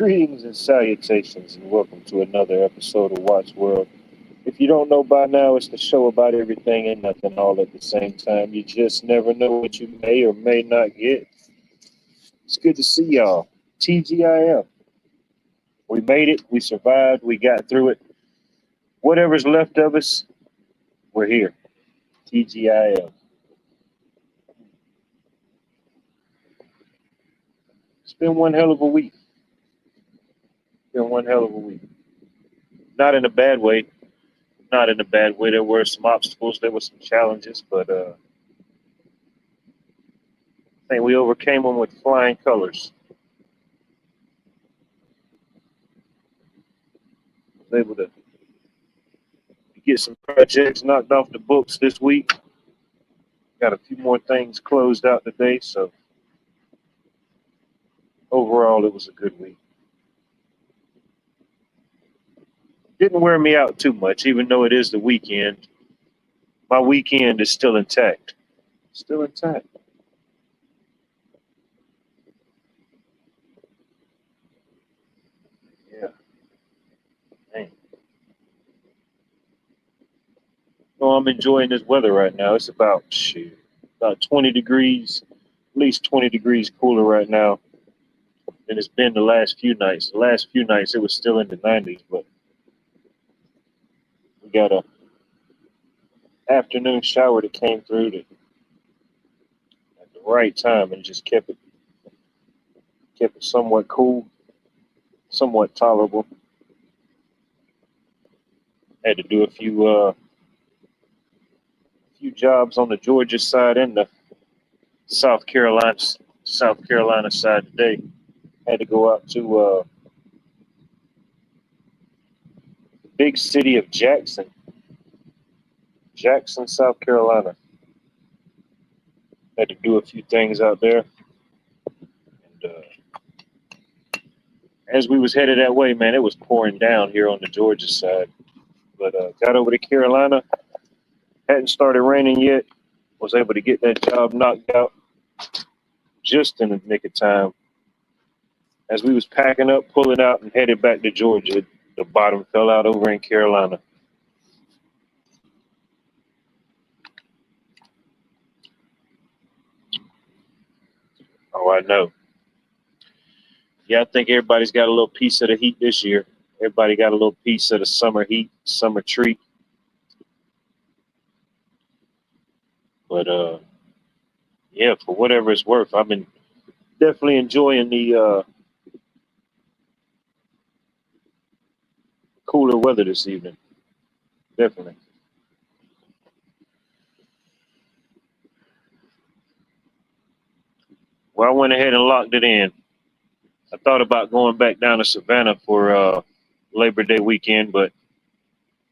Greetings and salutations, and welcome to another episode of Watch World. If you don't know by now, it's the show about everything and nothing all at the same time. You just never know what you may or may not get. It's good to see y'all. TGIF. We made it. We survived. We got through it. Whatever's left of us, we're here. TGIF. It's been one hell of a week. Been one hell of a week. Not in a bad way. Not in a bad way. There were some obstacles. There were some challenges, but I think we overcame them with flying colors. Was able to get some projects knocked off the books this week. Got a few more things closed out today, so overall it was a good week. Didn't wear me out too much, even though it is the weekend. My weekend is still intact. Still intact. Yeah. Dang. Well, I'm enjoying this weather right now. It's about 20 degrees, at least 20 degrees cooler right now than it's been the last few nights. The last few nights it was still in the 90s, but we got a afternoon shower that came through at the right time and just kept it somewhat cool, somewhat tolerable. Had to do a few jobs on the Georgia side and the South Carolina South Carolina side today. Had to go out to the big city of Jackson, South Carolina. Had to do a few things out there. And as we was headed that way, man, it was pouring down here on the Georgia side. But got over to Carolina. Hadn't started raining yet. Was able to get that job knocked out just in the nick of time. As we was packing up, pulling out, and headed back to Georgia, the bottom fell out over in Carolina. Oh, I know. Yeah, I think everybody's got a little piece of the heat this year. Everybody got a little piece of the summer heat, summer treat. But yeah, for whatever it's worth, I've been definitely enjoying the cooler weather this evening. Definitely. Well, I went ahead and locked it in. I thought about going back down to Savannah for Labor Day weekend, but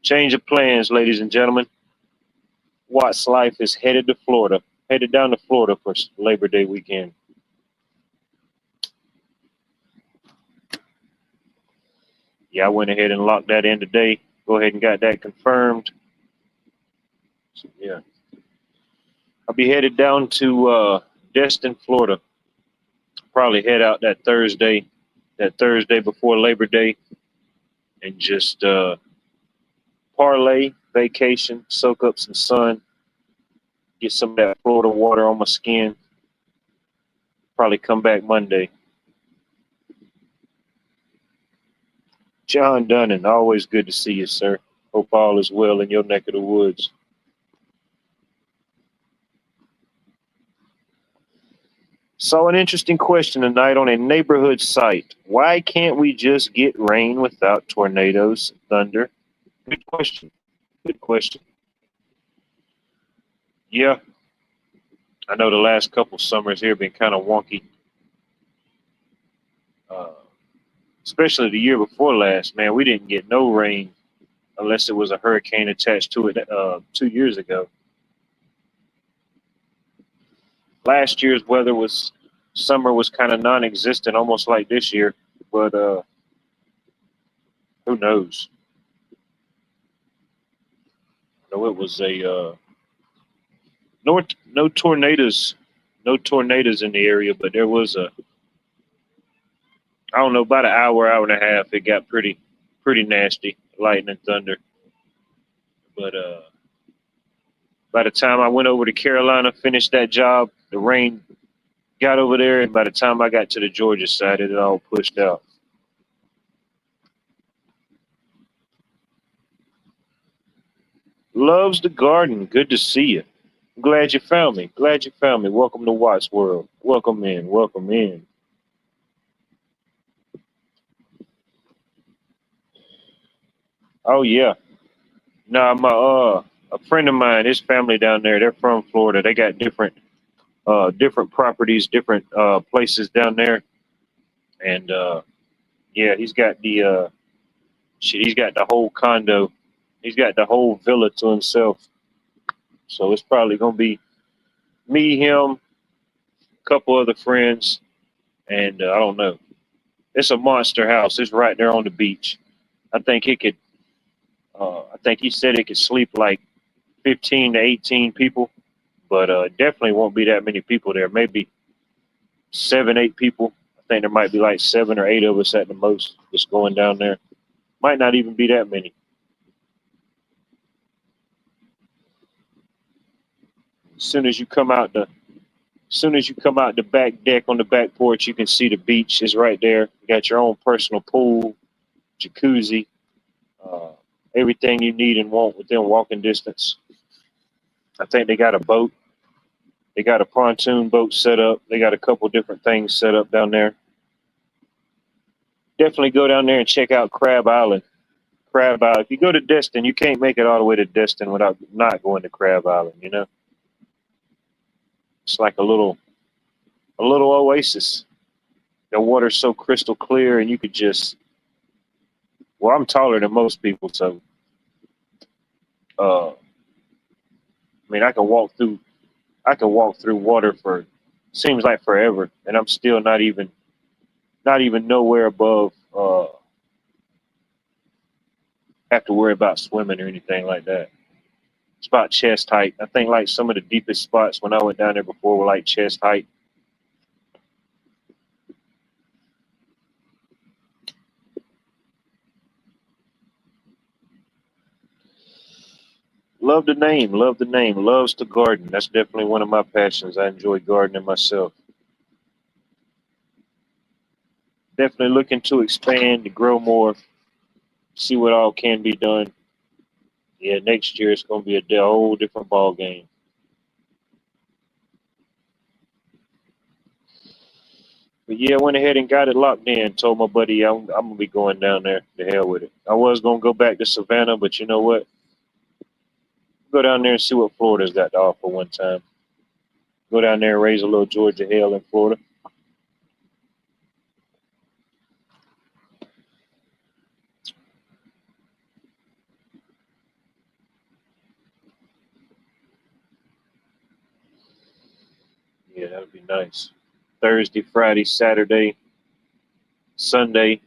change of plans, ladies and gentlemen. Watts Life is headed down to Florida for Labor Day weekend. Yeah, I went ahead and locked that in today. Go ahead and got that confirmed. So, yeah, I'll be headed down to Destin, Florida. Probably head out that Thursday before Labor Day, and just parlay, vacation, soak up some sun, get some of that Florida water on my skin. Probably come back Monday. John Dunnan, always good to see you, sir. Hope all is well in your neck of the woods. Saw an interesting question tonight on a neighborhood site. Why can't we just get rain without tornadoes, thunder? Good question. Good question. Yeah, I know the last couple summers here have been kind of wonky. Uh, Especially the year before last, man, we didn't get no rain unless it was a hurricane attached to it 2 years ago. Last year's summer was kind of non-existent, almost like this year. But who knows? No, it was a no tornadoes, no tornadoes in the area, but there was I don't know, about an hour, hour and a half, it got pretty nasty, lightning and thunder. But by the time I went over to Carolina, finished that job, the rain got over there, and by the time I got to the Georgia side, it all pushed out. Loves the garden. Good to see you. Glad you found me. Glad you found me. Welcome to Watts World. Welcome in. Welcome in. Oh yeah. Nah, my a friend of mine, his family down there, they're from Florida. They got different properties, different places down there. And yeah, he's got the shit, he's got the whole condo. He's got the whole villa to himself. So it's probably gonna be me, him, a couple other friends, and I don't know. It's a monster house. It's right there on the beach. I think it could. I think he said it could sleep like 15 to 18 people, but definitely won't be that many people there. Maybe 7, 8 people. I think there might be like 7 or 8 of us at the most, just going down there. Might not even be that many. As soon as you come out the, as soon as you come out the back deck on the back porch, you can see the beach is right there. You got your own personal pool, jacuzzi, uh, everything you need and want within walking distance. I think they got a boat. They got a pontoon boat set up. They got a couple different things set up down there. Definitely go down there and check out Crab Island. Crab Island. If you go to Destin, you can't make it all the way to Destin without not going to Crab Island. You know, it's like a little oasis. The water's so crystal clear, and you could just. Well, I'm taller than most people, so I mean, I can walk through. I can walk through water for seems like forever, and I'm still not even nowhere above. Have to worry about swimming or anything like that. It's about chest height. I think like some of the deepest spots when I went down there before were like chest height. Love the name. Love the name. Loves to garden. That's definitely one of my passions. I enjoy gardening myself. Definitely looking to expand, to grow more, see what all can be done. Yeah, next year it's going to be a whole different ball game. But yeah, I went ahead and got it locked in. Told my buddy I'm gonna be going down there. To hell with it. I was gonna go back to Savannah, but you know what? Go down there and see what Florida's got to offer one time. Go down there and raise a little Georgia hell in Florida. Yeah, that would be nice. Thursday, Friday, Saturday, Sunday.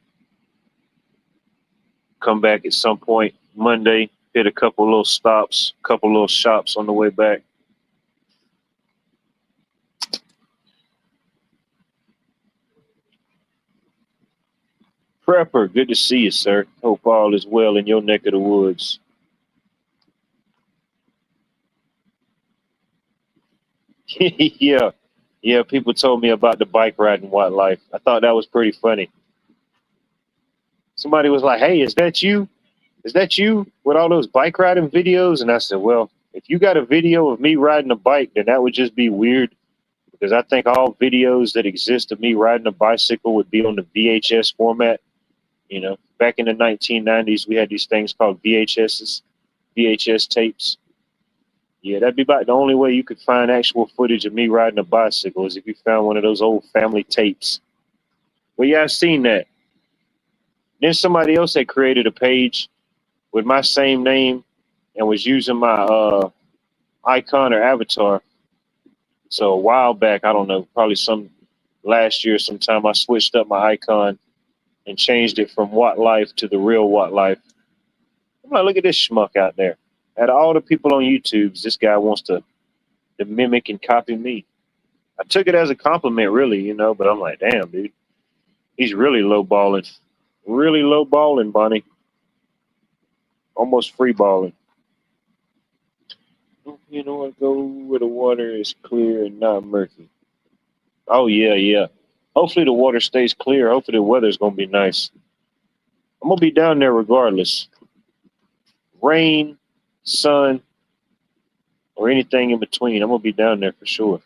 Come back at some point Monday. Hit a couple little stops, couple little shops on the way back. Prepper, good to see you, sir. Hope all is well in your neck of the woods. Yeah, yeah. People told me about the bike riding wildlife. I thought that was pretty funny. Somebody was like, "Hey, is that you? Is that you with all those bike riding videos?" And I said, "Well, if you got a video of me riding a bike, then that would just be weird because I think all videos that exist of me riding a bicycle would be on the VHS format. You know, back in the 1990s, we had these things called VHSs, VHS tapes. Yeah, that'd be about the only way you could find actual footage of me riding a bicycle is if you found one of those old family tapes. Well, yeah, I've seen that. Then somebody else had created a page with my same name and was using my icon or avatar. So a while back, I don't know, probably some last year sometime, I switched up my icon and changed it from Watt Life to the real Watt Life. I'm like, look at this schmuck out there. Out of all the people on YouTube, this guy wants to mimic and copy me. I took it as a compliment, really, but I'm like, damn, dude. He's really low balling, Bonnie, almost free balling. You know what? Go where the water is clear and not murky. Oh yeah, yeah. Hopefully the water stays clear. Hopefully the weather's gonna be nice. I'm gonna be down there regardless. Rain, sun, or anything in between. I'm gonna be down there for sure.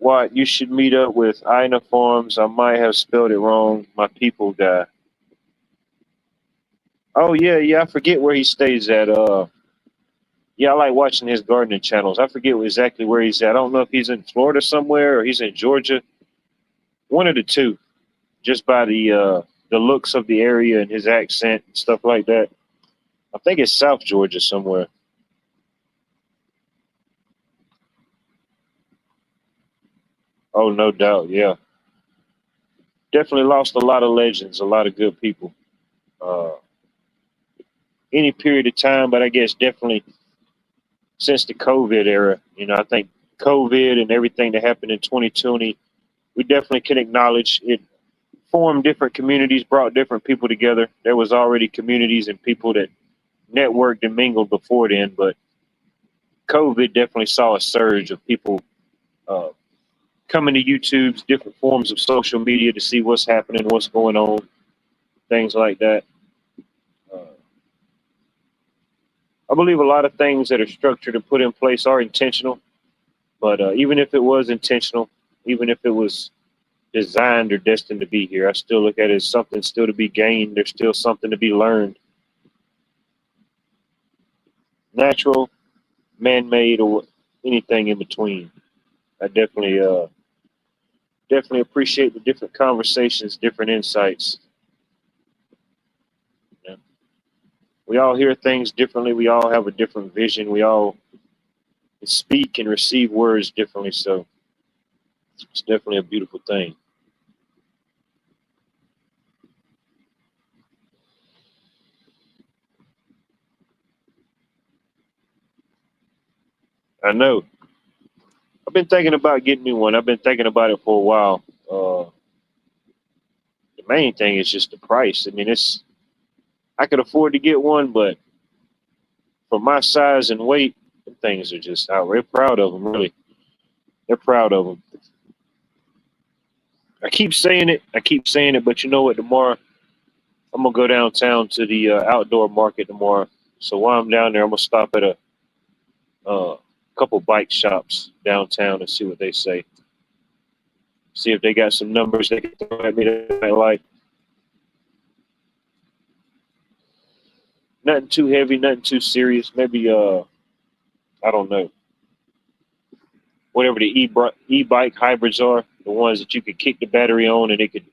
What? You should meet up with Ina Farms. I might have spelled it wrong. My people guy. Oh yeah, yeah. I forget where he stays at. Yeah, I like watching his gardening channels. I forget exactly where he's at. I don't know if he's in Florida somewhere or he's in Georgia. One of the two, just by the looks of the area and his accent and stuff like that. I think it's South Georgia somewhere. Oh, no doubt. Yeah, definitely lost a lot of legends, a lot of good people. Uh, any period of time, but I guess definitely since the COVID era. I think COVID and everything that happened in 2020, we definitely can acknowledge it formed different communities, brought different people together. There was already communities and people that networked and mingled before then, but COVID definitely saw a surge of people uh, coming to YouTube's different forms of social media to see what's happening, what's going on, things like that. Uh, I believe a lot of things that are structured and put in place are intentional, but even if it was intentional, even if it was designed or destined to be here, I still look at it as something still to be gained. There's still something to be learned. Natural, man-made, or anything in between. I definitely appreciate the different conversations, different insights. Yeah. We all hear things differently. We all have a different vision. We all speak and receive words differently. So it's definitely a beautiful thing. I know. I've been thinking about getting me one. I've been thinking about it for a while. The main thing is just the price. I mean, I could afford to get one, but for my size and weight, the things are just out. They're proud of them, really. They're proud of them. I keep saying it. I keep saying it, but you know what? Tomorrow I'm gonna go downtown to the outdoor market tomorrow. So while I'm down there, I'm gonna stop at a uh, couple bike shops downtown and see what they say. See if they got some numbers they can throw at me that I like. Nothing too heavy, nothing too serious. Maybe I don't know. Whatever the e-bike hybrids are, the ones that you could kick the battery on and it could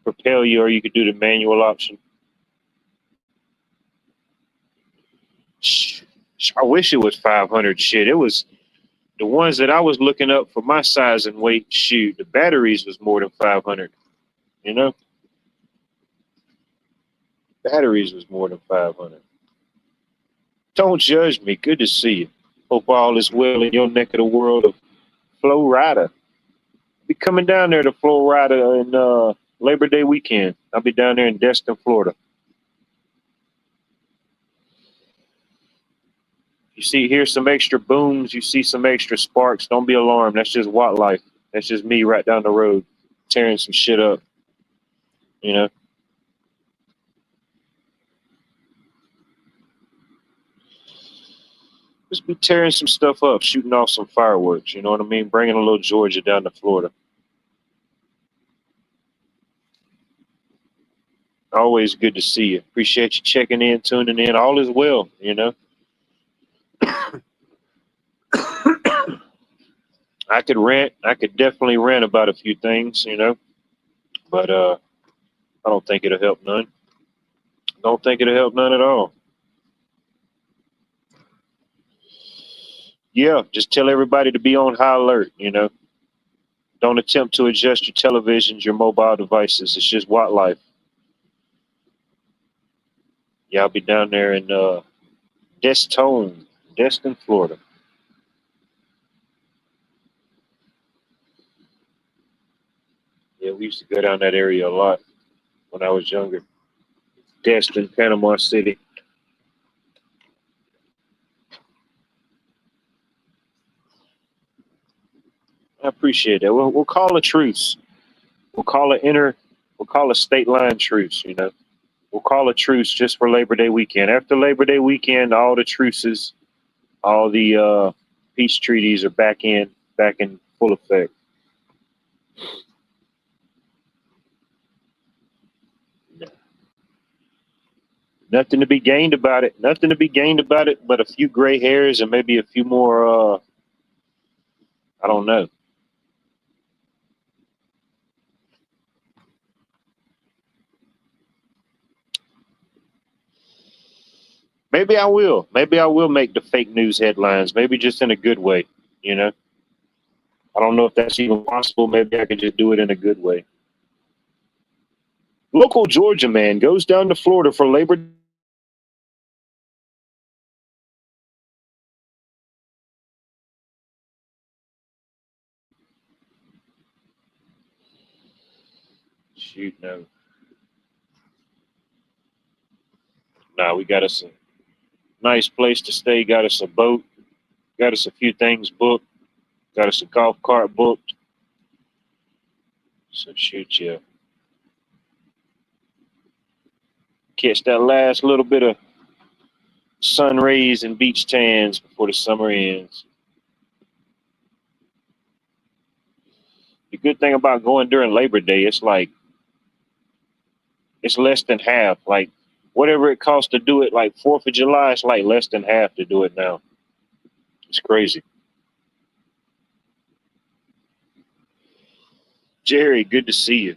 propel you, or you could do the manual option. I wish it was 500. Shit, it was the ones that I was looking up for my size and weight. Shoot, the batteries was more than 500. You know, batteries was more than 500. Don't judge me. Good to see you. Hope all is well in your neck of the world of Florida. Be coming down there to Florida in Labor Day weekend. I'll be down there in Destin, Florida. You see, hear some extra booms. You see some extra sparks. Don't be alarmed. That's just Watt life. That's just me right down the road, tearing some shit up. You know, just be tearing some stuff up, shooting off some fireworks. You know what I mean? Bringing a little Georgia down to Florida. Always good to see you. Appreciate you checking in, tuning in. All is well. You know, I could rant. I could definitely rant about a few things. You know, but I don't think it'll help none. Don't think it'll help none at all. Yeah, just tell everybody to be on high alert. You know, don't attempt to adjust your televisions, your mobile devices. It's just Watt life. Yeah, I'll be down there in Destin, Florida. Yeah, we used to go down that area a lot when I was younger. Destin, Panama City. I appreciate that. We'll call a truce. We'll call it inter. We'll call a state line truce. You know, we'll call a truce just for Labor Day weekend. After Labor Day weekend, all the truces, all the peace treaties are back in full effect. Yeah. Nothing to be gained about it. Nothing to be gained about it, but a few gray hairs and maybe a few more. I don't know. Maybe I will. Maybe I will make the fake news headlines. Maybe just in a good way. You know. I don't know if that's even possible. Maybe I could just do it in a good way. Local Georgia man goes down to Florida for Labor. Shoot, no. Nah, we got us a nice place to stay. Got us a boat. Got us a few things booked. Got us a golf cart booked. So shoot, yeah. Catch that last little bit of sun rays and beach tans before the summer ends. The good thing about going during Labor Day, it's like it's less than half. Like whatever it costs to do it, like 4th of July, it's like less than half to do it now. It's crazy. Jerry, good to see you.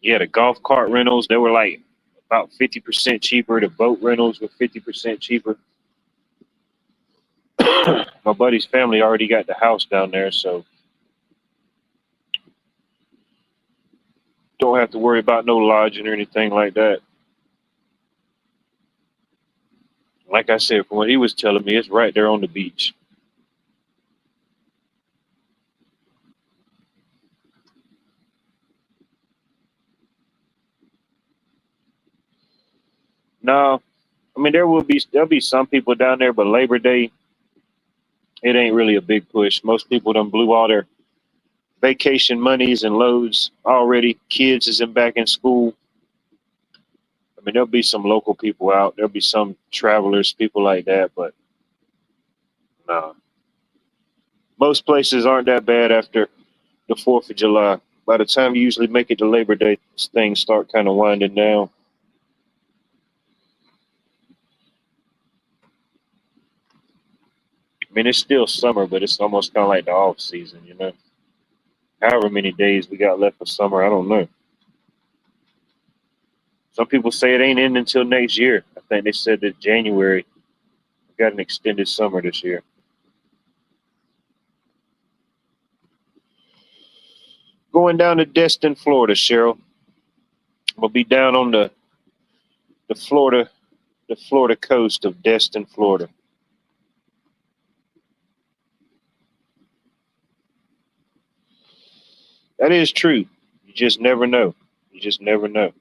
Yeah, the golf cart rentals, they were like about 50% cheaper. The boat rentals were 50% cheaper. My buddy's family already got the house down there, so don't have to worry about no lodging or anything like that. Like I said, from what he was telling me, it's right there on the beach. No, I mean there'll be some people down there, but Labor Day, it ain't really a big push. Most people done blew all their vacation monies and loads already. Kids is in back in school. I mean, there'll be some local people out. There'll be some travelers, people like that, but no. Most places aren't that bad after the 4th of July. By the time you usually make it to Labor Day, things start kind of winding down. I mean, it's still summer, but it's almost kind of like the off season, you know? However many days we got left of summer, I don't know. Some people say it ain't in until next year. I think they said that January we got an extended summer this year. Going down to Destin, Florida, Cheryl. I'm gonna be down on the Florida the Florida coast of Destin, Florida. That is true. You just never know. You just never know.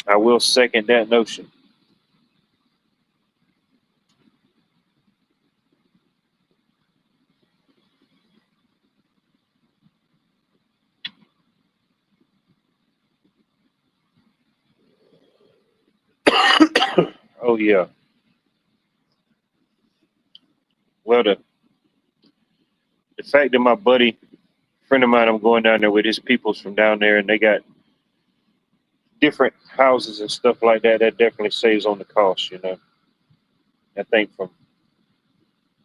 I will second that notion. Oh yeah. Well, the fact that my buddy, friend of mine, I'm going down there with his peoples from down there, and they got different houses and stuff like that. That definitely saves on the cost. You know, I think from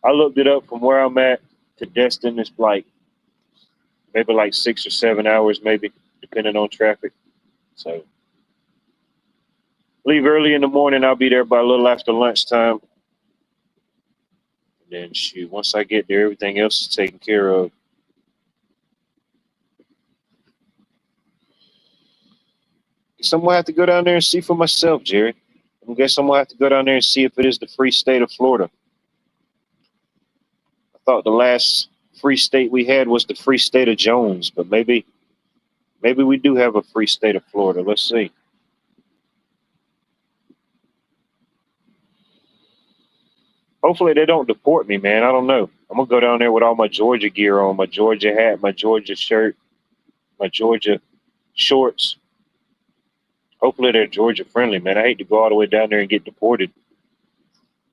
I looked it up from where I'm at to Destin. It's like maybe like 6 or 7 hours, maybe depending on traffic. So leave early in the morning. I'll be there by a little after lunchtime. And then shoot, once I get there, everything else is taken care of. I'm gonna have to go down there and see for myself, Jerry. I guess I'm gonna have to go down there and see if it is the free state of Florida. I thought the last free state we had was the free state of Jones, but maybe we do have a free state of Florida. Let's see. Hopefully they don't deport me, man. I don't know. I'm gonna go down there with all my Georgia gear on, my Georgia hat, my Georgia shirt, my Georgia shorts. Hopefully they're Georgia friendly, man. I hate to go all the way down there and get deported.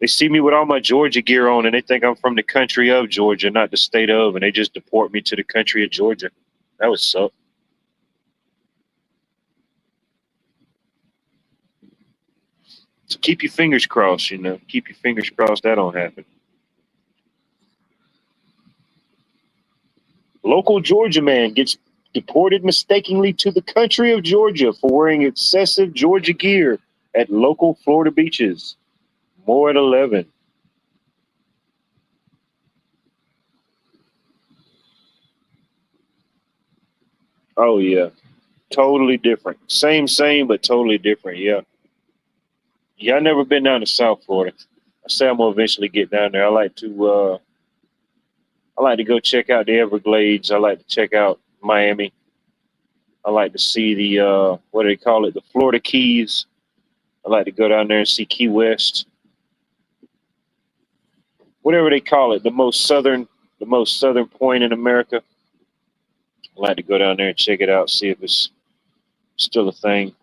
They see me with all my Georgia gear on and they think I'm from the country of Georgia, not the state of, and they just deport me to the country of Georgia. That would suck. So keep your fingers crossed, you know. Keep your fingers crossed that don't happen. Local Georgia man gets deported mistakenly to the country of Georgia for wearing excessive Georgia gear at local Florida beaches. More at 11. Oh, yeah. Totally different. Same, but totally different. Yeah. Yeah, I never been down to South Florida. I say I'm gonna eventually get down there. I like to go check out the Everglades. I like to check out Miami. I like to see the what do they call it? The Florida Keys. I like to go down there and see Key West. Whatever they call it, the most southern point in America. I like to go down there and check it out, see if it's still a thing.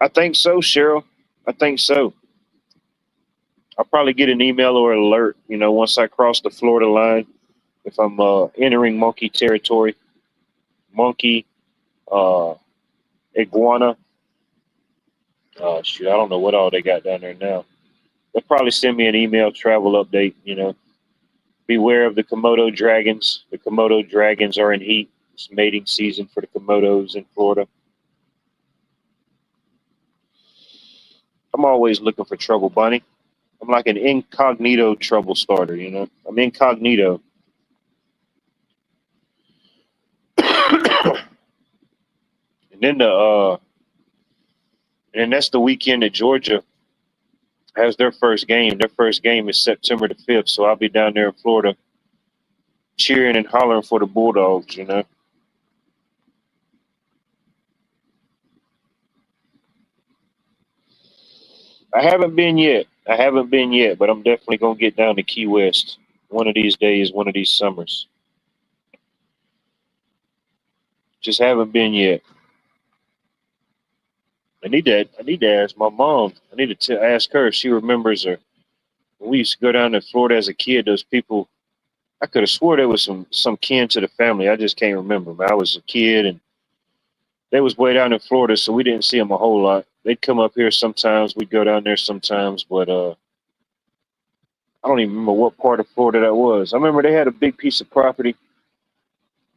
I think so, Cheryl. I think so. I'll probably get an email or alert, you know, once I cross the Florida line, if I'm entering monkey territory, monkey, uh, iguana. Shoot, I don't know what all they got down there now. They'll probably send me an email travel update, you know. Beware of the Komodo dragons. The Komodo dragons are in heat. It's mating season for the Komodos in Florida. I'm always looking for trouble, Bunny. I'm like an incognito trouble starter, you know. I'm incognito. And then and that's the weekend that Georgia has their first game. Their first game is September the 5th, so I'll be down there in Florida cheering and hollering for the Bulldogs, you know. I haven't been yet. I haven't been yet, but I'm definitely gonna get down to Key West one of these days, one of these summers. Just haven't been yet. I need to ask my mom. I need to ask her if she remembers her. When we used to go down to Florida as a kid, those people, I could have swore there was some kin to the family. I just can't remember. Man, I was a kid and they was way down in Florida, so we didn't see them a whole lot. They'd come up here sometimes. We'd go down there sometimes, but I don't even remember what part of Florida that was. I remember they had a big piece of property,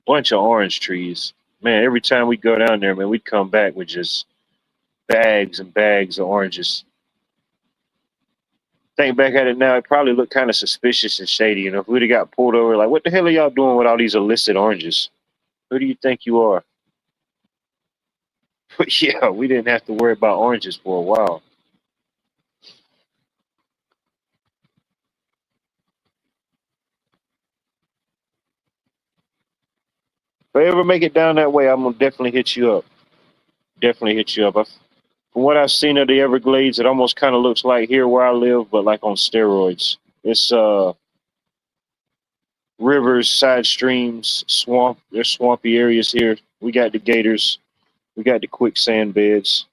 bunch of orange trees. Man, every time we go down there, man, we'd come back with just bags and bags of oranges. Think back at it now, it probably looked kind of suspicious and shady. You know, if we'd have got pulled over, like, what the hell are y'all doing with all these illicit oranges? Who do you think you are? But yeah, we didn't have to worry about oranges for a while. If I ever make it down that way, I'm gonna definitely hit you up. Definitely hit you up. From what I've seen of the Everglades, it almost kind of looks like here where I live, but like on steroids. It's rivers, side streams, swamp. There's swampy areas here. We got the gators. We got the quicksand beds.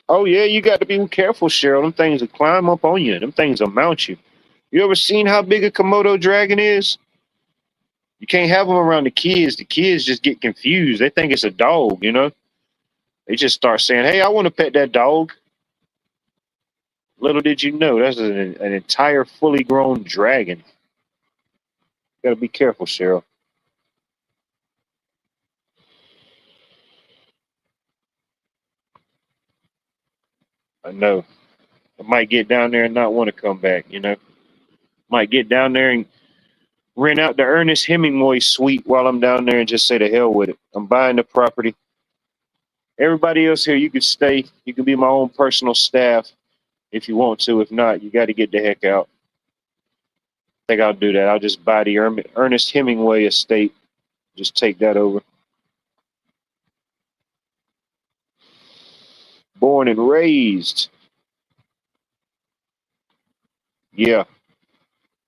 Oh yeah, you got to be careful, Cheryl. Them things will climb up on you. Them things will mount you. You ever seen how big a Komodo dragon is? You can't have them around the kids. The kids just get confused. They think it's a dog, you know? They just start saying, hey, I want to pet that dog. Little did you know, that's an entire fully grown dragon. Got to be careful, Cheryl. I know. I might get down there and not want to come back, you know? Might get down there and rent out the Ernest Hemingway suite while I'm down there and just say to hell with it. I'm buying the property Everybody else here, you could stay. You could be my own personal staff if you want to. If not, you got to get the heck out. I think I'll do that. I'll just buy the Ernest Hemingway estate. Just take that over. Born and raised. Yeah.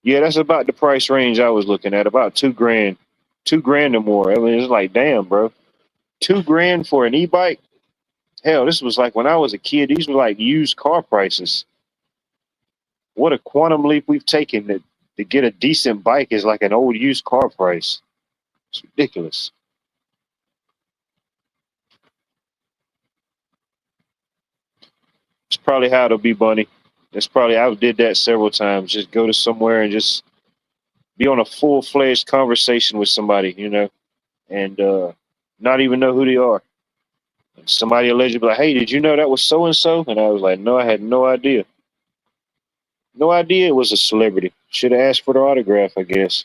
Yeah, that's about the price range I was looking at. About 2 grand. 2 grand or more. I mean, it's like, damn, bro. 2 grand for an e-bike? Hell, this was like when I was a kid, these were like used car prices. What a quantum leap we've taken to get a decent bike is like an old used car price. It's ridiculous. It's probably how it'll be, Bunny. It's probably I did that several times. Just go to somewhere and just be on a full-fledged conversation with somebody, and not even know who they are. And somebody allegedly like, "Hey, did you know that was so and so?" And I was like, "No, I had no idea. No idea it was a celebrity. Should have asked for the autograph, I guess."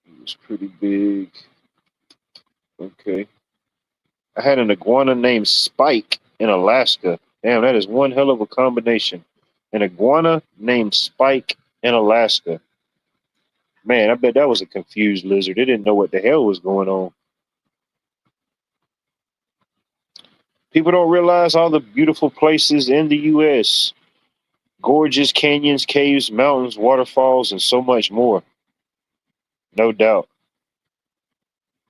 It was pretty big. Okay. I had an iguana named Spike in Alaska. Damn, that is one hell of a combination. An iguana named Spike in Alaska. Man, I bet that was a confused lizard. They didn't know what the hell was going on. People don't realize all the beautiful places in the U.S. Gorgeous canyons, caves, mountains, waterfalls, and so much more. No doubt.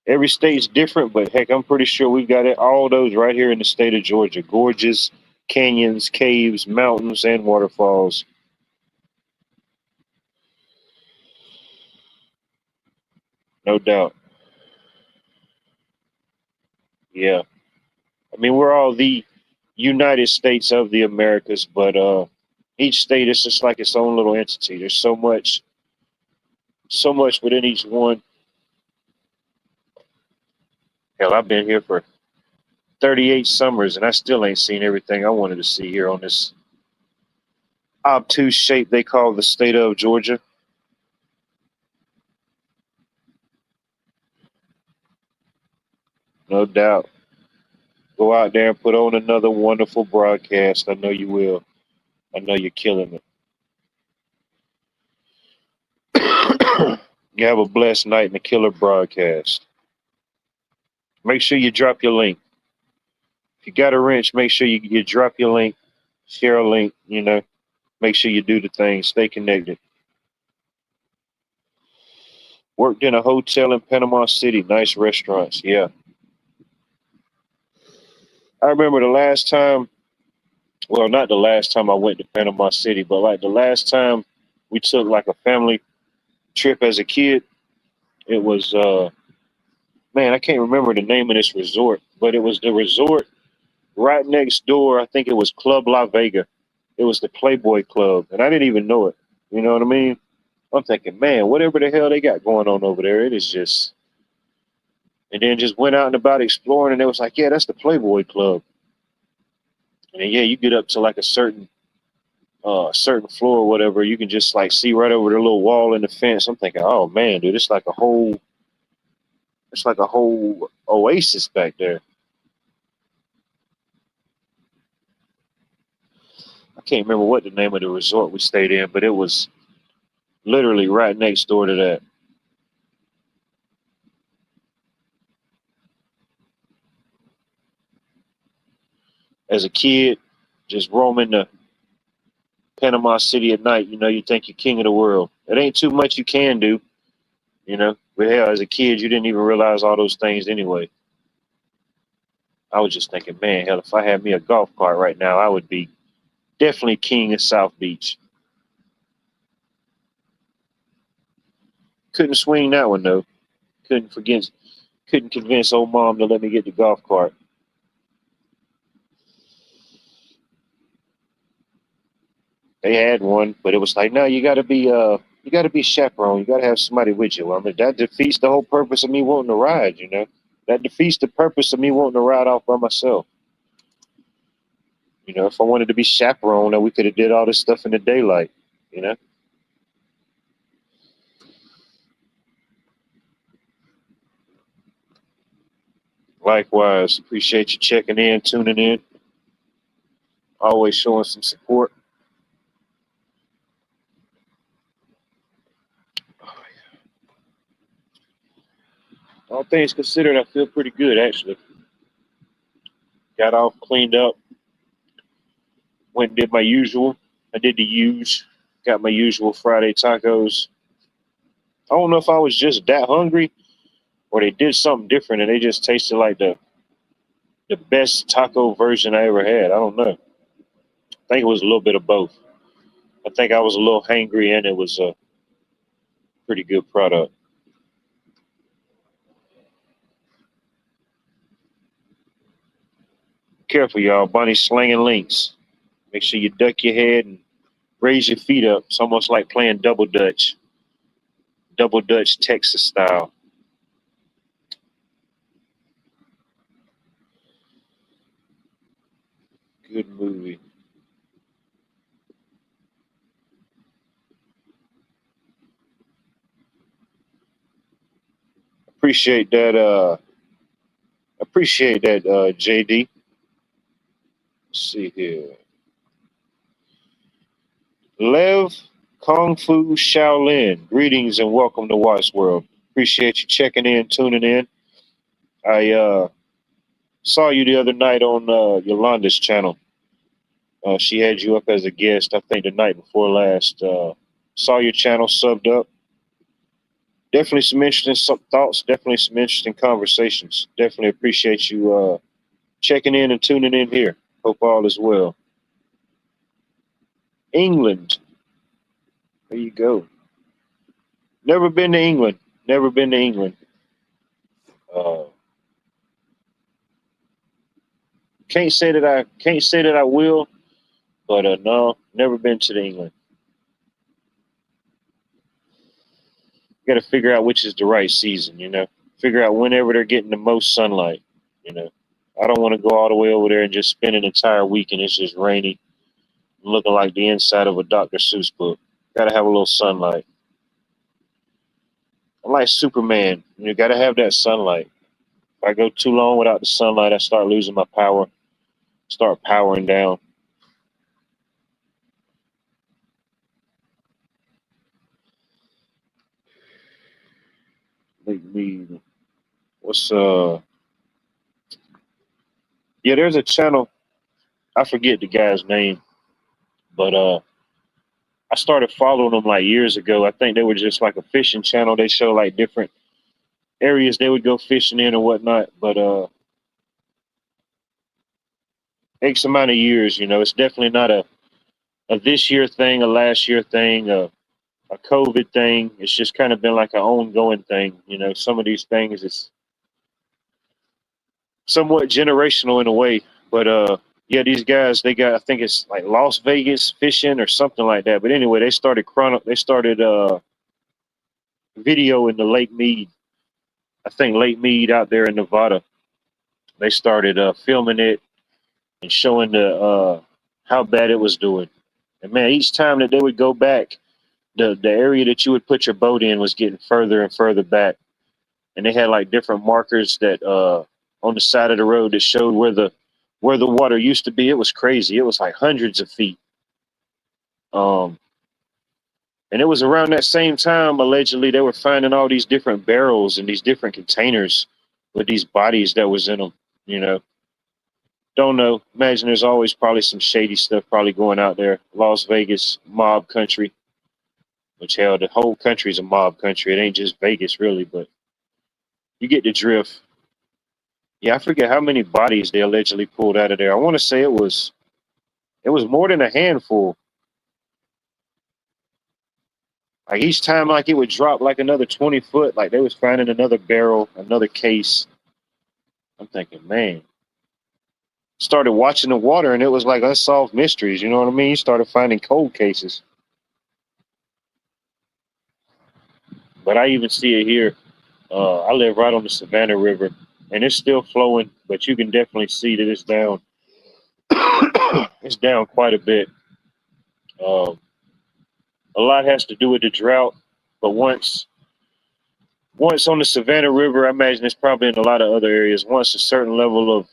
Every state's different, but heck, I'm pretty sure we've got it, all those right here in the state of Georgia. Gorgeous canyons, caves, mountains, and waterfalls. No doubt. Yeah. I mean, we're all the United States of the Americas, but each state is just like its own little entity. There's so much within each one. Hell, I've been here for 38 summers, and I still ain't seen everything I wanted to see here on this obtuse shape they call the state of Georgia. No doubt. Go out there and put on another wonderful broadcast. I know you will. I know you're killing it. You have a blessed night and a killer broadcast. Make sure you drop your link. If you got a wrench, make sure you drop your link, share a link, make sure you do the thing, stay connected. Worked in a hotel in Panama City, nice restaurants, yeah. I remember the last time, well, not the last time I went to Panama City, but like the last time we took like a family trip as a kid, it was, man, I can't remember the name of this resort, but it was the resort right next door. I think it was Club La Vega. It was the Playboy Club, and I didn't even know it. You know what I mean? I'm thinking, man, whatever the hell they got going on over there, it is just. And then just went out and about exploring, and it was like, yeah, that's the Playboy Club. And then, yeah, you get up to like a certain floor or whatever, you can just like see right over the little wall in the fence. I'm thinking, oh man, dude, it's like a whole oasis back there. I can't remember what the name of the resort we stayed in, but it was literally right next door to that. As a kid, just roaming the Panama City at night, you think you're king of the world. It ain't too much you can do, But hell, as a kid, you didn't even realize all those things anyway. I was just thinking, man, hell, if I had me a golf cart right now, I would be definitely king of South Beach. Couldn't swing that one though. Couldn't forget. Couldn't convince old mom to let me get the golf cart. They had one, but it was like, no, you got to be chaperone. You got to have somebody with you. I mean, that defeats the whole purpose of me wanting to ride. That defeats the purpose of me wanting to ride off by myself. If I wanted to be chaperone, then we could have did all this stuff in the daylight. You know. Likewise, appreciate you checking in, tuning in, always showing some support. All things considered, I feel pretty good actually. Got off, cleaned up, went and did my usual. I did the use, got my usual Friday tacos. I don't know if I was just that hungry or they did something different and they just tasted like the best taco version I ever had. I don't know. I think it was a little bit of both. I think I was a little hangry and it was a pretty good product. Careful, y'all. Bunny's slinging links. Make sure you duck your head and raise your feet up. It's almost like playing double Dutch Texas style. Good movie. Appreciate that. JD. Let's see here. Lev Kung Fu Shaolin. Greetings and welcome to Watch World. Appreciate you checking in, tuning in. I saw you the other night on Yolanda's channel. She had you up as a guest, I think the night before last. Saw your channel subbed up. Definitely some interesting thoughts, definitely some interesting conversations. Definitely appreciate you checking in and tuning in here. Hope all is well. England. There you go. Never been to England. Never been to England. Uh, can't say that I will, but no, never been to the England. Got to figure out which is the right season. Figure out whenever they're getting the most sunlight. You know, I don't want to go all the way over there and just spend an entire week and it's just rainy, looking like the inside of a Dr. Seuss book. Got to have a little sunlight. I'm like Superman. You got to have that sunlight. If I go too long without the sunlight, I start losing my power, start powering down. Lake Mead. What's Yeah, there's a channel. I forget the guy's name, but I started following them like years ago. I think they were just like a fishing channel. They show like different areas they would go fishing in or whatnot. But X amount of years, it's definitely not a this year thing, a last year thing, a COVID thing. It's just kind of been like an ongoing thing. Some of these things is somewhat generational in a way. But yeah, these guys they got I think it's like Las Vegas fishing or something like that. But anyway, they started video in the Lake Mead. I think Lake Mead out there in Nevada. They started filming it and showing the how bad it was doing. And man, each time that they would go back, the area that you would put your boat in was getting further and further back. And they had like different markers that on the side of the road that showed where the water used to be. It was crazy. It was like hundreds of feet. Um, and it was around that same time allegedly they were finding all these different barrels and these different containers with these bodies that was in them. You know, don't know. Imagine there's always probably some shady stuff probably going out there. Las Vegas, mob country, which hell, the whole country's a mob country. It ain't just Vegas really, but you get the drift. Yeah, I forget how many bodies they allegedly pulled out of there. I want to say it was more than a handful. Like each time, like it would drop like another 20 foot, like they was finding another barrel, another case. I'm thinking, man. Started watching the water, and it was like unsolved mysteries. You know what I mean? Started finding cold cases. But I even see it here. I live right on the Savannah River, and it's still flowing, but you can definitely see that it's down. It's down quite a bit. Um, a lot has to do with the drought, but once Once on the Savannah River, I imagine it's probably in a lot of other areas. Once a certain level of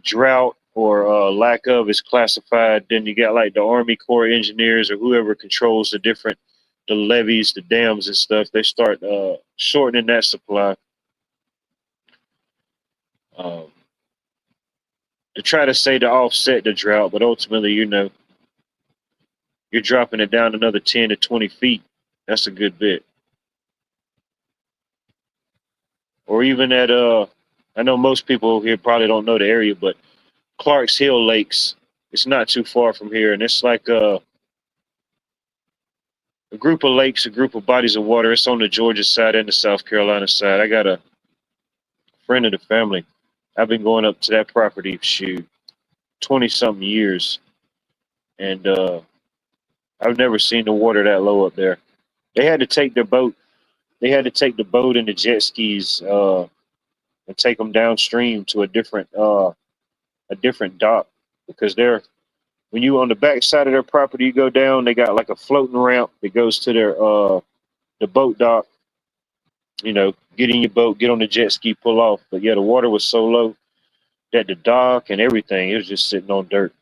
drought or lack of is classified, then you got like the Army Corps of Engineers or whoever controls the levees, the dams and stuff. They start shortening that supply um, to try to say to offset the drought, but ultimately, you're dropping it down another 10 to 20 feet. That's a good bit. Or even at I know most people here probably don't know the area, but Clarks Hill Lakes, it's not too far from here, and it's like a group of lakes, a group of bodies of water. It's on the Georgia side and the South Carolina side. I got a friend of the family. I've been going up to that property, shoot, 20 something years, and I've never seen the water that low up there. They had to take their boat. They had to take the boat and the jet skis and take them downstream to a different dock because they're when you on the back side of their property, you go down. They got like a floating ramp that goes to their the boat dock. Get in your boat, get on the jet ski, pull off. But yeah, the water was so low that the dock and everything, it was just sitting on dirt.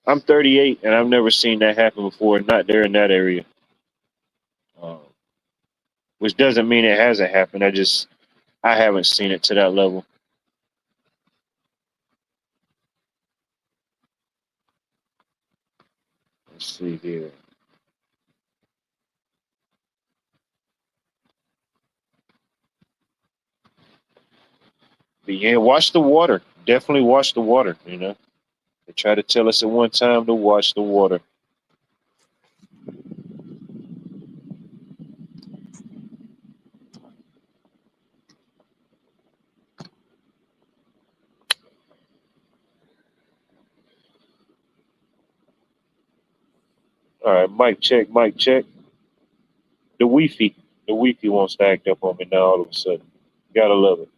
I'm 38 and I've never seen that happen before, not there in that area. Um, which doesn't mean it hasn't happened. I haven't seen it to that level. Let's see here. But yeah, watch the water. Definitely watch the water. They try to tell us at one time to watch the water. All right, mic check, mic check. The Wi-Fi, the Wi-Fi wants to act up on me now all of a sudden. Gotta love it.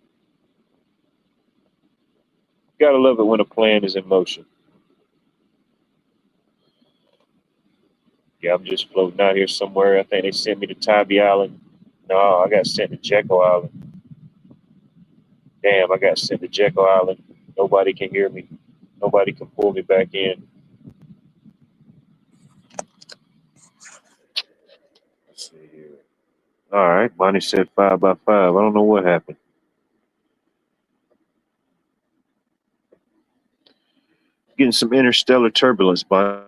Gotta love it when a plan is in motion. Yeah, I'm just floating out here somewhere. I think they sent me to Tybee Island. No, I got sent to Jekyll Island. Damn, I got sent to Jekyll Island. Nobody can hear me. Nobody can pull me back in. Let's see here. All right, Bonnie said 5 by 5. I don't know what happened. Getting some interstellar turbulence, Bonnie.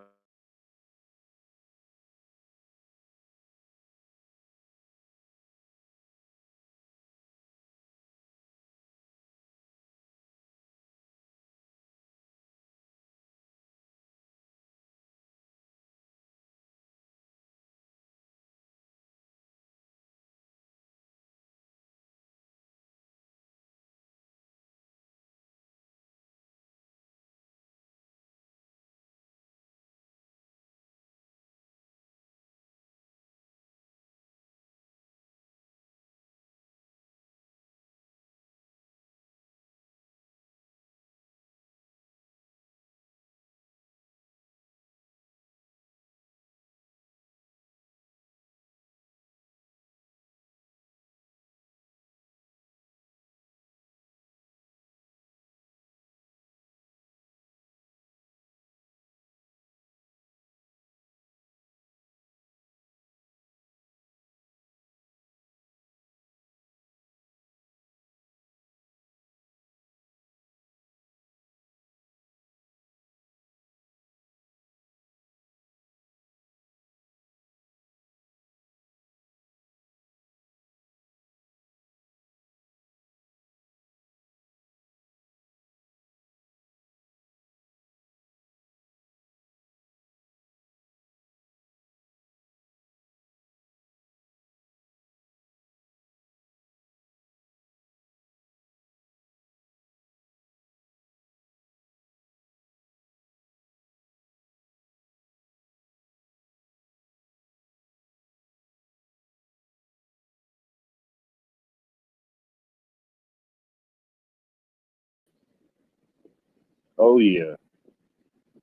Oh yeah.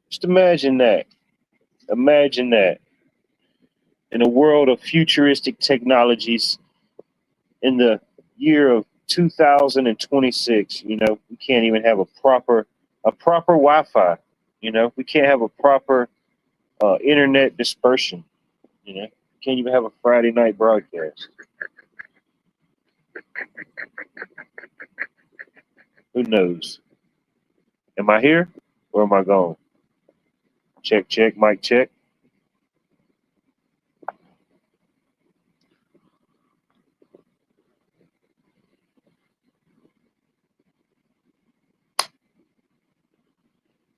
Just imagine that. Imagine that. in a world of futuristic technologies in the year of 2026, we can't even have a proper Wi-Fi. We can't have a proper internet dispersion. Can't even have a Friday night broadcast. Who knows? Am I here or am I gone? Check, check, mic check.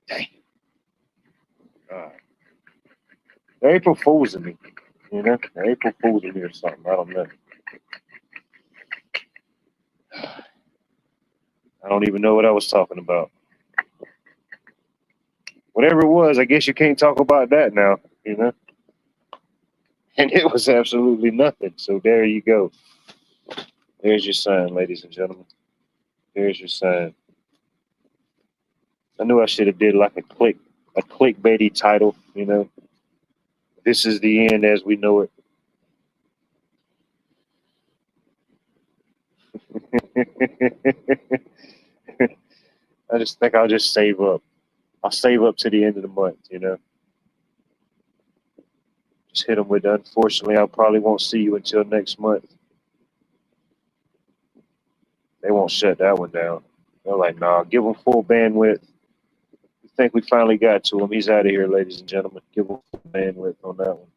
Dang. The April Fool's in me. The April Fool's in me or something. I don't know. I don't even know what I was talking about. Whatever it was, I guess you can't talk about that now, And it was absolutely nothing. So there you go. There's your sign, ladies and gentlemen. There's your sign. I knew I should have did like a clickbaity title, This is the end as we know it. I just think I'll just save up. I'll save up to the end of the month, Just hit them with, unfortunately, I probably won't see you until next month. They won't shut that one down. They're like, nah, give him full bandwidth. I think we finally got to him. He's out of here, ladies and gentlemen. Give him full bandwidth on that one.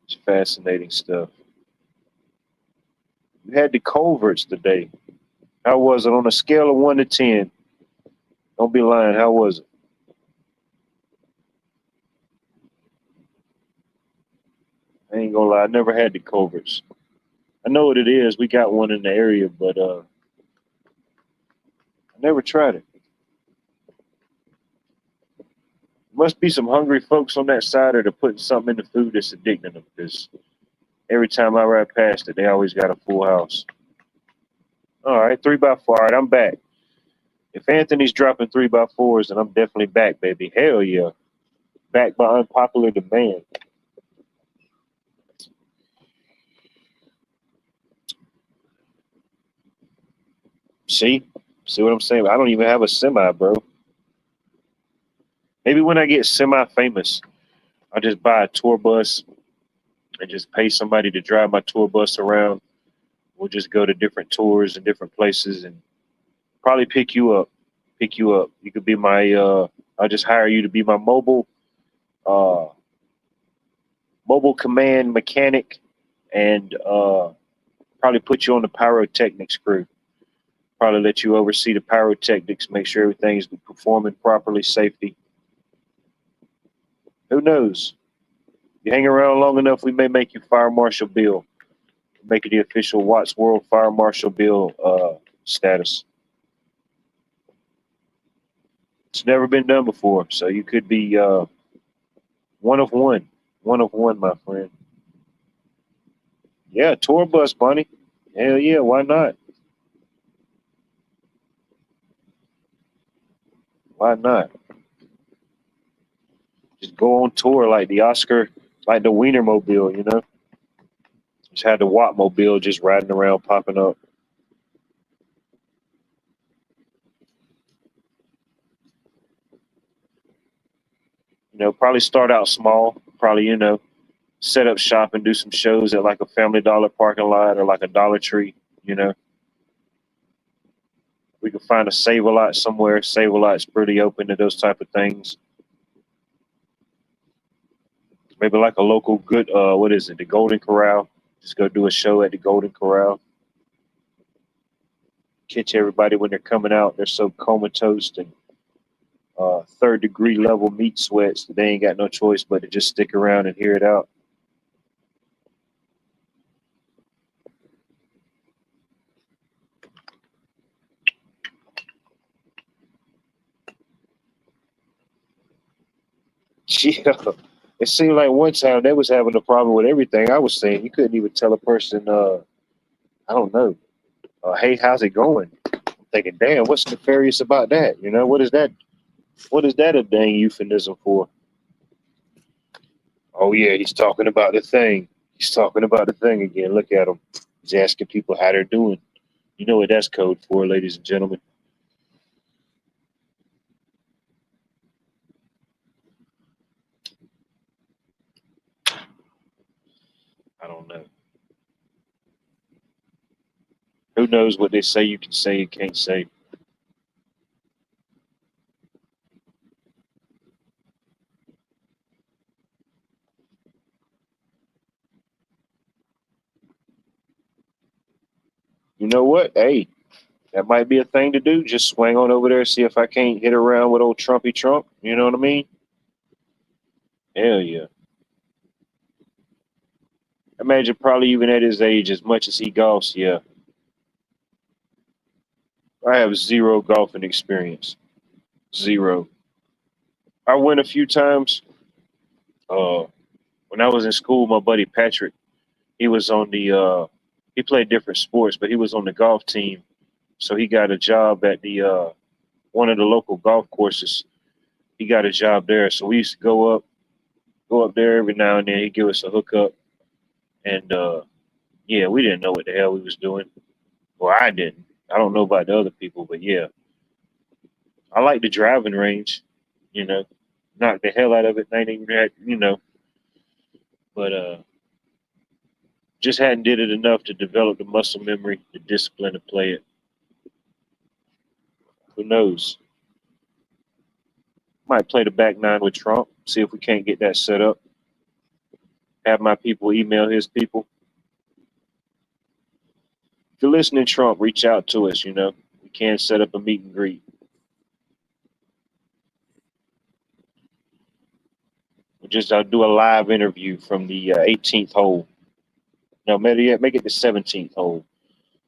It's fascinating stuff. You had the culverts today. How was it on a scale of 1 to 10? Don't be lying. How was it? I ain't gonna lie. I never had the culverts. I know what it is. We got one in the area, but I never tried it. Must be some hungry folks on that side, or they're putting something in the food that's addicting them. Because every time I ride past it, they always got a full house. All right, 3x4. All right, I'm back. If Anthony's dropping 3x4s, then I'm definitely back, baby. Hell yeah. Back by unpopular demand. See what I'm saying? I don't even have a semi, bro. Maybe when I get semi-famous, I'll just buy a tour bus and just pay somebody to drive my tour bus around. We'll just go to different tours and different places and probably pick you up. You could be my, I'll just hire you to be my mobile command mechanic and probably put you on the pyrotechnics crew. Probably let you oversee the pyrotechnics, make sure everything's performing properly, safety. Who knows? You hang around long enough, we may make you Fire Marshal Bill. Make it the official Watts World Fire Marshal Bill status. It's never been done before, so you could be one of one. One of one, my friend. Yeah, tour bus, Bunny. Hell yeah, why not? Why not? Just go on tour like the Oscar, like the Wienermobile, Just had the Wattmobile just riding around, popping up. Probably start out small. Probably, set up shop and do some shows at like a Family Dollar parking lot or like a Dollar Tree, We can find a Save-A-Lot somewhere. Save-A-Lot's pretty open to those type of things. Maybe like a local good, what is it, the Golden Corral. Just go do a show at the Golden Corral. Catch everybody when they're coming out. They're so comatose and third-degree level meat sweats that they ain't got no choice but to just stick around and hear it out. Yeah. It seemed like one time they was having a problem with everything I was saying. You couldn't even tell a person, I don't know, hey, how's it going? I'm thinking, damn, what's nefarious about that? What is that? What is that a dang euphemism for? Oh yeah, he's talking about the thing. He's talking about the thing again. Look at him. He's asking people how they're doing. You know what that's code for, ladies and gentlemen. I don't know. Who knows what they say you can say and can't say? You know what? Hey, that might be a thing to do. Just swing on over there, see if I can't hit around with old Trumpy Trump. You know what I mean? Hell yeah. Imagine probably even at his age, as much as he golfs, yeah. I have zero golfing experience. Zero. I went a few times. Uh, when I was in school, my buddy Patrick, he was on he played different sports, but he was on the golf team. So he got a job at the one of the local golf courses. He got a job there. So we used to go up there every now and then. He'd give us a hookup. And yeah, we didn't know what the hell we was doing. Well, I didn't. I don't know about the other people, but yeah, I like the driving range. You know, knock the hell out of it. Ain't even that, but just hadn't did it enough to develop the muscle memory, the discipline to play it. Who knows? Might play the back nine with Trump. See if we can't get that set up. Have my people email his people. If you're listening, Trump, reach out to us. We can set up a meet and greet. I'll do a live interview from the 18th hole. No, maybe make it the 17th hole.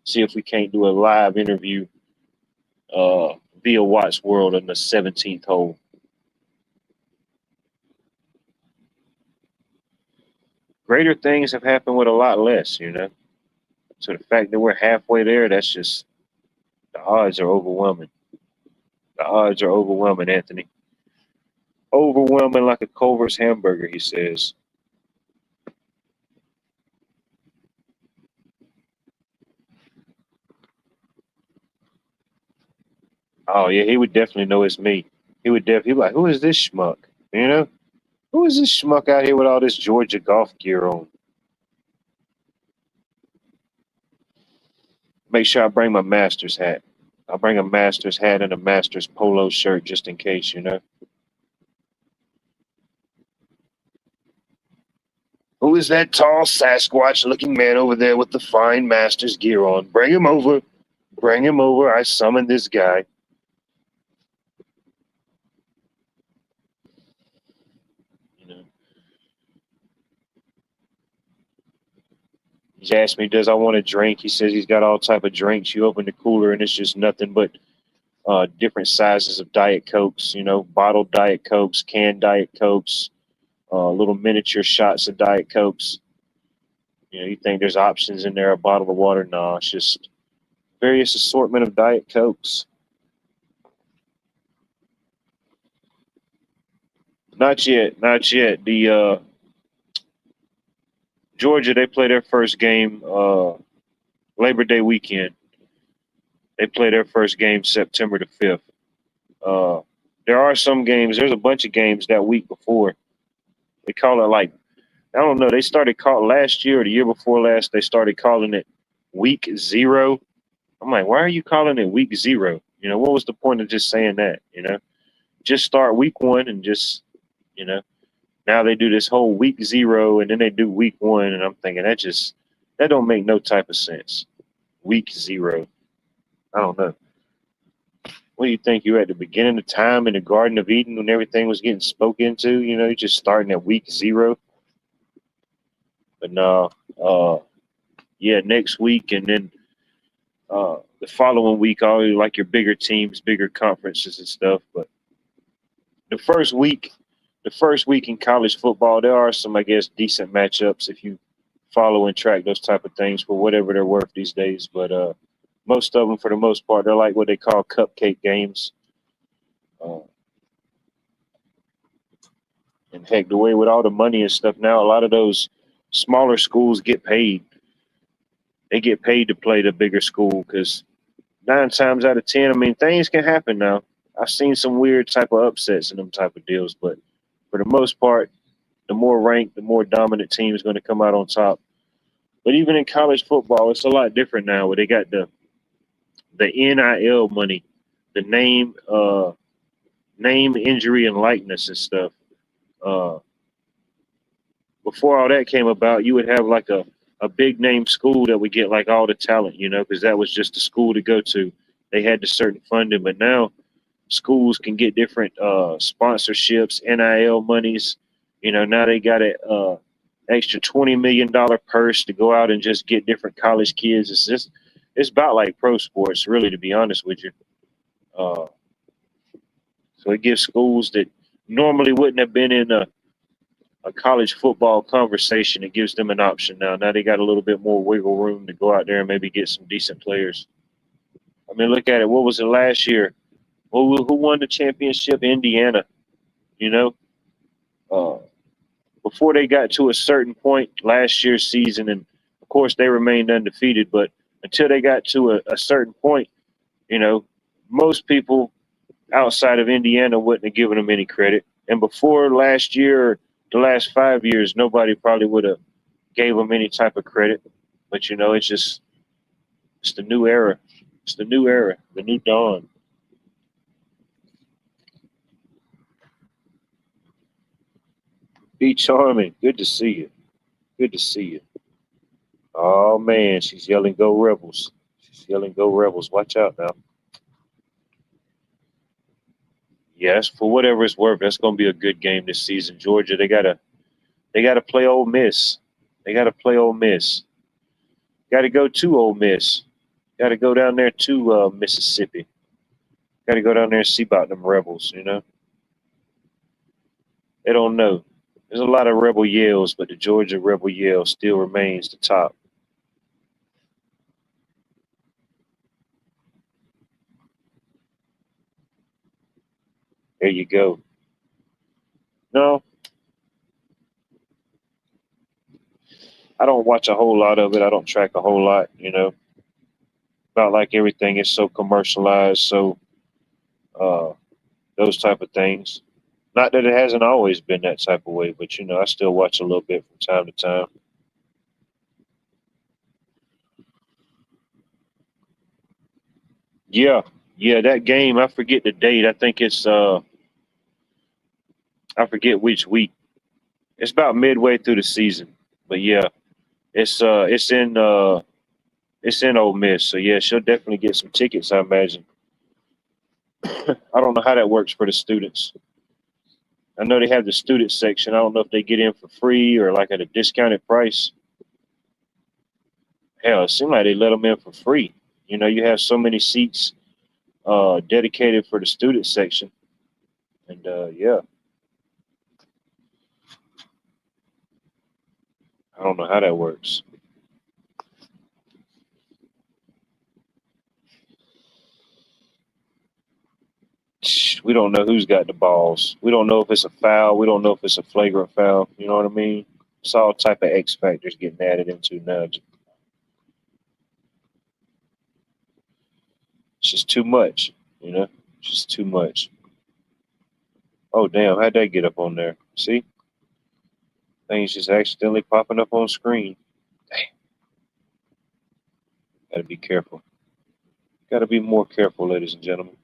See if we can't do a live interview uh, via Watts World on the 17th hole. Greater things have happened with a lot less. So the fact that we're halfway there, that's just the odds are overwhelming. The odds are overwhelming, Anthony. Overwhelming like a Culver's hamburger, he says. Oh yeah, he would definitely know it's me. He would definitely be like, "Who is this schmuck? You know, who is this schmuck out here with all this Georgia golf gear on?" Make sure I bring my Masters hat. I'll bring a Masters hat and a Masters polo shirt just in case. Who is that tall Sasquatch-looking man over there with the fine Masters gear on? Bring him over. Bring him over. I summoned this guy. You know. He asked me, "Does I want a drink?" He says he's got all type of drinks. You open the cooler and it's just nothing but different sizes of Diet Cokes. Bottled Diet Cokes, canned Diet Cokes, little miniature shots of Diet Cokes. You think there's options in there? A bottle of water? No, it's just various assortment of Diet Cokes. Not yet, not yet. The Georgia, they play their first game Labor Day weekend. They play their first game September the 5th. Uh, there are some games. There's a bunch of games that week before. They call it like I don't know. They started call last year or the year before last. They started calling it Week Zero. I'm like, why are you calling it Week Zero? What was the point of just saying that? Just start Week One and just you know. Now they do this whole Week Zero and then they do Week One, and I'm thinking that don't make no type of sense. Week Zero. I don't know. What do you think? You're at the beginning of time in the Garden of Eden when everything was getting spoken to. You're just starting at Week Zero. But no, yeah, next week and then the following week, all like your bigger teams, bigger conferences and stuff. But the first week, the first week in college football, there are some, I guess, decent matchups if you follow and track those type of things for whatever they're worth these days. But most of them, for the most part, they're like what they call cupcake games. Uh, Heck, the way with all the money and stuff now, a lot of those smaller schools get paid. They get paid to play the bigger school because 9 times out of 10, I mean, things can happen now. I've seen some weird type of upsets in them type of deals, but for the most part, the more ranked, the more dominant team is going to come out on top. But even in college football, it's a lot different now where they got the NIL money, the name, injury, and likeness and stuff. Uh, Before all that came about, you would have like a big name school that would get like all the talent, because that was just the school to go to. They had the certain funding, but now schools can get different sponsorships, NIL monies. Now they got a extra $20 million purse to go out and just get different college kids. It's about like pro sports, really, to be honest with you. Uh, so it gives schools that normally wouldn't have been in a college football conversation. It gives them an option now. Now they got a little bit more wiggle room to go out there and maybe get some decent players. I mean, look at it. What was it last year? Well, who won the championship? Indiana. You know, uh, before they got to a certain point last year's season, and of course they remained undefeated, but until they got to a certain point, you know, most people outside of Indiana wouldn't have given them any credit. And before last year, the last 5 years, nobody probably would have gave them any type of credit. But it's the new era. It's the new era, the new dawn. Be charming. Good to see you. Good to see you. Oh man, she's yelling "Go Rebels!" She's yelling "Go Rebels!" Watch out now. Yes, for whatever it's worth, that's going to be a good game this season. Georgia, they gotta play Ole Miss. They gotta play Ole Miss. Got to go to Ole Miss. Got to go down there to Mississippi. Got to go down there and see about them rebels. They don't know. There's a lot of rebel yells, but the Georgia rebel yell still remains the top. There you go. No, I don't watch a whole lot of it. I don't track a whole lot. Not like everything is so commercialized. So uh, those type of things. Not that it hasn't always been that type of way, but I still watch a little bit from time to time. Yeah, yeah, that game. I forget the date. I think it's I forget which week. It's about midway through the season. But yeah, it's in Ole Miss. So yeah, she'll definitely get some tickets, I imagine. I don't know how that works for the students. I know they have the student section. I don't know if they get in for free or like at a discounted price. Hell, it seems like they let them in for free. You have so many seats dedicated for the student section, and yeah, I don't know how that works. We don't know who's got the balls. We don't know if it's a foul. We don't know if it's a flagrant foul. You know what I mean? It's all type of X factors getting added into now. It's just too much. It's just too much. Oh damn! How'd that get up on there? See, things just accidentally popping up on screen. Damn, gotta be careful. Gotta be more careful, ladies and gentlemen.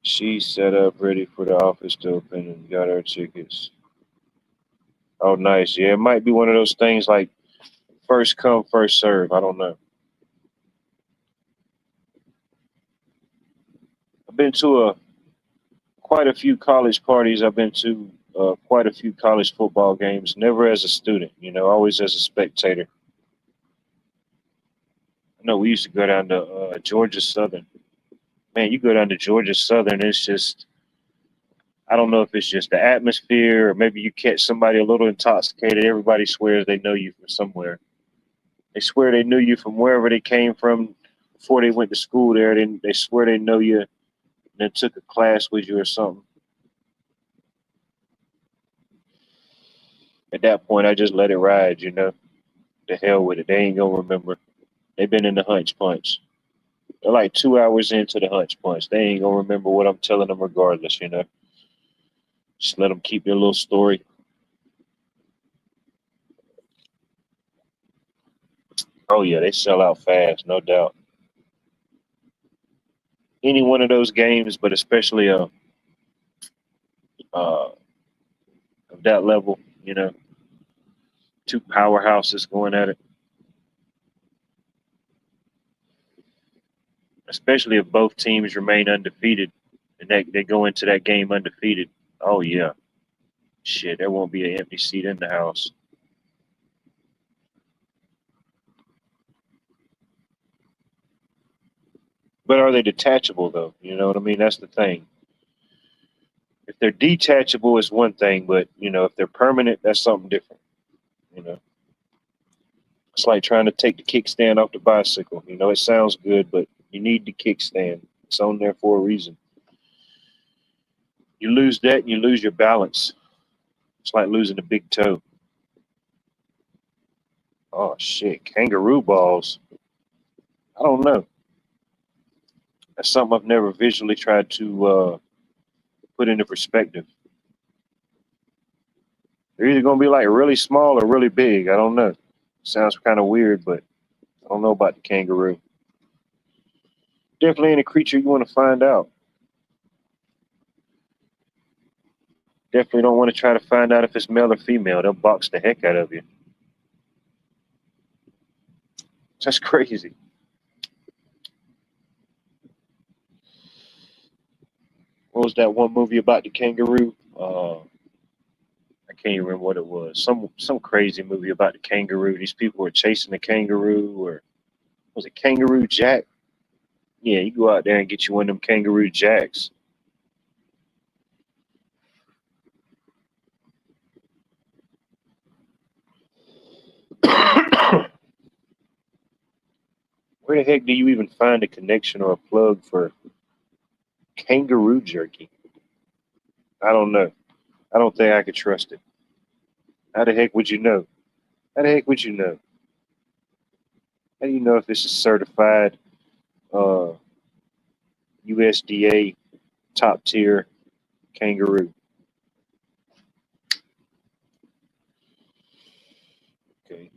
She's set up, ready for the office to open, and got her tickets. Oh, nice. Yeah, it might be one of those things like first come, first serve. I don't know. I've been to quite a few college parties. I've been to quite a few college football games. Never as a student, always as a spectator. I know we used to go down to Georgia Southern. Man, you go down to Georgia Southern, it's just I don't know if it's just the atmosphere or maybe you catch somebody a little intoxicated. Everybody swears they know you from somewhere. They swear they knew you from wherever they came from before they went to school there, they swear they know you and then took a class with you or something. At that point, I just let it ride, you know. The hell with it. They ain't gonna remember. They've been in the hunch punch. They're like 2 hours into the hunch punch. They ain't gonna remember what I'm telling them regardless, you know. Just let them keep their little story. Oh yeah, they sell out fast, no doubt. Any one of those games, but especially uh of that level, you know, two powerhouses going at it. Especially if both teams remain undefeated and they go into that game undefeated. Oh yeah, shit, there won't be an empty seat in the house. But are they detachable though? You know what I mean? That's the thing. If they're detachable, it's one thing, but you know, if they're permanent, that's something different. You know, it's like trying to take the kickstand off the bicycle. You know, it sounds good, but you need the kickstand. It's on there for a reason. You lose that, and you lose your balance. It's like losing a big toe. Oh shit, kangaroo balls. I don't know. That's something I've never visually tried to put into perspective. They're either gonna be like really small or really big. I don't know. Sounds kind of weird, but I don't know about the kangaroo. Definitely ain't a creature you want to find out. Definitely don't want to try to find out if it's male or female. They'll box the heck out of you. That's crazy. What was that one movie about the kangaroo? I can't even remember what it was. Some crazy movie about the kangaroo. These people were chasing the kangaroo, or was it Kangaroo Jack? Yeah, you go out there and get you one of them Kangaroo Jacks. Where the heck do you even find a connection or a plug for kangaroo jerky? I don't know. I don't think I could trust it. How the heck would you know? How the heck would you know? How do you know if this is certified uh, USDA top tier kangaroo? Okay,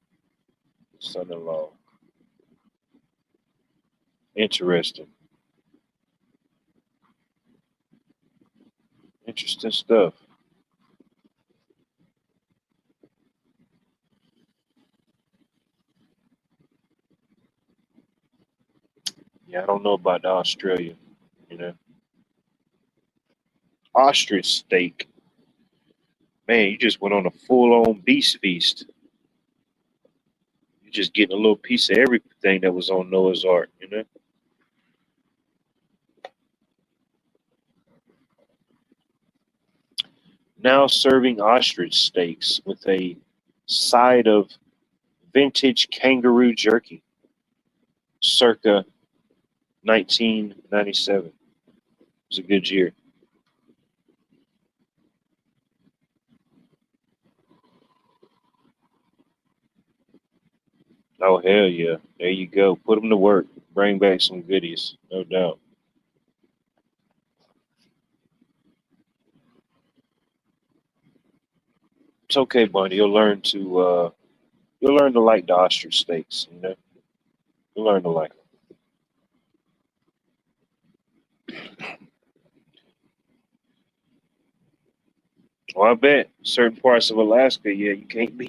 son-in-law. Interesting. Interesting stuff. Yeah, I don't know about Australia. You know, ostrich steak. Man, you just went on a full-on beast feast. You're just getting a little piece of everything that was on Noah's Ark. You know. Now serving ostrich steaks with a side of vintage kangaroo jerky, circa 1997. It was a good year. Oh hell yeah! There you go. Put them to work. Bring back some goodies, no doubt. It's okay, buddy. You'll learn to like the ostrich steaks. You know, you'll learn to like them. Well, I bet certain parts of Alaska, yeah, you can't be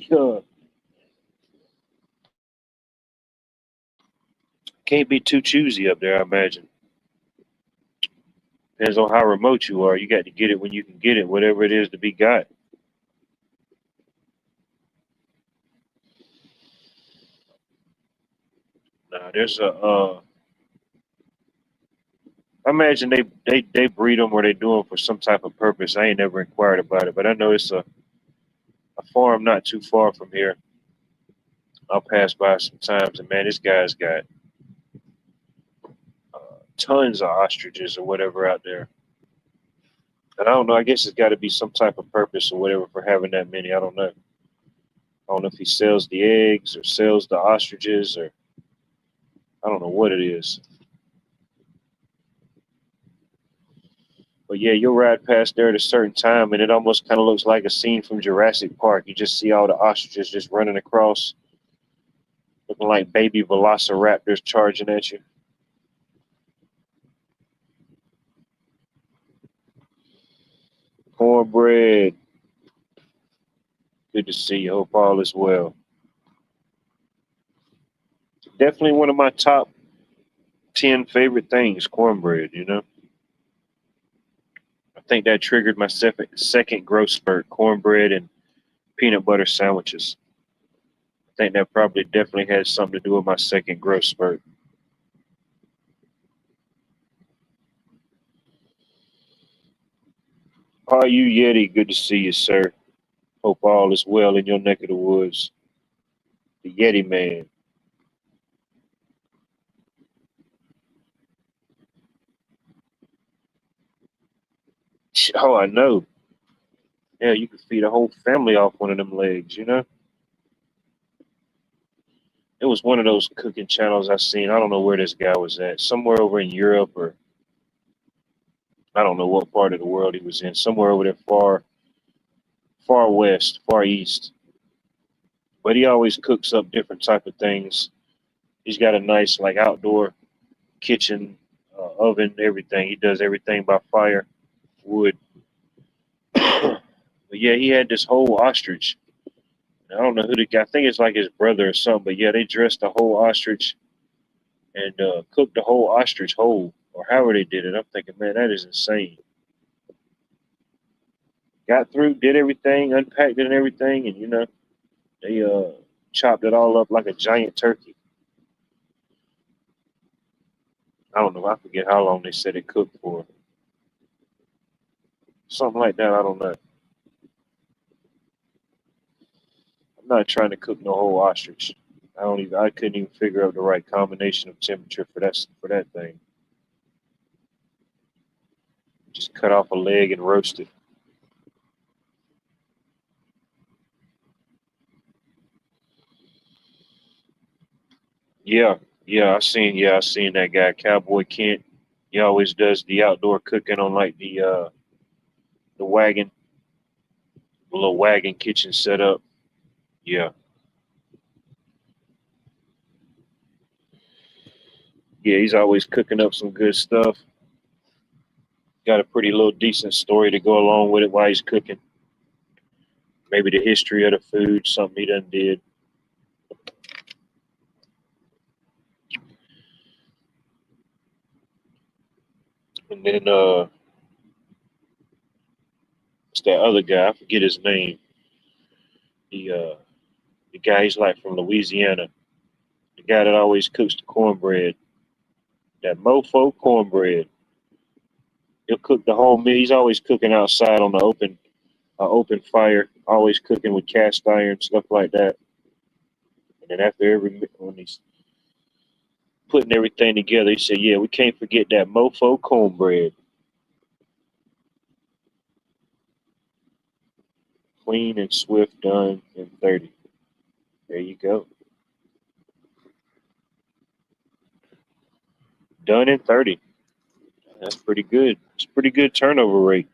too choosy up there. I imagine depends on how remote you are. You got to get it when you can get it, whatever it is to be got. Now, there's a I imagine they breed them or they do them for some type of purpose. I ain't never inquired about it, but I know it's a farm not too far from here. I'll pass by sometimes, and man, this guy's got tons of ostriches or whatever out there. And I don't know. I guess it's got to be some type of purpose or whatever for having that many. I don't know. I don't know if he sells the eggs or sells the ostriches or I don't know what it is. But yeah, you'll ride past there at a certain time, and it almost kind of looks like a scene from Jurassic Park. You just see all the ostriches just running across, looking like baby velociraptors charging at you. Cornbread, good to see you. Hope all is well. Definitely one of my top 10 favorite things, cornbread, you know. I think that triggered my second growth spurt, cornbread and peanut butter sandwiches. I think that probably definitely has something to do with my second growth spurt. How are you, Yeti? Good to see you, sir. Hope all is well in your neck of the woods. The Yeti man. Oh, I know. Yeah, you could feed a whole family off one of them legs, you know? It was one of those cooking channels I seen. I don't know where this guy was at. Somewhere over in Europe or I don't know what part of the world he was in. Somewhere over there far west, far east. But he always cooks up different type of things. He's got a nice like outdoor kitchen, oven, everything. He does everything by fire, wood. But yeah, he had this whole ostrich. I don't know who the guy. I think it's like his brother or something. But yeah, they dressed the whole ostrich and cooked the whole ostrich whole, or however they did it. I'm thinking, man, that is insane. Got through, did everything, unpacked it and everything, and they chopped it all up like a giant turkey. I don't know. I forget how long they said it cooked for. Something like that. I don't know. I'm not trying to cook no whole ostrich. I don't even. I couldn't even figure out the right combination of temperature for that thing. Just cut off a leg and roast it. Yeah, yeah. I seen that guy, Cowboy Kent. He always does the outdoor cooking on like the wagon, the little wagon kitchen setup. Yeah, yeah. He's always cooking up some good stuff. Got a pretty little decent story to go along with it while he's cooking. Maybe the history of the food, something he done did. And then it's that other guy. I forget his name. The uh, the guy he's like from Louisiana. The guy that always cooks the cornbread. That mofo cornbread. He'll cook the whole meal. He's always cooking outside on the open fire. Always cooking with cast iron stuff like that. And then after when he's putting everything together, he said, "Yeah, we can't forget that mofo cornbread. Clean and swift, done in 30." There you go. Done in 30. That's pretty good. It's a pretty good turnover rate.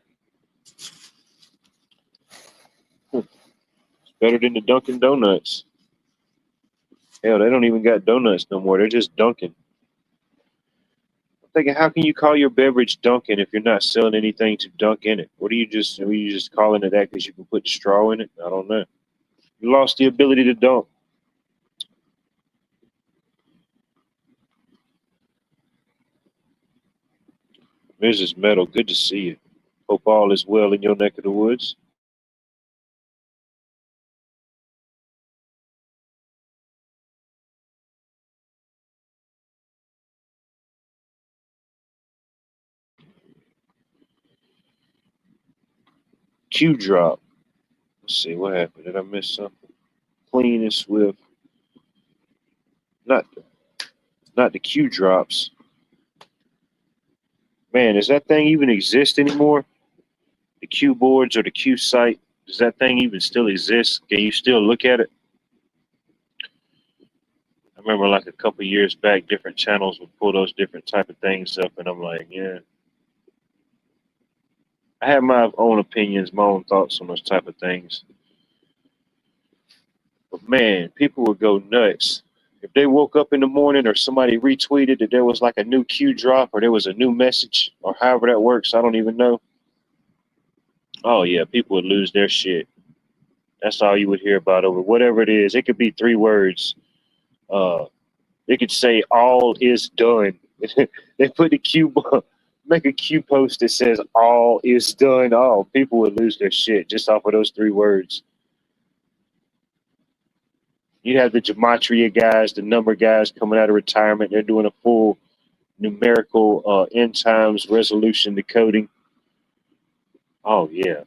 It's better than the Dunkin' Donuts. Hell, they don't even got donuts no more. They're just Dunkin'. I'm thinking, how can you call your beverage Dunkin' if you're not selling anything to dunk in it? Are you just calling it that because you can put the straw in it? I don't know. You lost the ability to dunk. Mrs. Metal, good to see you. Hope all is well in your neck of the woods. Q drop. Let's see what happened. Did I miss something? Clean and swift. Not not the Q drops. Man, does that thing even exist anymore? The Q boards or the Q site? Does that thing even still exist? Can you still look at it? I remember like a couple years back, different channels would pull those different type of things up, and I'm like, yeah. I have my own opinions, my own thoughts on those type of things. But man, people would go nuts. If they woke up in the morning or somebody retweeted that there was like a new Q drop or there was a new message or however that works, I don't even know. Oh yeah, people would lose their shit. That's all you would hear about over whatever it is. It could be three words. Uh, they could say all is done. They put the Q, make a Q post that says all is done. Oh, people would lose their shit just off of those three words. You'd have the gematria guys, the number guys coming out of retirement. They're doing a full numerical end times resolution decoding. Oh yeah,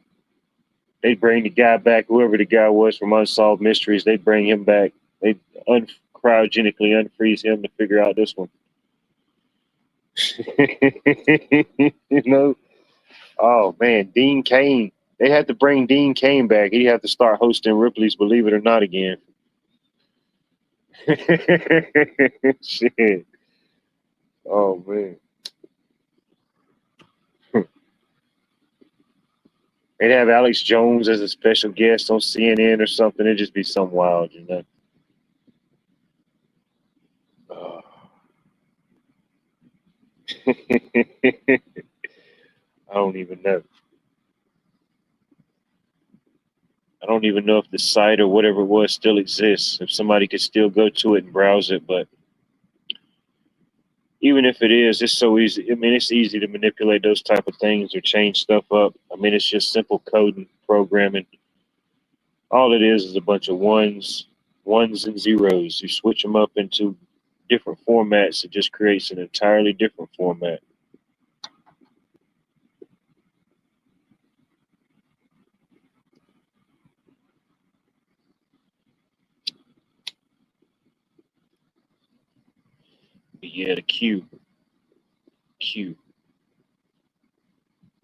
they bring the guy back, whoever the guy was from Unsolved Mysteries. They bring him back. They cryogenically unfreeze him to figure out this one. You know? Oh man, Dean Cain. They had to bring Dean Cain back. He'd have to start hosting Ripley's Believe It or Not again. Shit. Oh man. They'd have Alex Jones as a special guest on CNN or something. It'd just be some wild, you know. Oh. I don't even know. I don't even know if the site or whatever it was still exists. If somebody could still go to it and browse it, but even if it is, it's so easy. I mean, it's easy to manipulate those type of things or change stuff up. I mean, it's just simple coding, programming. All it is a bunch of ones and zeros. You switch them up into different formats. It just creates an entirely different format. But yeah, the Q. As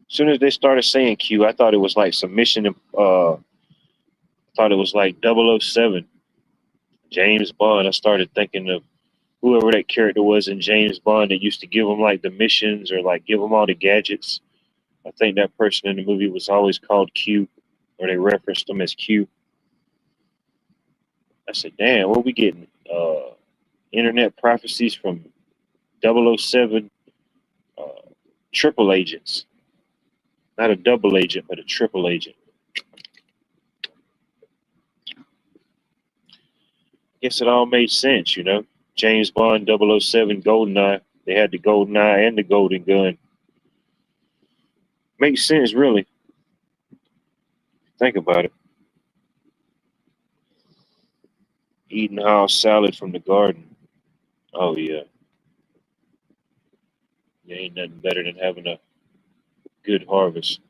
soon as they started saying Q, I thought it was like some mission. Thought it was like 007, James Bond. I started thinking of whoever that character was in James Bond that used to give them like the missions or like give them all the gadgets. I think that person in the movie was always called Q, or they referenced him as Q. I said, damn, what are we getting? Internet prophecies from 007 uh, triple agents. Not a double agent, but a triple agent. Guess it all made sense, you know. James Bond 007 Goldeneye. They had the Goldeneye and the Golden Gun. Makes sense, really. Think about it. Eating house salad from the garden. Oh, yeah. There ain't nothing better than having a good harvest.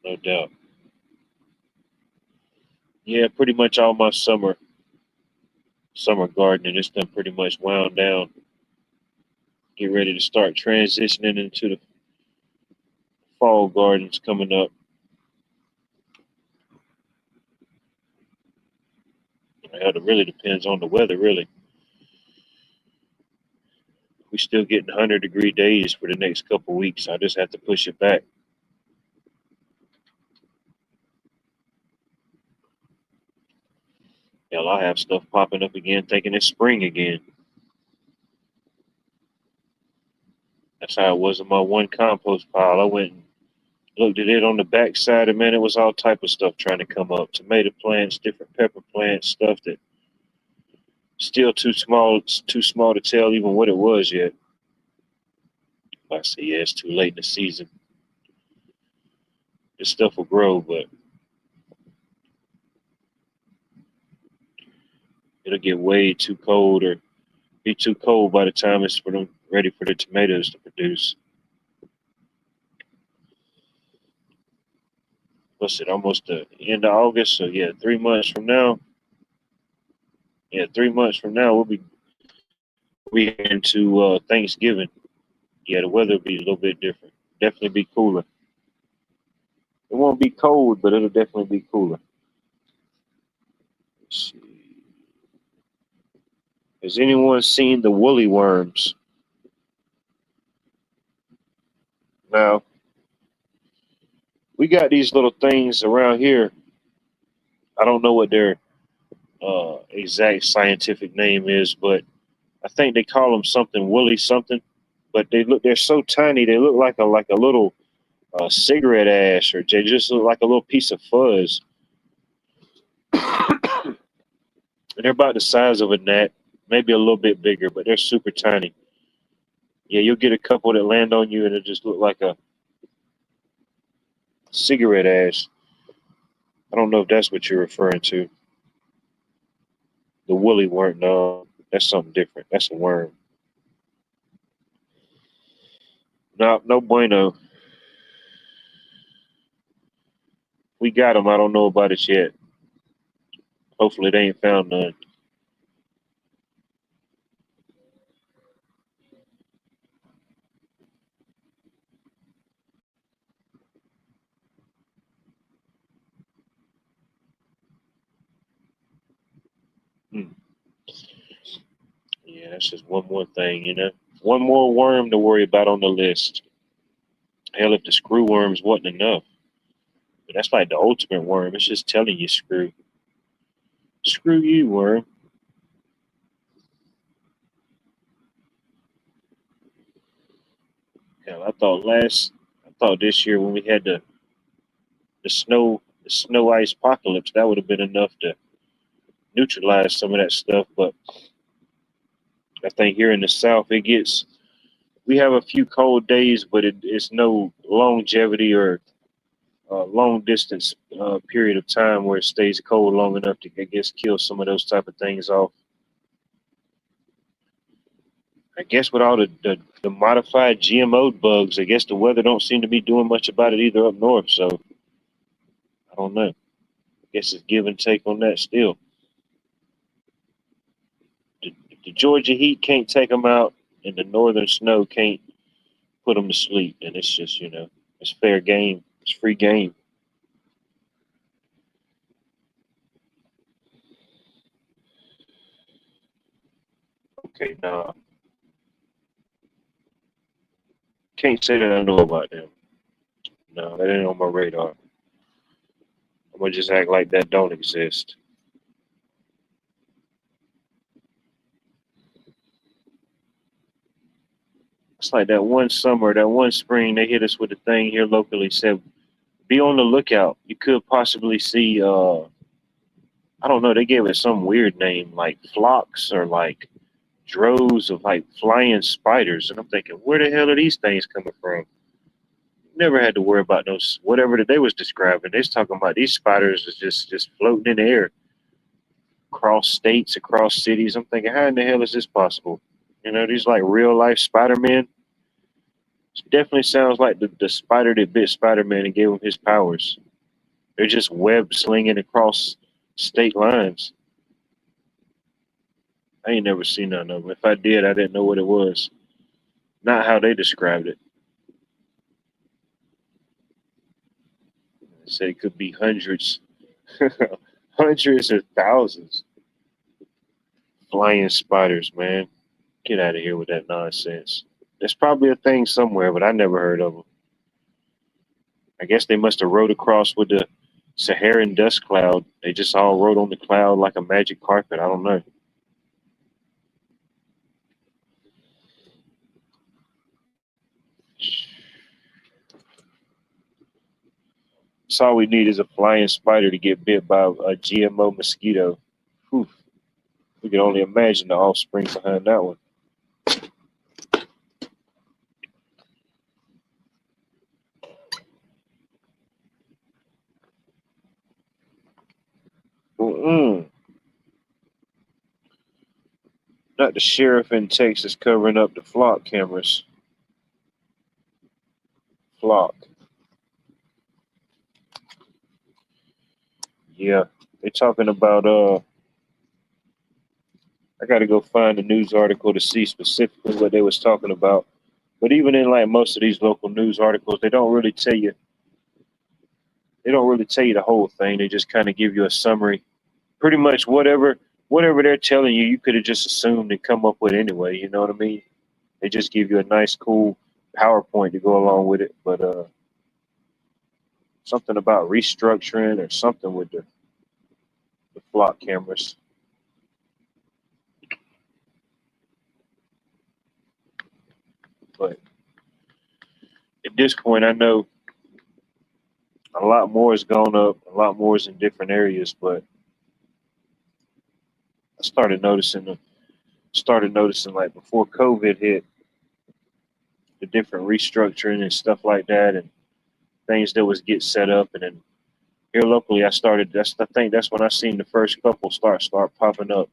No doubt. Yeah, pretty much all my summer gardening. It's done pretty much wound down. Get ready to start transitioning into the fall gardens coming up. It really depends on the weather, really. We still getting 100-degree days for the next couple weeks. I just have to push it back. Hell, I have stuff popping up again, thinking it's spring again. That's how it was in my one compost pile. I went and looked at it on the back side, and man, it was all type of stuff trying to come up. Tomato plants, different pepper plants, stuff that still too small to tell even what it was yet. I say, yeah, it's too late in the season. This stuff will grow, but it'll get way too cold or be too cold by the time it's for them ready for the tomatoes to produce. What's it? Almost the end of August. So yeah, 3 months from now. Yeah, 3 months from now we'll be We head into Thanksgiving. Yeah, the weather will be a little bit different. Definitely be cooler. It won't be cold, but it'll definitely be cooler. Let's see. Has anyone seen the woolly worms? Now, we got these little things around here. I don't know what their exact scientific name is, but I think they call them something woolly something. But they're so tiny. They look like a little cigarette ash, or they just look like a little piece of fuzz. And they're about the size of a gnat, maybe a little bit bigger, but they're super tiny. Yeah, you'll get a couple that land on you, and it just look like a cigarette ash. I don't know if that's what you're referring to. The woolly worm, no, that's something different. That's a worm. No, no bueno. We got them. I don't know about it yet. Hopefully, they ain't found none. Hmm. Yeah, that's just one more thing, you know. One more worm to worry about on the list. Hell, if the screw worms wasn't enough, but that's like the ultimate worm. It's just telling you screw. Screw you, worm. Hell, I thought this year when we had the snow ice apocalypse, that would have been enough to neutralize some of that stuff. But I think here in the South, we have a few cold days, but it's no longevity or long distance period of time where it stays cold long enough to, I guess, kill some of those type of things off. I guess with all the modified GMO bugs, I guess the weather don't seem to be doing much about it either up north. So I don't know. I guess it's give and take on that still. The Georgia heat can't take them out, and the northern snow can't put them to sleep. And it's just, it's fair game. It's free game. Okay, no, can't say that I know about them. No, that ain't on my radar. I'm gonna just act like that don't exist. It's like that one summer, that one spring, they hit us with a thing here locally. Said, be on the lookout. You could possibly see. I don't know. They gave it some weird name, like flocks or like droves of like flying spiders. And I'm thinking, where the hell are these things coming from? Never had to worry about those. Whatever that they was describing, they was talking about these spiders is just floating in the air across states, across cities. I'm thinking, how in the hell is this possible? These like real life Spider Man. It definitely sounds like the spider that bit Spider Man and gave him his powers. They're just web slinging across state lines. I ain't never seen none of them. If I did, I didn't know what it was. Not how they described it. They said it could be hundreds, hundreds or thousands. Flying spiders, man. Get out of here with that nonsense. There's probably a thing somewhere, but I never heard of them. I guess they must have rode across with the Saharan dust cloud. They just all rode on the cloud like a magic carpet. I don't know. That's all we need is a flying spider to get bit by a GMO mosquito. Whew. We can only imagine the offspring behind that one. Mm-mm. Not the sheriff in Texas covering up the flock cameras. Flock. Yeah. They're talking about I got to go find a news article to see specifically what they was talking about. But even in like most of these local news articles, they don't really tell you the whole thing. They just kind of give you a summary. Pretty much whatever they're telling you, you could have just assumed and come up with anyway. You know what I mean? They just give you a nice, cool PowerPoint to go along with it. But something about restructuring or something with the flock cameras. But at this point, I know a lot more has gone up, a lot more is in different areas. But I started noticing like before COVID hit, the different restructuring and stuff like that, and things that was get set up, and then here locally, I started. I think that's when I seen the first couple start popping up.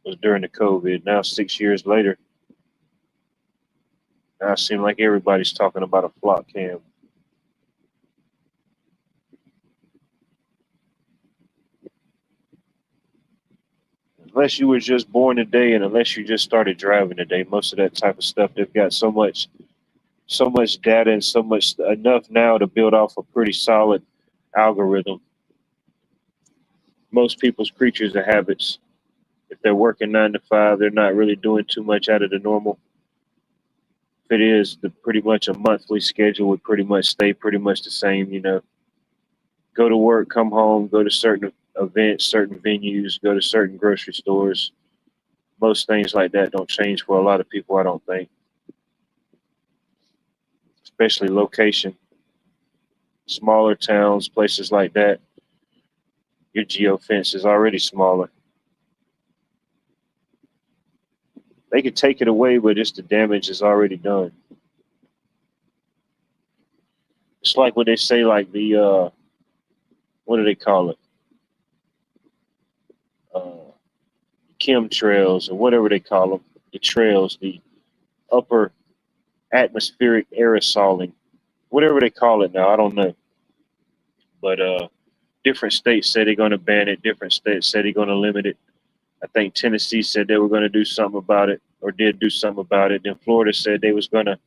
Was during the COVID. Now 6 years later, now it seems like everybody's talking about a flock cam. Unless you were just born today, and unless you just started driving today, most of that type of stuff they've got so much data and so much enough now to build off a pretty solid algorithm. Most people's creatures are habits. If they're working 9 to 5, they're not really doing too much out of the normal. If it is, the pretty much a monthly schedule would pretty much stay pretty much the same. You know, go to work, come home, go to certain events, certain venues, go to certain grocery stores. Most things like that don't change for a lot of people, I don't think. Especially location, smaller towns, places like that. Your geofence is already smaller. They could take it away, but just the damage is already done. It's like what they say, like the what do they call it? Uh, chemtrails or whatever they call them. The trails, the upper atmospheric aerosoling, whatever they call it now. I don't know, but different states say they're going to ban it. Different states say they're going to limit it. I think Tennessee said they were going to do something about it, or did do something about it. Then Florida said they was going to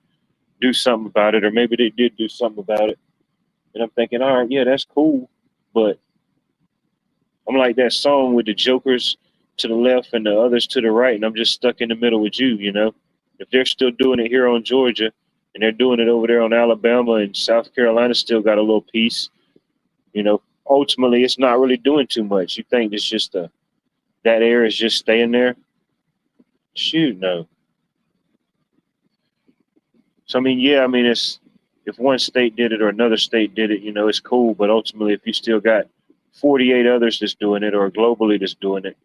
do something about it, or maybe they did do something about it. And I'm thinking, all right, yeah, that's cool, but I'm like that song with the jokers to the left and the others to the right, and I'm just stuck in the middle with you. You know, if they're still doing it here on Georgia, and they're doing it over there on Alabama and South Carolina, still got a little piece. You know, ultimately, it's not really doing too much. You think it's just that air is just staying there? Shoot, no. So I mean, yeah, I mean, it's if one state did it or another state did it, you know, it's cool. But ultimately, if you still got 48 others that's doing it, or globally that's doing it,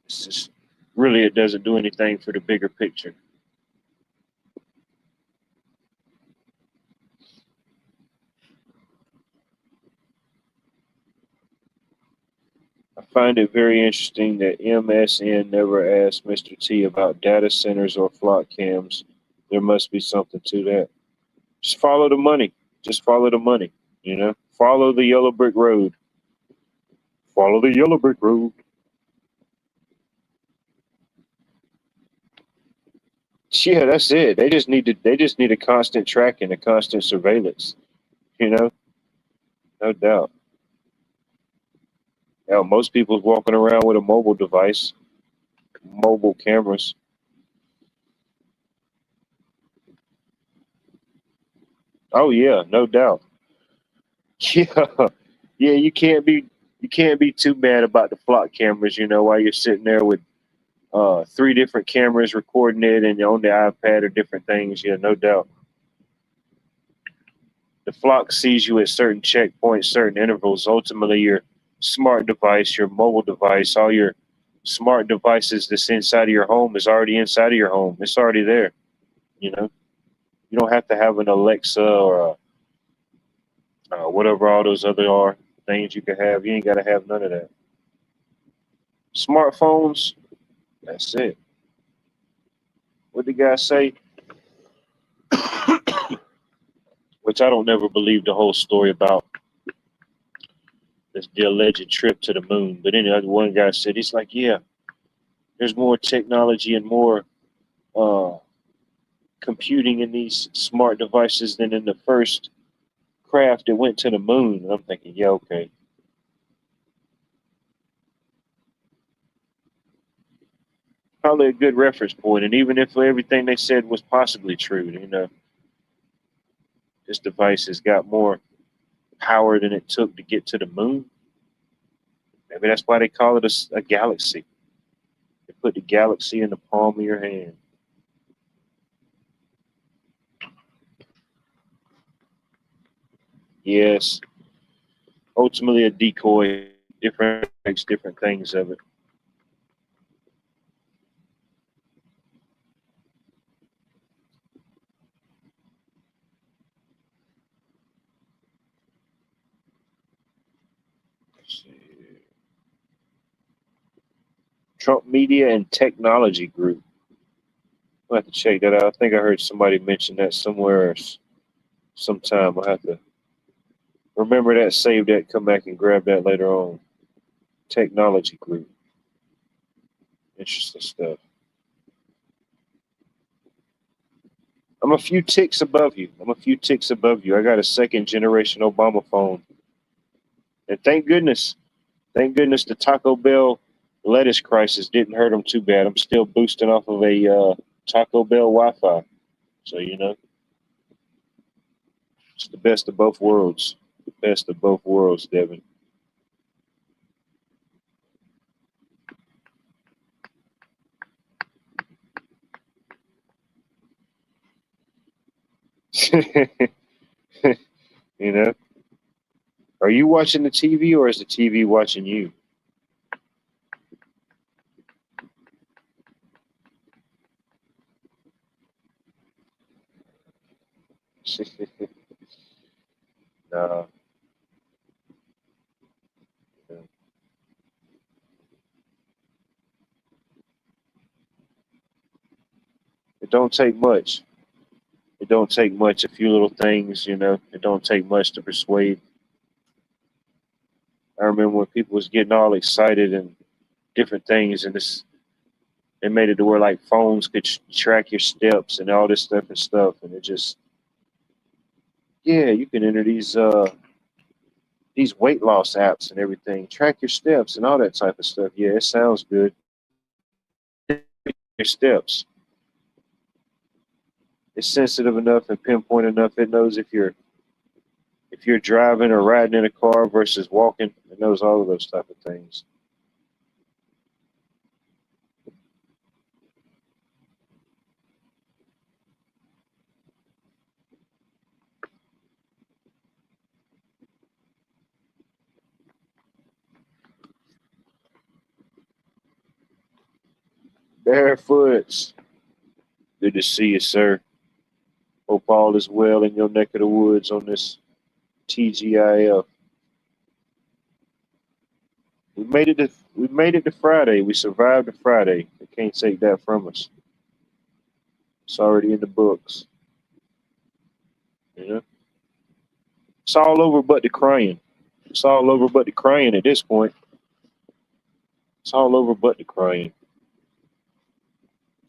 it's just really it doesn't do anything for the bigger picture. I find it very interesting that MSN never asked Mr. T about data centers or flock cams. There must be something to that. Just follow the money. Just follow the money. You know, follow the yellow brick road. Follow the yellow brick road. Yeah, that's it. They just need a constant tracking, a constant surveillance. You know, no doubt. Hell, most people's walking around with a mobile device, mobile cameras. Oh yeah, no doubt. Yeah, yeah. You can't be too mad about the flock cameras. You know, while you're sitting there with three different cameras recording it and on the iPad or different things. Yeah, no doubt. The flock sees you at certain checkpoints, certain intervals. Ultimately, your smart device, your mobile device, all your smart devices that's inside of your home is already inside of your home. It's already there. You know, you don't have to have an Alexa or whatever all those other are things you can have. You ain't got to have none of that. Smartphones, that's it. What the guy say? Which I don't never believe the whole story about the alleged trip to the moon. But anyway, one guy said he's like, yeah, there's more technology and more uh, computing in these smart devices than in the first craft that went to the moon. And I'm thinking, yeah, okay. Probably a good reference point. And even if everything they said was possibly true, this device has got more power than it took to get to the moon. Maybe that's why they call it a galaxy. They put the galaxy in the palm of your hand. Yes, ultimately a decoy. Different makes different things of it. Let's see. Trump Media and Technology Group. I'll have to check that out. I think I heard somebody mention that somewhere sometime. I'll have to remember that, save that, come back and grab that later on. Technology Group. Interesting stuff. I'm a few ticks above you. I got a second generation Obama phone. And thank goodness the Taco Bell lettuce crisis didn't hurt them too bad. I'm still boosting off of a Taco Bell Wi-Fi. So, it's the best of both worlds. The best of both worlds, Devin. you know, are you watching the TV or is the TV watching you? No. It don't take much. It don't take much. A few little things, It don't take much to persuade. I remember when people was getting all excited and different things, and it made it to where like phones could track your steps and all this stuff, and it just yeah, you can enter these weight loss apps and everything, track your steps and all that type of stuff. Yeah, it sounds good. Your steps. It's sensitive enough and pinpoint enough. It knows if you're driving or riding in a car versus walking. It knows all of those type of things. Barefoots. Good to see you, sir. Hope all is well in your neck of the woods on this TGIF. We made it to Friday. We survived the Friday. They can't take that from us. It's already in the books. You know? It's all over but the crying. It's all over but the crying at this point. It's all over but the crying.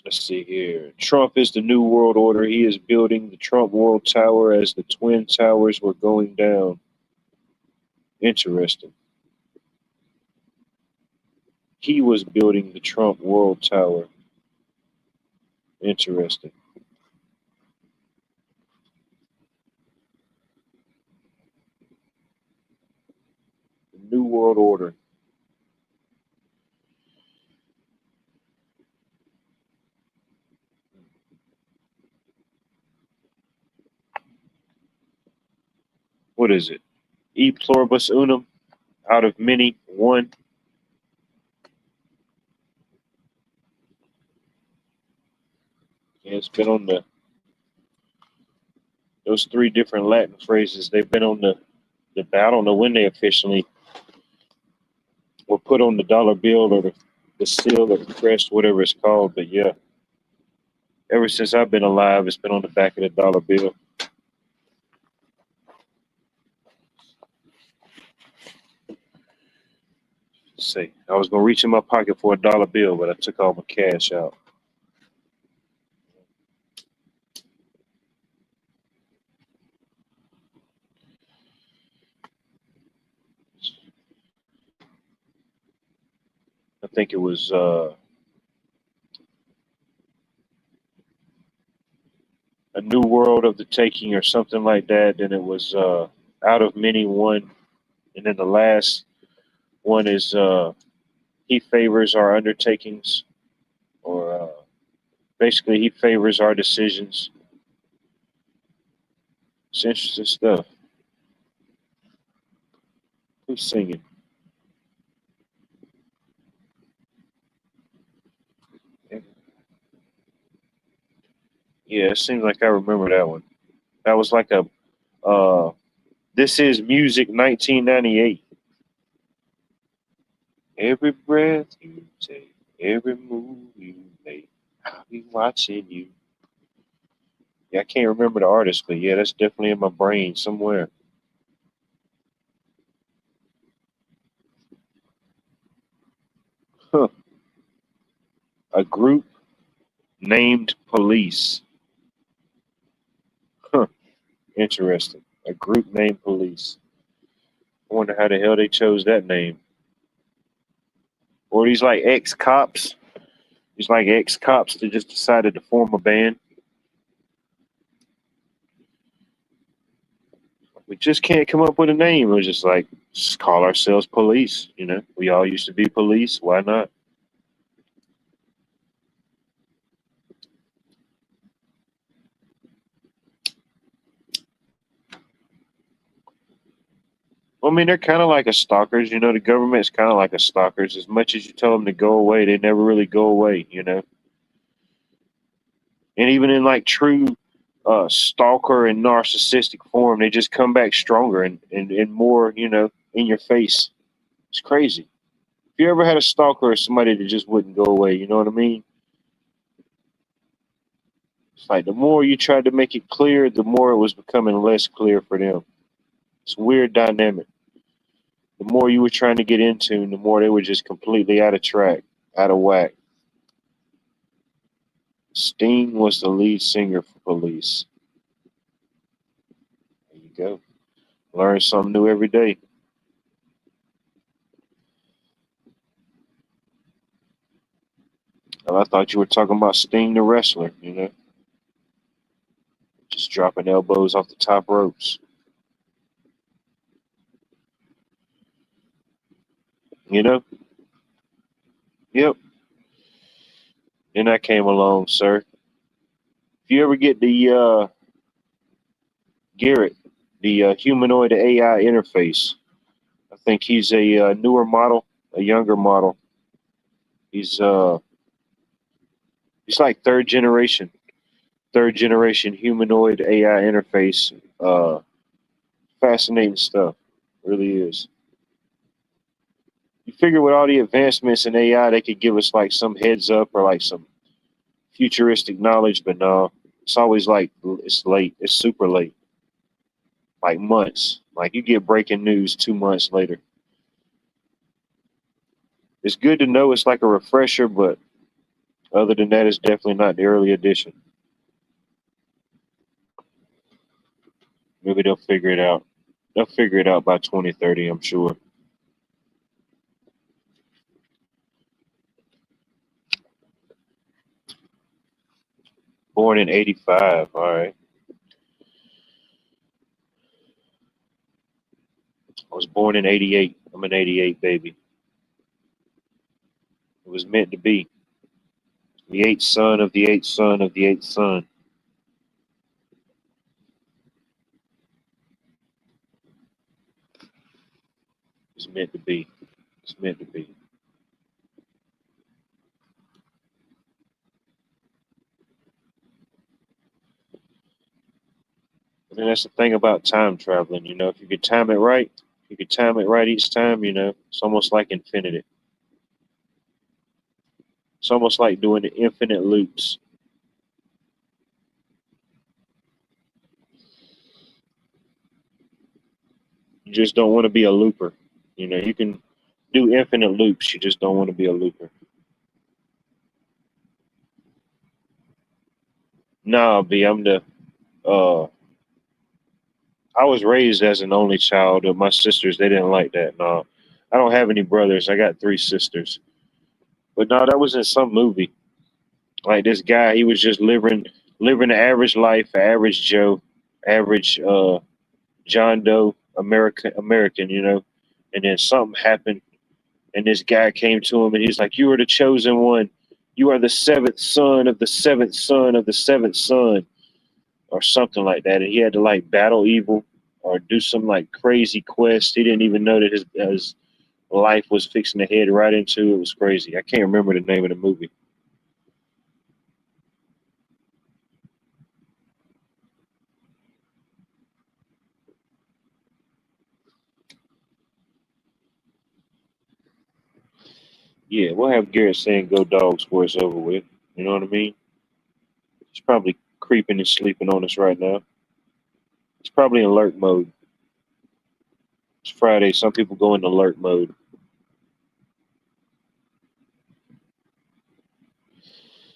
Let's see here. Trump is the new world order. He is building the Trump World Tower as the Twin Towers were going down. Interesting. He was building the Trump World Tower. Interesting. The new world order. What is it? E pluribus unum, out of many, one. Yeah, it's been on those three different Latin phrases. They've been on the I don't know when they officially were put on the dollar bill or the seal or the crest, whatever it's called. But yeah, ever since I've been alive, it's been on the back of the dollar bill. See, I was gonna reach in my pocket for a dollar bill, but I took all my cash out. I think it was a new world of the taking or something like that. Then it was out of many one, and then the last one is he favors our undertakings, or basically he favors our decisions. It's interesting stuff. Who's singing? Yeah, it seems like I remember that one. That was like a This Is Music 1998. Every breath you take, every move you make, I'll be watching you. Yeah, I can't remember the artist, but yeah, that's definitely in my brain somewhere. Huh. A group named Police. Huh. Interesting. A group named Police. I wonder how the hell they chose that name. Or these like ex cops. These like ex cops that just decided to form a band. We just can't come up with a name. We're just like, just call ourselves police. We all used to be police. Why not? Well, I mean, they're kind of like a stalkers. The government's kind of like a stalkers. As much as you tell them to go away, they never really go away. And even in like true stalker and narcissistic form, they just come back stronger and more, in your face. It's crazy. If you ever had a stalker or somebody that just wouldn't go away, you know what I mean? It's like the more you tried to make it clear, the more it was becoming less clear for them. It's a weird dynamic. The more you were trying to get into, the more they were just completely out of track, out of whack. Sting was the lead singer for Police. There you go. Learn something new every day. And I thought you were talking about Sting the wrestler, just dropping elbows off the top ropes. You know? Yep. Then I came along, sir. If you ever get the Garrett, the humanoid AI interface, I think he's a newer model, a younger model. He's uh he's like third generation humanoid AI interface. Fascinating stuff, really is. You figure with all the advancements in AI, they could give us like some heads up or like some futuristic knowledge, but no, it's always like it's late. It's super late, like months. Like you get breaking news 2 months later. It's good to know it's like a refresher, but other than that, it's definitely not the early edition. Maybe they'll figure it out. They'll figure it out by 2030, I'm sure. Born in '85. All right. I was born in '88. I'm an '88 baby. It was meant to be. The eighth son of the eighth son of the eighth son. It's meant to be. It's meant to be. And that's the thing about time traveling. If you could time it right, if you could time it right each time, it's almost like infinity. It's almost like doing the infinite loops. You just don't want to be a looper. You can do infinite loops. You just don't want to be a looper. Nah, B, I'm the uh I was raised as an only child. My sisters, they didn't like that. No. I don't have any brothers. I got three sisters. But no, that was in some movie. Like this guy, he was just living the average life, average Joe, average John Doe, American, And then something happened, and this guy came to him, and he's like, "You are the chosen one. You are the seventh son of the seventh son of the seventh son," or something like that. And he had to like battle evil or do some like crazy quest. He didn't even know that his life was fixing to head right into. It was crazy. I can't remember the name of the movie. Yeah, we'll have Garrett saying "Go Dogs" before it's over with. You know what I mean? He's probably creeping and sleeping on us right now. He's probably in alert mode. It's Friday. Some people go in alert mode.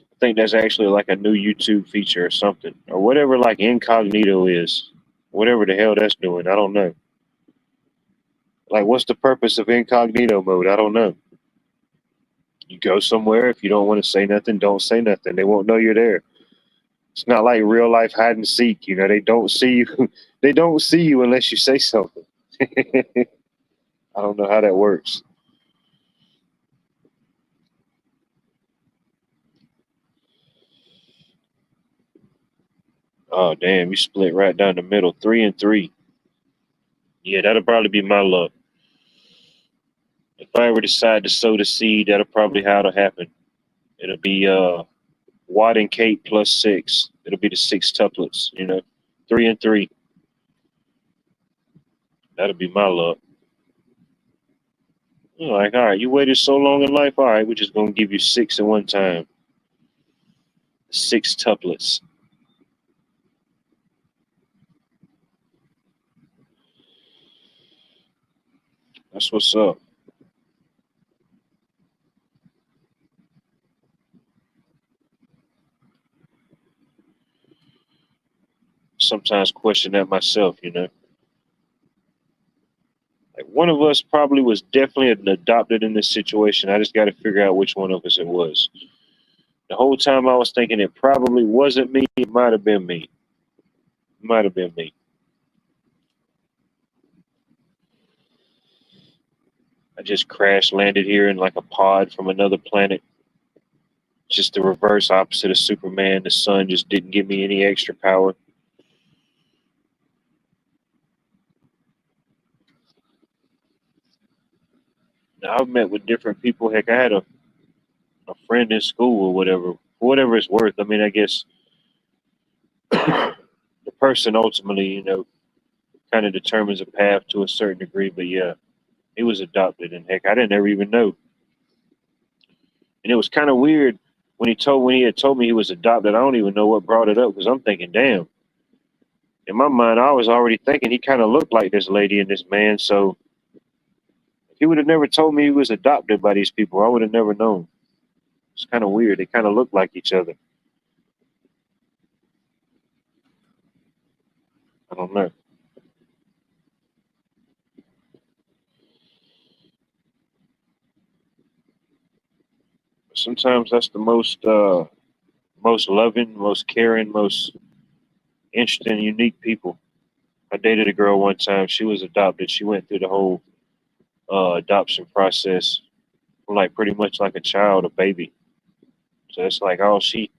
I think that's actually like a new YouTube feature or something, or whatever like incognito is, whatever the hell that's doing. I don't know. Like, what's the purpose of incognito mode? I don't know. You go somewhere, if you don't want to say nothing, don't say nothing. They won't know you're there. It's not like real life hide and seek. They don't see you. They don't see you unless you say something. I don't know how that works. Oh damn, you split right down the middle, 3-3. Yeah, that'll probably be my luck. If I ever decide to sow the seed, that'll probably how it'll happen. It'll be Watt and Kate plus six. It'll be the six tuplets. 3-3. That'll be my luck. Like, all right, you waited so long in life. All right, we're just gonna give you six at one time. Six tuplets. That's what's up. Sometimes question that myself. Like one of us probably was definitely adopted in this situation. I just got to figure out which one of us it was. The whole time I was thinking it probably wasn't me. It might have been me. Might have been me. I just crash landed here in like a pod from another planet. Just the reverse opposite of Superman. The sun just didn't give me any extra power. Now, I've met with different people. Heck, I had a friend in school or whatever. For whatever it's worth. I mean, I guess the person ultimately, kind of determines a path to a certain degree. But yeah, he was adopted, and heck, I didn't ever even know. And it was kind of weird when he had told me he was adopted. I don't even know what brought it up because I'm thinking, damn. In my mind, I was already thinking he kind of looked like this lady and this man. So if he would have never told me he was adopted by these people, I would have never known. It's kind of weird. They kind of look like each other. I don't know. Sometimes that's the most loving, most caring, most interesting, unique people. I dated a girl one time. She was adopted. She went through the whole adoption process, from like pretty much like a child, a baby. So it's like all she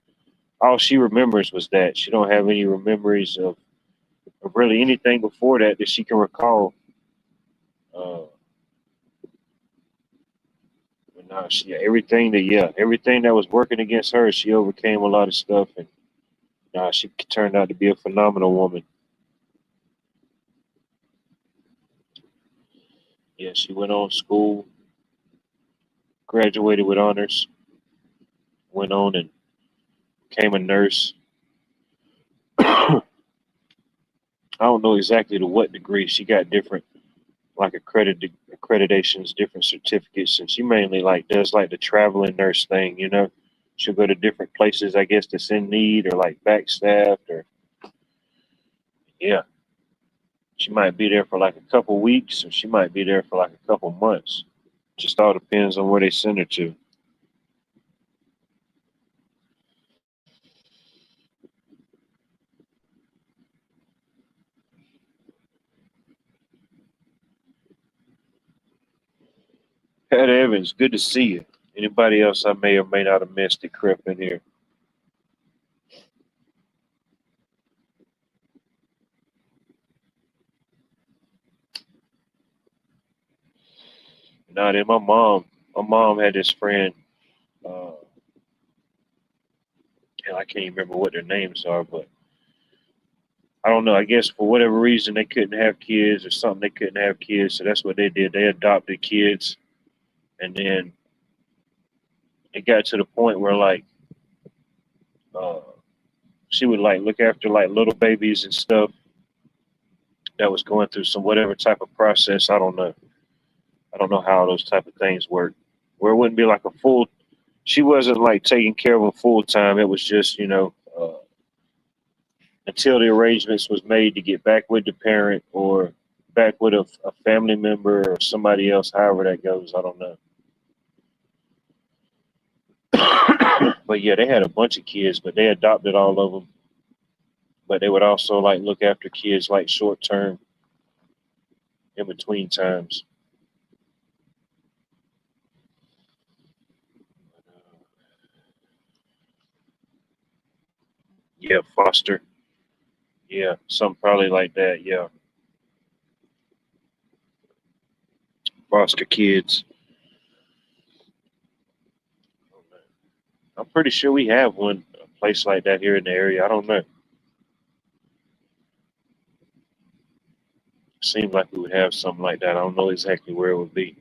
remembers was that. She don't have any memories of really anything before that she can recall. Uh, but nah, everything that was working against her, she overcame a lot of stuff, and nah, she turned out to be a phenomenal woman. Yeah, she went on school, graduated with honors, went on and became a nurse. I don't know exactly to what degree. She got different like accreditations, different certificates, and she mainly like does like the traveling nurse thing. She'll go to different places, I guess, that's in need or like backstaffed or yeah. She might be there for like a couple weeks, or she might be there for like a couple months. Just all depends on where they send her to. Pat Evans, good to see you. Anybody else I may or may not have missed that crept in here? Now then, my mom had this friend, uh, and I can't remember what their names are, but I don't know. I guess for whatever reason they couldn't have kids or something, they couldn't have kids, so that's what they did. They adopted kids, and then it got to the point where like uh, she would like look after like little babies and stuff that was going through some whatever type of process. I don't know. I don't know how those type of things work. Where it wouldn't be like a full. She wasn't like taking care of them full time. It was just until the arrangements was made to get back with the parent or back with a family member or somebody else. However that goes, I don't know. But yeah, they had a bunch of kids, but they adopted all of them. But they would also like look after kids like short term in between times. Yeah, foster. Yeah, something probably like that. Yeah, foster kids. I'm pretty sure we have one a place like that here in the area. I don't know. Seems like we would have something like that. I don't know exactly where it would be.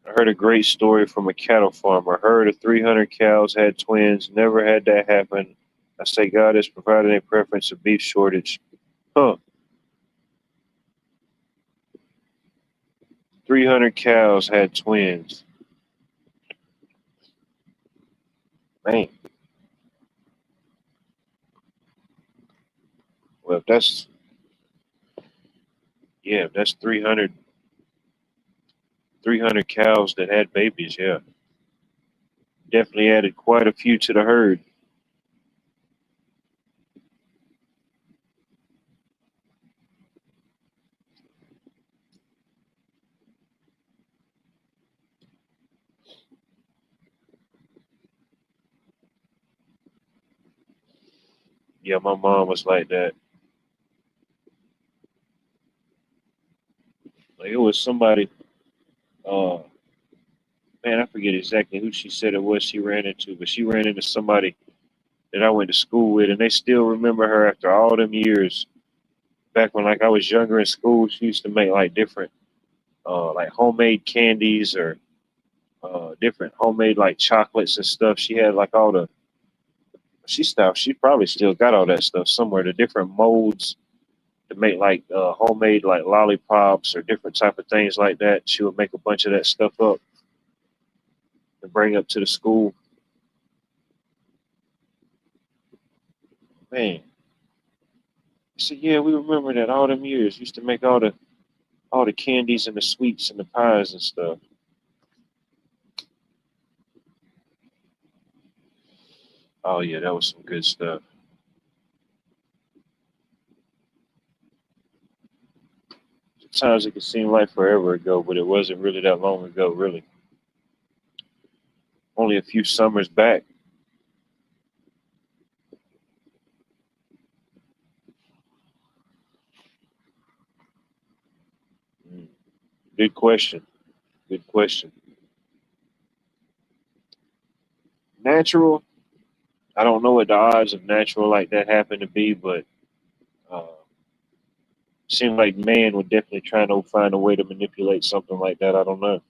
I heard a great story from a cattle farmer. I heard of 300 cows had twins. Never had that happen. I say God has provided a preference of beef shortage. Huh. 300 cows had twins. Man. Well, if if that's 300 cows that had babies. Yeah. Definitely added quite a few to the herd. Yeah, my mom was like that. Like it was somebody, uh, man, I forget exactly who she said it was she ran into, but she ran into somebody that I went to school with, and they still remember her after all them years. Back when like I was younger in school, she used to make like different, like homemade candies or different homemade like chocolates and stuff. She had like all the she probably still got all that stuff somewhere. The different molds to make like homemade like lollipops or different type of things like that. She would make a bunch of that stuff up and bring up to the school. Man, I said, yeah, we remember that all them years. Used to make all the candies and the sweets and the pies and stuff. Oh yeah, that was some good stuff. Sometimes it can seem like forever ago, but it wasn't really that long ago, really. Only a few summers back. Mm. Good question. Good question. Natural. I don't know what the odds of natural like that happen to be, but uh, Seems like man would definitely try to find a way to manipulate something like that. I don't know.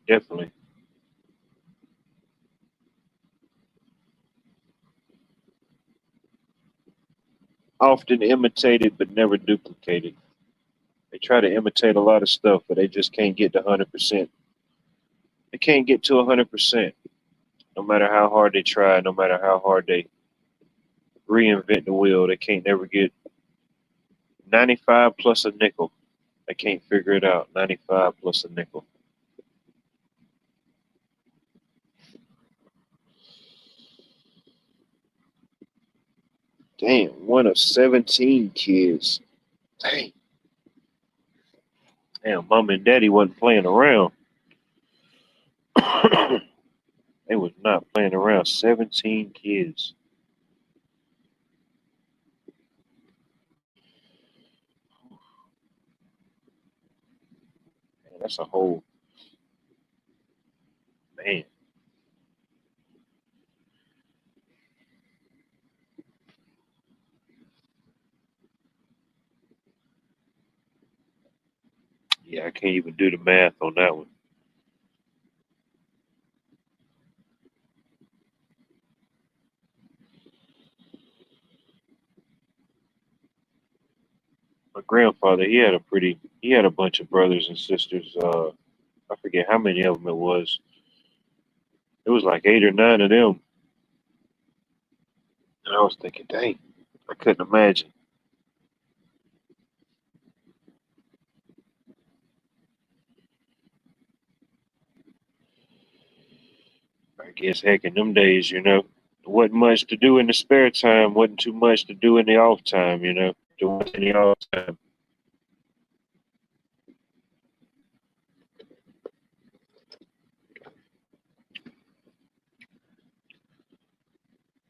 Definitely. Often imitated but never duplicated. They try to imitate a lot of stuff, but they just can't get to 100%. They can't get to 100%. No matter how hard they try, no matter how hard they reinvent the wheel, they can't never get 95 plus a nickel. They can't figure it out. 95 plus a nickel. Damn, one of 17 kids. Dang. Damn, mom and daddy wasn't playing around. They was not playing around. 17 kids. Man, that's a whole man. Yeah, I can't even do the math on that one. My grandfather, he had a bunch of brothers and sisters. I forget how many of them it was. It was like 8 or 9 of them. And I was thinking, dang, I couldn't imagine. I guess heck in them days, wasn't much to do in the spare time, wasn't too much to do in the off time, do in the off time.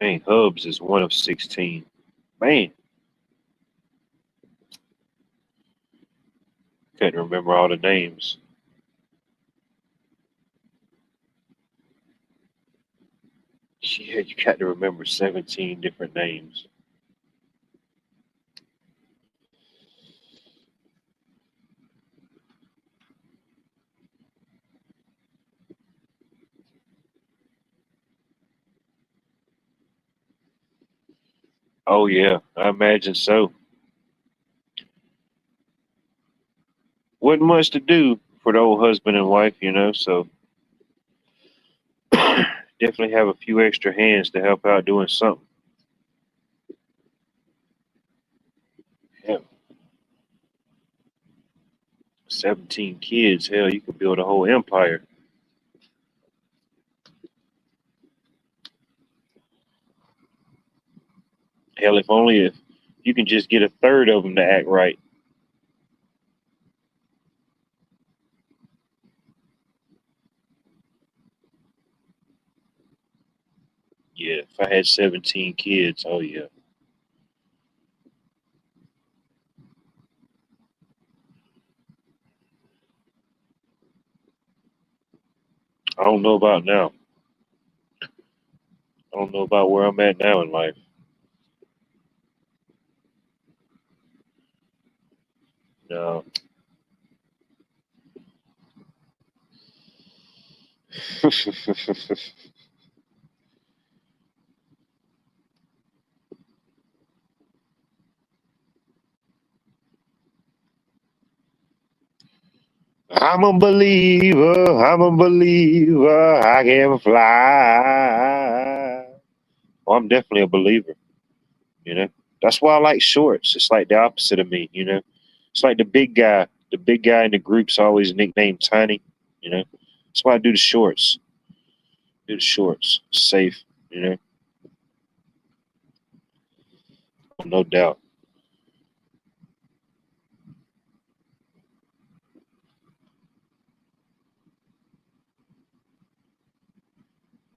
Man, Hubs is one of 16. Man, couldn't remember all the names. Yeah, you got to remember 17 different names. Oh, yeah, I imagine so. Wasn't much to do for the old husband and wife, so definitely have a few extra hands to help out doing something. Yeah, 17 kids, hell, you could build a whole empire. Hell, if you can just get a third of them to act right. Yeah, if I had 17 kids, oh yeah. I don't know about now. I don't know about where I'm at now in life. No. I'm a believer. I'm a believer. I can fly. Oh, I'm definitely a believer. You know, that's why I like shorts. It's like the opposite of me. It's like the big guy. The big guy in the group's always nicknamed Tiny. You know, that's why I do the shorts. Do the shorts. Safe. You know, no doubt.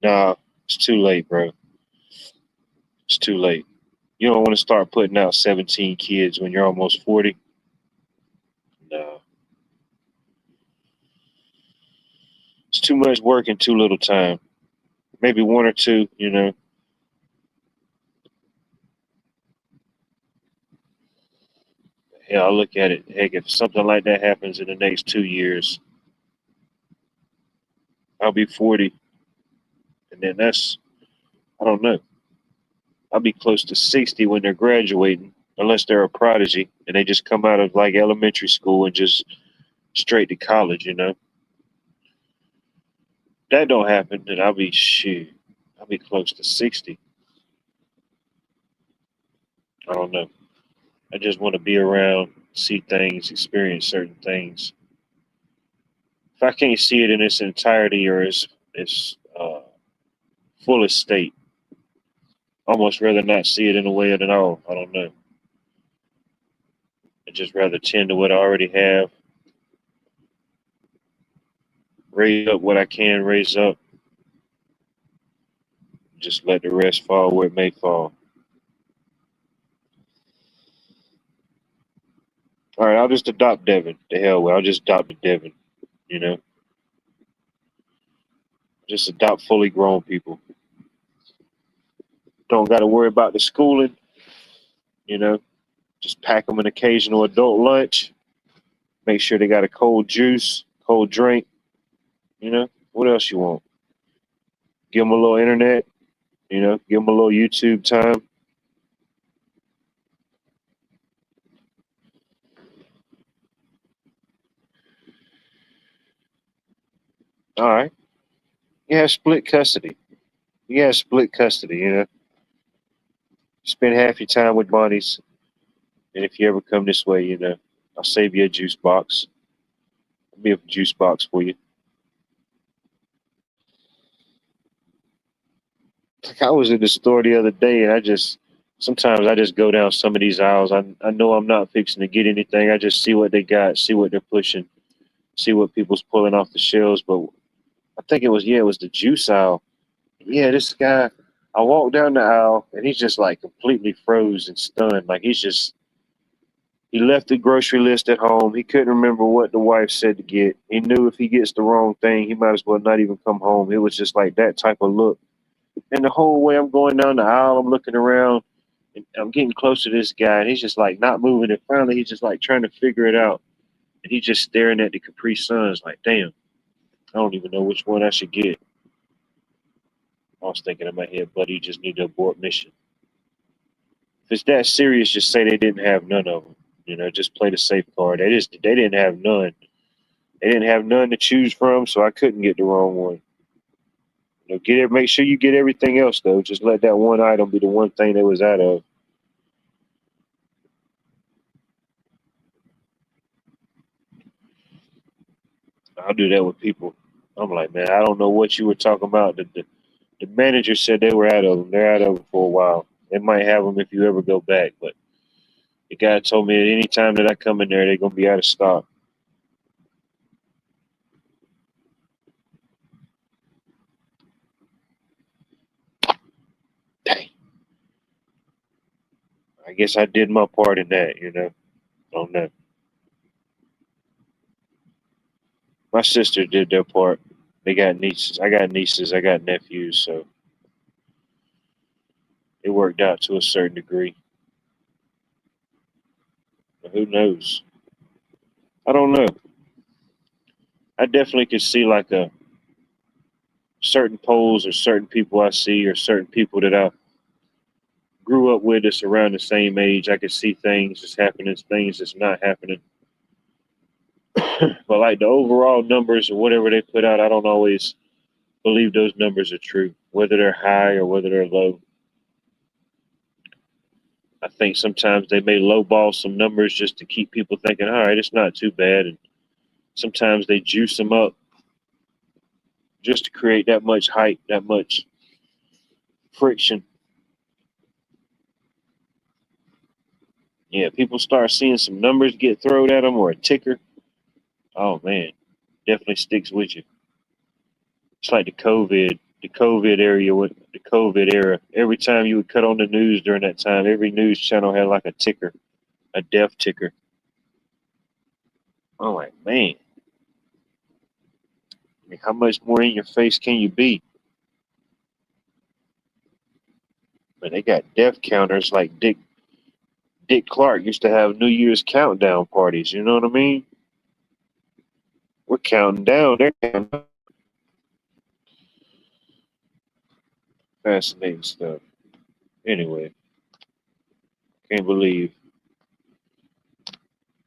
Nah, it's too late, bro. It's too late. You don't want to start putting out 17 kids when you're almost 40. No, it's too much work and too little time. Maybe one or two. Yeah, I look at it. Heck, if something like that happens in the next 2 years, I'll be 40, and then I don't know. I'll be close to 60 when they're graduating, unless they're a prodigy and they just come out of like elementary school and just straight to college. That don't happen, then I'll be shit. I'll be close to 60. I don't know. I just want to be around, see things, experience certain things. If I can't see it in its entirety or its fullest state, almost rather not see it in a way at all. I don't know. I just rather tend to what I already have, raise up what I can raise up, just let the rest fall where it may fall. All right, I'll just adopt Devin. The hell with, I'll just adopt Devin. You know, just adopt fully grown people. Don't got to worry about the schooling. You know, just pack them an occasional adult lunch. Make sure they got a cold juice, cold drink. What else you want? Give them a little internet. Give them a little YouTube time. All right. Yeah, split custody. Yeah, split custody. Spend half your time with Bonnie's, and if you ever come this way, I'll save you a juice box. I'll be a juice box for you. Like I was in the store the other day, and sometimes I just go down some of these aisles. I know I'm not fixing to get anything. I just see what they got, see what they're pushing, see what people's pulling off the shelves. But I think it was the juice aisle. Yeah, this guy. I walked down the aisle, and he's just like completely froze and stunned. Like he left the grocery list at home. He couldn't remember what the wife said to get. He knew if he gets the wrong thing, he might as well not even come home. It was just like that type of look. And the whole way I'm going down the aisle, I'm looking around, and I'm getting close to this guy, and he's just like not moving. And finally, he's just like trying to figure it out. And he's just staring at the Capri Suns, like, damn, I don't even know which one I should get. I was thinking in my head, buddy, you just need to abort mission. If it's that serious, just say they didn't have none of them. Just play the safe card. They didn't have none. They didn't have none to choose from, so I couldn't get the wrong one. Get it. Make sure you get everything else though. Just let that one item be the one thing they was out of. I'll do that with people. I'm like, man, I don't know what you were talking about. The manager said they were out of them. They're out of them for a while. They might have them if you ever go back, but the guy told me at any time that I come in there, they're gonna be out of stock. Dang. I guess I did my part in that. Don't know. My sister did their part. They got nieces. I got nieces. I got nephews. So it worked out to a certain degree. But who knows? I don't know. I definitely could see like a certain polls or certain people I see or certain people that I grew up with that's around the same age. I could see things that's happening, things that's not happening. But like the overall numbers or whatever they put out, I don't always believe those numbers are true, whether they're high or whether they're low. I think sometimes they may lowball some numbers just to keep people thinking, all right, it's not too bad. And sometimes they juice them up just to create that much hype, that much friction. Yeah, people start seeing some numbers get thrown at them or a ticker. Oh man, definitely sticks with you. It's like the COVID area with the COVID era. Every time you would cut on the news during that time, every news channel had like a ticker, a death ticker. I'm like, man, I mean, how much more in your face can you be? But they got death counters like Dick Dick Clark used to have New Year's countdown parties. You know what I mean? We're counting down. They're counting down. Fascinating stuff. Anyway, can't believe.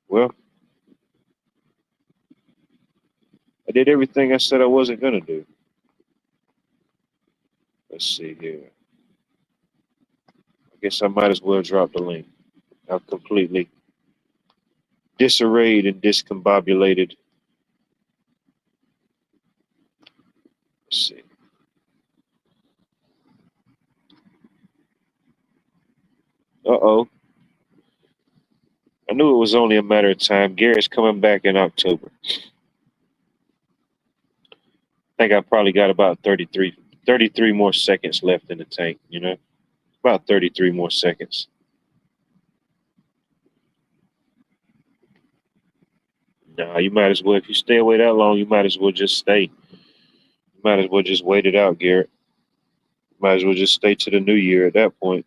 Well, I did everything I said I wasn't gonna do. Let's see here. I guess I might as well drop the link. I've completely disarrayed and discombobulated. Let's see. Uh-oh. I knew it was only a matter of time. Garrett's coming back in October. I think I probably got about 33 more seconds left in the tank, you know? About 33 more seconds. Nah, you might as well, if you stay away that long, you might as well just stay. You might as well just wait it out, Garrett. Might as well just stay to the new year at that point.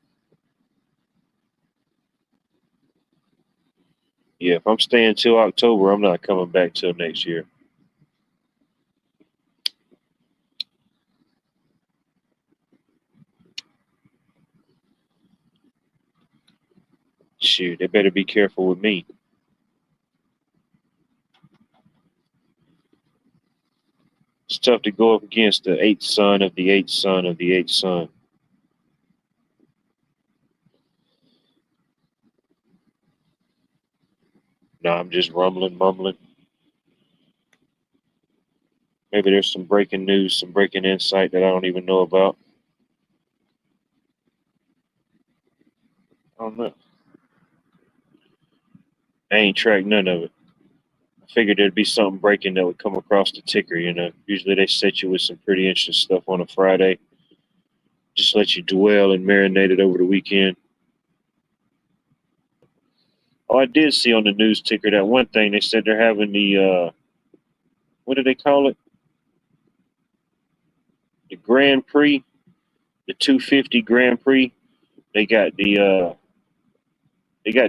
Yeah, if I'm staying till October, I'm not coming back till next year. Shoot, they better be careful with me. It's tough to go up against the eighth son of the eighth son of the eighth son. No, I'm just rumbling, mumbling. Maybe there's some breaking news, some breaking insight that I don't even know about. I don't know. I ain't tracked none of it. I figured there'd be something breaking that would come across the ticker, you know. Usually they set you with some pretty interesting stuff on a Friday. Just let you dwell and marinate it over the weekend. Oh, I did see on the news ticker that one thing they said they're having the what do they call it? The Grand Prix, the 250 Grand Prix. They got the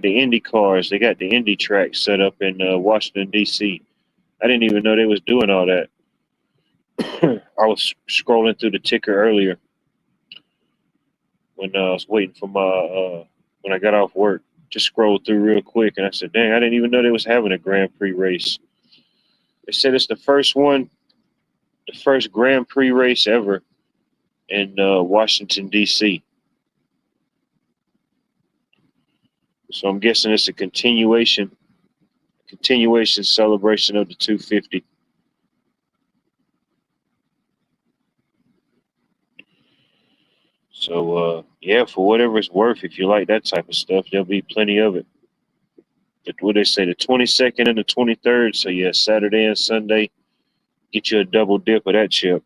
Indy cars. They got the Indy track set up in Washington D.C. I didn't even know they was doing all that. I was scrolling through the ticker earlier when I was waiting for my when I got off work. Just scrolled through real quick, and I said, "Dang, I didn't even know they was having a Grand Prix race." They said it's the first one, the first Grand Prix race ever in Washington D.C. So I'm guessing it's a continuation celebration of the 250. So yeah, for whatever it's worth, if you like that type of stuff, there'll be plenty of it. What they say, the 22nd and the 23rd. So yeah, Saturday and Sunday, get you a double dip of that chip.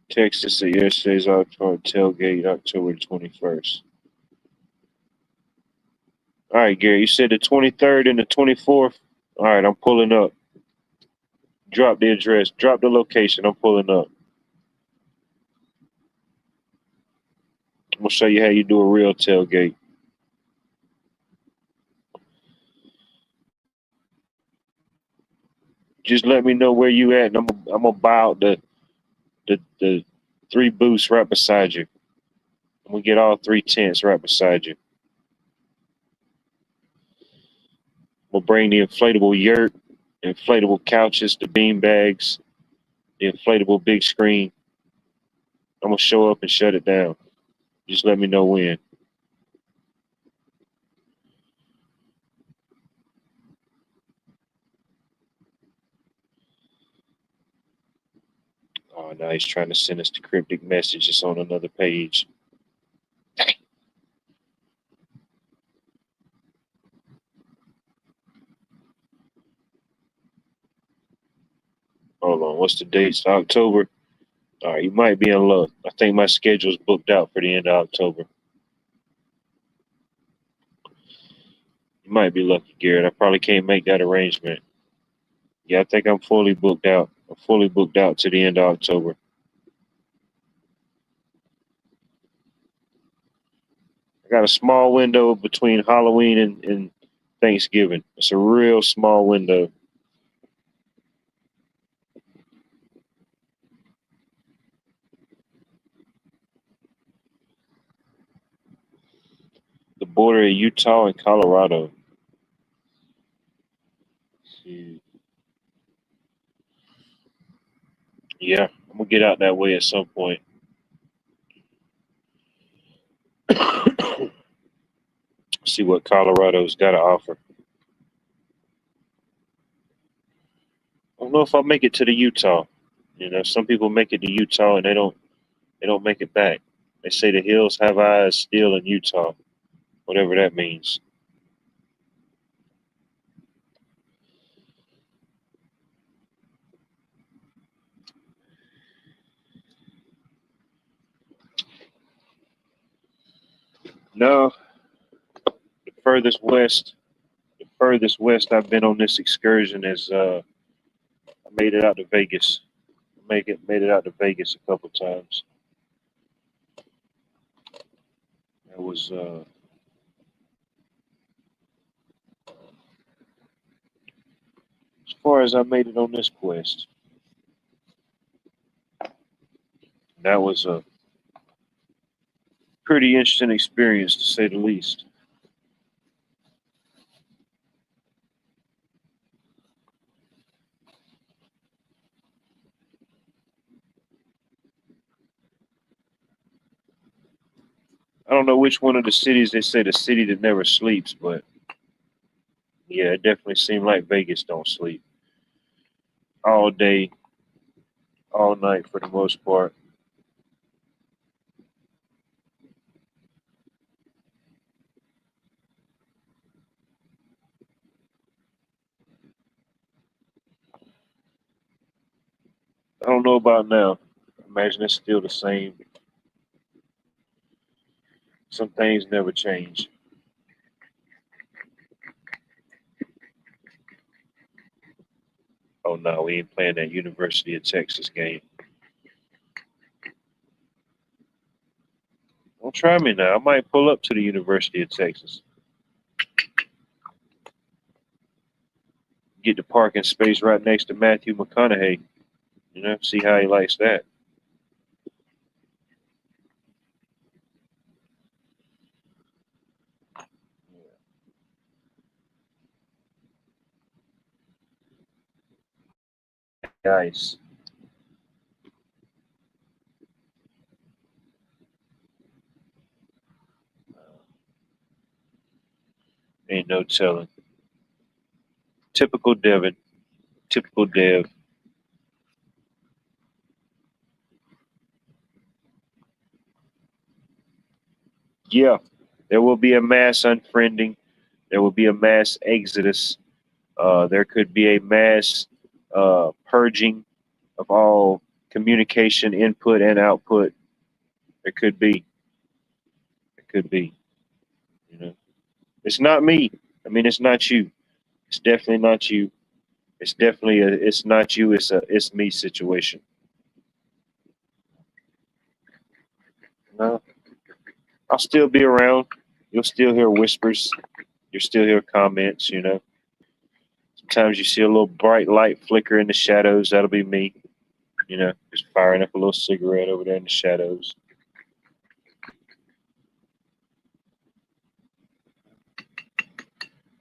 Texas at yesterday's October tailgate, October 21st. All right, Gary, you said the 23rd and the 24th. All right, I'm pulling up. Drop the address, drop the location. I'm pulling up. I'm gonna show you how you do a real tailgate. Just let me know where you at, and I'm gonna buy out the three booths right beside you. I'm gonna get all three tents right beside you. We'll bring the inflatable yurt, inflatable couches, the bean bags, the inflatable big screen. I'm gonna show up and shut it down. Just let me know when. Oh, now he's trying to send us the cryptic messages on another page. Hold on, what's the date? It's October. All right, you might be in luck. I think my schedule's booked out for the end of October. You might be lucky, Garrett. I probably can't make that arrangement. Yeah, I think I'm fully booked out. I'm fully booked out to the end of October. I got a small window between Halloween and Thanksgiving. It's a real small window. The border of Utah and Colorado. Yeah, I'm gonna get out that way at some point. See what Colorado's got to offer. I don't know if I'll make it to the Utah. You know, some people make it to Utah and they don't make it back. They say the hills have eyes still in Utah, whatever that means. No, the furthest west, the furthest west I've been on this excursion is I made it out to Vegas. Made it out to Vegas a couple times. That was as far as I made it on this quest. That was a pretty interesting experience to say the least. I don't know which one of the cities they say the city that never sleeps, but yeah, it definitely seemed like Vegas don't sleep all day, all night for the most part. I don't know about now. Imagine it's still the same. Some things never change. Oh no, we ain't playing that University of Texas game. Don't try me now. I might pull up to the University of Texas. Get the parking space right next to Matthew McConaughey. You know, see how he likes that. Nice. Ain't no telling. Typical Devin. Typical Dev. Yeah, there will be a mass unfriending. There will be a mass exodus. There could be a mass purging of all communication input and output. There could be. It could be. You know, it's not me. I mean, it's not you. It's definitely not you. It's definitely a. It's not you. It's me situation. No, I'll still be around. You'll still hear whispers. You'll still hear comments. You know, sometimes you see a little bright light flicker in the shadows. That'll be me. You know, just firing up a little cigarette over there in the shadows.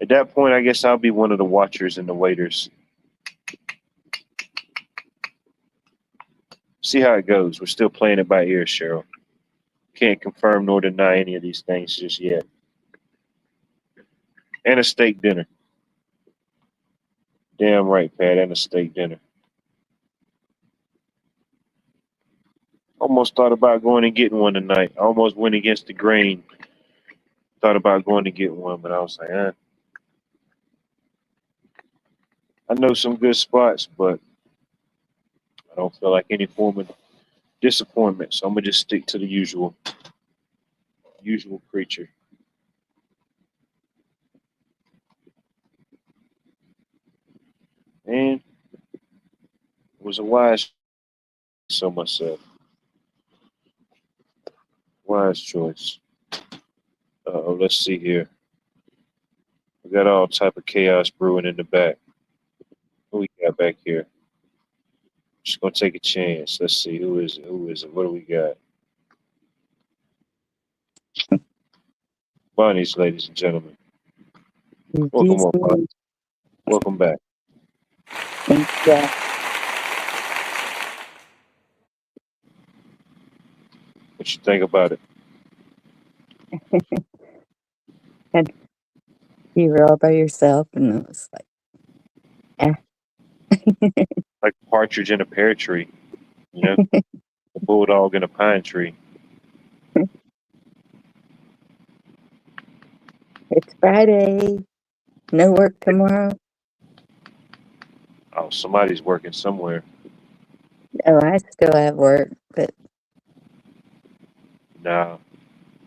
At that point, I guess I'll be one of the watchers and the waiters. See how it goes. We're still playing it by ear, Cheryl. Can't confirm nor deny any of these things just yet. And a steak dinner. Damn right, Pat, and a steak dinner. Almost thought about going and getting one tonight. I almost went against the grain. Thought about going to get one, but I was like, I know some good spots, but I don't feel like any form of disappointment. So I'm gonna just stick to the usual creature. And It was a wise so myself. Wise choice. Let's see here. We got all type of chaos brewing in the back. Who we got back here? Just gonna take a chance. Let's see who is it. Who is it? What do we got? Bonnie's, ladies and gentlemen. Welcome Excuse on, Bonnie. me. Welcome back. Thank you. What you think about it? You were all by yourself, and it was like, eh. Like a partridge in a pear tree, you know? A bulldog in a pine tree. It's Friday. No work tomorrow. Oh, somebody's working somewhere. Oh, I still have work, but Nah,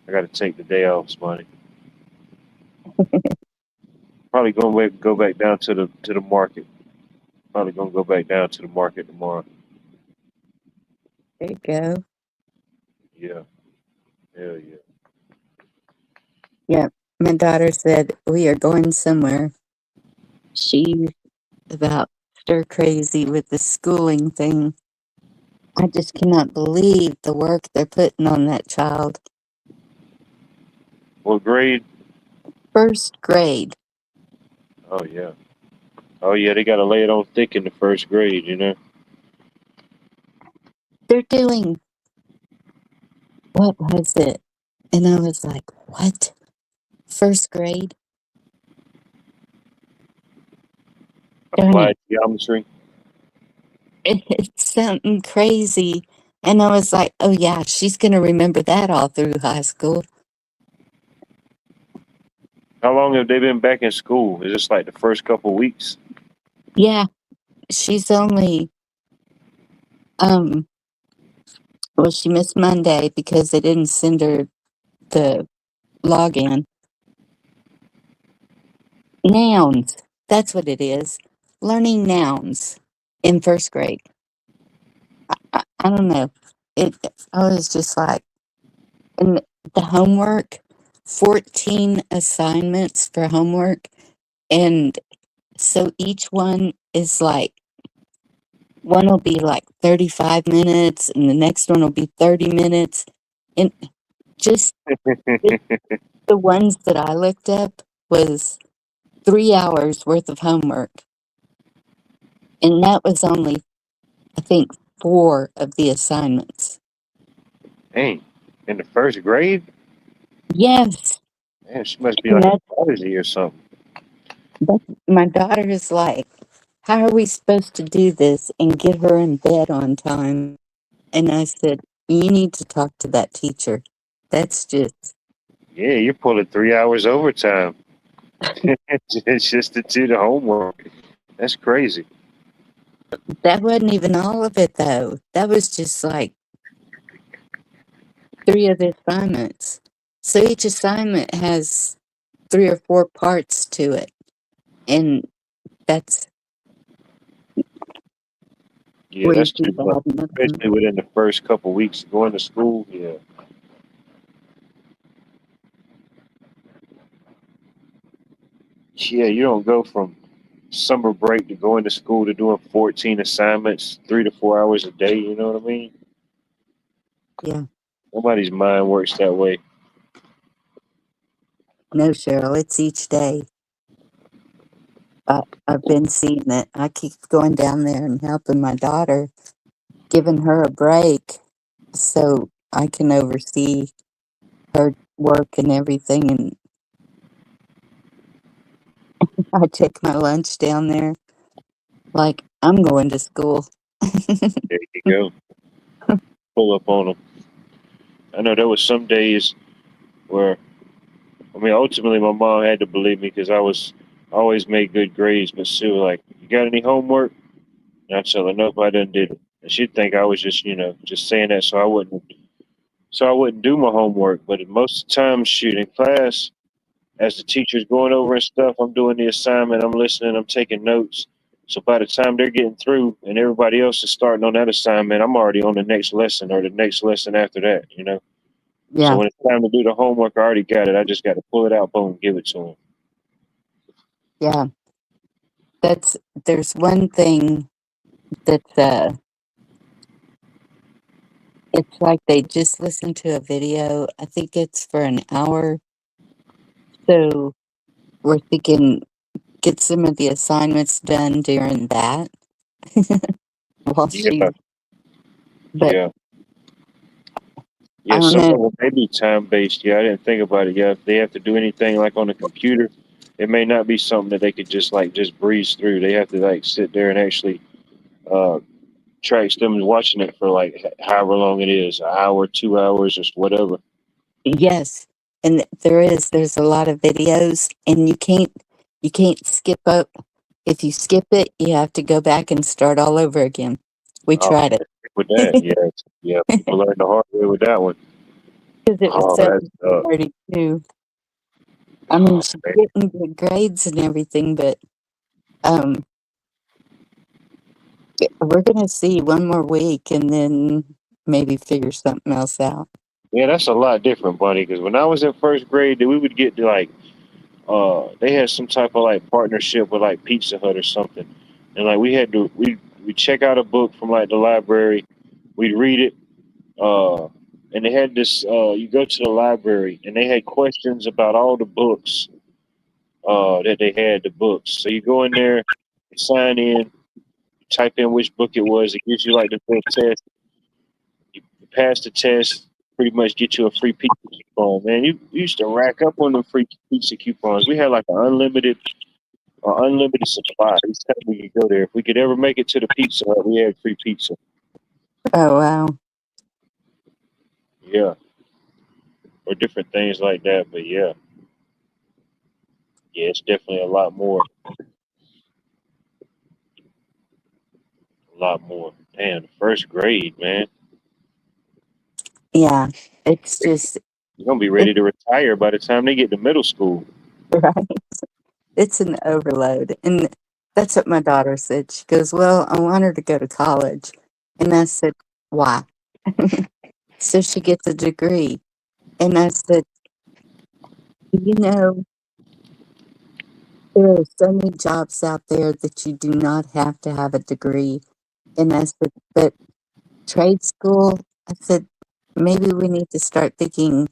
I gotta take the day off, Smoney. Probably gonna go back down to the market. Probably gonna go back down to the market tomorrow. there you go. Yeah, hell yeah. Yeah, my daughter said we are going somewhere. She's about stir crazy with the schooling thing. I just cannot believe the work they're putting on that child. What grade? First grade. Oh yeah. Oh yeah, they gotta lay it on thick in the first grade, you know. They're doing, what was it? And I was like, what? First grade? Darn Applied geometry. it's something crazy. And I was like, oh yeah, she's going to remember that all through high school. How long have they been back in school? Is this like the first couple weeks? Yeah, she's only, um, well, she missed Monday because they didn't send her the login. Nouns. That's what it is. Learning nouns in first grade. I don't know. I was just like, and the homework, 14 assignments for homework. And so each one is like, one will be like 35 minutes and the next one will be 30 minutes. And just the ones that I looked up was 3 hours worth of homework. And that was only, I think, 4 of the assignments. Dang, in the first grade? Yes. Man, she must be And like a prodigy or something. my daughter is like, how are we supposed to do this and get her in bed on time? And I said, you need to talk to that teacher. That's just, Yeah, you're pulling 3 hours overtime. It's just to do the homework. That's crazy. that wasn't even all of it though. That was just like 3 of the assignments. So each assignment has 3 or 4 parts to it. And that's Yeah, way that's too too much. bad. Nothing. Especially within the first couple weeks of going to school. Yeah. Yeah, you don't go from summer break to going to school to doing 14 assignments, 3 to 4 hours a day. You know what I mean? Yeah. Nobody's mind works that way. No, Cheryl, it's each day. I've been seeing it. I keep going down there and helping my daughter, giving her a break so I can oversee her work and everything. And I take my lunch down there like I'm going to school. There you go. Pull up on them. I know there was some days where, I mean, ultimately my mom had to believe me because I always made good grades, but she was like, "You got any homework?" And I tell her, "Nope, I didn't do it." And she'd think I was just, just saying that so I wouldn't do my homework. But most of the time, shoot, in class, as the teacher's going over and stuff, I'm doing the assignment, I'm listening, I'm taking notes. So by the time they're getting through and everybody else is starting on that assignment, I'm already on the next lesson or the next lesson after that, you know? So Yeah, when it's time to do the homework, I already got it. I just got to pull it out, boom, give it to them. yeah. There's one thing that's it's like they just listen to a video. I think it's for an hour. So we're thinking get some of the assignments done during that while Yeah, she, but yeah. I Yeah, don't some know. of them may be time based. Yeah, I didn't think about it. Yeah, if they have to do anything like on the computer, it may not be something that they could just breeze through. They have to like sit there and actually uh, track them watching it for like however long it is, an hour, 2 hours, or whatever. Yes, and there's a lot of videos, and you can't skip up. If you skip it, you have to go back and start all over again. We Oh, tried it with that, yeah, yeah. People learn the hard way with that one. because it was Oh, so that's hard too. I mean, oh she's man. getting good grades and everything, but um, we're gonna see one more week and then maybe figure something else out. Yeah, that's a lot different, buddy. Because when I was in first grade, we would get to like they had some type of like partnership with like Pizza Hut or something, and like we check out a book from like the library, we'd read it, and they had this you go to the library and they had questions about all the books that they had the books. So you go in there, you sign in, you type in which book it was. It gives you like the little test. You pass the test, pretty much get you a free pizza coupon. Man, you used to rack up on them free pizza coupons. We had like an unlimited supply. Each time we could go there, if we could ever make it to the Pizza Hut, we had free pizza. Oh wow, Yeah, or different things like that. But yeah, yeah, it's definitely a lot more. A lot more. Damn, first grade, man. yeah, it's just You're gonna be it's ready to retire by the time they get to middle school. right. It's an overload, and that's what my daughter said. She goes, "Well, I want her to go to college," and I said, "Why?" So she gets a degree, and I said, "You know, there are so many jobs out there that you do not have to have a degree." And I said, "But trade school," I said, "maybe we need to start thinking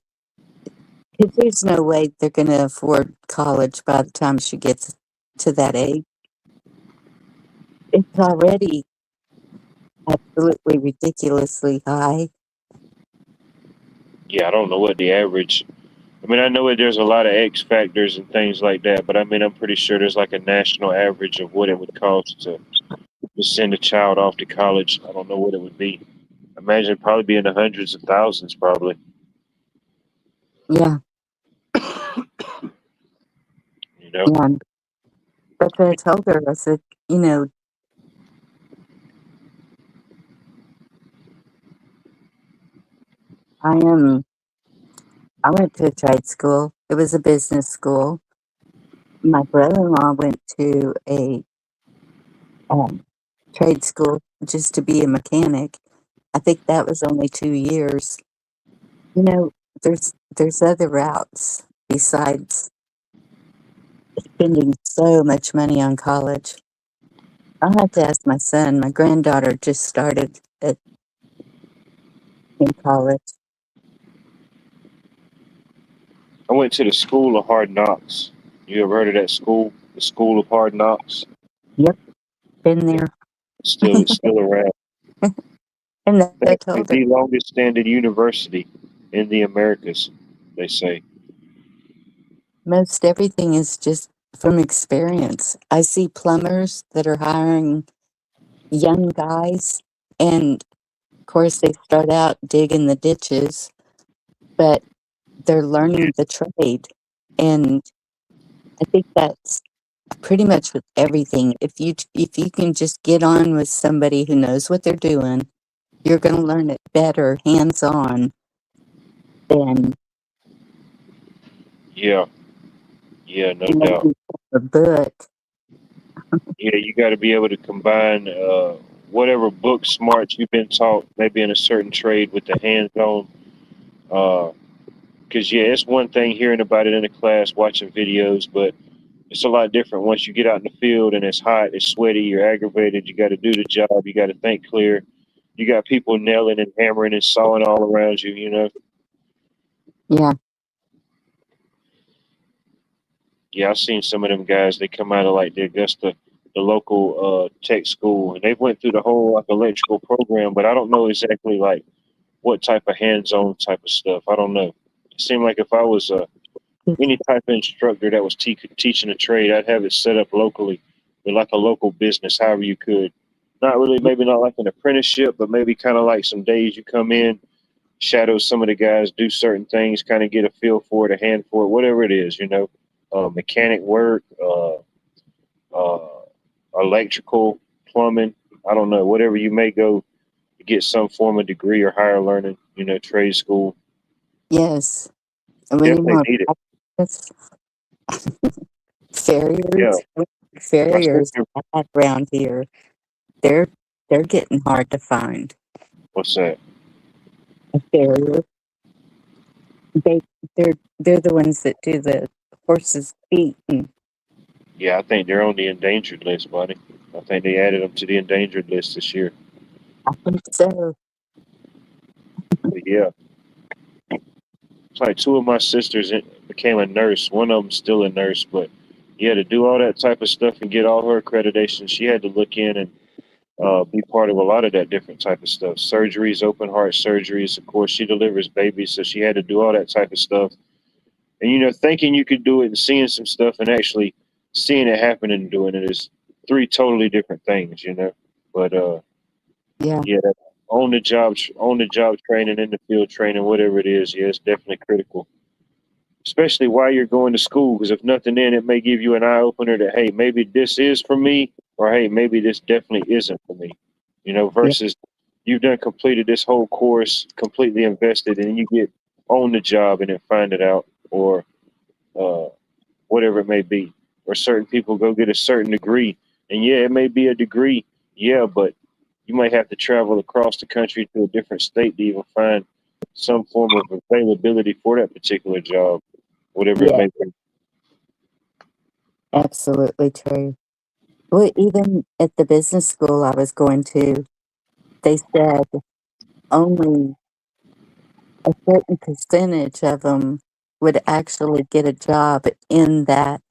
because there's no way they're going to afford college by the time she gets to that age. It's already absolutely ridiculously high." Yeah, I don't know what the average. I mean, I know that there's a lot of X factors and things like that, but I mean, I'm pretty sure there's like a national average of what it would cost to send a child off to college. I don't know what it would be. Imagine it'd probably be in the hundreds of thousands, probably. Yeah, You know. yeah. But I told her, I said, you know, I am, I went to a trade school. It was a business school. My brother-in-law went to a um, trade school just to be a mechanic. I think that was only 2 years. You know, there's other routes besides spending so much money on college. I'll have to ask my son. My granddaughter just started in college. I went to the School of Hard Knocks. You ever heard of that school? The School of Hard Knocks? Yep, been Yeah, there. it's still around. And I Actually, told her, the longest standing university in the Americas, they say. most everything is just from experience. I see plumbers that are hiring young guys, and of course, they start out digging the ditches, but they're learning the trade. And I think that's pretty much with everything. If you can just get on with somebody who knows what they're doing, you're going to learn it better hands on than Yeah, yeah, no doubt. maybe from a book. Yeah, you got to be able to combine whatever book smarts you've been taught, maybe in a certain trade, with the hands-on. Because yeah, it's one thing hearing about it in a class, watching videos, but it's a lot different once you get out in the field and it's hot, it's sweaty, you're aggravated. You got to do the job. You got to think clear. You got people nailing and hammering and sawing all around you. Yeah. Yeah, I've seen some of them guys. They come out of like the Augusta, the local tech school, and they went through the whole like electrical program. But I don't know exactly like what type of hands-on type of stuff. I don't know. It seemed like if I was any type of instructor that was teaching a trade, I'd have it set up locally with like a local business, however you could. Not really, maybe not like an apprenticeship, but maybe kind of like some days you come in, shadow some of the guys, do certain things, kind of get a feel for it, a hand for it, whatever it is. Mechanic work, uh, electrical, plumbing. I don't know, whatever you may go to get some form of degree or higher learning, trade school. Yes. And we need Definitely more need it. practice. Yeah. Farriers. My Farriers sister, around here. They're they're getting hard to find. what's that? A farrier. They they're the ones that do the horses' feet, and Yeah, I think they're on the endangered list, buddy. I think they added them to the endangered list this year. I think so. But yeah, it's like two of my sisters became a nurse. One of them's still a nurse, but yeah, to do all that type of stuff and get all her accreditation, she had to look in and be part of a lot of that different type of stuff. Surgeries, open heart surgeries. Of course, she delivers babies, so she had to do all that type of stuff. And thinking you could do it and seeing some stuff and actually seeing it happen and doing it is three totally different things. But Yeah. yeah, that on the job training, in the field training, whatever it is, yeah, it's definitely critical. Especially while you're going to school, because if nothing in it may give you an eye opener that hey, maybe this is for me, or hey, maybe this definitely isn't for me. Yeah. Versus you've done completed this whole course, completely invested, and you get on the job and then find it out, or uh, whatever it may be. Or certain people go get a certain degree, and yeah, it may be a degree, yeah, but you might have to travel across the country to a different state to even find some form of availability for that particular job, whatever it Yeah. may be. Absolutely true. Well, even at the business school I was going to, they said only a certain percentage of them would actually get a job in that,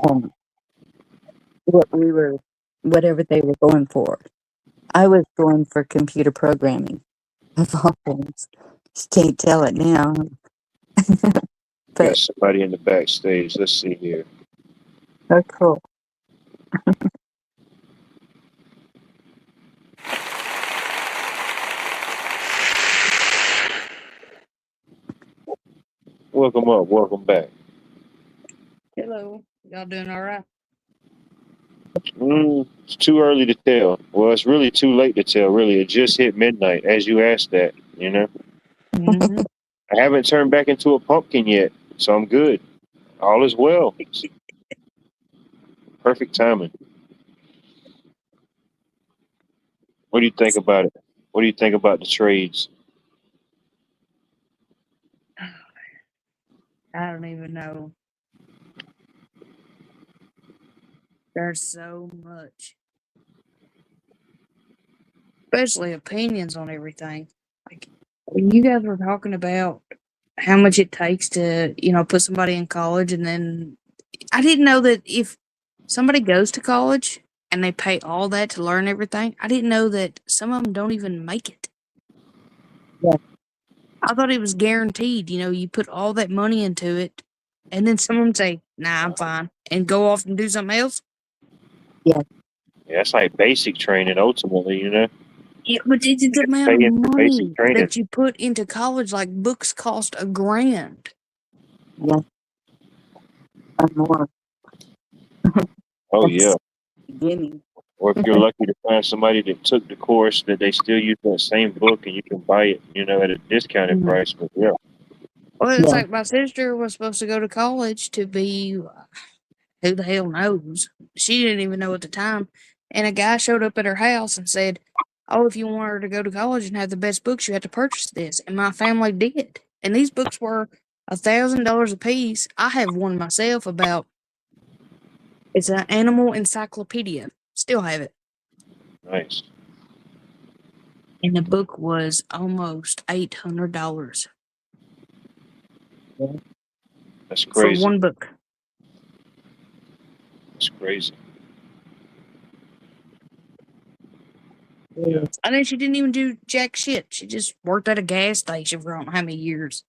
um, what we were, whatever they were going for. I was going for computer programming, of all things. You can't tell it now, Got but somebody in the backstage. Let's see here. oh, cool. Welcome up. Welcome back. Hello. Y'all doing all right? It's too early to tell. Well, it's really too late to tell. Really, it just hit midnight. As you asked that, Mm-hmm. I haven't turned back into a pumpkin yet, so I'm good. All is well. Perfect timing. What do you think about it? What do you think about the trades? I don't even know. There's so much, especially opinions on everything. Like when you guys were talking about how much it takes to, put somebody in college, and then I didn't know that if somebody goes to college and they pay all that to learn everything, I didn't know that some of them don't even make it. Yeah. I thought it was guaranteed. You put all that money into it, and then someone say, "Nah, I'm fine," and go off and do something else. Yeah. Yeah, that's like basic training ultimately. Yeah, but it's the amount of Paying for basic money training. that you put into college. Like books cost $1,000. Yeah. Or more. Oh yeah. That's the beginning. Or if you're lucky to find somebody that took the course, that they still use that same book and you can buy it, at a discounted Mhm. price. But yeah, Well, it's Yeah. like my sister was supposed to go to college to be who the hell knows? She didn't even know at the time. And a guy showed up at her house and said, "Oh, if you want her to go to college and have the best books, you have to purchase this." And my family did. And these books were $1,000 a piece. I have one myself about, it's an animal encyclopedia. Still have it. Nice. And the book was almost $800 That's for crazy. one book. That's crazy. Yeah. And then she didn't even do jack shit. She just worked at a gas station for I don't know how many years.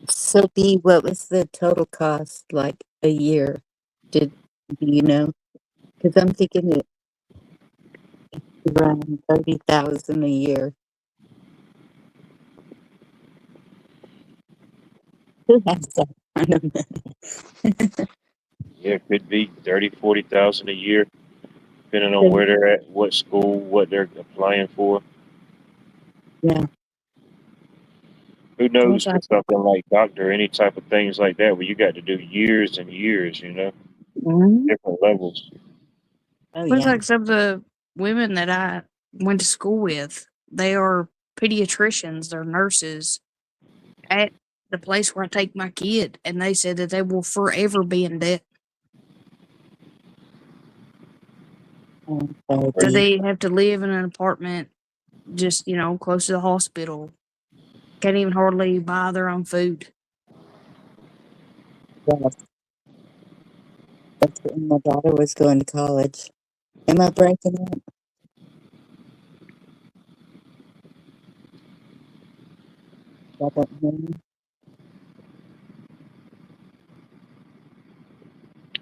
So, B, what was the total cost like a year? Do you know? Because I'm thinking it around 30,000 a year. Who has that kind of money? Yeah, it could be 30,000-40,000 a year, depending on where they're at, what school, what they're applying for. Yeah. Who knows Once for I, something like doctor, any type of things like that, where you got to do years and years, Mhm. different levels. Oh, Looks yeah. like some of the women that I went to school with, they are pediatricians, they're nurses at the place where I take my kid, and they said that they will forever be in debt. Oh, So baby. they have to live in an apartment just, close to the hospital. Can't even hardly buy their own food. Yes. That's when my daughter was going to college. Am I breaking up? I don't know.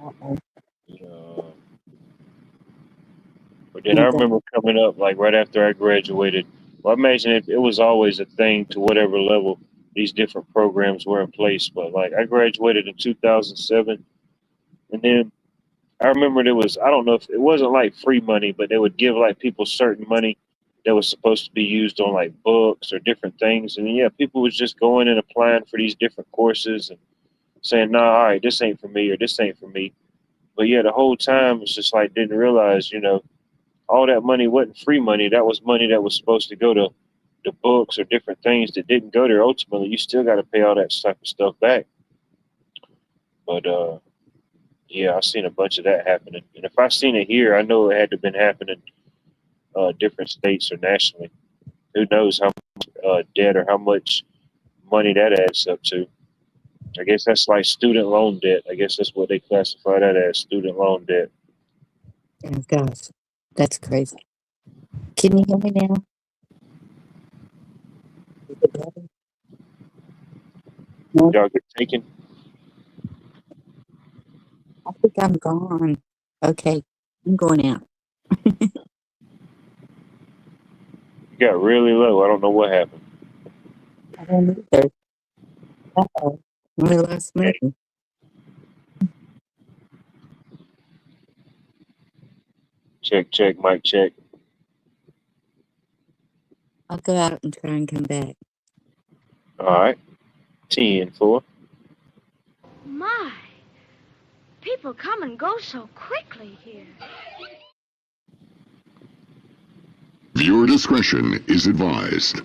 Uh-oh. Uh, but then I remember coming up like right after I graduated. Well, I imagine it was always a thing to whatever level these different programs were in place. But like I graduated in 2007, and then I remember there was, I don't know if it wasn't like free money, but they would give like people certain money that was supposed to be used on like books or different things. And yeah, people was just going and applying for these different courses and saying, nah, all right, this ain't for me or this ain't for me. But yeah, the whole time it's just like didn't realize, all that money wasn't free money. That was money that was supposed to go to the books or different things that didn't go there. Ultimately, you still got to pay all that type of stuff back. But yeah, I've seen a bunch of that happening. And if I seen it here, I know it had to been happening different states or nationally. Who knows how much debt or how much money that adds up to? I guess that's like student loan debt. I guess that's what they classify that as, student loan debt. Oh, gosh. That's crazy. Can you hear me now? Is it better? No, Y'all get taken. I think I'm gone. Okay, I'm going out. You got really low. I don't know what happened. I don't either. Uh-oh. We lost Okay. me. Check, check, mic check. I'll go out and try and come back. All right. 10-4. My, people come and go so quickly here. Viewer discretion is advised.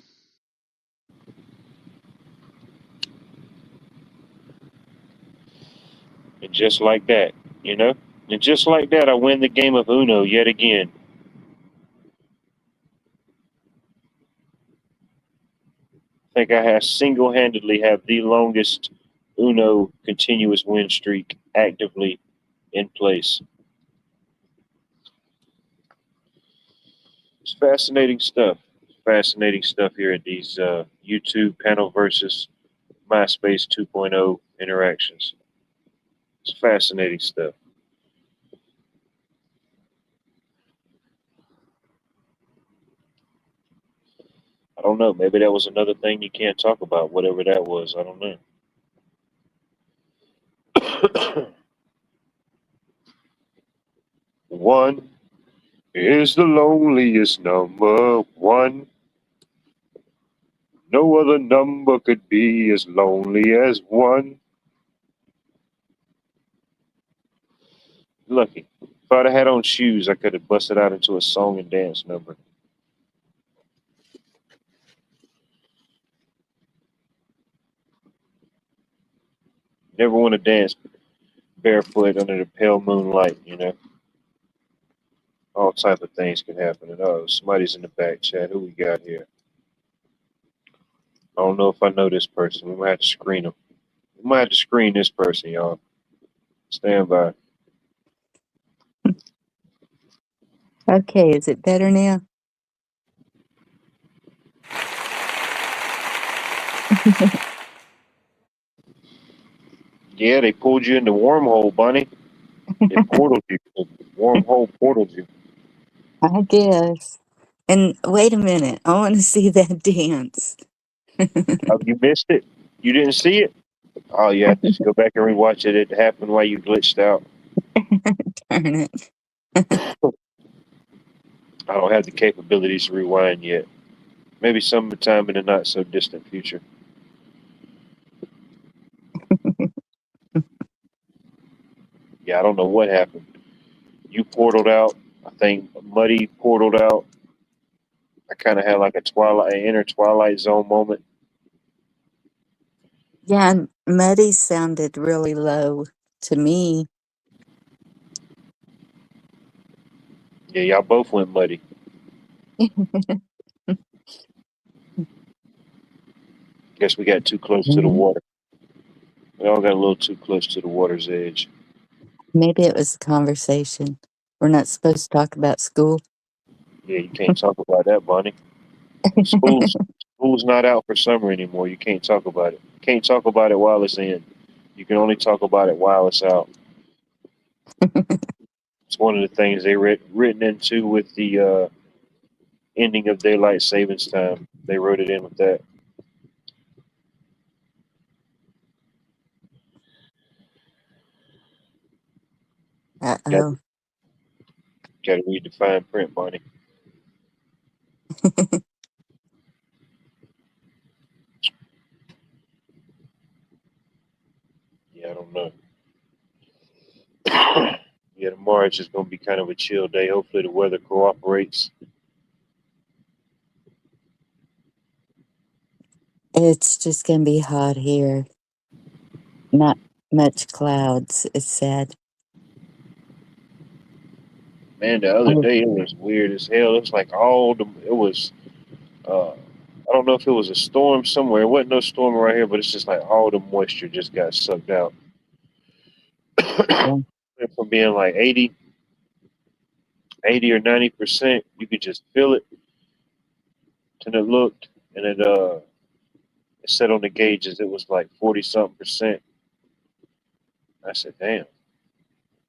And just like that, you know? And just like that, I win the game of Uno yet again. I think I have single-handedly have the longest Uno continuous win streak actively in place. It's fascinating stuff. Fascinating stuff here at these YouTube panel versus MySpace 2.0 interactions. It's fascinating stuff. I don't know. Maybe that was another thing you can't talk about, whatever that was. I don't know. One is the loneliest number one. No other number could be as lonely as one. Lucky. If I'd have had on shoes, I could have busted out into a song and dance number. Never want to dance barefoot under the pale moonlight, you know. All type of things can happen. And somebody's in the back chat. Who we got here? I don't know if I know this person. We might have to screen them. We might have to screen this person, y'all. Stand by. Okay, is it better now? Yeah, they pulled you in the wormhole, Bunny. They portaled you. The wormhole portaled you. I guess. And wait a minute, I want to see that dance. Oh, you missed it? You didn't see it? Oh, you have to just go back and rewatch it. It happened while you glitched out. Darn it. I don't have the capabilities to rewind yet. Maybe sometime in the not so distant future. Yeah, I don't know what happened. You portaled out. I think Muddy portaled out. I kind of had like an inner Twilight Zone moment. Yeah, and Muddy sounded really low to me. Yeah, y'all both went muddy. Guess we got too close to the water. We all got a little too close to the water's edge. Maybe it was a conversation. We're not supposed to talk about school. Yeah, you can't talk about that, Bonnie. School's not out for summer anymore. You can't talk about it. You can't talk about it while it's in. You can only talk about it while it's out. It's one of the things they written into with the ending of daylight savings time. They wrote it in with that. Uh-oh. Got to read the fine print, Bonnie. Yeah, I don't know. Yeah, tomorrow it's just going to be kind of a chill day. Hopefully the weather cooperates. It's just going to be hot here. Not much clouds, it said. Man, the other day it was weird as hell. It was like it was, I don't know if it was a storm somewhere. It wasn't no storm right here, but it's just like all the moisture just got sucked out. Yeah. From being like 80 or 90%, you could just feel it. And it looked, and it said on the gauges it was like 40 something percent. I said, damn.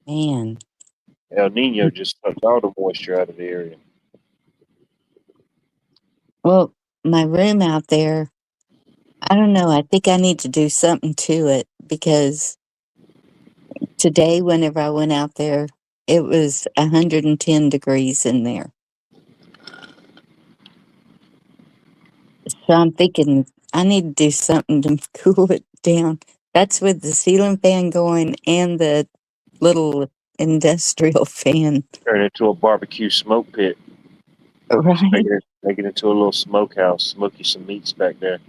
Man. El Nino just sucked all the moisture out of the area. Well, my room out there, I don't know. I think I need to do something to it because today, whenever I went out there, it was 110 degrees in there. So I'm thinking I need to do something to cool it down. That's with the ceiling fan going and the little industrial fan. Turn it into a barbecue smoke pit. Right? Make it into a little smokehouse. Smoke you some meats back there.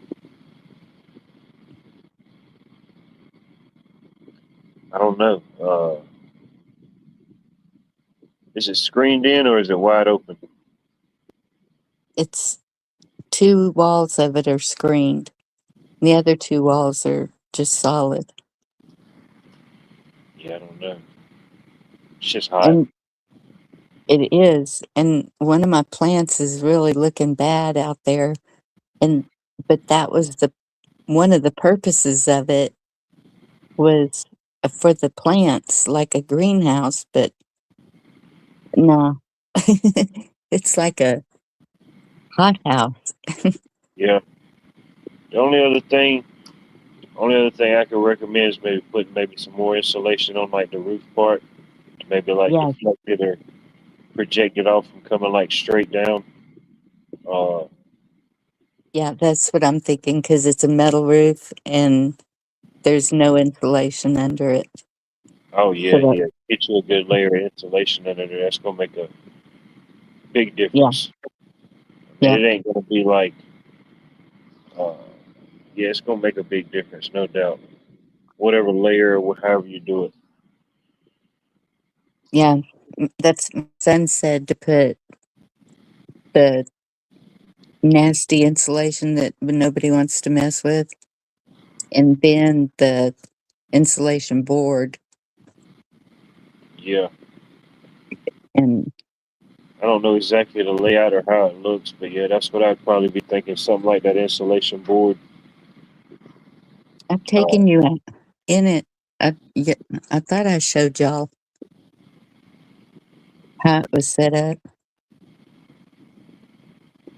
I don't know. Is it screened in or is it wide open? It's 2 walls of it are screened. The other 2 walls are just solid. Yeah, I don't know. It's just hot. And it is. And one of my plants is really looking bad out there. But that was one of the purposes of it was for the plants, like a greenhouse, but no. It's like a hothouse. Yeah. The only other thing I could recommend is maybe putting maybe some more insulation on like the roof part. Maybe like Yeah. deflect it or project it off from coming like straight down. Uh, Yeah, that's what I'm thinking because it's a metal roof and there's no insulation under it. Oh So yeah, that, yeah. Get you a good layer of insulation under there. That's gonna make a big yeah, difference. And yeah, it ain't gonna be like, uh, yeah, it's gonna make a big difference, no doubt. Whatever layer, or however you do it. yeah. That's my son said to put the nasty insulation that nobody wants to mess with, and then the insulation board. Yeah, And I don't know exactly the layout or how it looks, but yeah, that's what I'd probably be thinking. Something like that insulation board. I've Uh, taken you in it. Yeah, I thought I showed y'all how it was set up.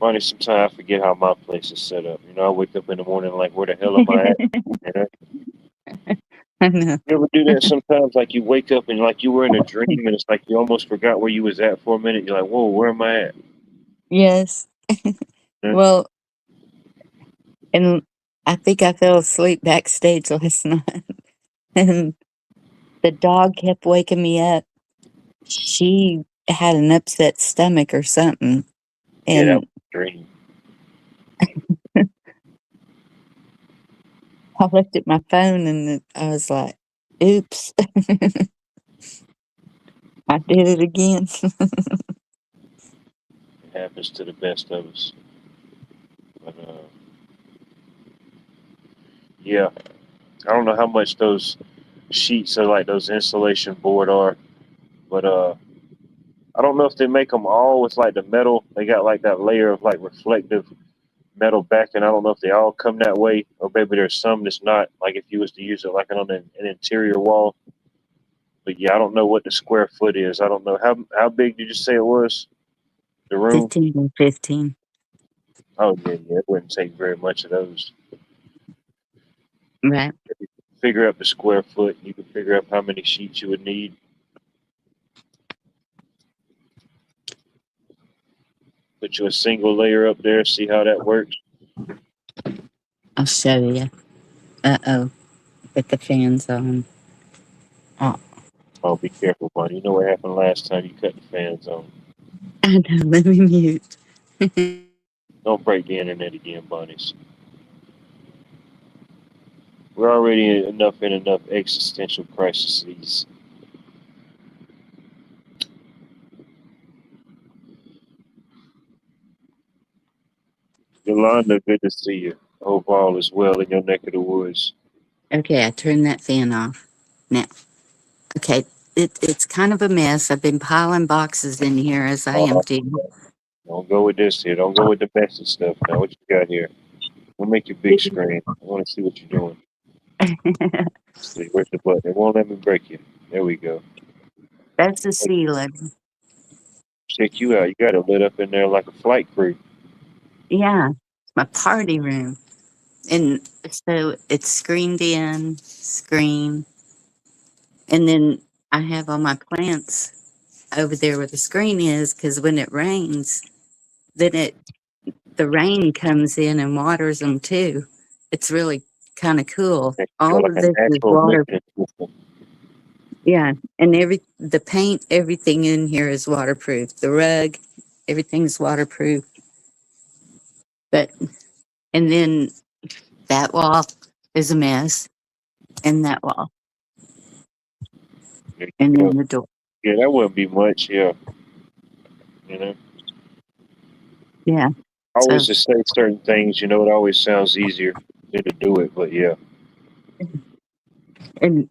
Funny, sometimes I forget how my place is set up. I wake up in the morning like, where the hell am I at? You know? I know. You ever do that sometimes? Like you wake up and like you were in a dream, and it's like you almost forgot where you was at for a minute. You're like, whoa, where am I at? Yes. Yeah. Well, and I think I fell asleep backstage last night, and the dog kept waking me up. She had an upset stomach or something, Yeah, that was and a dream. I looked at my phone and I was like, "Oops, I did it again." It happens to the best of us. But yeah, I don't know how much those sheets are like those insulation board are, but I don't know if they make them all with like the metal. They got like that layer of like reflective metal backing. I don't know if they all come that way, or maybe there's some that's not. Like if you was to use it like on an interior wall. But yeah, I don't know what the square foot is. I don't know how big did you say it was? The room? 15 and 15. Oh yeah, yeah. It wouldn't take very much of those. Right. Figure out the square foot. You can figure out how many sheets you would need. Put you a single layer up there. See how that works. I'll show you. Uh-oh. Put the fans on. Oh, Oh, be careful, buddy. You know what happened last time you cut the fans on. I know. Let me mute. Don't break the internet again, bunnies. We're already in enough existential crises. Yolanda, good to see you. Hope all is well in your neck of the woods. Okay, I turned that fan off. Now, okay, it's kind of a mess. I've been piling boxes in here as I Uh, empty. don't go with this here. Don't go with the messy stuff. Now, what you got here? We'll make your big screen. I want to see what you're doing. See, where's the button? It won't let me break you. There we go. That's the ceiling. Check you out. You got it lit up in there like a flight crew. Yeah, it's my party room. And so it's screened in, screen. And then I have all my plants over there where the screen is because when it rains, then the rain comes in and waters them too. It's really kind of cool. It's All like of a this is natural water. maintenance system. Yeah, and the paint, everything in here is waterproof. The rug, everything's waterproof. But and then that wall is a mess, and that wall, There and you go. then the door. Yeah, that wouldn't be much. Yeah, you know. Yeah. I So always just say certain things. It always sounds easier than to do it. But yeah, and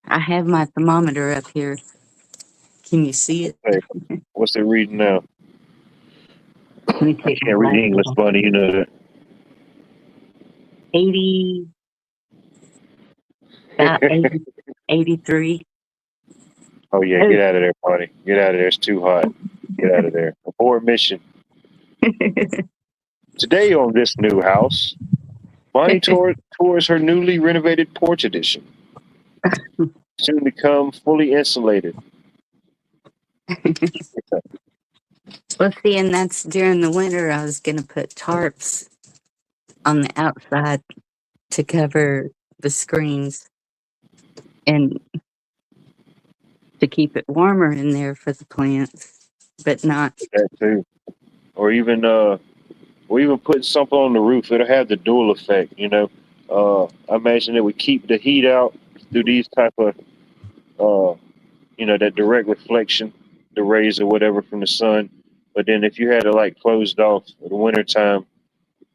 I have my thermometer up here. Can you see it? hey, what's it reading now? Let me I take my can't read glasses English, off. bunny. You know 80, about that. 80, 83. Oh yeah, get out of there, bunny. Get out of there. It's too hot. Get out of there. Abort mission. Today on this new house, Bonnie tours her newly renovated porch addition, soon to become fully insulated. Well, see, and that's during the winter. I was going to put tarps on the outside to cover the screens and to keep it warmer in there for the plants, but not. That too. Or even putting something on the roof. It'll have the dual effect, you know. I imagine it would keep the heat out through these type of, that direct reflection, the rays or whatever from the sun. But then if you had it like closed off in the wintertime,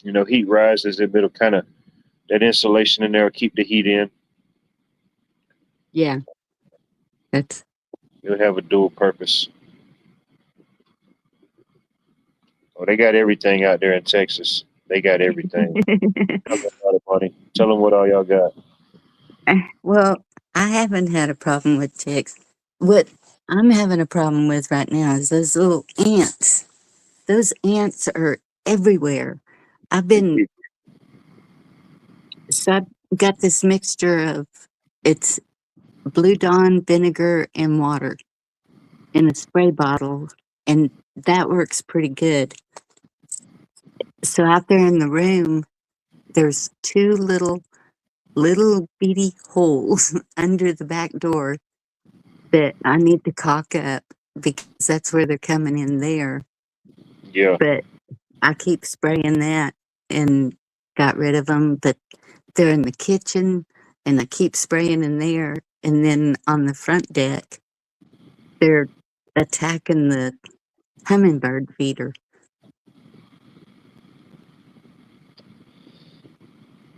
heat rises, it'll kind of, that insulation in there will keep the heat in. Yeah, that's. It'll have a dual purpose. Oh, they got everything out there in Texas. They got everything. Tell them about it, money. Tell them what all y'all got. Well, I haven't had a problem with ticks. What I'm having a problem with right now is those little ants. Those ants are everywhere. I've got this mixture of, it's Blue Dawn vinegar and water in a spray bottle, and that works pretty good. So out there in the room, there's two little bitty holes under the back door that I need to caulk up because that's where they're coming in there. Yeah. But I keep spraying that and got rid of them. But they're in the kitchen and I keep spraying in there. And then on the front deck, they're attacking the hummingbird feeder.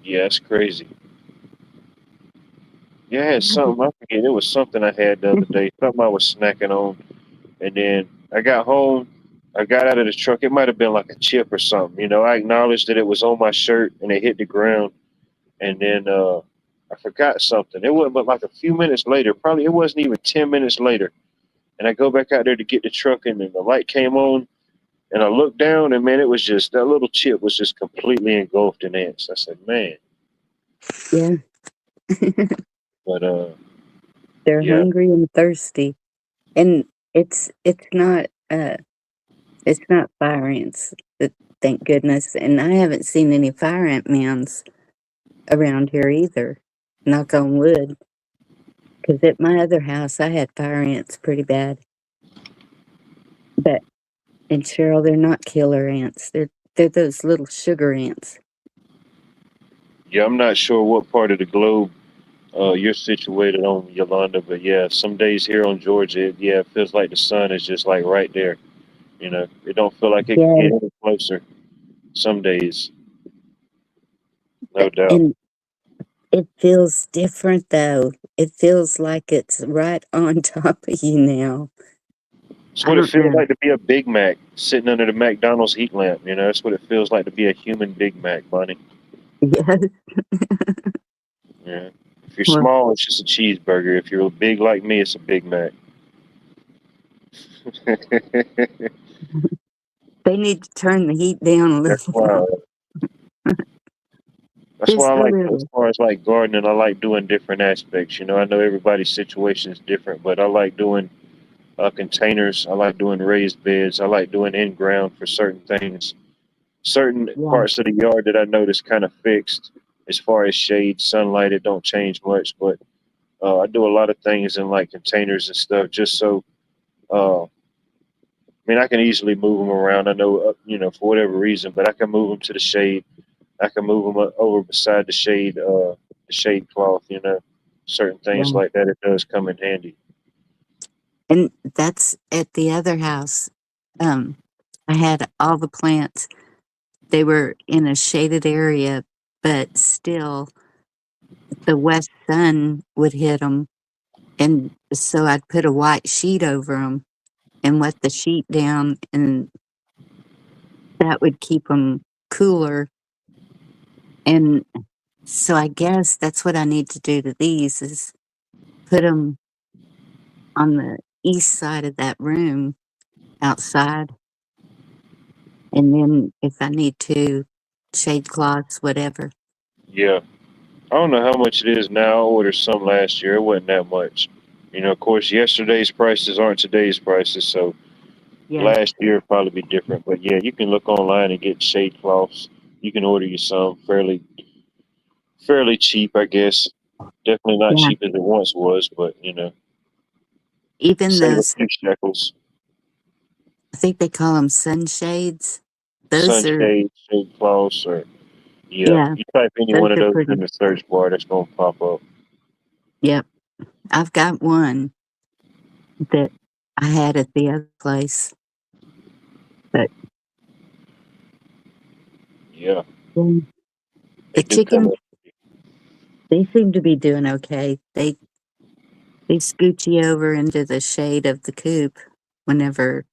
Yeah, it's crazy. Yeah, I had something. I forget. It was something I had the other day. Something I was snacking on, and then I got home. I got out of the truck. It might have been like a chip or something. I acknowledged that it was on my shirt, and it hit the ground. And then I forgot something. It wasn't but like a few minutes later. Probably it wasn't even 10 minutes later. And I go back out there to get the truck, and then the light came on, and I looked down, and man, it was just that little chip was just completely engulfed in ants. I said, man. Yeah. But They're yeah. hungry and thirsty. And it's not fire ants, thank goodness. And I haven't seen any fire ant mounds around here either. Knock on wood. Because at my other house, I had fire ants pretty bad. But, and Cheryl, they're not killer ants. They're those little sugar ants. Yeah, I'm not sure what part of the globe you're situated on, Yolanda, but yeah, some days here on Georgia, it feels like the sun is just like right there. It don't feel like it can Yeah. get any closer. Some days, no doubt. And it feels different though. It feels like it's right on top of you now. It's what it feels like to be a Big Mac sitting under the McDonald's heat lamp. That's what it feels like to be a human Big Mac, Bunny. Yes. Yeah. If you're small, it's just a cheeseburger. If you're big like me, it's a Big Mac. They need to turn the heat down a little. That's why I like, as far as like gardening, I like doing different aspects. I know everybody's situation is different, but I like doing containers. I like doing raised beds. I like doing in ground for certain things. Certain parts of the yard that I notice kind of fixed as far as shade, sunlight, it don't change much. But I do a lot of things in like containers and stuff just so. I can easily move them around. I know, for whatever reason, but I can move them to the shade. I can move them over beside the shade cloth. Certain things like that. It does come in handy. And that's at the other house. I had all the plants. They were in a shaded area, but still the west sun would hit them. And so I'd put a white sheet over them and wet the sheet down, and that would keep them cooler. And so I guess that's what I need to do to these is put them on the east side of that room outside. And then if I need to, shade cloths, whatever. Yeah. I don't know how much it is now. I ordered some last year. It wasn't that much. Of course, yesterday's prices aren't today's prices. So, Yeah. Last year it'd probably be different, but yeah, you can look online and get shade cloths. You can order you some fairly cheap, I guess. Definitely not Yeah. cheap as it once was, but you know, Even save a those, few shekels. I think they call them sunshades. Those are, Sunshade, shade cloths, or yeah, yeah, you type any those one of are those in pretty. the search bar, that's gonna pop up. Yep. I've got one that I had at the other place, but Yeah, mm, they the do come chickens, up. they seem to be doing okay. They scooch you over into the shade of the coop whenever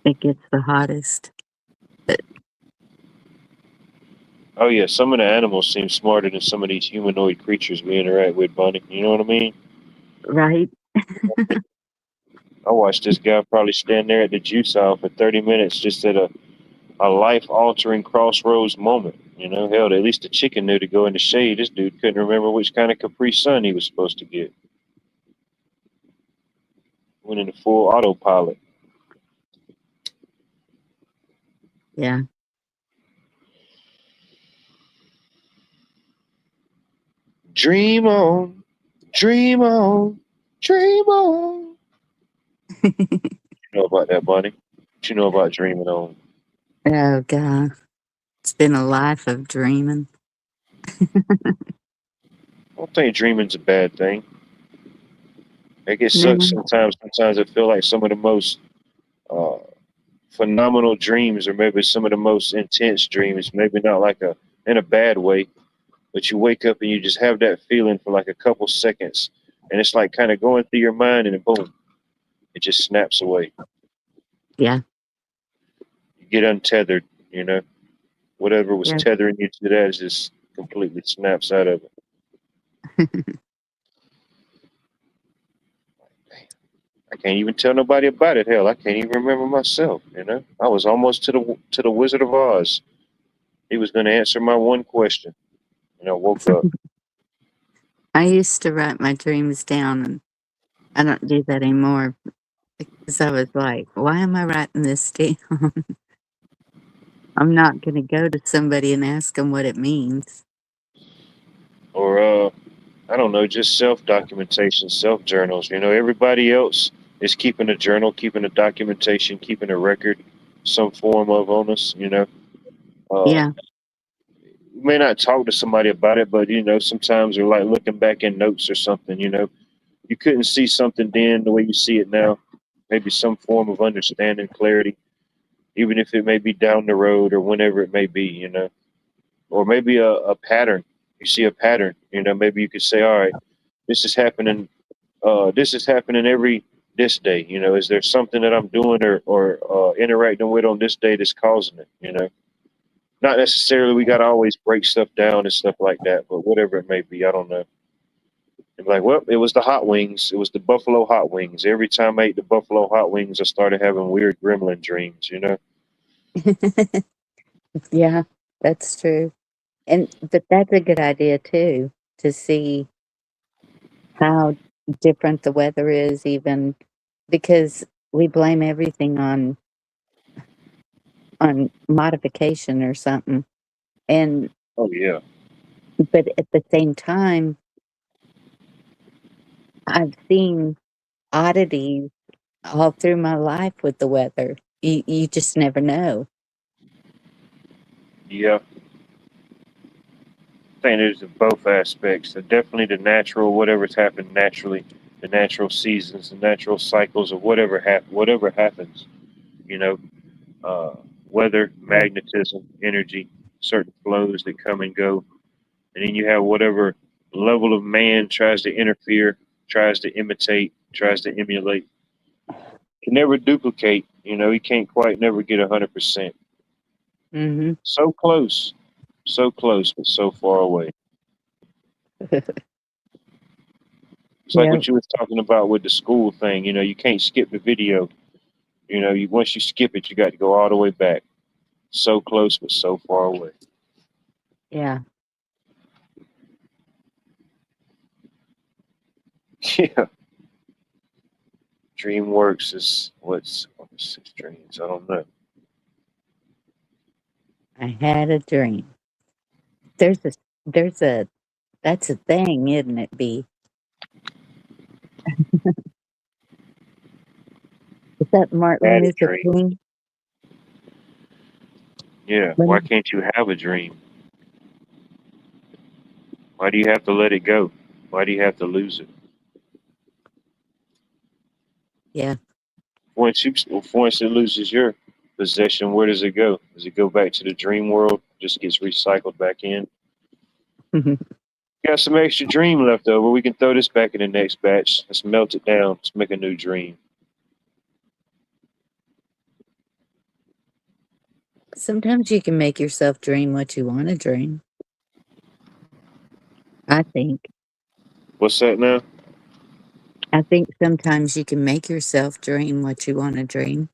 it gets the hottest. But Oh yeah, some of the animals seem smarter than some of these humanoid creatures we interact with, Bunny. You know what I mean? right? I watched this guy probably stand there at the juice aisle for 30 minutes just at a life altering crossroads moment. You know, hell, at least the chicken knew to go in the shade. This dude couldn't remember which kind of Capri Sun he was supposed to get. Went into full autopilot. Yeah. Dream on, dream on, dream on. You know about that, Bunny? What you know about dreaming on? Oh God, it's been a life of dreaming. I don't think dreaming's a bad thing. It gets sucks No. sometimes. Sometimes I feel like some of the most uh, phenomenal dreams, or maybe some of the most intense dreams. Maybe not like a in a bad way, but you wake up and you just have that feeling for like a couple seconds, and it's like kind of going through your mind, and then boom, it just snaps away. Yeah. You get untethered, you know. Whatever was Yeah. tethering you to that just completely snaps out of it. I can't even tell nobody about it. Hell, I can't even remember myself. You know, I was almost to the Wizard of Oz. He was going to answer my one question, and I woke up. I used to write my dreams down, and I don't do that anymore because I was like, why am I writing this down? I'm not going to go to somebody and ask them what it means. Or I don't know, just self documentation, self journals. You know, everybody else is keeping a journal, keeping a documentation, keeping a record, some form of on us. You know, uh, Yeah. you may not talk to somebody about it, but you know, sometimes they're like looking back in notes or something. You know, you couldn't see something then the way you see it now. Maybe some form of understanding, clarity, even if it may be down the road or whenever it may be. You know, or maybe a pattern. You see a pattern. You know, maybe you could say, all right, this is happening this is happening every this day. You know, is there something that I'm doing or interacting with on this day that's causing it? You know, not necessarily we got to always break stuff down and stuff like that, but whatever it may be, I don't know. And like, well, it was the hot wings. It was the buffalo hot wings. Every time I ate the buffalo hot wings, I started having weird gremlin dreams. You know, Yeah, that's true. But that's a good idea too, to see how different the weather is, even because we blame everything on modification or something. And oh yeah, but at the same time, I've seen oddities all through my life with the weather. You just never know. yeah. I think there's both aspects. Definitely the natural, whatever's happened naturally, the natural seasons, the natural cycles of whatever happens. You know, uh, weather, magnetism, energy, certain flows that come and go, and then you have whatever level of man tries to interfere, tries to imitate, tries to emulate. Can never duplicate. You know, he can't quite never get 100%. Hmm. So close, but so far away. It's like Yeah, what you was talking about with the school thing. You know, you can't skip the video. You know, once you skip it, you got to go all the way back. So close, but so far away. yeah. Yeah, DreamWorks is what's on the six dreams? I don't know. I had a dream. There's a that's a thing, isn't it, B? Is that Martin Had a Luther dream. King? Yeah. Why When- can't you have a dream? Why do you have to let it go? Why do you have to lose it? Yeah. Once it loses your possession, where does it go? Does it go back to the dream world? Just gets recycled back in? Got some extra dream left over. We can throw this back in the next batch. Let's melt it down. Let's make a new dream. Sometimes you can make yourself dream what you want to dream. I think. What's that now? I think sometimes you can make yourself dream what you want to dream.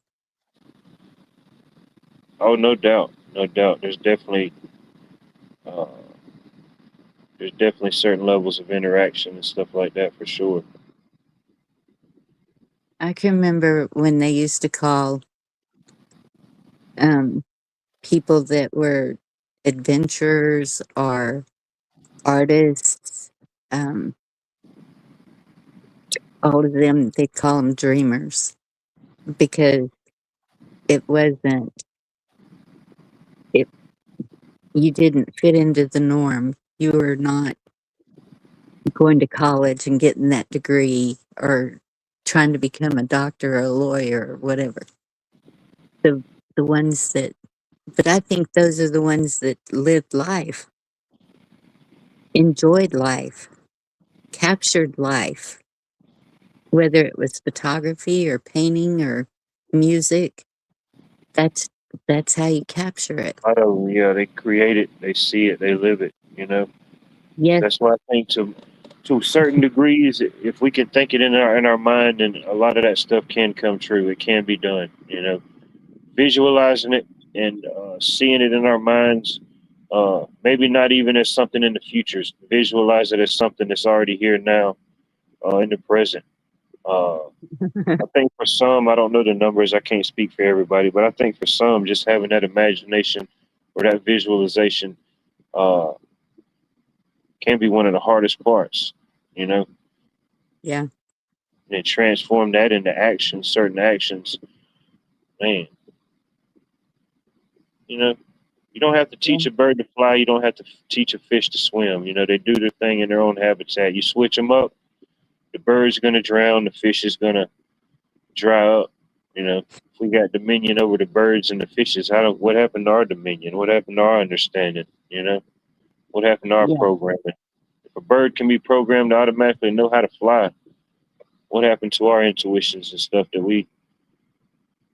Oh, no doubt, no doubt. Uh, there's definitely certain levels of interaction and stuff like that for sure. I can remember when they used to call um, people that were adventurers or artists, all of them, they call them dreamers because it wasn't, it, you didn't fit into the norm. You were not going to college and getting that degree or trying to become a doctor or a lawyer or whatever. The, the ones that, but I think those are the ones that lived life, enjoyed life, captured life, whether it was photography or painting or music. That's that's how you capture it. I don't, yeah, they create it, they see it, they live it, you know. Yes, That's why I think to certain degrees, if we can think it in our mind, then a lot of that stuff can come true. It can be done, you know. Visualizing it and seeing it in our minds, maybe not even as something in the future. Visualize it as something that's already here now, in the present. I think for some, I don't know the numbers. I can't speak for everybody, but I think for some, just having that imagination or that visualization uh, can be one of the hardest parts. You know, yeah, and transform that into action, certain actions. Man, you know, you don't have to yeah, teach a bird to fly. You don't have to teach a fish to swim. You know, they do their thing in their own habitat. You switch them up, the bird's going to drown, the fish is going to dry up. You know, if we got dominion over the birds and the fishes, what happened to our dominion? What happened to our understanding? You know, what happened to our yeah. programming? If a bird can be programmed to automatically know how to fly, what happened to our intuitions and stuff that we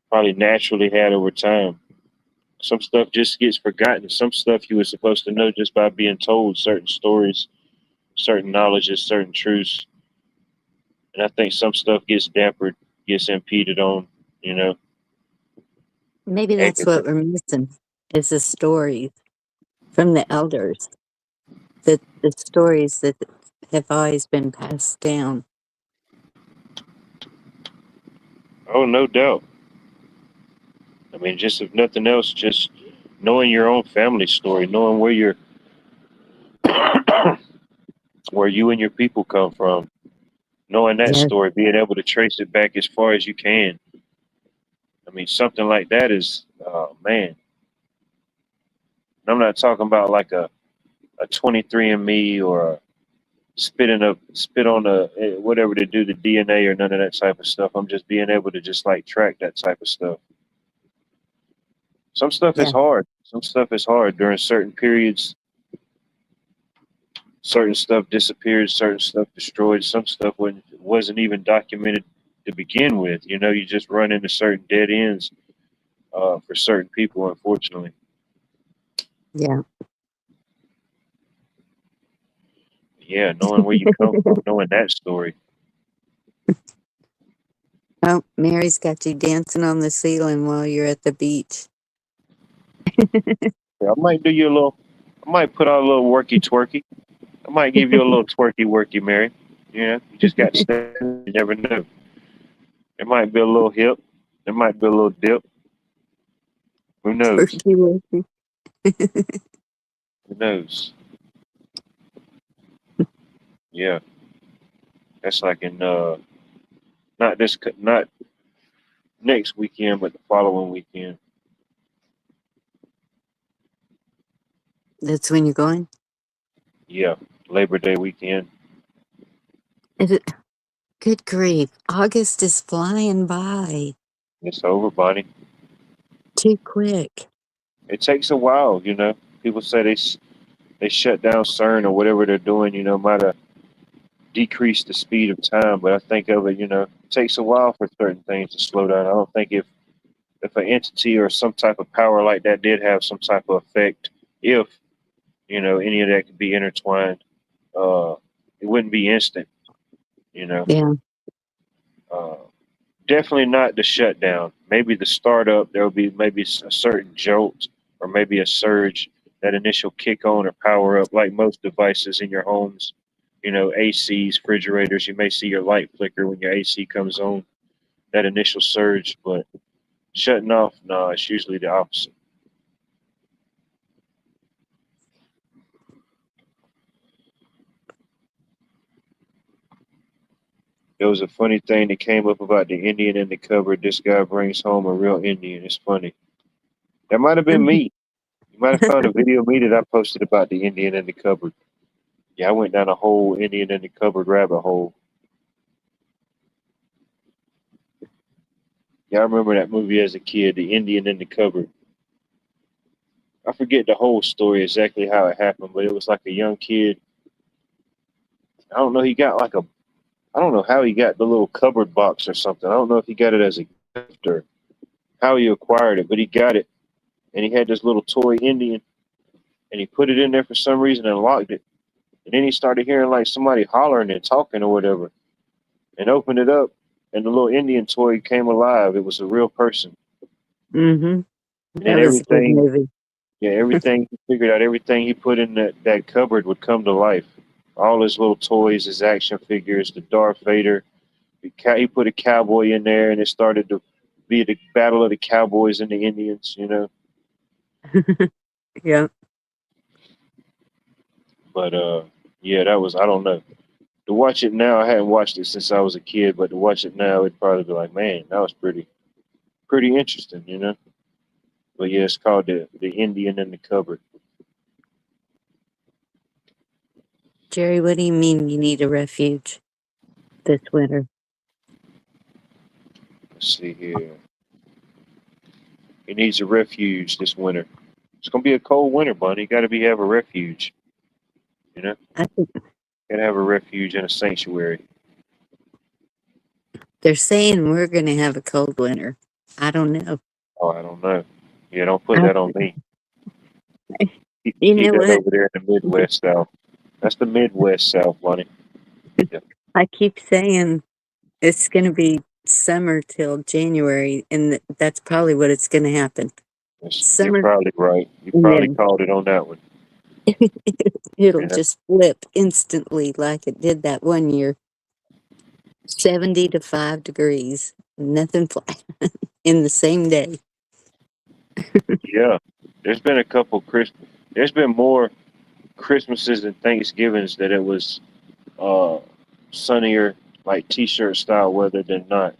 probably naturally had over time? Some stuff just gets forgotten. Some stuff you were supposed to know just by being told certain stories, certain knowledges, certain truths. And I think some stuff gets dampered, gets impeded on, you know. Maybe that's what we're missing is the stories from the elders, the stories that have always been passed down. Oh, no doubt. I mean, just if nothing else, just knowing your own family story, knowing where where you and your people come from, knowing that Yes, story, being able to trace it back as far as you can. I mean, something like that is, man. I'm not talking about like a 23andMe or a spit on a whatever to do the DNA or none of that type of stuff. I'm just being able to just like track that type of stuff. Some stuff is yeah, hard. Some stuff is hard during certain periods. Certain stuff disappeared. Certain stuff destroyed. Some stuff wasn't even documented to begin with. You know, you just run into certain dead ends for certain people, unfortunately. yeah. Yeah, knowing where you come from, knowing that story. Oh, Mary's got you dancing on the ceiling while you're at the beach. Yeah, I might do you a little. I might put out a little worky twerky. I might give you a little twerky worky, Mary. You know, you just got to stay. You never know. It might be a little hip. It might be a little dip. Who knows? Turkey leg. Who knows? Yeah, that's like in not next weekend, but the following weekend. That's when you're going? Yeah, Labor Day weekend. Is it, good grief. August is flying by. It's over, Bonnie. Too quick. It takes a while, you know. People say they shut down CERN or whatever they're doing, you know, might have decreased the speed of time. But I think of it, you know, it takes a while for certain things to slow down. I don't think if an entity or some type of power like that did have some type of effect, if you know any of that could be intertwined, uh, it wouldn't be instant. You know, Yeah. uh, definitely not the shutdown. Maybe the startup. There will be maybe a certain jolt or maybe a surge, that initial kick on or power up, like most devices in your homes. You know, ACs, refrigerators. You may see your light flicker when your AC comes on. That initial surge, but shutting off, no, it's usually the opposite. There was a funny thing that came up about the Indian in the cupboard. This guy brings home a real Indian. It's funny. That might have been me. You might have found a video of me that I posted about the Indian in the cupboard. Yeah, I went down a whole Indian in the cupboard rabbit hole. Yeah, I remember that movie as a kid, The Indian in the Cupboard. I forget the whole story exactly how it happened, but it was like a young kid. I don't know. He got like a. I don't know how he got the little cupboard box or something. I don't know if he got it as a gift or how he acquired it, but he got it, and he had this little toy Indian, and he put it in there for some reason and locked it. And then he started hearing like somebody hollering and talking or whatever, and opened it up, and the little Indian toy came alive. It was a real person, Mm-hmm. and then That was a good everything. movie. Yeah, everything he figured out, everything he put in that cupboard would come to life. All his little toys, his action figures, the Darth Vader. He put a cowboy in there, and it started to be the battle of the cowboys and the Indians. You know, Yeah. but yeah, that was I don't know. To watch it now, I hadn't watched it since I was a kid, but to watch it now, it'd probably be like, man, that was pretty interesting. You know, but yeah, it's called the Indian in the cupboard. Jerry, what do you mean you need a refuge this winter? Let's see here. He needs a refuge this winter. It's gonna be a cold winter, Bunny. You gotta have a refuge. You know, I think gotta have a refuge and a sanctuary. they're saying we're going to have a cold winter. I don't know. Oh, I don't know. Yeah, don't put I, that on me. you Keep know that what? over there in the Midwest South. That's the Midwest South, Bunny. Yeah, I keep saying it's going to be summer till January, and that's probably what it's going to happen. you're Summer, probably right. You and probably then called it on that one. it'll Yeah, just flip instantly like it did that one year. 70 to 5 degrees, nothing flat in the same day. yeah. There's been a couple Christmas. There's been more Christmases and Thanksgivings that it was uh sunnier, like T-shirt style weather than not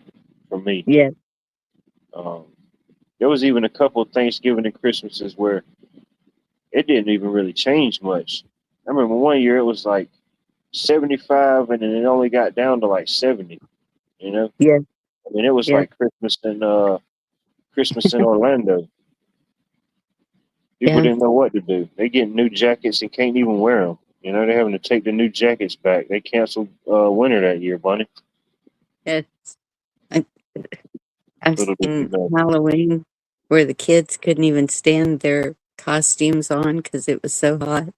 for me. Yeah, Um, there was even a couple of Thanksgiving and Christmases where it didn't even really change much. I remember one year it was like 75 and then it only got down to like 70, you know? yeah, I mean, it was yeah, like Christmas in Orlando. People yeah. didn't know what to do. They get new jackets and can't even wear them. You know, they're having to take the new jackets back. They canceled winter that year, Bunny. Yes. I, I've Little did you seen know. Halloween where the kids couldn't even stand their costumes on because it was so hot.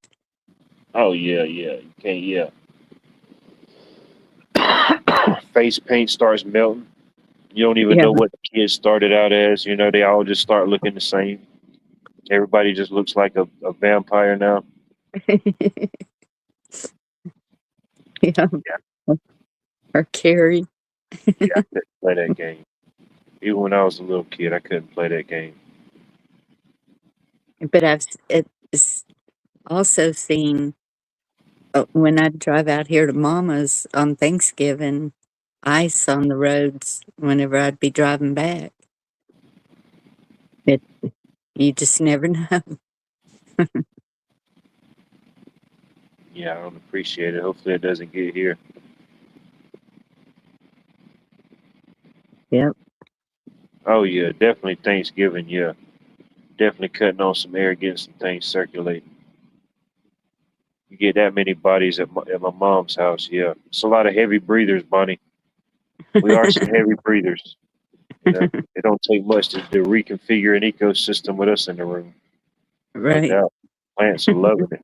Oh yeah, yeah. You can't. Yeah. Face paint starts melting. You don't even Yeah. know what the kids started out as. You know, they all just start looking the same. Everybody just looks like a vampire now. Yeah. Yeah. Or Carrie. Yeah, I couldn't play that game. Even when I was a little kid, I couldn't play that game. But it's also seen when I drive out here to Mama's on Thanksgiving, ice on the roads whenever I'd be driving back. It You just never know. Yeah, I don't appreciate it. Hopefully, it doesn't get here. Yep. Oh yeah, definitely Thanksgiving. Yeah, definitely cutting on some air, getting some things circulating. You get that many bodies at my mom's house. Yeah, it's a lot of heavy breathers, Bonnie. We are some heavy breathers. You know, it don't take much to reconfigure an ecosystem with us in the room. No Right. doubt. Plants are loving it.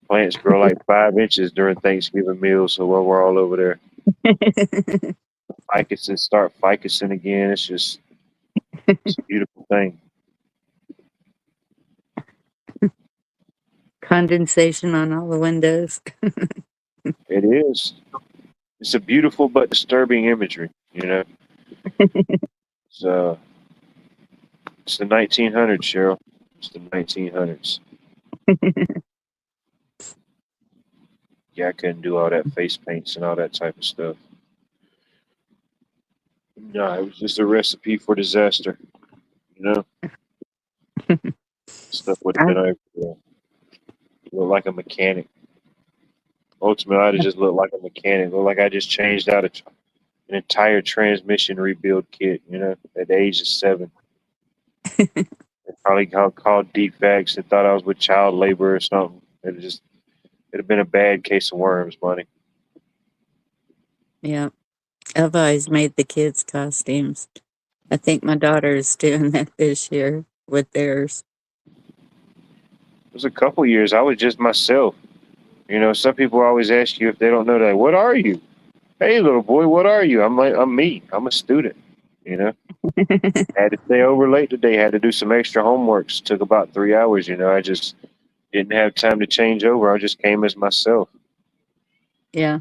Plants grow like 5 inches during Thanksgiving meals, so while we're all over there, ficuses start ficusing again. It's a beautiful thing. Condensation on all the windows. It is. It's a beautiful but disturbing imagery. So it's the 1900s, Cheryl. It's the 1900s. Yeah, I couldn't do all that face paints and all that type of stuff. No, it was just a recipe for disaster. You know, stuff would have I, been over. Look like a mechanic. Ultimately, I'd have just looked like a mechanic. Look like I just changed out an entire transmission rebuild kit. At the age of 7. They probably called defects and thought I was with child labor or something. It'd have been a bad case of worms, buddy. yeah. I've always made the kids' costumes. I think my daughter is doing that this year with theirs. It was a couple years. I was just myself. Some people always ask you if they don't know that. What are you? Hey, little boy, what are you? I'm me. I'm a student. Had to stay over late today. Had to do some extra homeworks. Took about 3 hours. I just didn't have time to change over. I just came as myself. Yeah.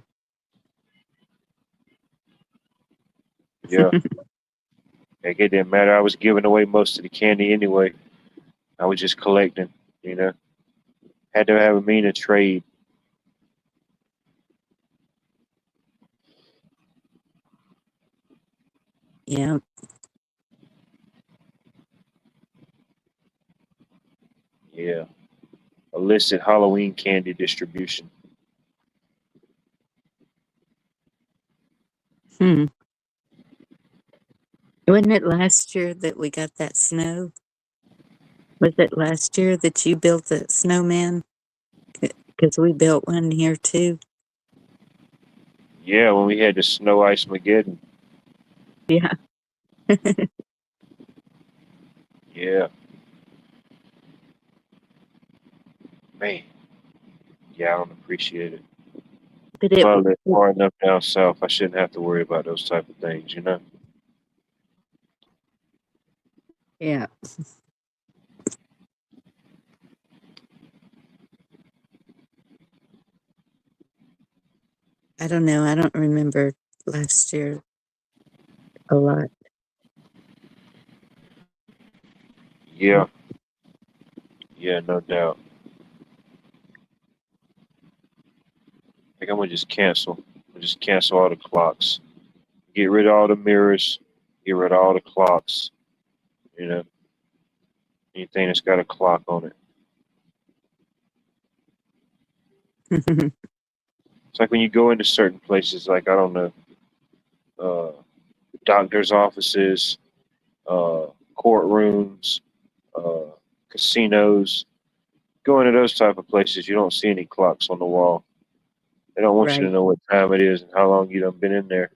Yeah. Heck, it didn't matter. I was giving away most of the candy anyway. I was just collecting. Had to have a mean of trade. Yeah. Yeah. Illicit Halloween candy distribution. Hmm. Wasn't it last year that we got that snow? Was it last year that you built the snowman? Because we built one here too. Yeah, when we had the snow ice Mageddon. Yeah. Yeah. Man. Yeah, I don't appreciate it. But it, If I live far enough down south, I shouldn't have to worry about those type of things. yeah. I don't know. I don't remember last year a lot. Yeah. Yeah, no doubt. I think I'm gonna just cancel. I'm just cancel all the clocks. Get rid of all the mirrors. Get rid of all the clocks. You know, anything that's got a clock on it. It's like when you go into certain places, like I don't know, uh, doctors' offices, courtrooms, uh, casinos. Go into those type of places, you don't see any clocks on the wall. They don't want you Right. to know what time it is and how long you done been in there.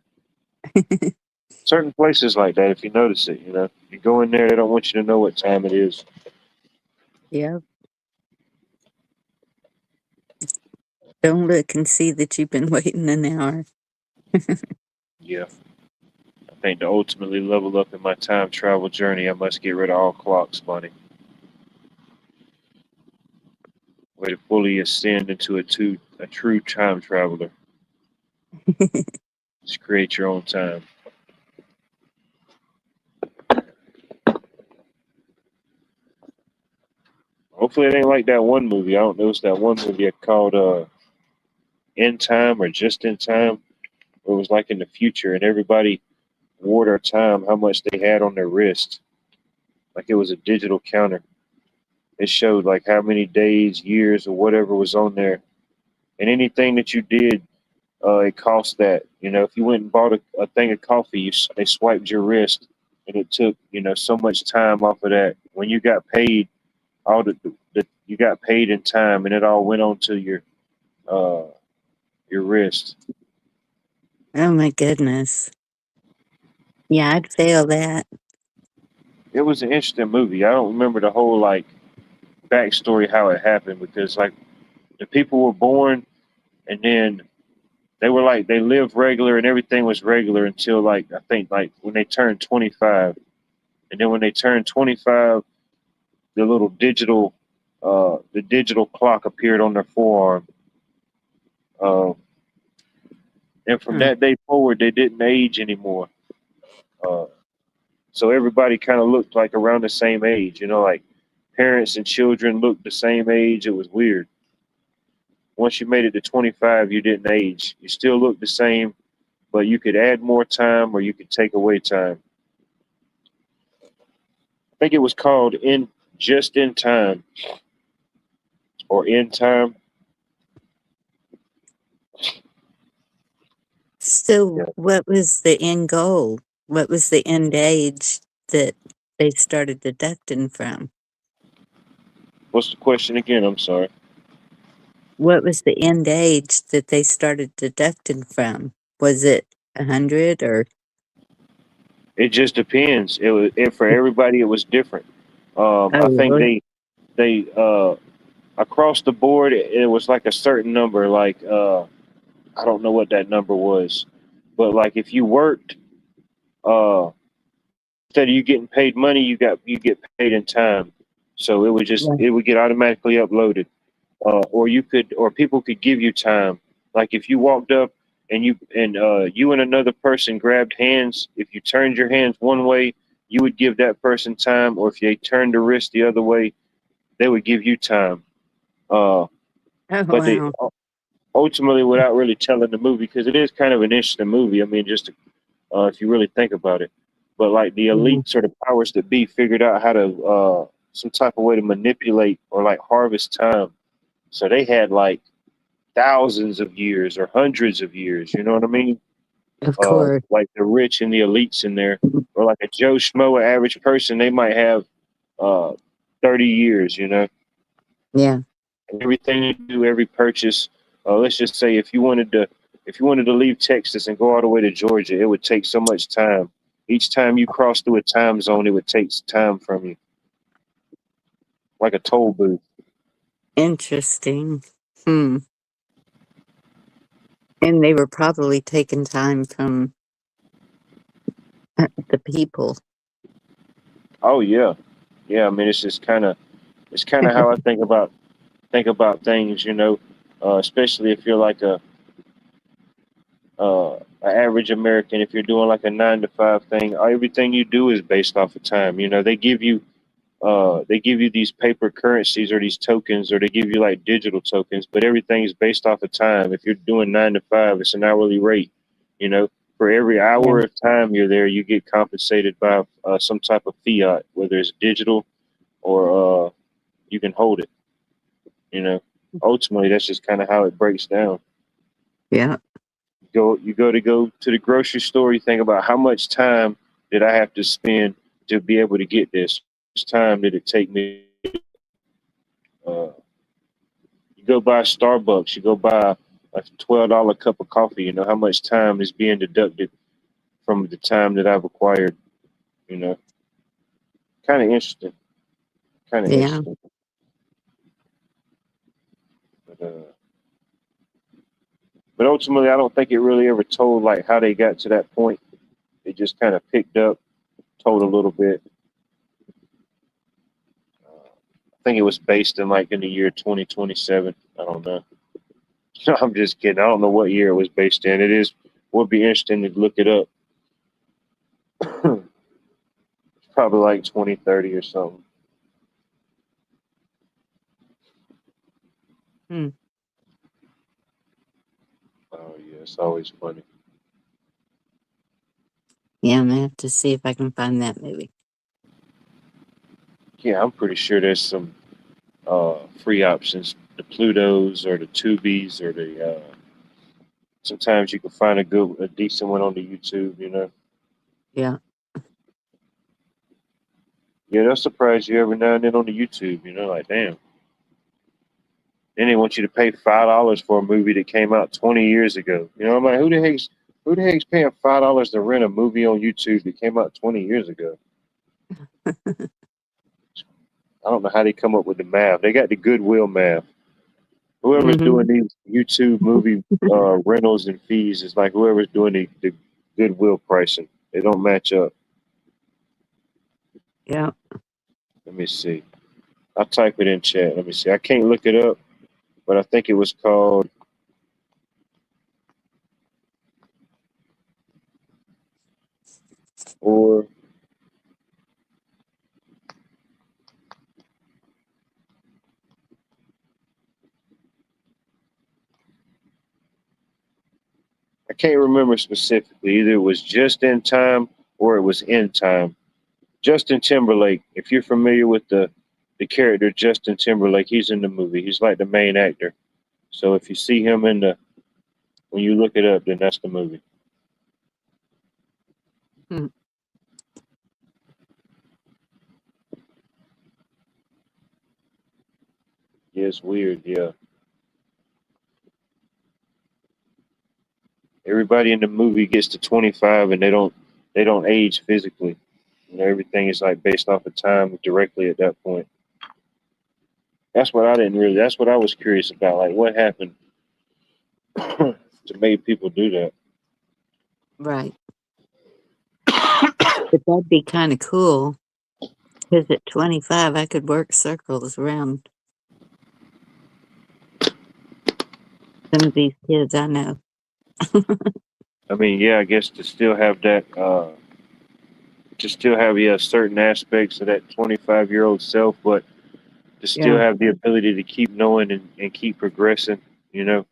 Certain places like that, if you notice it, you go in there, they don't want you to know what time it is. Yeah. Don't look and see that you've been waiting an hour. Yeah. I think to ultimately level up in my time travel journey, I must get rid of all clocks, buddy. Way to fully ascend into a true time traveler. Just create your own time. Hopefully it ain't like that one movie. I don't know. It's that one movie called In Time or Just in Time. Where it was like in the future, and everybody wore their time, how much they had on their wrist. Like it was a digital counter. It showed like how many days, years, or whatever was on there, and anything that you did, it cost that. You know, if you went and bought a thing of coffee, they swiped your wrist, and it took so much time off of that. When you got paid, all the you got paid in time, and it all went onto your wrist. Oh my goodness. Yeah, I'd fail that. It was an interesting movie. I don't remember the whole like backstory how it happened because like the people were born and then they were like they lived regular and everything was regular until like I think like when they turned 25, and then when they turned 25, the little digital clock appeared on their forearm. Uh, and from Hmm. that day forward, they didn't age anymore. Uh, so everybody kind of looked like around the same age. Like parents and children looked the same age. It was weird. Once you made it to 25, you didn't age. You still looked the same, but you could add more time or you could take away time. I think it was called Just in Time or In Time. So, Yeah. what was the end goal? What was the end age that they started deducting from? What's the question again? I'm sorry. What was the end age that they started deducting from? Was it 100 or? It just depends. For everybody. It was different. Oh, I think really? they across the board it was like a certain number. Like I don't know what that number was, but like if you worked, uh, instead of you getting paid money, you get paid in time. So Right. it would get automatically uploaded, or people could give you time. Like if you walked up and you and another person grabbed hands, if you turned your hands one way, you would give that person time, or if they turned the wrist the other way, they would give you time. Uh, Oh, but they wow. ultimately, without really telling the movie, because it is kind of an interesting movie. I mean, just if you really think about it. But like the Mhm. elites or the powers that be figured out how to some type of way to manipulate or like harvest time. So they had like thousands of years or hundreds of years. You know what I mean? Of course. Like the rich and the elites in there, or like a Joe Schmo, an average person, they might have uh, 30 years. Yeah. And everything you do, every purchase. Let's just say if you wanted to leave Texas and go all the way to Georgia, it would take so much time. Each time you cross through a time zone, it would take time from you, like a toll booth. Interesting. Hmm. And they were probably taking time from the people. Oh yeah, yeah. I mean, it's kind of how I think about things. Especially if you're like an average American. If you're doing like a 9 to 5 thing, everything you do is based off of time. They give you these paper currencies or these tokens, or they give you like digital tokens, but everything is based off of time. If you're doing 9 to 5, it's an hourly rate. You know, for every Yeah. hour of time you're there, you get compensated by some type of fiat, whether it's digital or you can hold it. You know, ultimately that's just kind of how it breaks down. Yeah. You go to the grocery store. You think about how much time did I have to spend to be able to get this? How much time did it take me? Uh, You go buy Starbucks, you go buy a $12 cup of coffee. You know how much time is being deducted from the time that I've acquired. You know, kind of interesting. Kind of Yeah. interesting. But, uh, but ultimately, I don't think it really ever told like how they got to that point. It just kind of picked up, told a little bit. I think it was based in like in the year 2027. I don't know. I'm just kidding. I don't know what year it was based in. It is Would be interesting to look it up. It's probably like 2030 or something. Hmm. Oh yeah, it's always funny. Yeah, I'm gonna have to see if I can find that movie. Yeah, I'm pretty sure there's some free options. The Plutos or the Tubies or the sometimes you can find a decent one on the YouTube, you know. Yeah. Yeah, they'll surprise you every now and then on the YouTube, you know, like damn. Then they want you to pay $5 for a movie that came out 20 years ago. You know, I'm like, who the heck's paying $5 to rent a movie on YouTube that came out 20 years ago? I don't know how they come up with the math. They got the Goodwill math. Whoever's Hmm. doing these YouTube movie rentals and fees is like whoever's doing the Goodwill pricing. They don't match up. Yeah. Let me see. I'll type it in chat. Let me see. I can't look it up, but I think it was called. Or I can't remember specifically. Either it was Just in Time or it was In Time. Justin Timberlake. If you're familiar with the character Justin Timberlake, he's in the movie. He's like the main actor. So if you see him when you look it up, then that's the movie. Hmm. Yeah, it's weird. Yeah, everybody in the movie gets to 25 and they don't age physically. You know, everything is like based off of time directly at that point. That's what I didn't really. That's what I was curious about. Like, what happened to make people do that? Right. But that'd be kind of cool because at 25, I could work circles around some of these kids I know. I mean, yeah, I guess to still have that, to still have certain aspects of that 25-year-old self, but to still Yeah. have the ability to keep knowing and keep progressing. You know,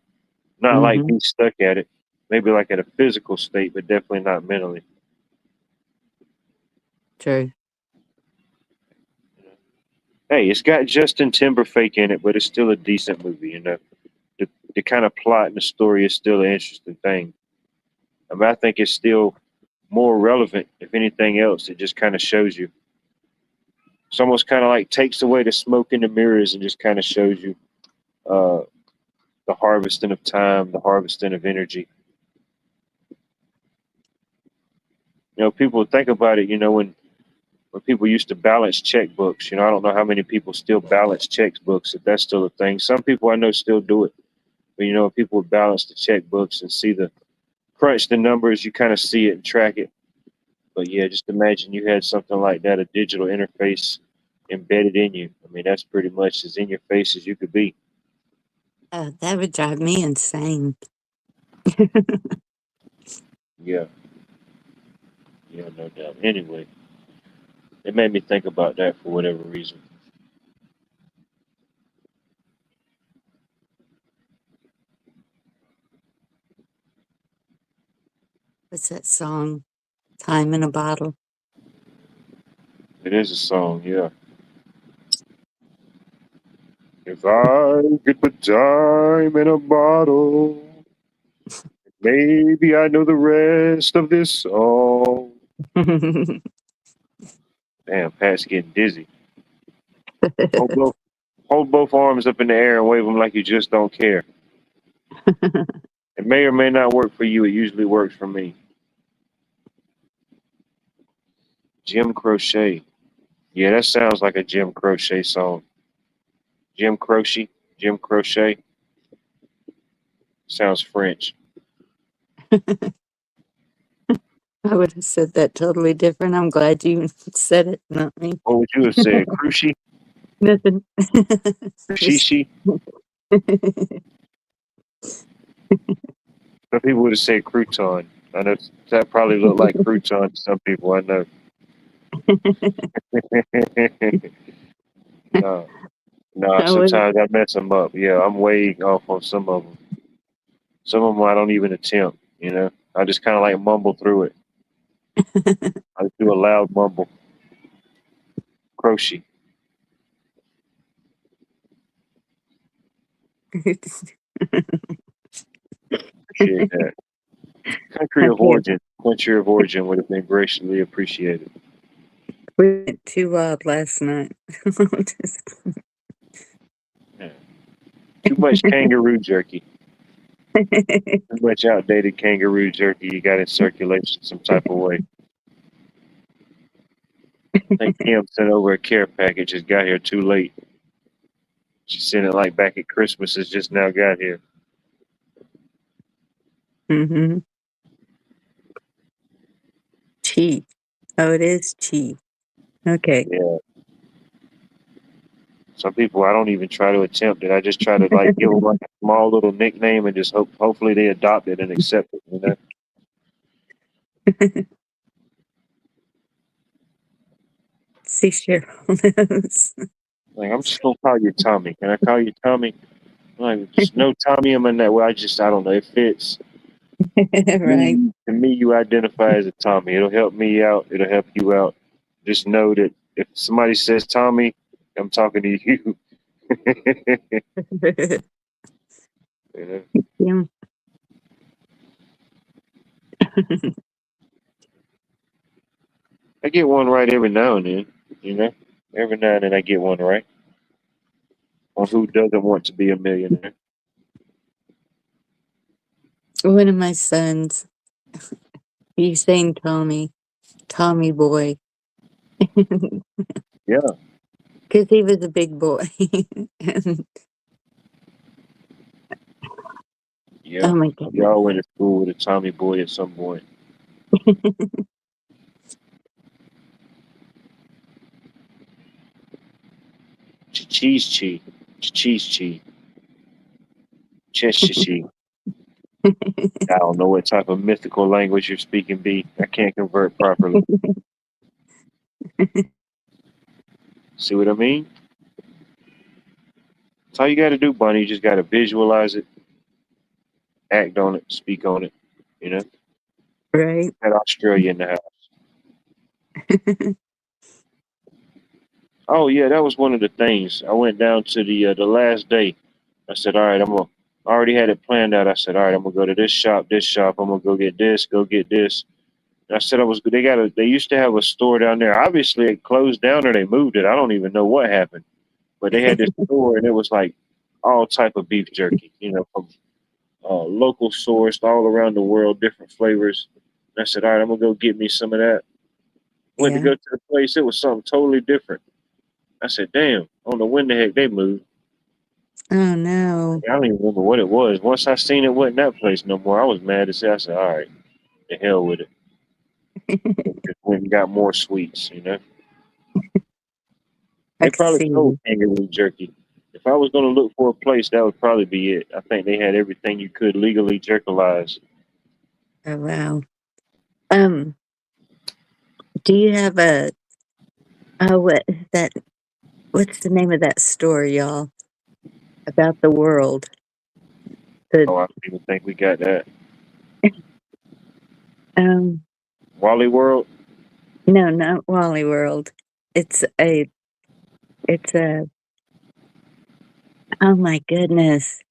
not like Hmm. being stuck at it. Maybe like at a physical state, but definitely not mentally. True. Hey, it's got Justin Timberlake in it, but it's still a decent movie. You know, the kind of plot and the story is still an interesting thing. I mean, I think it's still more relevant. If anything else, it just kind of shows you. It's almost kind of like takes away the smoke in the mirrors and just kind of shows you uh, the harvesting of time, the harvesting of energy. You know, people think about it. You know, when people used to balance checkbooks. You know, I don't know how many people still balance checkbooks, if that's still a thing. Some people I know still do it. But, you know, people would balance the checkbooks and crunch the numbers, you kind of see it and track it. But yeah, just imagine you had something like that, a digital interface embedded in you. I mean, that's pretty much as in your face as you could be. That would drive me insane. Yeah, yeah, no doubt. Anyway, it made me think about that for whatever reason. What's that song? Time in a Bottle. It is a song, yeah. If I could put time in a bottle, maybe I know the rest of this song. Damn, Pat's getting dizzy. Hold both, hold both arms up in the air and wave them like you just don't care. It may or may not work for you. It usually works for me. Jim Crochet. Yeah, that sounds like a Jim Crochet song. Jim Croce. Jim Crochet. Sounds French. I would have said that totally different. I'm glad you said it, not me. What would you have said? Cruci? Nothing. Just- Shishi? Some people would have said crouton. I know that probably looked like crouton to some people. I know. no, no. I was Sometimes I mess them up. Yeah, I'm way off on some of them. Some of them I don't even attempt. You know, I just kind of like mumble through it. I just do a loud mumble. Crochet. Appreciate that. Country of okay. origin. Country of origin would have been graciously appreciated. We went too wild last night. Just- Yeah. Too much kangaroo jerky. Too much outdated kangaroo jerky you got in circulation some type of way. I think Kim sent over a care package. It got here too late. She sent it like back at Christmas. It's just now got here. mm-hmm. Chi. Oh, it is chi. Okay. Yeah. Some people I don't even try to attempt it. I just try to like give them like a small little nickname and just hopefully they adopt it and accept it. You know. See Cheryl knows. Like I'm just gonna call you Tommy. Can I call you Tommy? Like just no Tommy in my name. Well, I don't know. It fits. Right. To me, you identify as a Tommy. It'll help me out. It'll help you out. Just know that if somebody says Tommy, I'm talking to you. You know? Yeah. I get one right every now and then. You know, every now and then I get one right. On who doesn't want to be a millionaire? One of my sons, he's saying Tommy, Tommy boy, Yeah, because he was a big boy. And, yeah. oh my We goodness. all went to school with a Tommy boy at some point. Cheese cheese. Cheese cheese. Cheese. I don't know what type of mythical language you're speaking, B. I can't convert properly. See what I mean? That's all you got to do, Bunny. You just got to visualize it, act on it, speak on it. You know, Right? at Australia in the house. Oh yeah, that was one of the things. I went down to the last day. I said, all right, I already had it planned out. I said, all right, I'm gonna go to this shop, this shop. I'm gonna go get this, go get this. And I said I was. They used to have a store down there. Obviously, it closed down or they moved it. I don't even know what happened. But they had this store and it was like all type of beef jerky. You know, from local sourced all around the world, different flavors. And I said, all right, I'm gonna go get me some of that. Went to Yeah. go to the place. It was something totally different. I said, damn, I don't know when the heck they moved. Oh no. I don't even remember what it was. Once I seen it wasn't that place no more, I was mad as hell. I said, all right, the hell with it. Just went and got more sweets, you know. I They could probably sold see. kangaroo jerky. If I was going to look for a place, that would probably be it. I think they had everything you could legally jerkalize. Oh wow. Um, do you have a what is that? What's the name of that store, y'all? About the world. The Oh, I don't even think we got that. um Wally World? no, not Wally World. It's a it's a oh my goodness.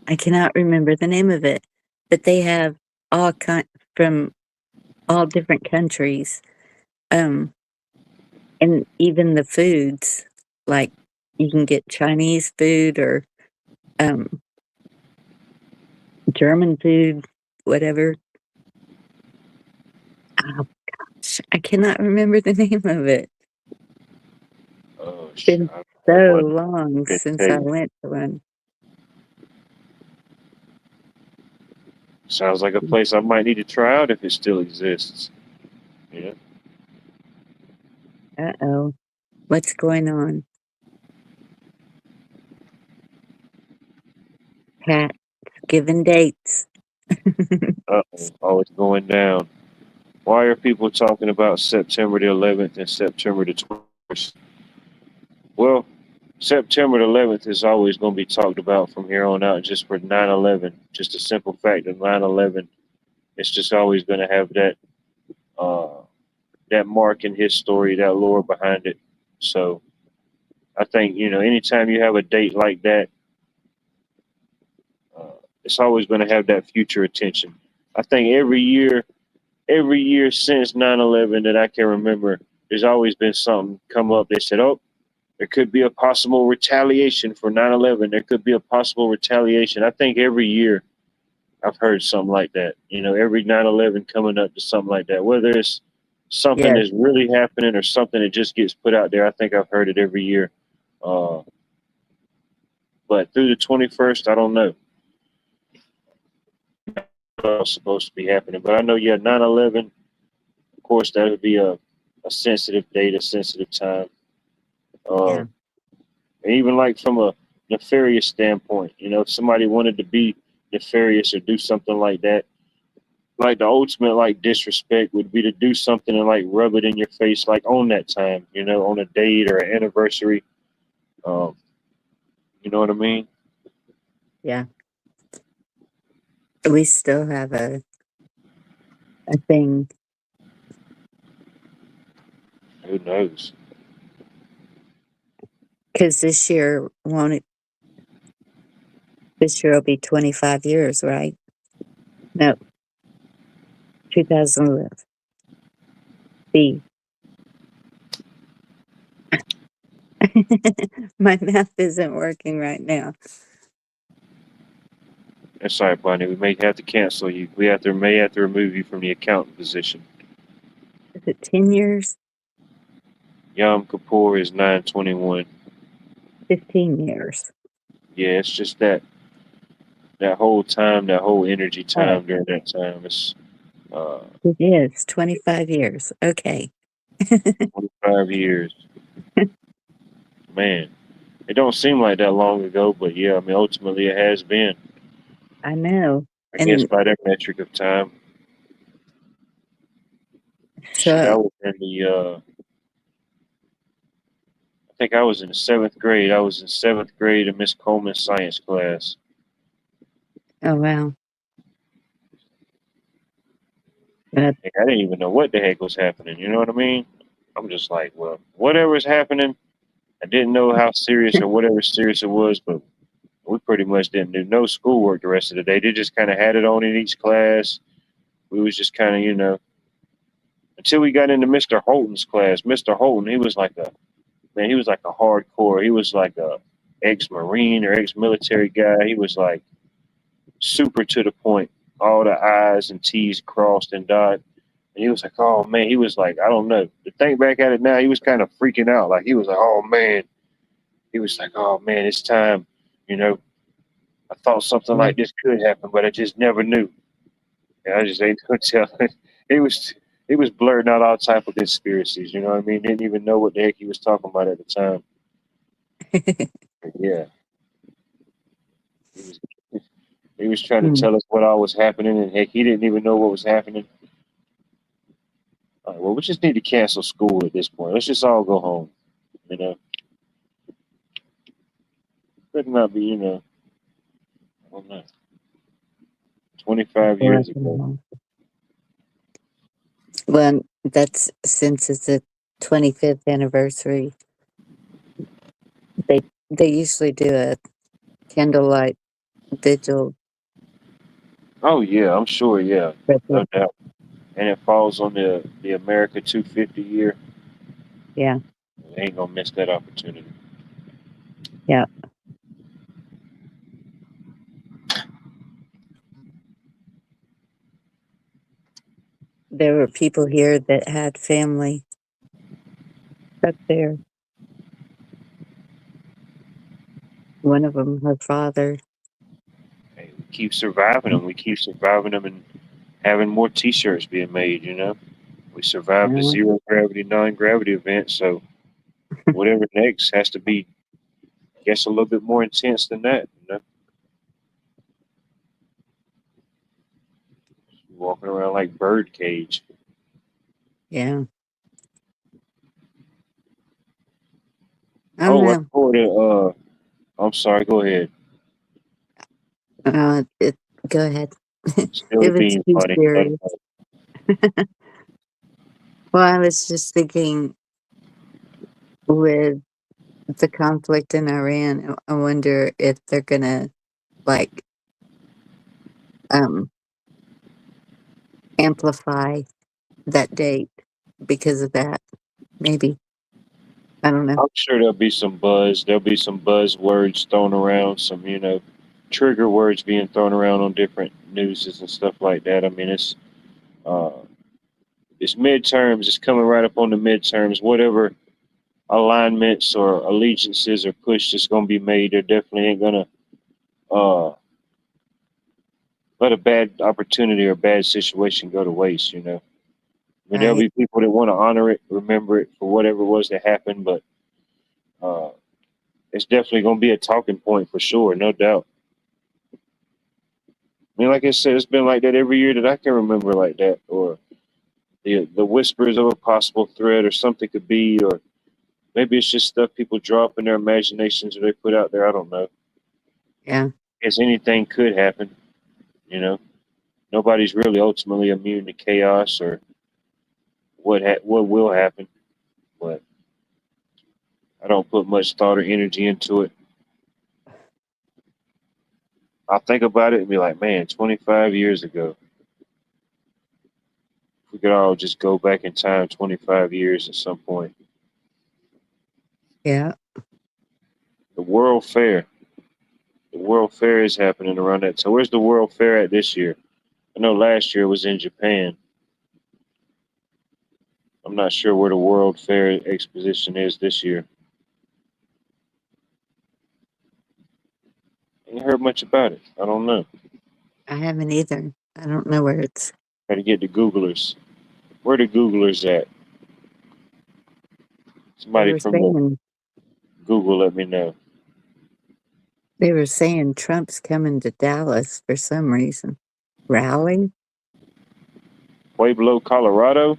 I cannot remember the name of it. But they have all kind from all different countries. Um and even the foods. Like you can get Chinese food or um German food, whatever. Oh gosh, I cannot remember the name of it. Oh, It's shit. been I don't know, so but long I could since tell I you. went to one. Sounds like a place I might need to try out if it still exists. Yeah. Uh-oh. What's going on? Pat, giving dates. Oh, it's going down. Why are people talking about September the 11th and September the 21st? Well, September the 11th is always going to be talked about from here on out just for 9/11. Just a simple fact of 9/11. It's just always going to have uh, that mark in his story, that lore behind it. So I think, anytime you have a date like that, uh, it's always going to have that future attention. I think every year since 9/11 that I can remember, there's always been something come up. They said, oh, there could be a possible retaliation for 9/11. There could be a possible retaliation. I think every year I've heard something like that. Every 9/11 coming up to something like that. Whether it's something Yes. that's really happening or something that just gets put out there, I think I've heard it every year. Uh, but through the 21st, I don't know what's supposed to be happening. But I know, yeah, 9/11, of course, that would be a sensitive date, a sensitive time. Yeah. And even like from a nefarious standpoint, if somebody wanted to be nefarious or do something like that, like the ultimate like disrespect would be to do something and like rub it in your face like on that time, on a date or an anniversary. Um, you know what I mean? Yeah. We still have a thing Who knows? because this year will be 25 years, right? No, 2011. B. My math isn't working right now. That's sorry, Bonnie. We may have to cancel you. May have to remove you from the accountant position. Is it 10 years? Yom Kippur is 9/21. 15 years. Yeah, it's just that whole time, that whole energy Oh, time during that time. It's uh, it is 25 years. Okay. 25 years. Man, it don't seem like that long ago, but yeah, I mean, ultimately it has been. I know. I guess And by that metric of time. Shit, I so, was I think I was in the seventh grade. I was in seventh grade in Miss Coleman's science class. oh, wow. But, Like, I didn't even know what the heck was happening. You know what I mean? I'm just like, well, whatever's happening, I didn't know how serious or whatever serious it was, but we pretty much didn't do no schoolwork the rest of the day. They just kind of had it on in each class. We was just kind of, until we got into Mr. Holton's class. Mr. Holton, he was like a hardcore. He was like a ex-marine or ex-military guy. He was like super to the point. All the I's and T's crossed and dotted. And he was like, oh man, he was like, I don't know. To think back at it now, he was kind of freaking out. Like he was like, oh man. He was like, oh man, it's time. You know, I thought something yeah. like this could happen, but I just never knew. And I just ain't gonna tell. He was he was blurting out all type of conspiracies. You know what I mean? Didn't even know what the heck he was talking about at the time. But yeah, he was he was trying to Hmm. tell us what all was happening, and heck, he didn't even know what was happening. All right, well, we just need to cancel school at this point. Let's just all go home. You know, could not be. I don't know. 25 years ago. Well, that's since it's the 25th anniversary. They usually do a candlelight vigil. Oh yeah, I'm sure. Yeah, But no doubt. And it falls on the America 250 year. yeah, They ain't gonna miss that opportunity. yeah. There were people here that had family up there. One of them, her father. Hey, we keep surviving them. We keep surviving them and having more T-shirts being made. We survived the Uh, zero gravity, non-gravity event. So whatever next has to be, I guess, a little bit more intense than that. like birdcage. Yeah. I don't Oh, I know. reported. I'm sorry. Go ahead. It, go ahead. Still If it's being too funny. serious. Well, I was just thinking with the conflict in Iran, I wonder if they're gonna like um amplify that date because of that. Maybe. I don't know. I'm sure there'll be some buzz. There'll be some buzzwords thrown around. Some trigger words being thrown around on different newses and stuff like that. I mean, uh, it's midterms. It's coming right up on the midterms. Whatever alignments or allegiances are pushed is going to be made. There definitely ain't going to let a bad opportunity or bad situation go to waste. I mean, there'll Right. be people that want to honor it, remember it for whatever it was that happened, but uh, it's definitely going to be a talking point for sure, no doubt. I mean, like I said, it's been like that every year that I can remember, like that, or the whispers of a possible threat, or something could be, or maybe it's just stuff people draw up in their imaginations or they put out there. I don't know. Yeah. I guess anything could happen. You know, nobody's really ultimately immune to chaos or what will happen, but I don't put much thought or energy into it. I think about it and be like, man, 25 years ago, if we could all just go back in time 25 years at some point. Yeah. The World Fair. The World Fair is happening around that. So where's the World Fair at this year? I know last year it was in Japan. I'm not sure where the World Fair exposition is this year. Ain't heard much about it. I don't know. I haven't either. I don't know where it's. Got to get the Googlers. Where the Googlers at? They Somebody were from the saying Google, let me know. Trump's coming to Dallas for some reason. Rally? Pueblo, Colorado.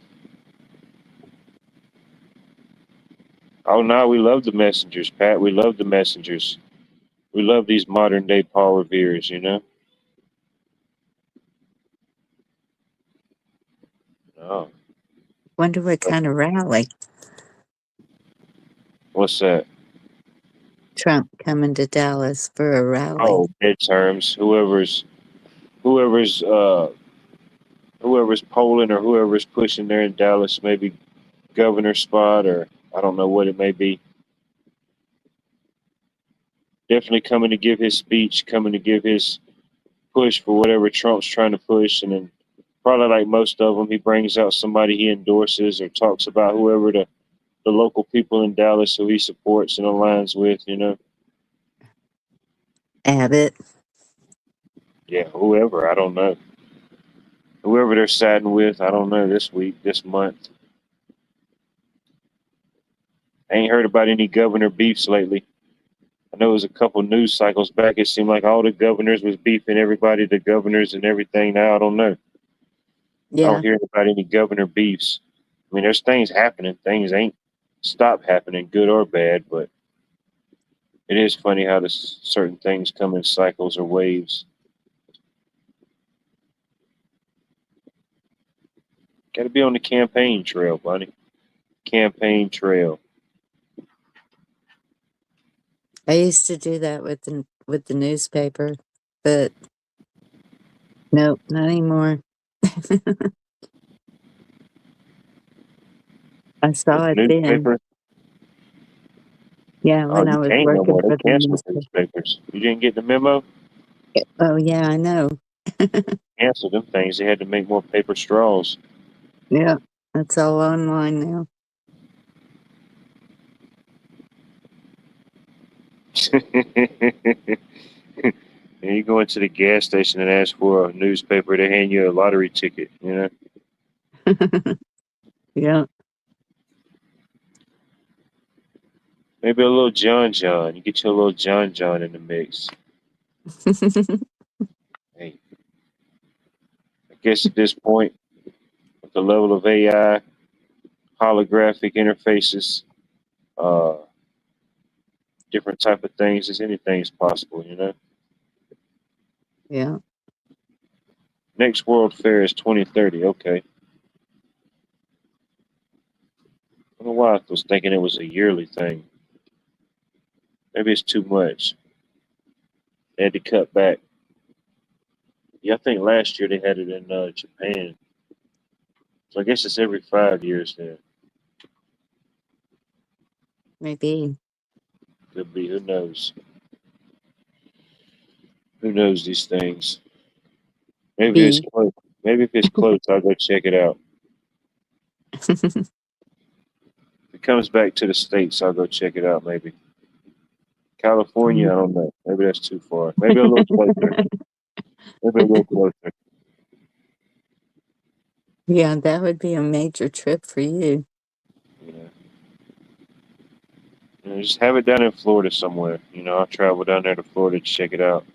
Oh no, we love the messengers, Pat. We love the messengers. We love these modern day Paul Revere's. Oh, Wonder what kind of rally. what's that? Trump coming to Dallas for a rally. Oh, midterms. Whoever's whoever's polling or whoever's pushing there in Dallas, maybe governor spot or I don't know what it may be. Definitely coming to give his speech, coming to give his push for whatever Trump's trying to push, and then probably like most of them, he brings out somebody he endorses or talks about whoever the local people in Dallas who he supports and aligns with. Abbott. Yeah, whoever, I don't know. Whoever they're siding with, I don't know, this week, this month. I ain't heard about any governor beefs lately. I know it was a couple news cycles back. It seemed like all the governors was beefing everybody, the governors and everything. Now I don't know. I don't Yeah. hear about any governor beefs. I mean, there's things happening. Things ain't stopped happening, good or bad. But it is funny how certain things come in cycles or waves. Got to be on the campaign trail, buddy. Campaign trail. I used to do that with the newspaper, but nope, not anymore. I With saw the it then. newspaper. Yeah, Oh, when I you was can't no working more. They for the canceled newspaper. newspapers. You didn't get the memo? Oh yeah, I know. Canceled them things. They had to make more paper straws. Yeah, that's all online now. And you go into the gas station and ask for a newspaper, they hand you a lottery ticket. Yeah. Maybe a little John John. You get you a little John John in the mix. Hey, I guess at this point, with the level of AI, holographic interfaces, uh, different type of things, as anything is possible, you know. Yeah. Next World Fair is 2030. Okay. I don't know why I was thinking it was a yearly thing. Maybe it's too much. They had to cut back. Yeah, I think last year they had it in Japan. So I guess it's every 5 years then. Maybe. Could be. Who knows? Who knows these things? Maybe it's B. close. Maybe if it's close, I'll go check it out. If it comes back to the States, I'll go check it out maybe. California, I don't know. Maybe that's too far. Maybe a little closer. Maybe a little closer. Yeah, that would be a major trip for you. You know. Just have it down in Florida somewhere. You know, I'll travel down there to Florida to check it out.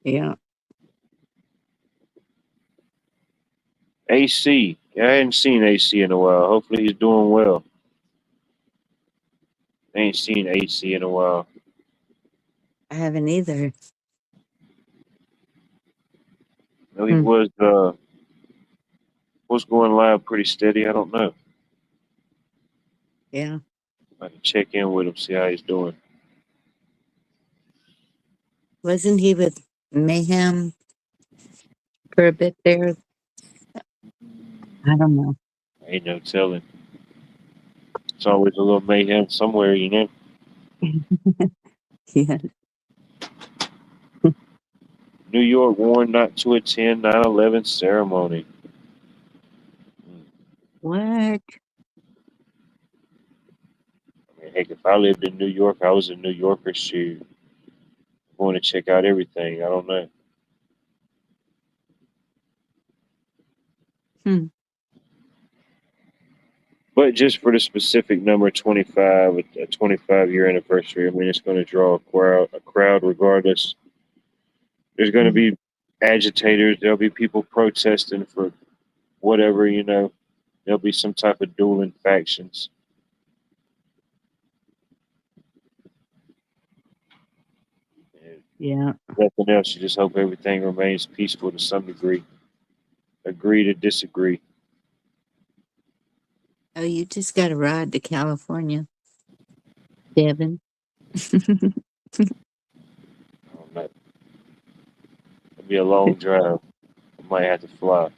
Yeah. AC. Yeah, I hadn't seen AC in a while. Hopefully he's doing well. I ain't seen AC in a while. I haven't either. No, he Hmm. was going live pretty steady. I don't know. Yeah. I can check in with him, see how he's doing. Wasn't he with Mayhem for a bit there? I don't know. Ain't no telling. It's always a little mayhem somewhere, you know. Yeah. New York warned not to attend 9/11 ceremony. What? I mean, heck, if I lived in New York, I was a New Yorker. Shoot, going to check out everything. I don't know. Hmm. But just for the specific number 25, a 25-year anniversary, I mean, it's going to draw a crowd regardless. There's going to Hmm. be agitators. There'll be people protesting for whatever, you know. There'll be some type of dueling factions. And Yeah. nothing else. You just hope everything remains peaceful to some degree. Agree to disagree. Oh, you just got a ride to California, Devin. I don't know. It'll be a long drive. I might have to fly.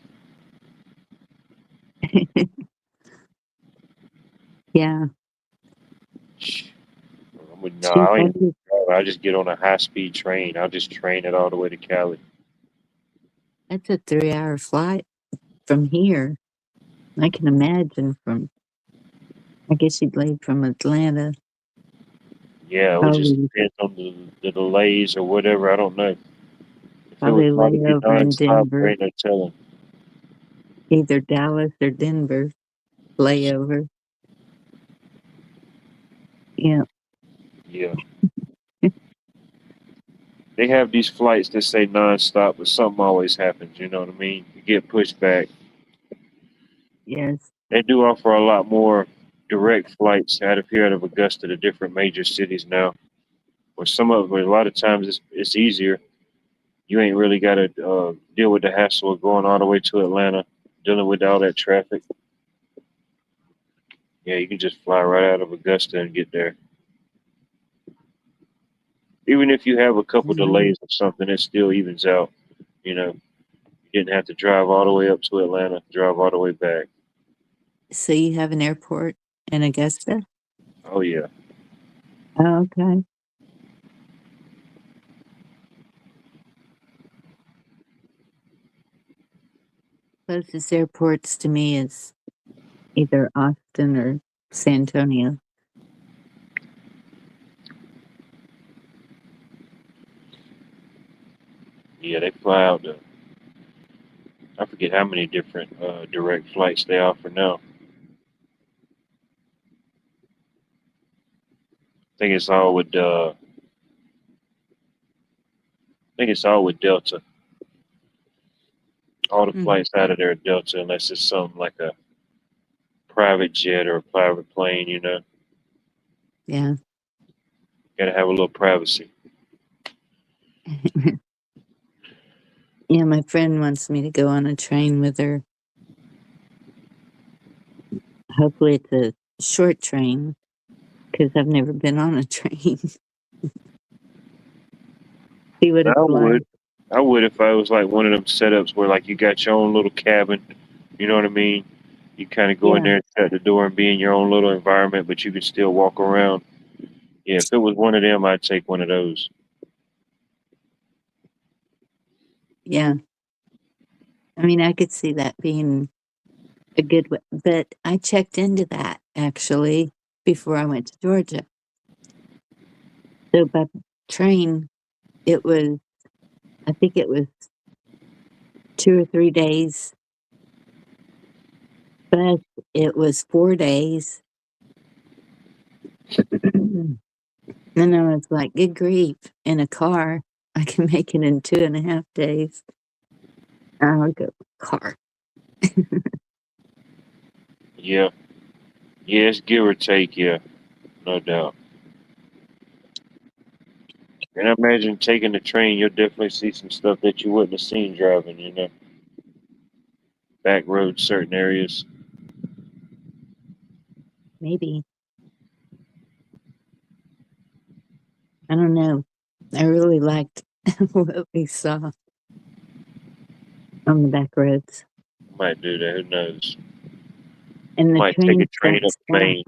Yeah. No, I ain't. 200. I just get on a high-speed train. I'll just train it all the way to Cali. That's a 3-hour flight from here. I can imagine from, I guess you'd leave from Atlanta. Yeah, it just Probably, depends on the delays or whatever. I don't know. If it would probably probably be layover in nonstop, there Denver, ain't no telling. either Dallas or Denver layover. Yeah. Yeah, they have these flights that say nonstop, but something always happens. You know what I mean? You get pushed back. Yes. They do offer a lot more direct flights out of here, out of Augusta, to different major cities now. Or some of them, a lot of times it's easier. You ain't really got to deal with the hassle of going all the way to Atlanta, dealing with all that traffic. Yeah, you can just fly right out of Augusta and get there. Even if you have a couple Mhm. delays or something, it still evens out. You know, you didn't have to drive all the way up to Atlanta, drive all the way back. So you have an airport in Augusta? Oh yeah, Oh, okay. Closest airports to me is either Austin or San Antonio. yeah, they fly out to. I forget how many different direct flights they offer now. I think it's all with think it's all with Delta. All the Mhm. flights out of there are Delta, unless it's something like a private jet or a private plane. You know, Yeah. gotta have a little privacy. Yeah, my friend wants me to go on a train with her. Hopefully it's a short train because I've never been on a train. See what I it's would. like. I would if I was like one of them setups where like you got your own little cabin. You know what I mean? You kind of go in Yeah. there and shut the door and be in your own little environment, but you can still walk around. Yeah, if it was one of them, I'd take one of those. Yeah. I mean, I could see that being a good way, but I checked into that actually before I went to Georgia. So by train, it was, I think it was 2 or 3 days. Bus, it was 4 days. And I was like, good grief, in a car, I can make it in 2.5 days. I'll go car. Yeah. Yes, give or take, yeah, no doubt. And I imagine taking the train, you'll definitely see some stuff that you wouldn't have seen driving, you know, back roads, certain areas. Maybe. I don't know. I really liked what we saw on the back roads. Might do that, who knows? And the Might take a trains train don't up stop. Maine.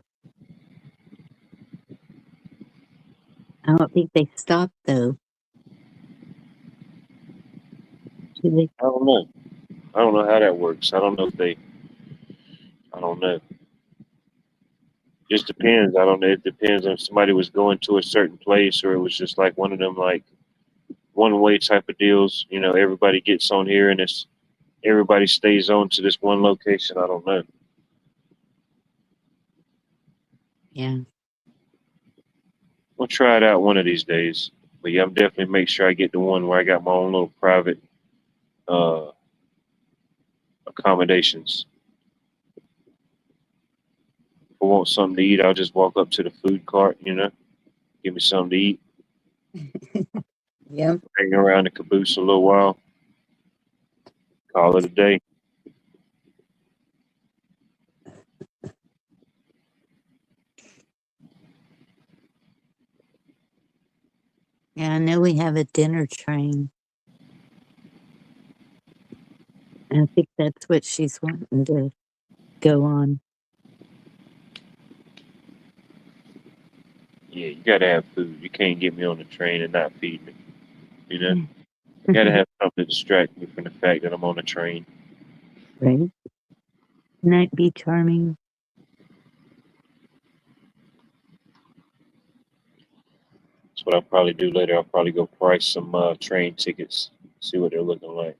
I don't think they stop though. Do they? I don't know. I don't know how that works. I don't know if they, I don't know. Just depends. I don't know. It depends on if somebody was going to a certain place or it was just like one of them like one way type of deals. You know, everybody gets on here and it's everybody stays on to this one location. I don't know. Yeah. We'll try it out one of these days. But yeah, I'm definitely make sure I get the one where I got my own little private uh accommodations. If I want something to eat, I'll just walk up to the food cart, you know, give me something to eat, Yep. hang around the caboose a little while, call it a day. Yeah, I know we have a dinner train. And I think that's what she's wanting to go on. Yeah, you gotta have food. You can't get me on the train and not feed me. You know, gotta have something to distract me from the fact that I'm on the train. Right? Might be charming. That's what I'll probably do later. I'll probably go price some train tickets, see what they're looking like.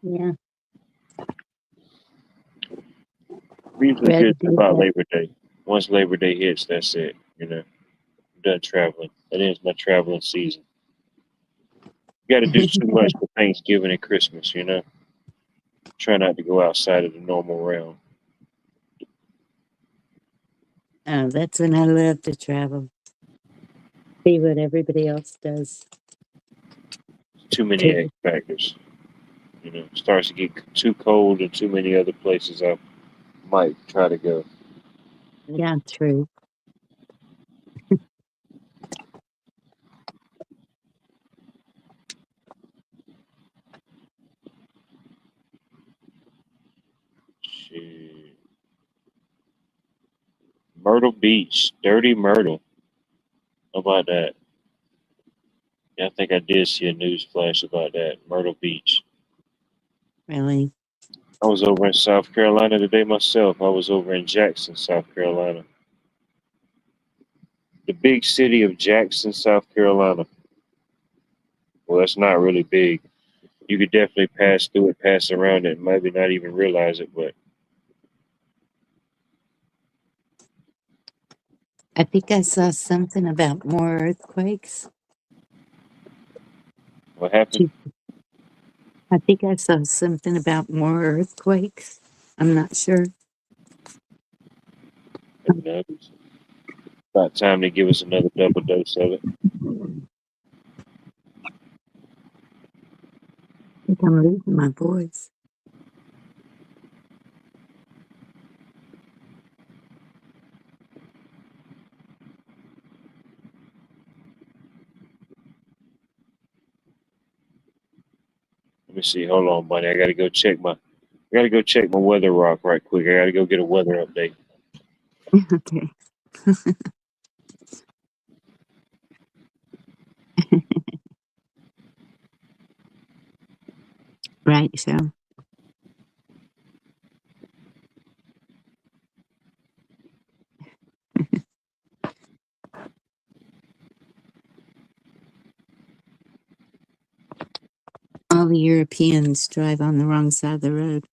Yeah. We usually Rather good to do about that. Labor Day. Once Labor Day hits, that's it. You know, I'm done traveling. That ends my traveling season. You got to do too much for Thanksgiving and Christmas. You know, try not to go outside of the normal realm. Oh, that's when I love to travel. See what everybody else does. Too many Take X factors. You know, starts to get too cold in too many other places. I might try to go. Yeah, true. Shoot. Myrtle Beach, Dirty Myrtle. How about that? Yeah, I think I did see a news flash about that. Myrtle Beach. Really. I was over in South Carolina today myself. I was over in Jackson, South Carolina. The big city of Jackson, South Carolina. Well, it's not really big. You could definitely pass through it, pass around it, and maybe not even realize it. But I think I saw something about more earthquakes. What happened? I think I saw something about more earthquakes. I'm not sure. Who knows? About time to give us another double dose of it. I think I'm losing my voice. Let me see. Hold on, buddy. I gotta go check my weather rock right quick. I gotta go get a weather update. Okay. Right, so. All the Europeans drive on the wrong side of the road.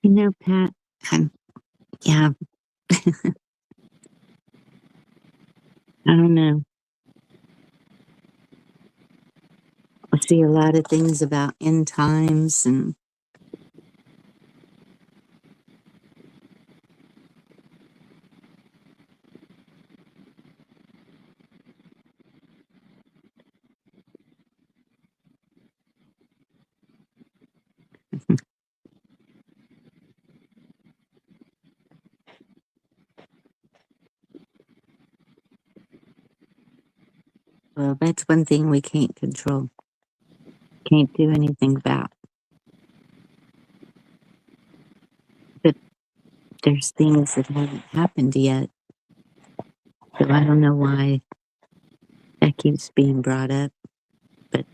You know, Pat, yeah, I don't know. I see a lot of things about end times and well, that's one thing we can't control. Can't do anything about. But there's things that haven't happened yet. So I don't know why that keeps being brought up. But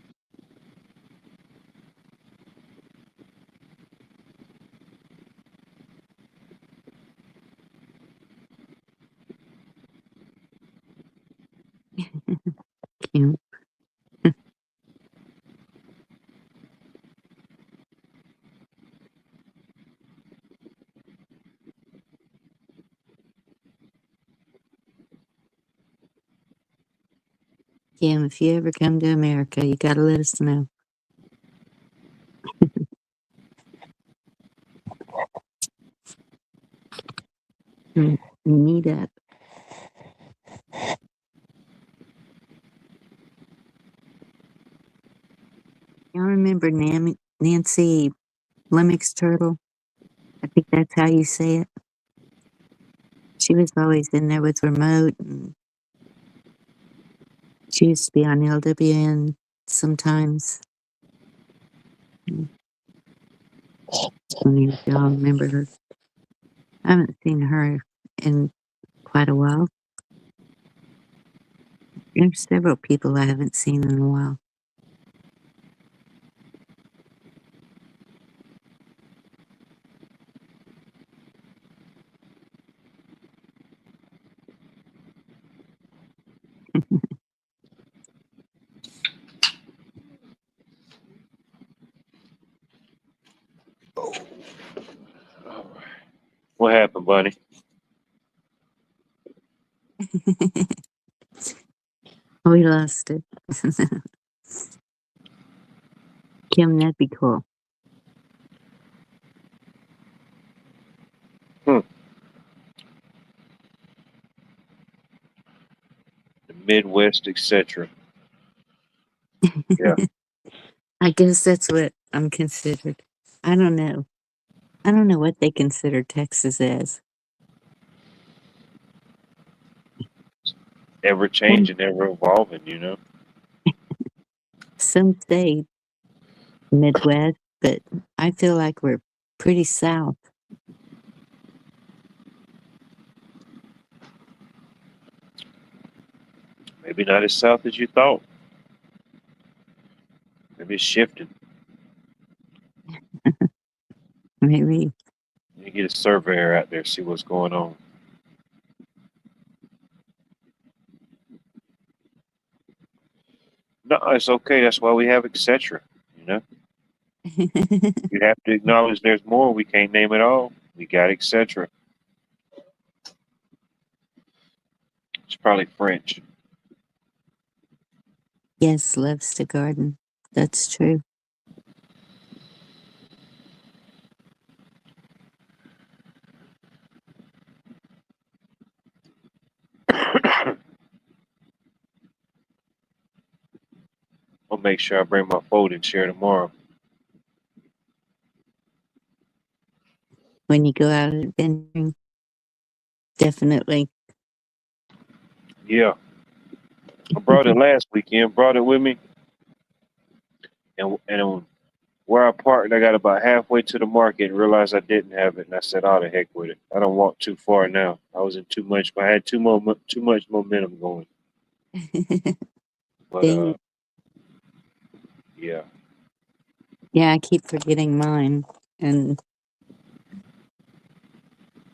you know, Kim, if you ever come to America, you gotta let us know. Meet up. Y'all remember Nancy Lemmick's turtle? I think that's how you say it. She was always in there with remote, and she used to be on LWN sometimes. I don't know if y'all remember her. I haven't seen her in quite a while. There's several people I haven't seen in a while. What happened, Bunny? We lost it. Kim, that'd be cool. The Midwest, etc. Yeah. I guess that's what I'm considered. I don't know. I don't know what they consider Texas as. Ever changing, ever evolving, you know? Some say Midwest, but I feel like we're pretty south. Maybe not as south as you thought. Maybe it's shifting. Maybe. You get a surveyor out there, see what's going on. No, it's okay. That's why we have etc. You know, you have to acknowledge there's more. We can't name it all. We got etc. It's probably French. Yes, loves to garden. That's true. I'll make sure I bring my folding chair tomorrow. When you go out adventuring, definitely. Yeah, I brought it last weekend. Brought it with me, and where I parked, I got about halfway to the market and realized I didn't have it, and I said, "Oh, the heck with it. I don't walk too far now. I was in too much. I had too much momentum going." But Dang. yeah, Yeah, I keep forgetting mine. And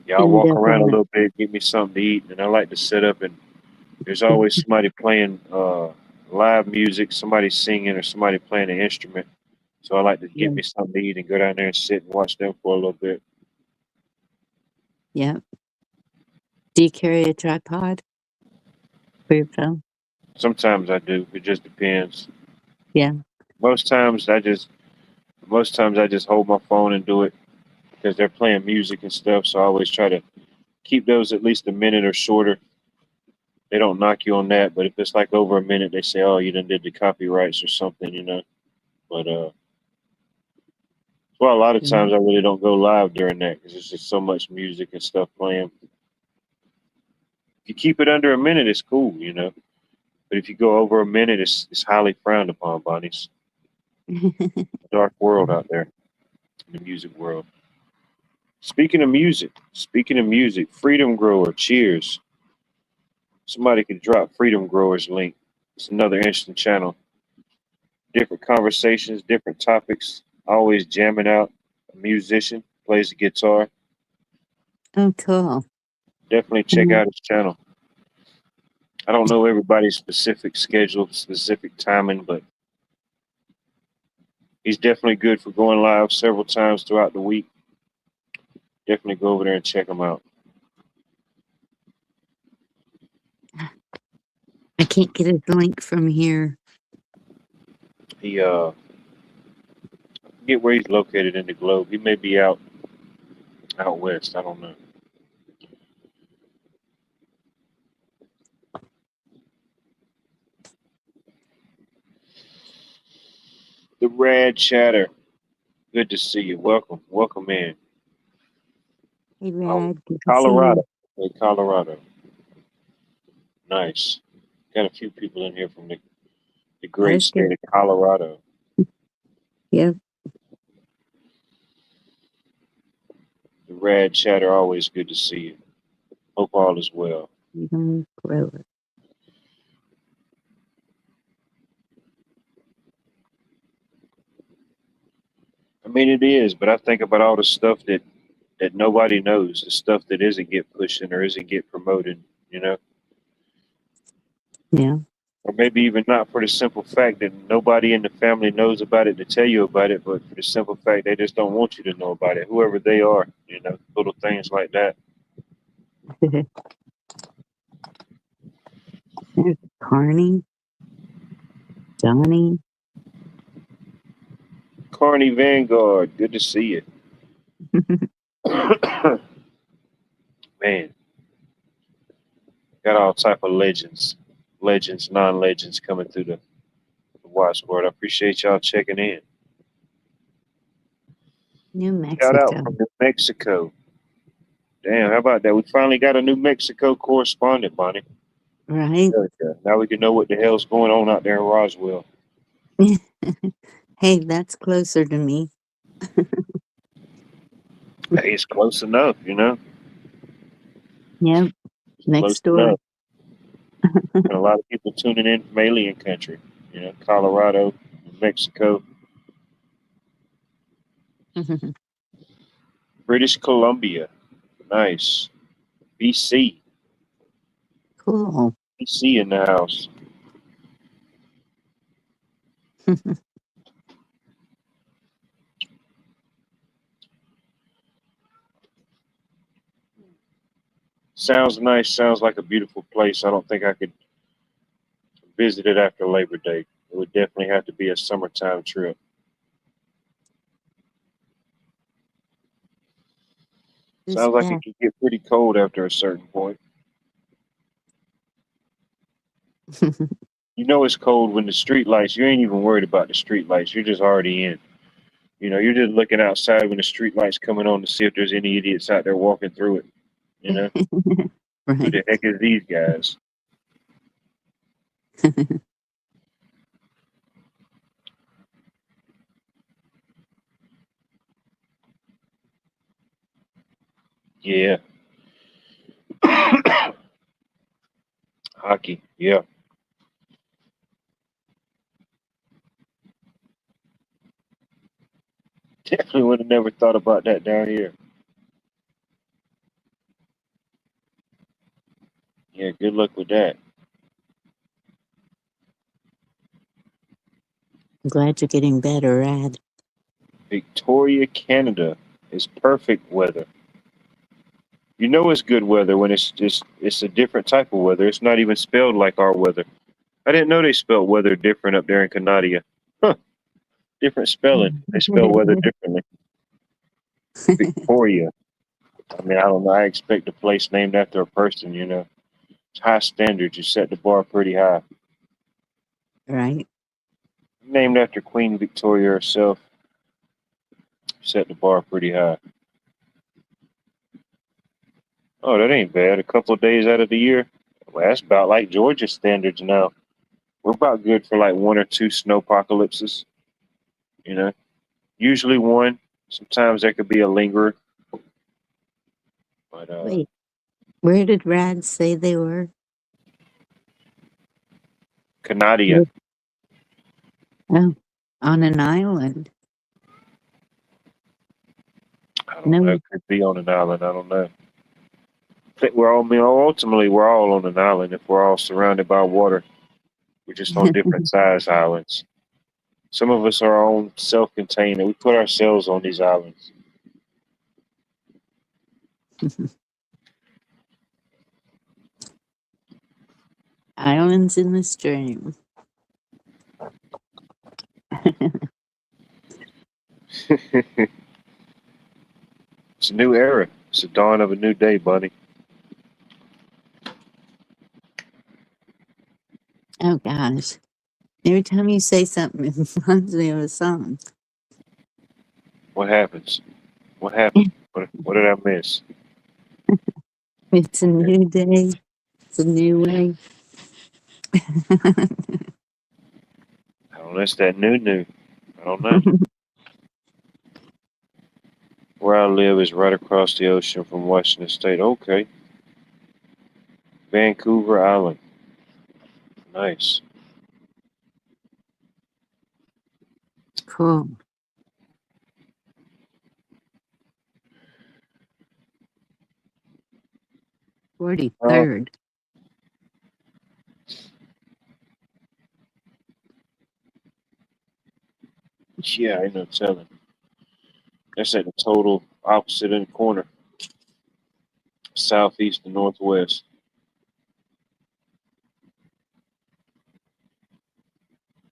yeah. I end walk up around a in little bit, get me something to eat, and I like to sit up and there's always somebody playing live music, somebody singing, or somebody playing an instrument. So I like to get yeah, me something to eat and go down there and sit and watch them for a little bit. yeah. Do you carry a tripod for your phone? Sometimes I do. It just depends. Yeah. Most times I just hold my phone and do it because they're playing music and stuff. So I always try to keep those at least a minute or shorter. They don't knock you on that, but if it's like over a minute, they say, "Oh, you done did the copyrights or something," you know. But well, a lot of Mhm. times I really don't go live during that because there's just so much music and stuff playing. If you keep it under a minute, it's cool, you know. But if you go over a minute, it's highly frowned upon, Bonnie's. Dark world out there, in the music world. Speaking of music, Freedom Grower, cheers. Somebody could drop Freedom Growers link. It's another interesting channel. Different conversations, different topics. Always jamming out. A musician plays the guitar. Oh, cool. Definitely check out his channel. I don't know everybody's specific schedule, specific timing, but he's definitely good for going live several times throughout the week. Definitely go over there and check him out. I can't get his link from here. He forget where he's located in the globe. He may be out west. I don't know. The Rad Chatter. Good to see you. Welcome in. Hey, Oh, Rad, good to see Colorado. you. Hey, Colorado. Nice. Got a few people in here from the great That's state good. of Colorado. Yep. The Rad Chatter. Always good to see you. Hope all is well. Grower. I mean, it is, but I think about all the stuff that nobody knows, the stuff that isn't get pushing or isn't get promoted, you know, Yeah. or maybe even not for the simple fact that nobody in the family knows about it to tell you about it, but for the simple fact they just don't want you to know about it, whoever they are, you know, little things like that. There's Carney, Johnny. Carney Vanguard, good to see you. Man, got all type of legends, non-legends coming through the watch board. I appreciate y'all checking in. New Shout out Mexico. from New Mexico. Damn, how about that? We finally got a New Mexico correspondent, Bonnie. Right? There we go. Now we can know what the hell's going on out there in Roswell. Hey, that's closer to me. Hey, it's close enough, you know. Yep. It's close Next door. enough. And a lot of people tuning in from alien country, you know, Colorado, New Mexico, British Columbia. Nice. BC. Cool. BC in the house. Sounds nice. Sounds like a beautiful place. I don't think I could visit it after Labor Day. It would definitely have to be a summertime trip. This Sounds like it back. could get pretty cold after a certain point. You know it's cold when the street lights. You ain't even worried about the street lights. You're just already in. You know, you're just looking outside when the street lights coming on to see if there's any idiots out there walking through it. You know, who Right. the heck is these guys? Yeah, hockey. Yeah, definitely would have never thought about that down here. Yeah, good luck with that. I'm glad you're getting better, Rad. Victoria, Canada is perfect weather. You know it's good weather when it's a different type of weather. It's not even spelled like our weather. I didn't know they spelled weather different up there in Canada. Huh, different spelling. They spell weather differently. Victoria. I mean, I don't know. I expect a place named after a person, you know. It's high standards. You set the bar pretty high. Right. Named after Queen Victoria herself, set the bar pretty high. Oh, that ain't bad. A couple of days out of the year. Well, that's about like Georgia standards now. We're about good for like one or two snow apocalypses, you know. Usually one. Sometimes there could be a lingerer. But Wait, where did Rad say they were? Canada, Yep. Oh, on an island. I don't know. No. Could be on an island. I don't know. I think we're all, I mean, ultimately, we're all on an island if we're all surrounded by water. We're just on different size islands. Some of us are our own self-contained, and we put ourselves on these islands. Islands in the stream. It's a new era. It's the dawn of a new day, buddy. Oh gosh. Every time you say something, it reminds me of a song. What happens? What happened? What did I miss? It's a new day. It's a new way. I don't know. It's that new. I don't know. Where I live is right across the ocean from Washington State. Okay. Vancouver Island. Nice. Cool. 43rd. Yeah, ain't no telling. That's at the total opposite end corner. Southeast and northwest.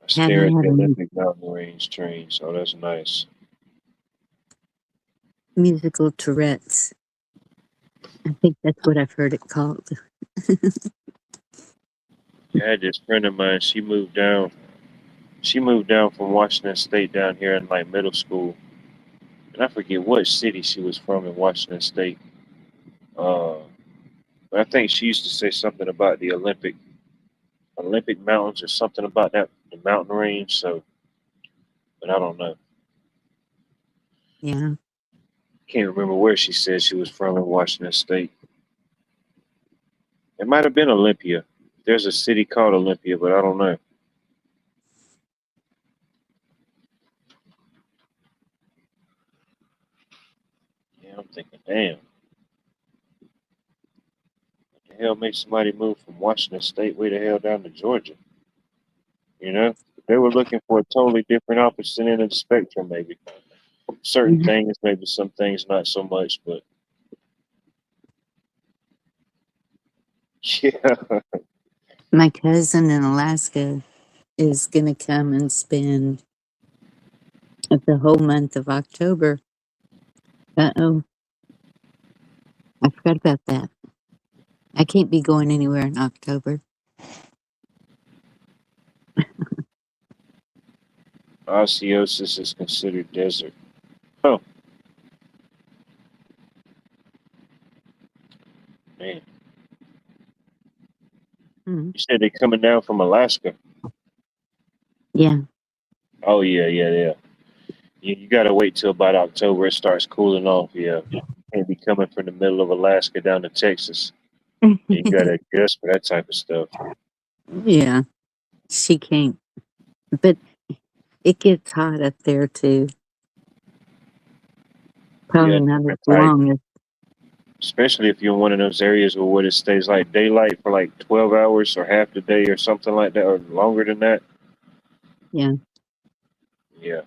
I Had stare to at have the a Olympic mountain range train, so that's nice. musical Tourette's. I think that's what I've heard it called. I had this friend of mine, she moved down. She moved down from Washington State down here in like middle school. And I forget what city she was from in Washington State. Uh, but I think she used to say something about the Olympic mountains or something about that the mountain range. So, but I don't know. Yeah. Can't remember where she said she was from in Washington State. It might have been Olympia. There's a city called Olympia, but I don't know. Yeah, I'm thinking, damn, what the hell makes somebody move from Washington State way the hell down to Georgia? You know? They were looking for a totally different opposite end of the spectrum, maybe. Certain Mhm. things, maybe some things not so much, but yeah. My cousin in Alaska is going to come and spend the whole month of October. Uh-oh, I forgot about that. I can't be going anywhere in October. Osseosis is considered desert. Oh, man. Mhm. You said they're coming down from Alaska. Yeah. Oh, yeah, yeah, yeah. You got to wait till about October. It starts cooling off. Yeah. You can't be coming from the middle of Alaska down to Texas. You got to adjust for that type of stuff. Yeah, she can't. But it gets hot up there too. Yeah, Probably not as different type. long as, Especially if you're in one of those areas where it stays like daylight for like 12 hours or half the day or something like that, or longer than that. yeah. Yeah.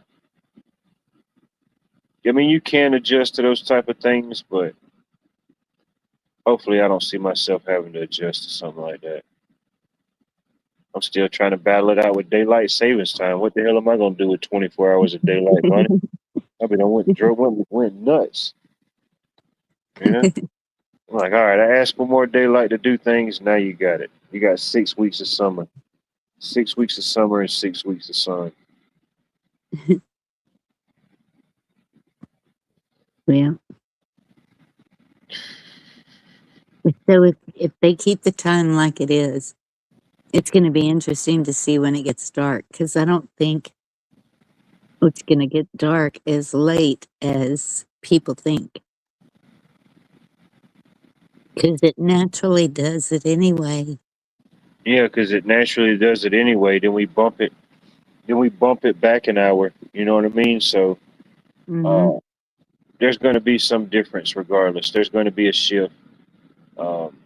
I mean, you can adjust to those type of things, but hopefully I don't see myself having to adjust to something like that. I'm still trying to battle it out with daylight savings time. What the hell am I going to do with 24 hours of daylight money? I mean, went nuts. You know? I'm like, all right, I asked for more daylight to do things. Now you got it. You got 6 weeks of summer. 6 weeks of summer and 6 weeks of sun. Well, so if they keep the time like it is, it's going to be interesting to see when it gets dark because I don't think it's going to get dark as late as people think because it naturally does it anyway. Yeah, because it naturally does it anyway. Then we bump it. Then we bump it back an hour. You know what I mean? So Hmm. uh, there's going to be some difference regardless. There's going to be a shift. Um,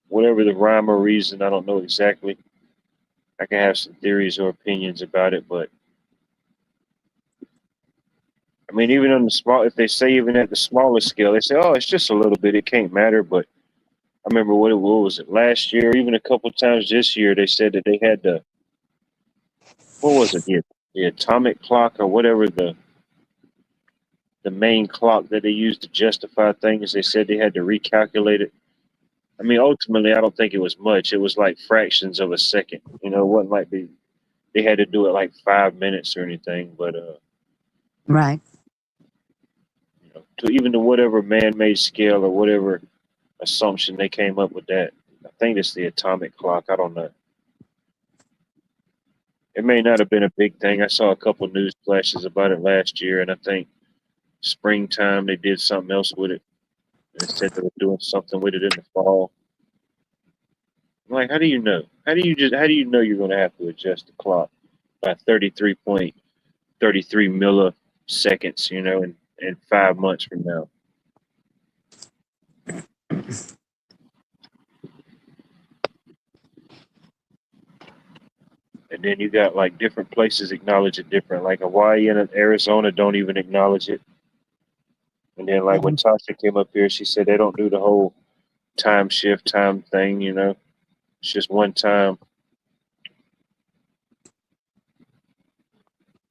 whatever the rhyme or reason, I don't know exactly. I can have some theories or opinions about it, but I mean, even on the small, if they say even at the smallest scale, they say, "Oh, it's just a little bit. It can't matter." But I remember what was it last year? Even a couple times this year, they said that they had what was it? The atomic clock or whatever the main clock that they used to justify things. They said they had to recalculate it. I mean, ultimately, I don't think it was much. It was like fractions of a second. You know, it wasn't like they had to do it like 5 minutes or anything. But Right. you know, to even to whatever man-made scale or whatever assumption they came up with that. I think it's the atomic clock. I don't know. It may not have been a big thing. I saw a couple news flashes about it last year, and I think springtime they did something else with it. And said they were doing something with it in the fall. I'm like, how do you know? How do you know you're gonna have to adjust the clock by 33.33 milliseconds, you know, in 5 months from now? And then you got like different places acknowledge it different. Like Hawaii and Arizona don't even acknowledge it. And then like when Mhm. Tasha came up here, she said they don't do the whole time shift time thing, you know. It's just one time.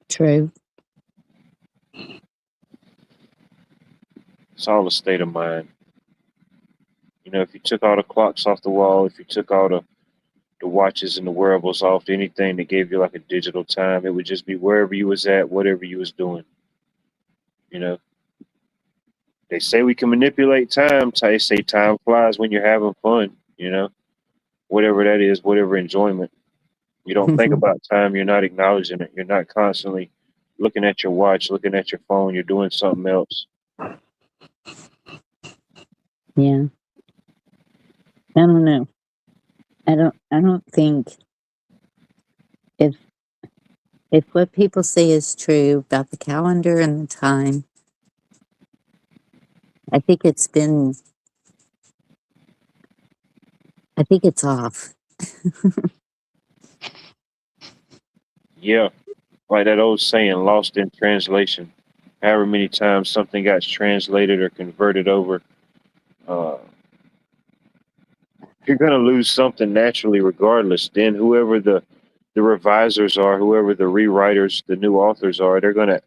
True. It's all a state of mind. You know, if you took all the clocks off the wall, if you took all the watches and the wearables off, anything that gave you like a digital time, it would just be wherever you was at, whatever you was doing. You know, they say we can manipulate time. They say time flies when you're having fun. You know, whatever that is, whatever enjoyment. You don't think about time. You're not acknowledging it. You're not constantly looking at your watch, looking at your phone. You're doing something else. Yeah. I don't know. I don't think if if what people say is true about the calendar and the time, I think I think it's off. Yeah, like that old saying, lost in translation. However many times something got translated or converted over, uh, you're gonna lose something naturally, regardless. Then whoever the revisers are, whoever the rewriters, the new authors are, they're gonna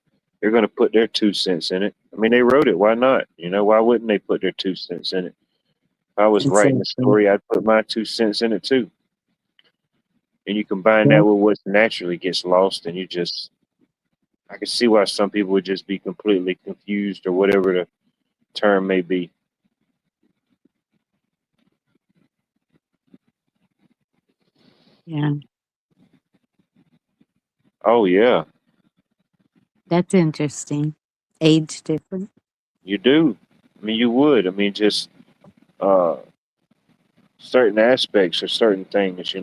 put their 2 cents in it. I mean, they wrote it. Why not? You know, why wouldn't they put their 2 cents in it? If I was writing a Exactly. story, I'd put my 2 cents in it too. And you combine Yeah. that with what naturally gets lost, and I can see why some people would just be completely confused or whatever the term may be. Yeah. Oh yeah, That's interesting. Age different. you do. I mean, you would. I mean, just uh, certain aspects or certain things,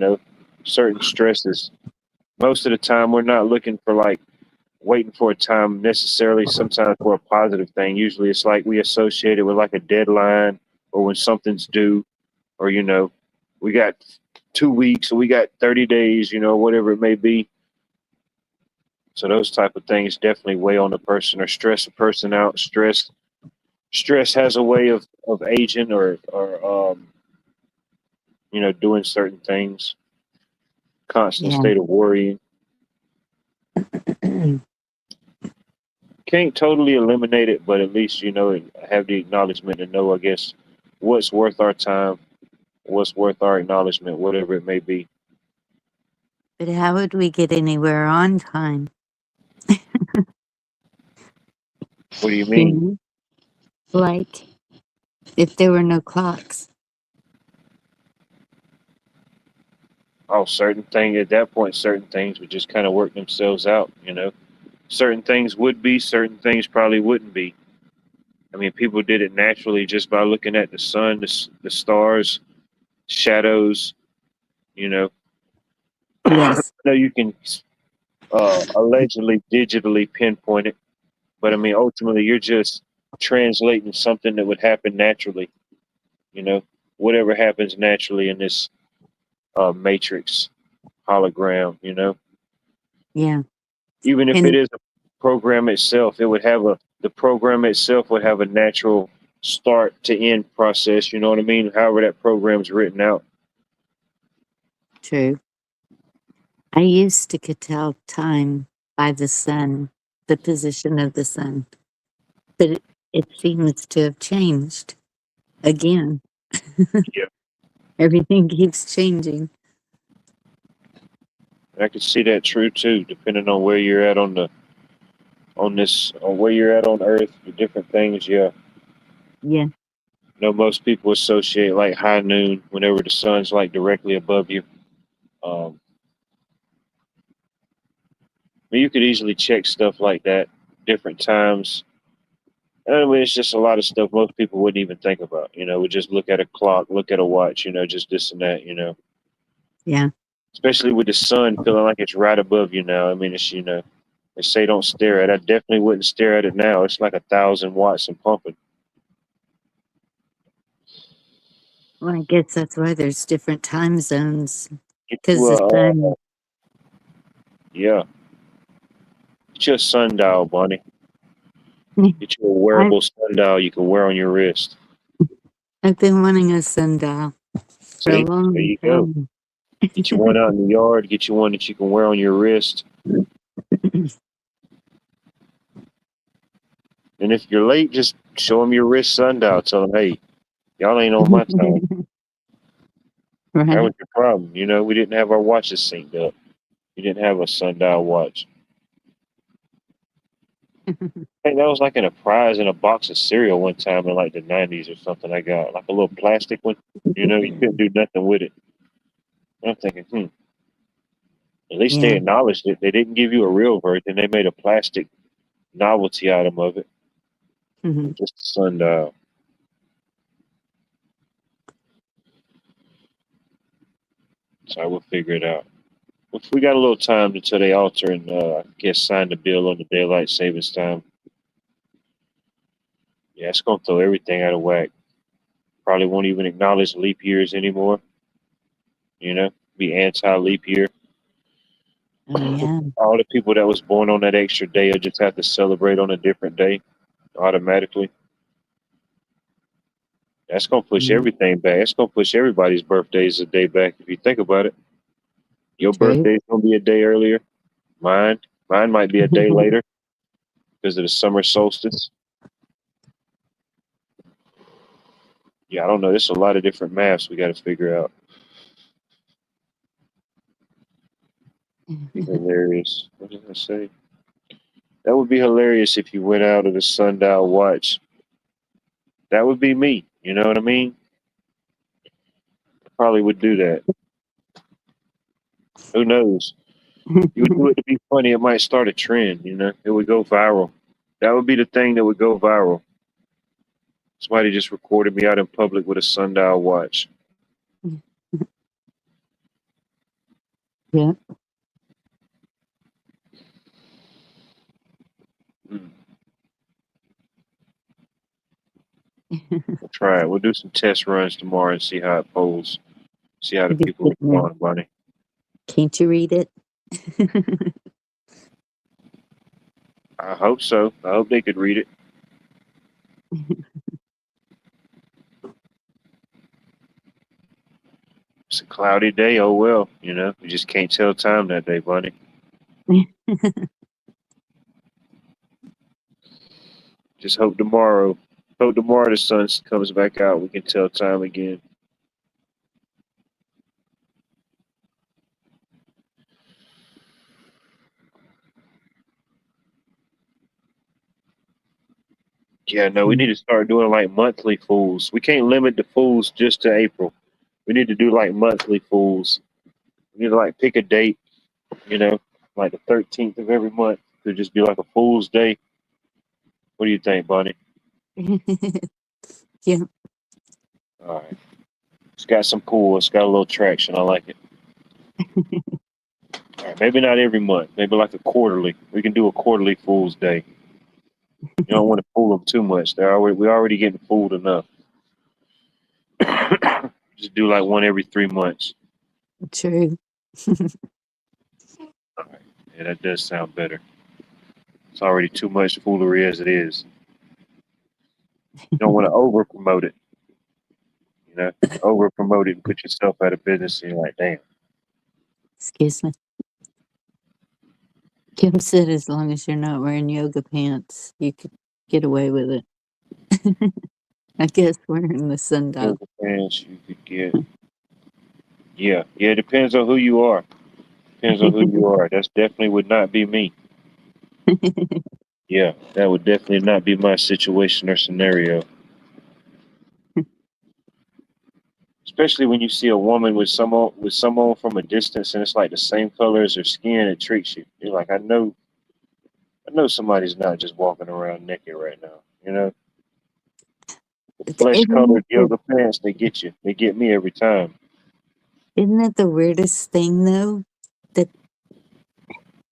certain stresses. Most of the time, we're not looking for like waiting for a time necessarily. Sometimes for a positive thing. Usually, it's like we associate it with like a deadline or when something's due, or we got 2 weeks or we got 30 days, whatever it may be. So those type of things definitely weigh on the person or stress a person out. Stress has a way of aging or doing certain things. Constant Yeah. state of worrying. Can't totally eliminate it, but at least have the acknowledgement to know, I guess, what's worth our time, what's worth our acknowledgement, whatever it may be. But how would we get anywhere on time? What do you You mean? know? Like if there were no clocks. Oh, certain thing at that point, certain things would just kind of work themselves out. Certain things would be, certain things probably wouldn't be. I mean, people did it naturally just by looking at the sun, the stars, shadows. You know, I Yes. know you can allegedly digitally pinpoint it, but I mean, ultimately, you're just translating something that would happen naturally. You know, whatever happens naturally in this matrix hologram. Yeah. Even if it And is a program itself, the program itself would have a natural start to end process. You know what I mean? However, that program's written out. true. I used to could tell time by the sun, the position of the sun. But it seems to have changed again. Yeah, Everything keeps changing. I can see that true too, depending on where you're at on where you're at on Earth, the different things. Yeah, Yeah. most people associate like high noon whenever the sun's like directly above you. Um, but you could easily check stuff like that different times. I mean, it's just a lot of stuff most people wouldn't even think about. We just look at a clock, look at a watch, just this and that. Yeah. Especially with the sun feeling like it's right above you now. I mean, they say don't stare at it. I definitely wouldn't stare at it now. It's like 1,000 watts and pumping. Well, I guess that's why there's different time zones. Get Because you the a, sun, yeah, get you a sundial, Bonnie. Get you a I've, wearable sundial you can wear on your wrist. I've been wanting a sundial for a See, there long you go. time. Get you one out in the yard. Get you one that you can wear on your wrist. And if you're late, just show them your wrist sundial. Tell them, hey, y'all ain't on my time. That Right. was your problem. We didn't have our watches synced up. We didn't have a sundial watch. I think that was like in a prize in a box of cereal one time in like the 90s or something. I got like a little plastic one. You couldn't do nothing with it. And I'm thinking, at least they Yeah. acknowledged it. They didn't give you a real version. They made a plastic novelty item of it. Mhm. Just a sundial. So I will figure it out. If we got a little time until they alter and I guess sign the bill on the daylight savings time. Yeah, it's gonna throw everything out of whack. Probably won't even acknowledge leap years anymore. Be anti leap year. Oh yeah. All the people that was born on that extra day will just have to celebrate on a different day automatically. That's gonna push Mm, everything back. It's gonna push everybody's birthdays a day back if you think about it. Your true. birthday's gonna be a day earlier. Mine, mine might be a day later because of the summer solstice. Yeah, I don't know. There's a lot of different maths we got to figure out. Be hilarious. What did I say? That would be hilarious if you went out of the sundial watch. That would be me. You know what I mean? I probably would do that. Who knows? You would do it to be funny. It might start a trend. You know, it would go viral. That would be the thing that would go viral. Somebody just recorded me out in public with a sundial watch. Yeah. Mm. We'll try it. We'll do some test runs tomorrow and see how it polls. See how the Be people sitting there. respond, Bunny. Can't you read it? I hope so. I hope they could read it. It's a cloudy day. Oh well, you know, you just can't tell time that day, Bunny. Just hope tomorrow. Hope tomorrow the sun comes back out. We can tell time again. Yeah, no, we need to start doing like monthly fools. We can't limit the fools just to April. We need to do like monthly fools. We need to like pick a date, you know, like the 13th of every month. Could just be like a fool's day. What do you think, Bunny? Yeah. All right. It's got some pull. It's got a little traction. I like it. All right, maybe not every month. Maybe like a quarterly. We can do a quarterly Fool's Day. You don't want to fool them too much. We're already getting fooled enough. Just do like one every 3 months. True. All right. Yeah, that does sound better. It's already too much foolery as it is. You don't want to over promote it. You know, over promote it and put yourself out of business. And you're like, damn. Excuse me. Kim said as long as you're not wearing yoga pants, you could get away with it. I guess wearing the sundial. Yoga pants you could get. Yeah, it depends on who you are. Depends on who you are. That's definitely would not be me. Yeah, that would definitely not be my situation or scenario. Especially when you see a woman with someone from a distance and it's like the same color as her skin, it tricks you. You're like, I know somebody's not just walking around naked right now. You know, the flesh Isn't colored yoga pants, they get you. They get me every time. that the weirdest thing though? That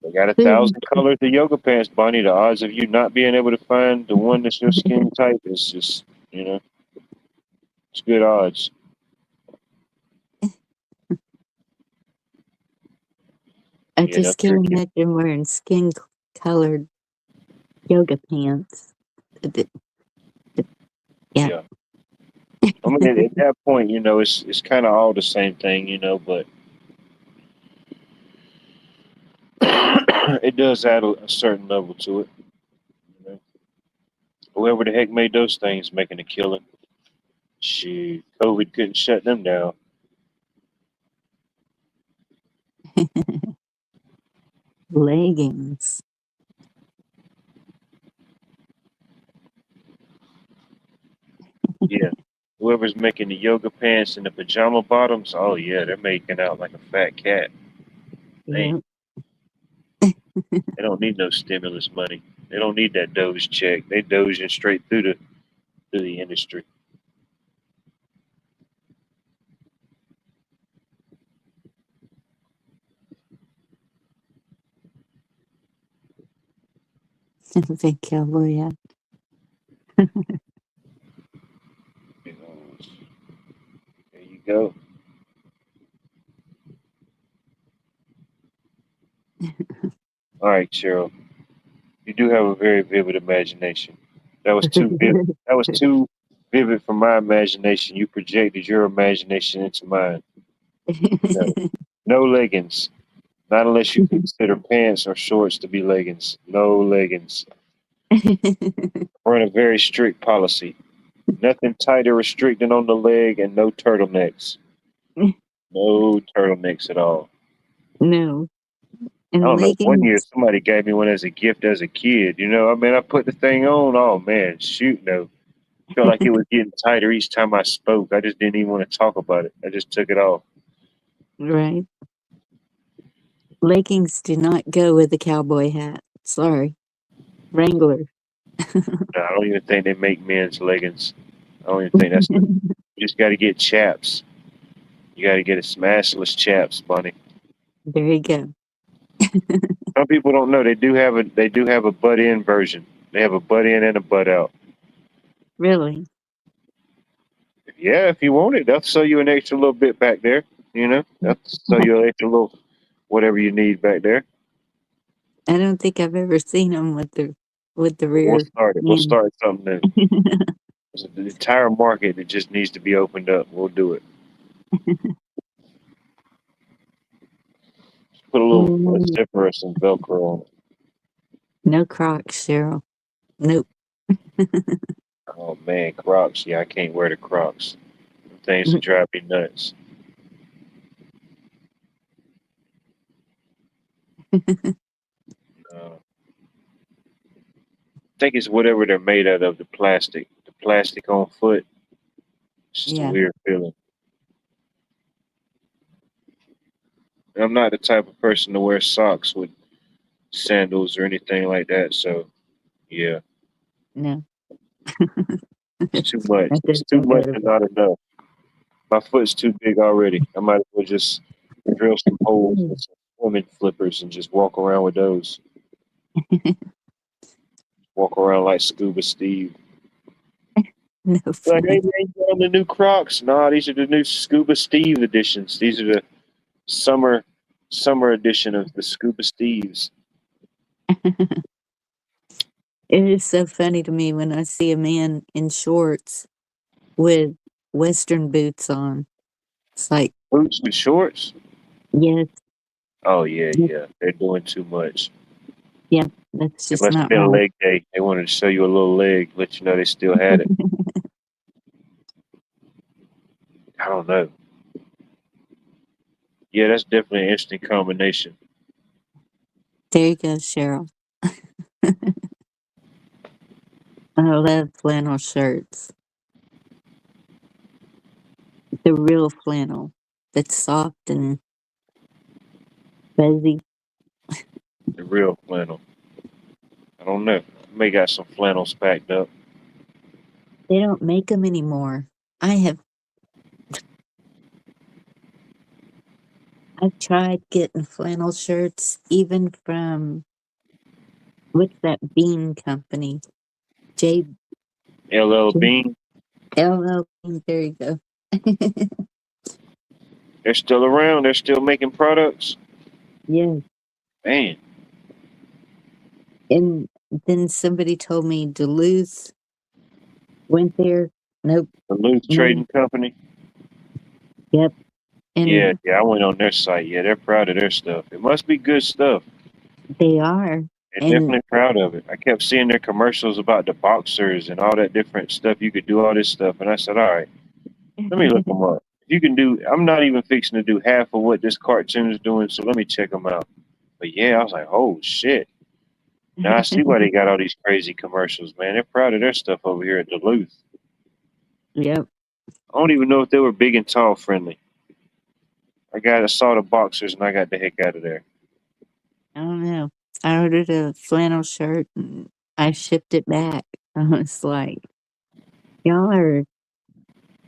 They got a food, 1,000 colors of yoga pants, Bonnie. The odds of you not being able to find the one that's your skin type is just, it's good odds. I Yeah, they'll just can't trick you. imagine wearing skin colored yoga pants. Th- Yeah. Yeah. I mean, at that point, it's kind of all the same thing, but it does add a certain level to it. You know? Whoever the heck made those things making a killing. Shoot, COVID couldn't shut them down. Leggings. Yeah. Whoever's making the yoga pants and the pajama bottoms, oh yeah, they're making out like a fat cat. Man, Yeah. they don't need no stimulus money. They don't need that Doge check. They dozing straight through the industry. Big cowboy hat. You know, there you go. All right, Cheryl. You do have a very vivid imagination. That was too vivid. That was too vivid for my imagination. You projected your imagination into mine. No, no leggings. Not unless you consider pants or shorts to be leggings. No leggings. We're in a very strict policy. Nothing tight or restricting on the leg, and no turtlenecks. No turtlenecks at all. No. I And don't know. One year leggings. somebody gave me one as a gift as a kid. I mean, I put the thing on. Oh man, shoot, no. Felt like it was getting tighter each time I spoke. I just didn't even want to talk about it. I just took it off. Right. Leggings do not go with a cowboy hat. Sorry. Wrangler. No, I don't even think they make men's leggings. I don't even think that's. You just got to get chaps. You got to get a smashless chaps, Bunny. There you go. Some people don't know they do have a butt in version. They have a butt in and a butt out. Really? Yeah, if you want it, they'll sell you an extra little bit back there. They'll sell you an extra little whatever you need back there. I don't think I've ever seen them with the We'll rear start it. We'll end. start something new. There's an entire market that just needs to be opened up. We'll do it. Put a Mm, zipper or some Velcro on it. no Crocs, Cheryl. Nope. Oh man, Crocs. Yeah, I can't wear the Crocs. Them things that drive me nuts. I think it's whatever they're made out of, the plastic. The plastic on foot. It's just a Yeah. weird feeling. And I'm not the type of person to wear socks with sandals or anything like that. So yeah, No. it's too much. That It's too doesn't go much to and not enough. My foot's too big already. I might as well just drill some holes with some swimming flippers and just walk around with those. Walk around like Scuba Steve. No Like, hey, fun. man, you got the new Crocs? Nah, these are the new Scuba Steve editions. These are the summer edition of the Scuba Steves. It is so funny to me when I see a man in shorts with Western boots on. It's like, Boots with shorts? yes, Oh yeah, yep, yeah. They're doing too much. yep, that's It just must have not been a right. leg day. They wanted to show you a little leg, let you know they still had it. I don't know. Yeah, that's definitely an interesting combination. There you go, Cheryl. I love flannel shirts. The real flannel that's soft and fuzzy. The real flannel. I don't know. May got some flannels packed up. They don't make them anymore. I have I've tried getting flannel shirts even from what's that bean company? J LL Bean, LL Bean. There you go. they're still around. They're still making products. Yeah. Man, And then somebody told me Duluth went there. Nope. the Loose No. Trading Company. Yep. Yeah, And yeah, I went on their site. Yeah, they're proud of their stuff. It must be good stuff. they are. They're And definitely proud of it. I kept seeing their commercials about the boxers and all that different stuff. You could do all this stuff, and I said, all right, let me look them up. If you can do, I'm not even fixing to do half of what this cartoon is doing, so let me check them out. But yeah, I was like, oh shit. Now I see why they got all these crazy commercials, man. They're proud of their stuff over here at Duluth. yep. I don't even know if they were big and tall friendly. I saw the boxers and I got the heck out of there. I don't know. I ordered a flannel shirt and I shipped it back. I was like, y'all are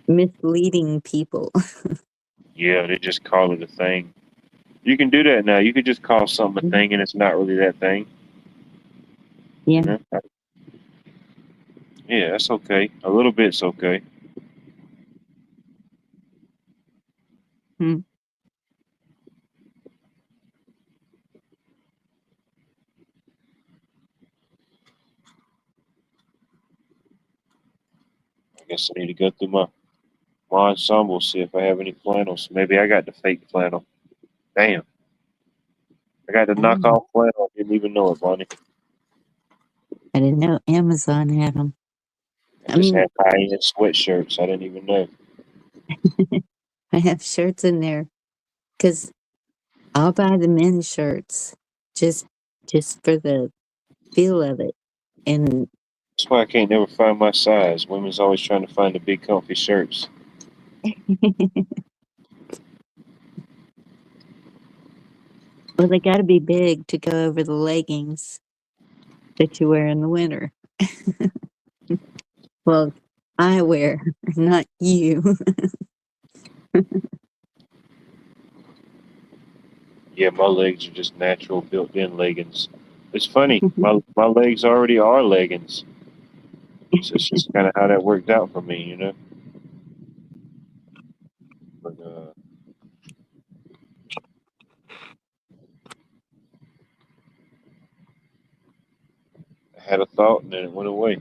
misleading people. Yeah, they just call it a thing. You can do that now. You could just call something a thing and it's not really that thing. You Yeah. know? Yeah, that's okay. A little bit's okay. Hmm. Guess I need to go through my ensemble, see if I have any flannels. Maybe I got the fake flannel. Damn. I got the Oh, knockoff flannel. Didn't even know it, Bonnie. I didn't know Amazon had them. I I just mean, had high-end sweatshirts. I didn't even know. I have shirts in there because I'll buy the men's shirts just just for the feel of it. And That's why I can't never find my size. Women's always trying to find the big comfy shirts. well, they got to be big to go over the leggings that you wear in the winter. Well, I wear, not you. Yeah, my legs are just natural built-in leggings. It's funny. My legs already are leggings. So it's just kind of how that worked out for me, you know. But I had a thought and then it went away.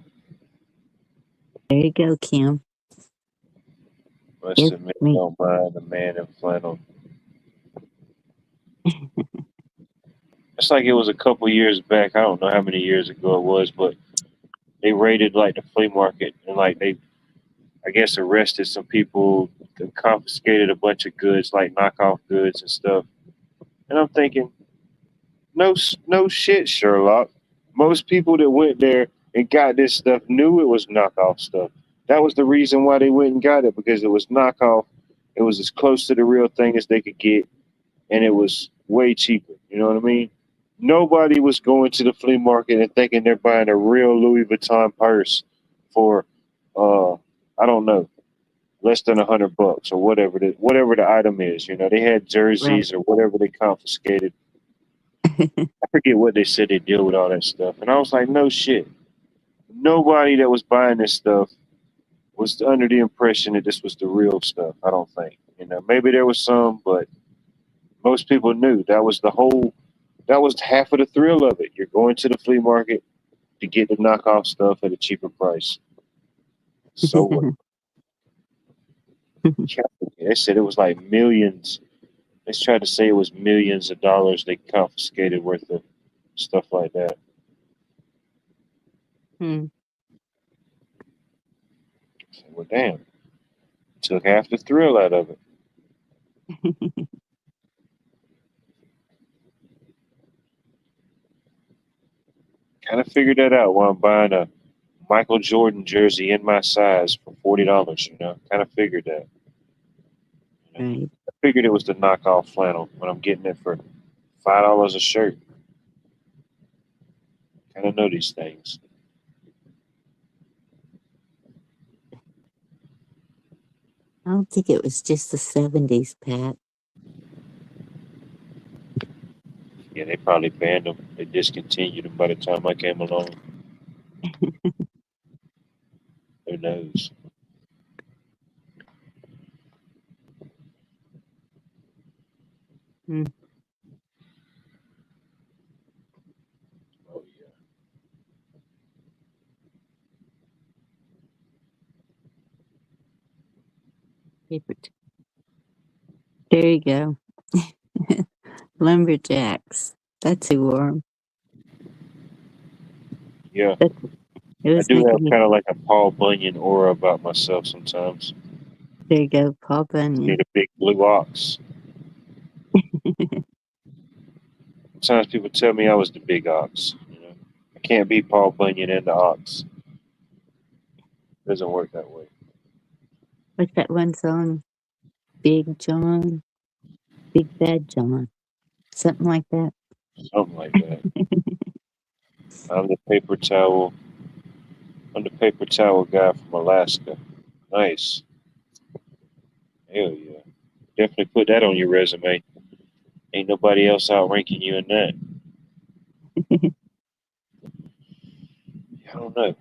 There you go, Kim. Must It's admit, I me. don't mind a man in flannel. It's like it was a couple years back. I don't know how many years ago it was, but they raided like the flea market and like they, I guess, arrested some people, confiscated a bunch of goods, like knockoff goods and stuff. And I'm thinking, no shit, Sherlock. Most people that went there and got this stuff knew it was knockoff stuff. That was the reason why they went and got it because it was knockoff. It was as close to the real thing as they could get, and it was way cheaper. You know what I mean? Nobody was going to the flea market and thinking they're buying a real Louis Vuitton purse for, I don't know, less than $100 or whatever the item is. You know, they had Right. jerseys or whatever they confiscated. I forget what they said they deal with all that stuff. And I was like, no shit. Nobody that was buying this stuff was under the impression that this was the real stuff. I don't think. You know, maybe there was some, but most people knew that was half of the thrill of it. You're going to the flea market to get the knockoff stuff at a cheaper price. So what? They said it was like millions. They tried to say it was millions of dollars they confiscated worth of stuff like that. Hmm. I said, well, damn, took half the thrill out of it. Kind of figured that out while I'm buying a Michael Jordan jersey in my size for $40. You know, kind of figured that. You know, Right. I figured it was the knockoff flannel when I'm getting it for $5 a shirt. Kind of know these things. I don't think it was just the 70s, Pat. Yeah, they probably banned them. They discontinued them by the time I came along. Who knows? Hmm. Oh yeah. Paper There you go. Lumberjacks. That's who wore 'em. Yeah, It I was do making have me. kind of like a Paul Bunyan aura about myself sometimes. There you go, Paul Need Bunyan. a big blue ox. Sometimes people tell me I was the big ox. You know, I can't be Paul Bunyan and the ox. Doesn't work that way. What's that one song? Big John, Big Bad John, something like that. Something like that. I'm the paper towel. I'm the paper towel guy from Alaska. Nice. Hell yeah. Definitely put that on your resume. Ain't nobody else outranking you in that. I don't know.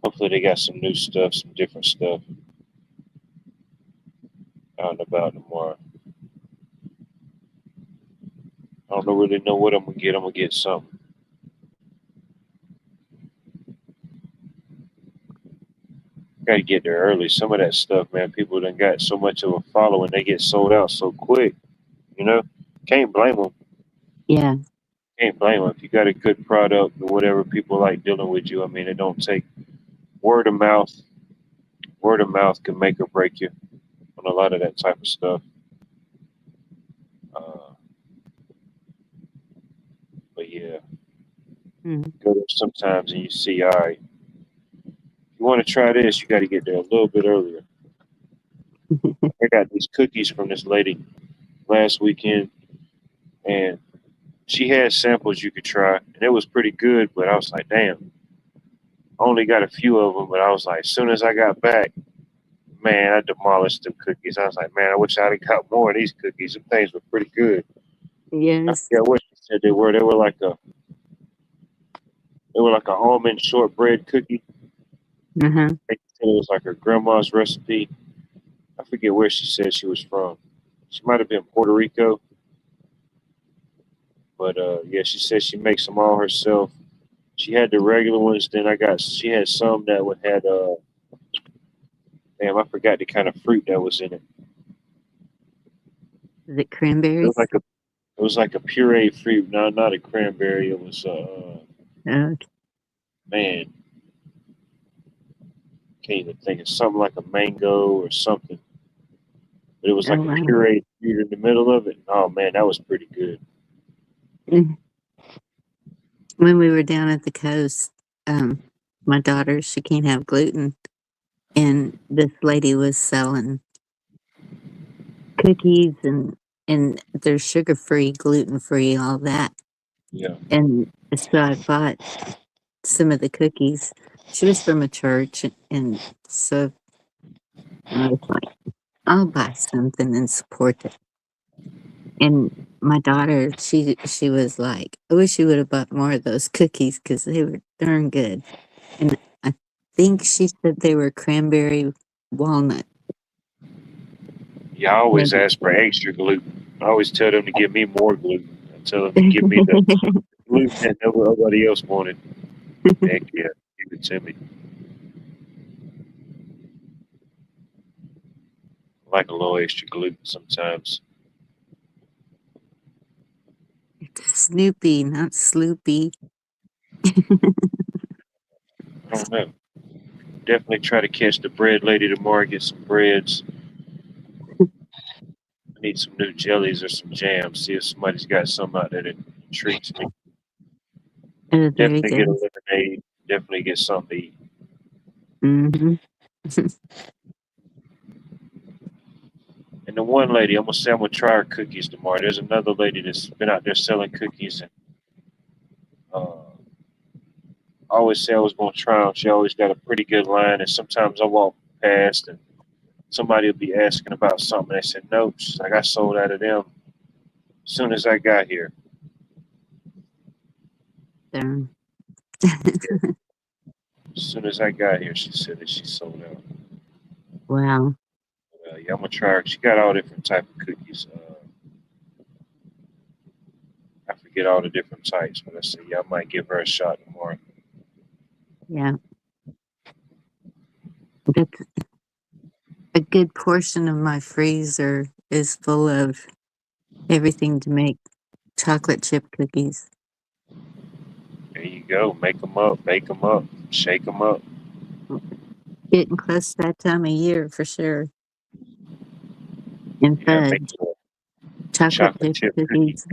Hopefully they got some new stuff, some different stuff out and about tomorrow. I don't really know what I'm gonna get. I'm gonna get something. Gotta get there early. Some of that stuff, man, people done got so much of a following, they get sold out so quick. You know, can't blame them. Yeah. Can't blame them. If you got a good product or whatever, people like dealing with you. I mean, it don't take word of mouth. Word of mouth can make or break you on a lot of that type of stuff. Uh, but yeah, Mm. go there sometimes and you see, all right, you want to try this, you got to get there a little bit earlier. I got these cookies from this lady last weekend, and she had samples you could try, and it was pretty good. But I was like, damn, I only got a few of them. But I was like, as soon as I got back, man, I demolished them cookies. I was like, man, I wish I'd have got more of these cookies. Them things were pretty good. I Yes. forget what she said they were. They were like a almond shortbread cookie. Uh-huh. It was like her grandma's recipe. I forget where she said she was from. She might have been Puerto Rico, but yeah, she said she makes them all herself. She had the regular ones. Then she had some that would had damn, I forgot the kind of fruit that was in it. Is it It cranberries? was like a pureed fruit, not a cranberry. It was Oh, man, can't even think of something like a mango or something. But it was oh like a wow. pureed fruit in the middle of it. Oh man, that was pretty good. Mm. When we were down at the coast, um, my daughter, she can't have gluten. And this lady was selling cookies and they're sugar free, gluten free, all that. Yeah. And so I bought some of the cookies. She was from a church, and so I was like, I'll buy something and support it. And my daughter, she was like, I wish you would have bought more of those cookies because they were darn good. And I think she said they were cranberry walnut. Yeah, I always Maybe. ask for extra gluten. I always tell them to give me more gluten. I tell them to give me the gluten that nobody else wanted. Heck yeah, give it to me. I like a little extra gluten sometimes. Snoopy, not Sloopy. I don't know. Definitely try to catch the bread lady tomorrow, get some breads. I need some new jellies or some jams. See if somebody's got some out there that treats me. Oh, there you Definitely get a go. lemonade. Definitely get something to eat. Hmm. And the one lady, I'm gonna say I'm gonna try her cookies tomorrow. There's another lady that's been out there selling cookies, and I always say I was gonna try them. She always got a pretty good line, and sometimes I walk past and somebody will be asking about something. They said no. She's like, I sold out of them as soon as I got here. Darn. As soon as I got here, she said that she sold out. Wow. Yeah, I'm gonna try her. She got all different type of cookies. I forget all the different types, but I said, yeah, I might give her a shot tomorrow. Yeah. That's a good portion of my freezer is full of everything to make chocolate chip cookies. There you go. Make them up, bake them up, shake them up. Getting close to that time of year for sure. And Yeah, make fudge, you a chocolate chocolate chip chip cookie. cookies,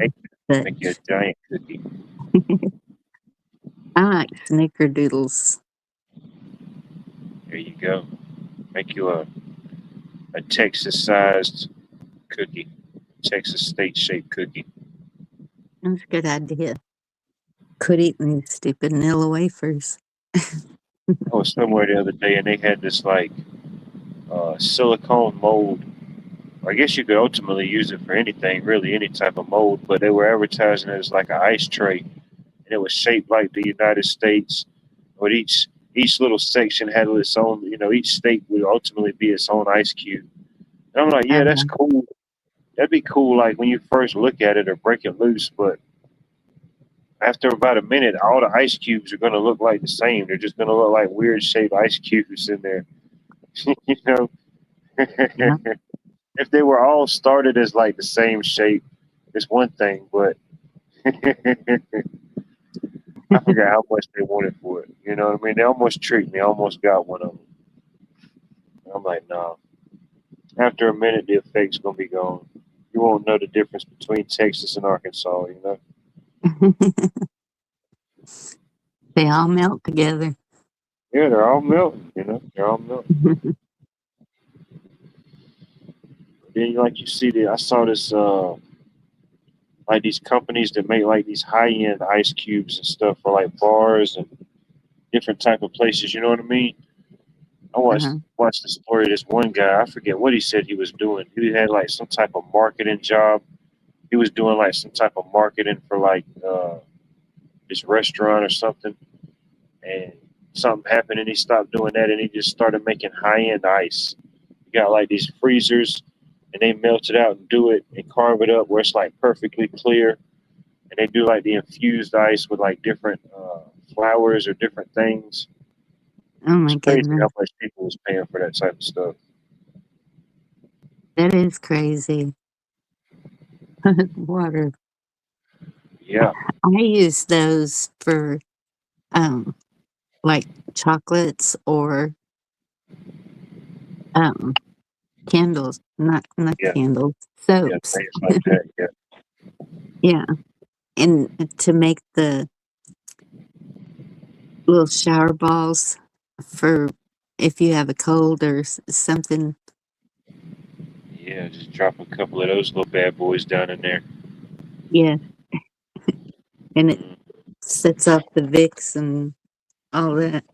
Make you a fudge. giant cookie. I like snickerdoodles. There you go. Make you a Texas-sized cookie, Texas state-shaped cookie. That's a good idea. Could eat these stupid vanilla wafers. I was somewhere the other day and they had this like silicone mold. I guess you could ultimately use it for anything, really, any type of mold. But they were advertising it as like an ice tray, and it was shaped like the United States. But each little section had its own. You know, each state would ultimately be its own ice cube. And I'm like, yeah, that's Uh, cool. That'd be cool, like when you first look at it or break it loose. But after about a minute, all the ice cubes are gonna look like the same. They're just gonna look like weird shaped ice cubes in there. You know, Yeah. if they were all started as like the same shape, it's one thing, but I forgot how much they wanted for it. You know what I mean? They almost tricked me. I almost got one of them. I'm like, no. After a minute, the effect's gonna be gone. You won't know the difference between Texas and Arkansas. You know? They all melt together. Yeah, they're all melting. You know, they're all melting. Then, like you see, I saw this. Like these companies that make like these high end ice cubes and stuff for like bars and different type of places. You know what I mean? I Uh-huh. watched the story of this one guy. I forget what he said he was doing. He had like some type of marketing job. He was doing like some type of marketing for like this restaurant or something, and something happened and he stopped doing that and he just started making high end ice. He got like these freezers and they melt it out and do it and carve it up where it's like perfectly clear, and they do like the infused ice with like different flowers or different things. Oh It's my crazy how goodness. much people was paying for that type of stuff. That is crazy. Water. Yeah, I use those for um like chocolates or um candles. Not yeah, candles. yeah, Soaps. things like that. Yeah, Yeah. And to make the little shower balls for if you have a cold or something. yeah. Just drop a couple of those little bad boys down in there. Yeah. And it Mm. sets off the Vicks and all that.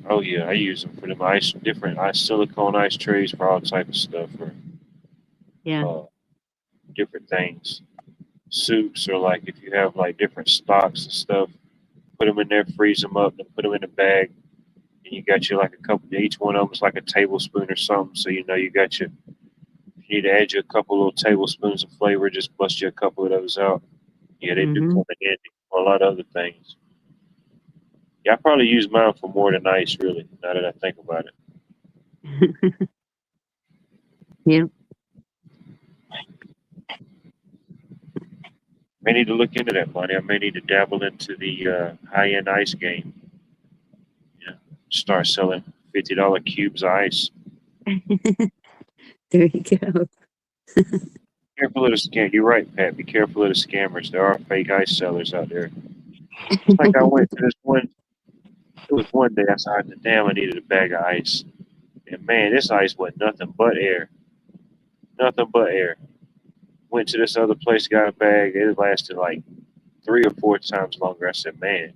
Oh yeah, I use them for them ice, different ice silicone ice trays for all type of stuff or Yeah. uh, different things. Soups or like if you have like different stocks and stuff, put them in there, freeze them up, and put them in a bag. And you got you like a couple. Each one of them is like a tablespoon or something. So you know you got your. If you need to add you a couple little tablespoons of flavor, just bust you a couple of those out. Yeah, they do Mm-hmm. come in handy for a lot of other things. Yeah, I probably use mine for more than ice, really. Now that I think about it, Yep. may need to look into that, money. I may need to dabble into the high-end ice game. You know, start selling $50 cubes of ice. There you go. Careful of the scam. You're right, Pat. Be careful of the scammers. There are fake ice sellers out there. It's like I went to this one. It was one day I said, "Damn, I needed a bag of ice." And man, this ice was nothing but air. Nothing but air. Went to this other place, got a bag. It lasted like 3 or 4 times longer. I said, man,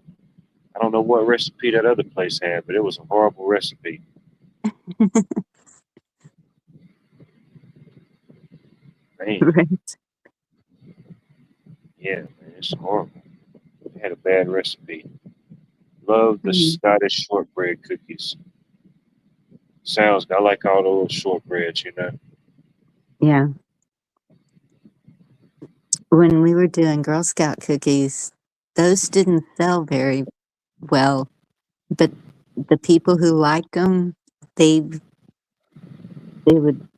I don't know what recipe that other place had, but it was a horrible recipe. Man, Right. yeah, man, it's horrible. It had a bad recipe. Love the Mm. Scottish shortbread cookies. Sounds, I like all those shortbreads, you know. Yeah. When we were doing Girl Scout cookies, those didn't sell very well, but the people who liked them, they would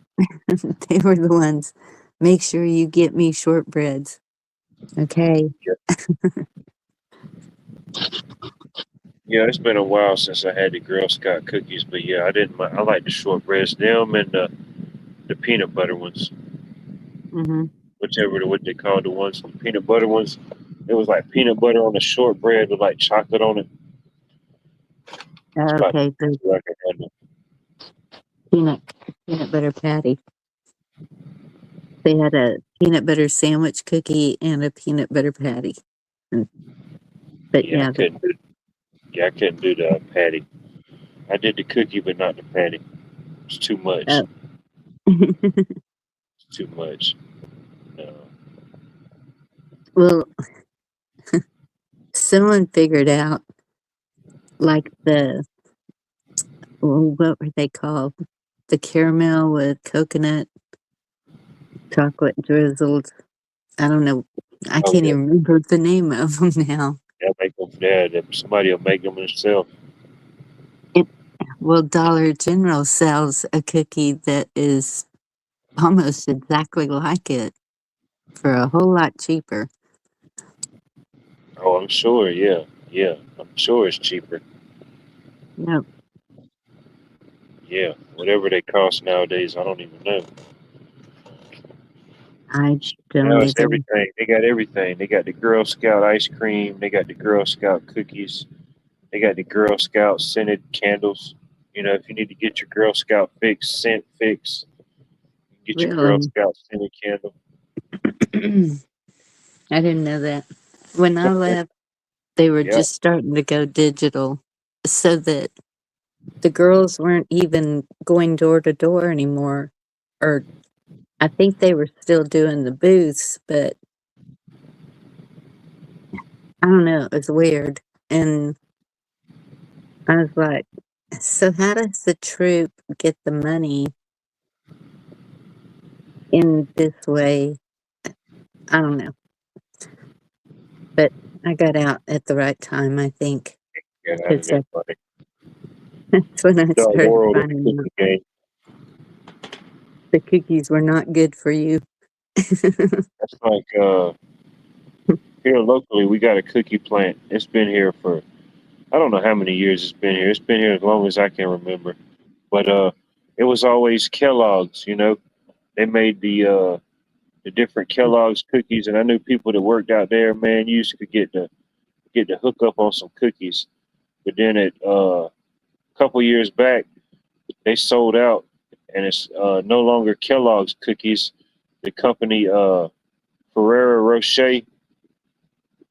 they were the ones. Make sure you get me shortbreads, okay? Yeah, yeah, it's been a while since I had the Girl Scout cookies, but yeah, I didn't. I like the shortbreads, them and the peanut butter ones, Hmm. what they call the ones, the peanut butter ones. It was like peanut butter on the shortbread with like chocolate on it. It's about the Okay, best the way I can handle. peanut peanut butter patty. They had a peanut butter sandwich cookie and a peanut butter patty. Mm. But Yeah, I yeah, couldn't. Yeah, I couldn't do the patty. I did the cookie, but not the patty. It's too much. oh. It's too much. No. Well, someone figured out like what were they called? The caramel with coconut chocolate drizzled. I don't know. I Oh can't yeah, even remember the name of them now. yeah. Make them. Yeah, somebody will make them themselves. Well, Dollar General sells a cookie that is almost exactly like it for a whole lot cheaper. Oh, I'm sure. Yeah, yeah. I'm sure it's cheaper. Yep. Yeah, whatever they cost nowadays, I don't even know. I Now don't it's even. everything. They got everything. They got the Girl Scout ice cream. They got the Girl Scout cookies. They got the Girl Scout scented candles. You know, if you need to get your Girl Scout scent fix, get your Girl Really. Scout scented candle. I didn't know that. When I left, they were Yeah, just starting to go digital so that the girls weren't even going door to door anymore. Or I think they were still doing the booths, but I don't know. It was weird. And I was like, so how does the troop get the money in this way? I don't know. But I got out at the right time, I think, get out of because there, buddy. that's when I The started world of the finding out cookie game. the cookies were not good for you. That's like here locally, we got a cookie plant. It's been here for I don't know how many years it's been here. It's been here as long as I can remember. But it was always Kellogg's. You know, they made the different Kellogg's cookies, and I knew people that worked out there. Man, you used to get the hook up on some cookies. But then it a couple years back, they sold out, and it's no longer Kellogg's cookies. The company Ferrero Rocher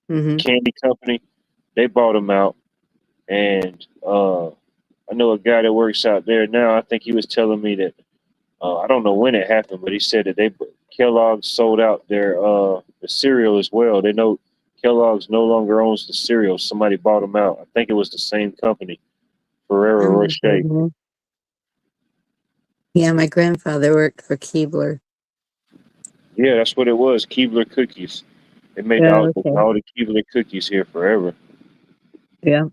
Hmm. Candy Company, they bought them out, and I know a guy that works out there now. I think he was telling me that I don't know when it happened, but he said that they Kellogg's sold out their the cereal as well. They know Kellogg's no longer owns the cereal. Somebody bought them out. I think it was the same company, Ferrero Oh my Rocher. goodness. Yeah, my grandfather worked for Keebler. Yeah, that's what it was. Keebler cookies. They made Oh, okay. all the Keebler cookies here forever. Yeah.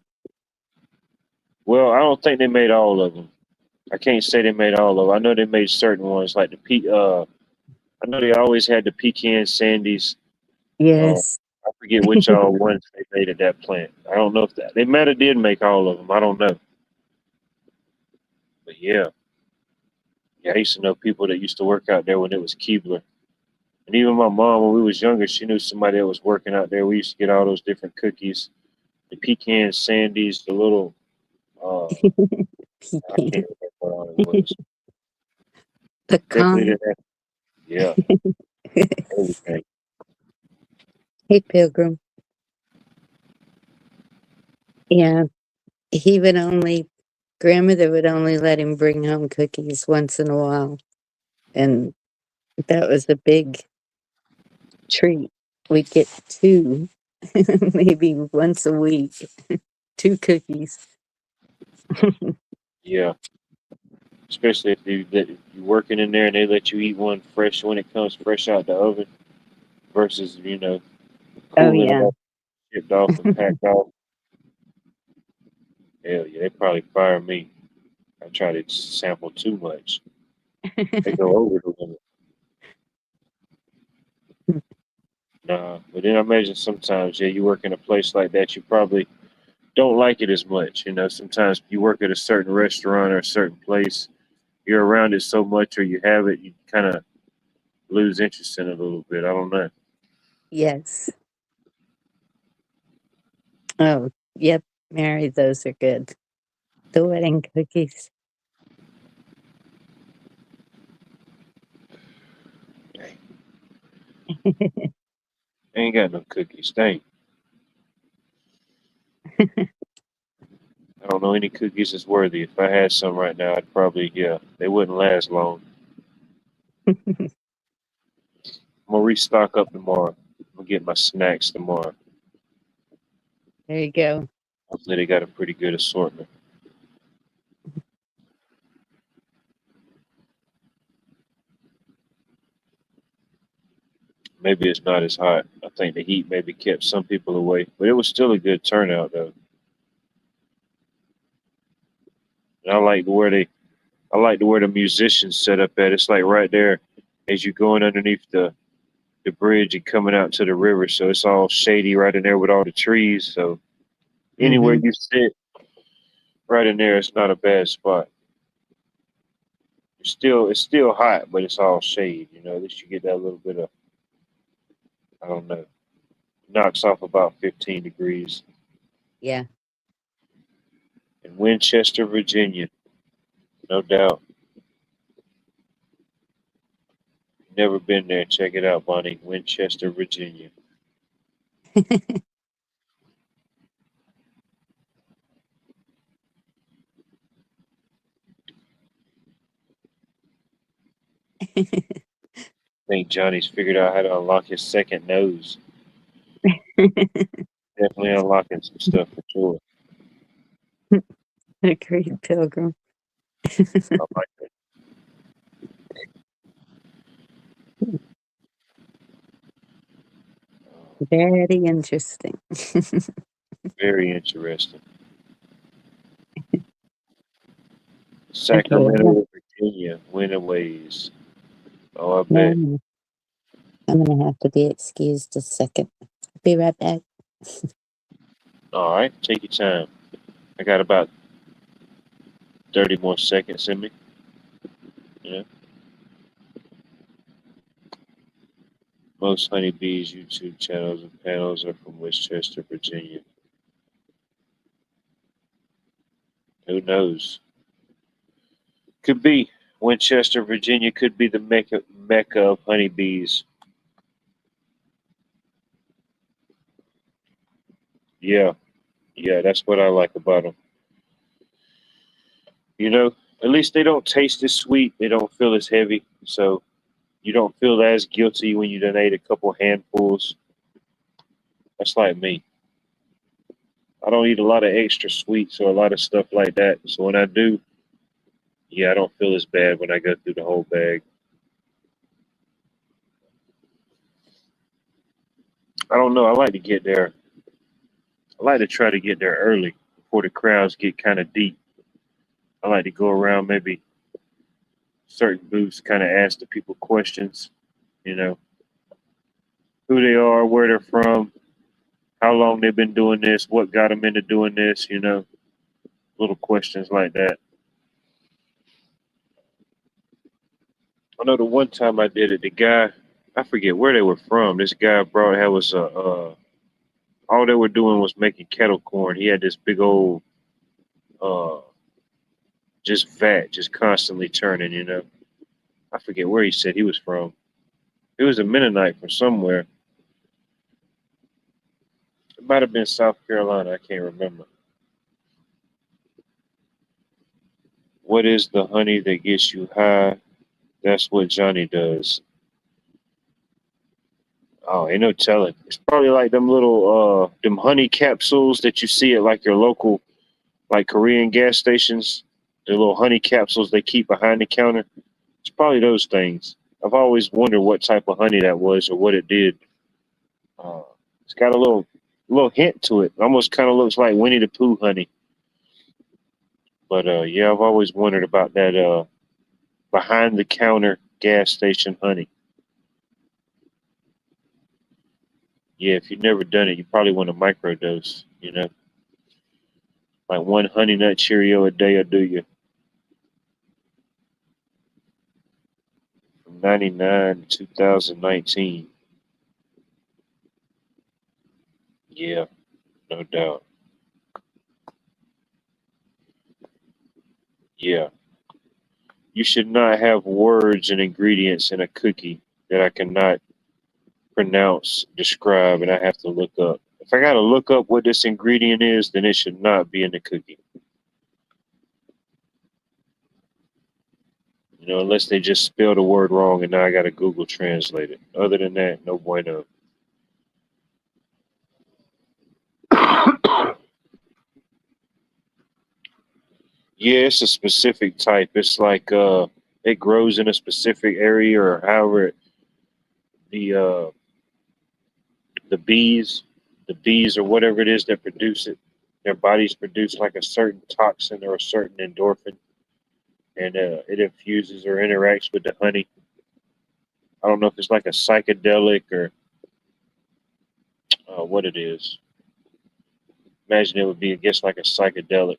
Well, I don't think they made all of them. I can't say they made all of them. I know they made certain ones like the I know they always had the pecan sandies. Uh, Yes. I forget which all ones they made at that plant. I don't know if they might have did make all of them. I don't know, but yeah, I used to know people that used to work out there when it was Keebler, and even my mom when we was younger, she knew somebody that was working out there. We used to get all those different cookies, the pecan sandies, the little I can't Pecan. remember what all it was. Definitely Pecan. didn't have, yeah, everything. Hey, Pilgrim. Yeah, he would only, grandmother would only let him bring home cookies once in a while. And that was a big treat. We'd get two, maybe once a week, two cookies. Yeah, especially if you working in there and they let you eat one fresh when it comes fresh out the oven versus Oh, cooling it yeah. up, shipped off and packed off. Hell yeah, they probably fire me. I try to sample too much. They go over the limit. Nah, but then I imagine sometimes, yeah, you work in a place like that, you probably don't like it as much. You know, sometimes you work at a certain restaurant or a certain place, you're around it so much or you have it, you kind of lose interest in it a little bit. I don't know. Yes. Oh, yep. Mary, those are good. The wedding cookies. Dang, I ain't got no cookies. Dang. I don't know any cookies that's worthy. If I had some right now, I'd probably, yeah, they wouldn't last long. I'm gonna restock up tomorrow. I'm gonna get my snacks tomorrow. There you go. Hopefully, they got a pretty good assortment. Maybe it's not as hot. I think the heat maybe kept some people away, but it was still a good turnout though. I like where the musicians set up at. It's like right there as you going underneath the bridge and coming out to the river. So it's all shady right in there with all the trees. So anywhere Mm-hmm. you sit right in there, it's not a bad spot. It's still hot, but it's all shade. At least you get that little bit of, I don't know, knocks off about 15 degrees. Yeah. In Winchester, Virginia, no doubt. Never been there. Check it out, Bonnie. Winchester, Virginia. I think Johnny's figured out how to unlock his second nose. Definitely unlocking some stuff for sure. A great pilgrim. I like that. Very interesting. Very interesting. Okay, Sacramento, Virginia, Winnaways. Oh, I bet. now I'm gonna have to be excused a second. Be right back. All right, take your time. I got about 30 more seconds in me. Yeah. Most honeybees YouTube channels and panels are from Winchester, Virginia. Who knows? Could be. Winchester, Virginia could be the mecca of honeybees. Yeah, yeah, that's what I like about them. At least they don't taste as sweet. They don't feel as heavy. So you don't feel as guilty when you done ate a couple handfuls. That's like me. I don't eat a lot of extra sweets or a lot of stuff like that. So when I do, yeah, I don't feel as bad when I go through the whole bag. I don't know. I like to get there. I like to try to get there early before the crowds get kind of deep. I like to go around maybe certain booths, kind of ask the people questions, you know, who they are, where they're from, how long they've been doing this, what got them into doing this, little questions like that. I know the one time I did it, the guy, I forget where they were from. This guy brought, had was all they were doing was making kettle corn. He had this big old, uh, just vat, just constantly turning. I forget where he said he was from. He was a Mennonite from somewhere. It might have been South Carolina. I can't remember. What is the honey that gets you high? That's what Johnny does. Oh, ain't no telling. It's probably like them little them honey capsules that you see at like your local like Korean gas stations. The little honey capsules they keep behind the counter. It's probably those things. I've always wondered what type of honey that was or what it did. Uh, it's got a little hint to it. Almost kind of looks like Winnie the Pooh honey. But yeah, I've always wondered about that behind the counter gas station honey. Yeah, if you've never done it, you probably want to microdose. Like one honey nut Cheerio a day will do you. From 99 to 2019. Yeah, no doubt. Yeah. You should not have words and ingredients in a cookie that I cannot pronounce, describe, and I have to look up. If I got to look up what this ingredient is, then it should not be in the cookie. Unless they just spell the word wrong and now I got to Google translate it. Other than that, no bueno. Yeah, it's a specific type. It's like it grows in a specific area or however the uh the bees or whatever it is that produce it. Their bodies produce like a certain toxin or a certain endorphin, and it infuses or interacts with the honey. I don't know if it's like a psychedelic or what it is. Imagine it would be, I guess, like a psychedelic.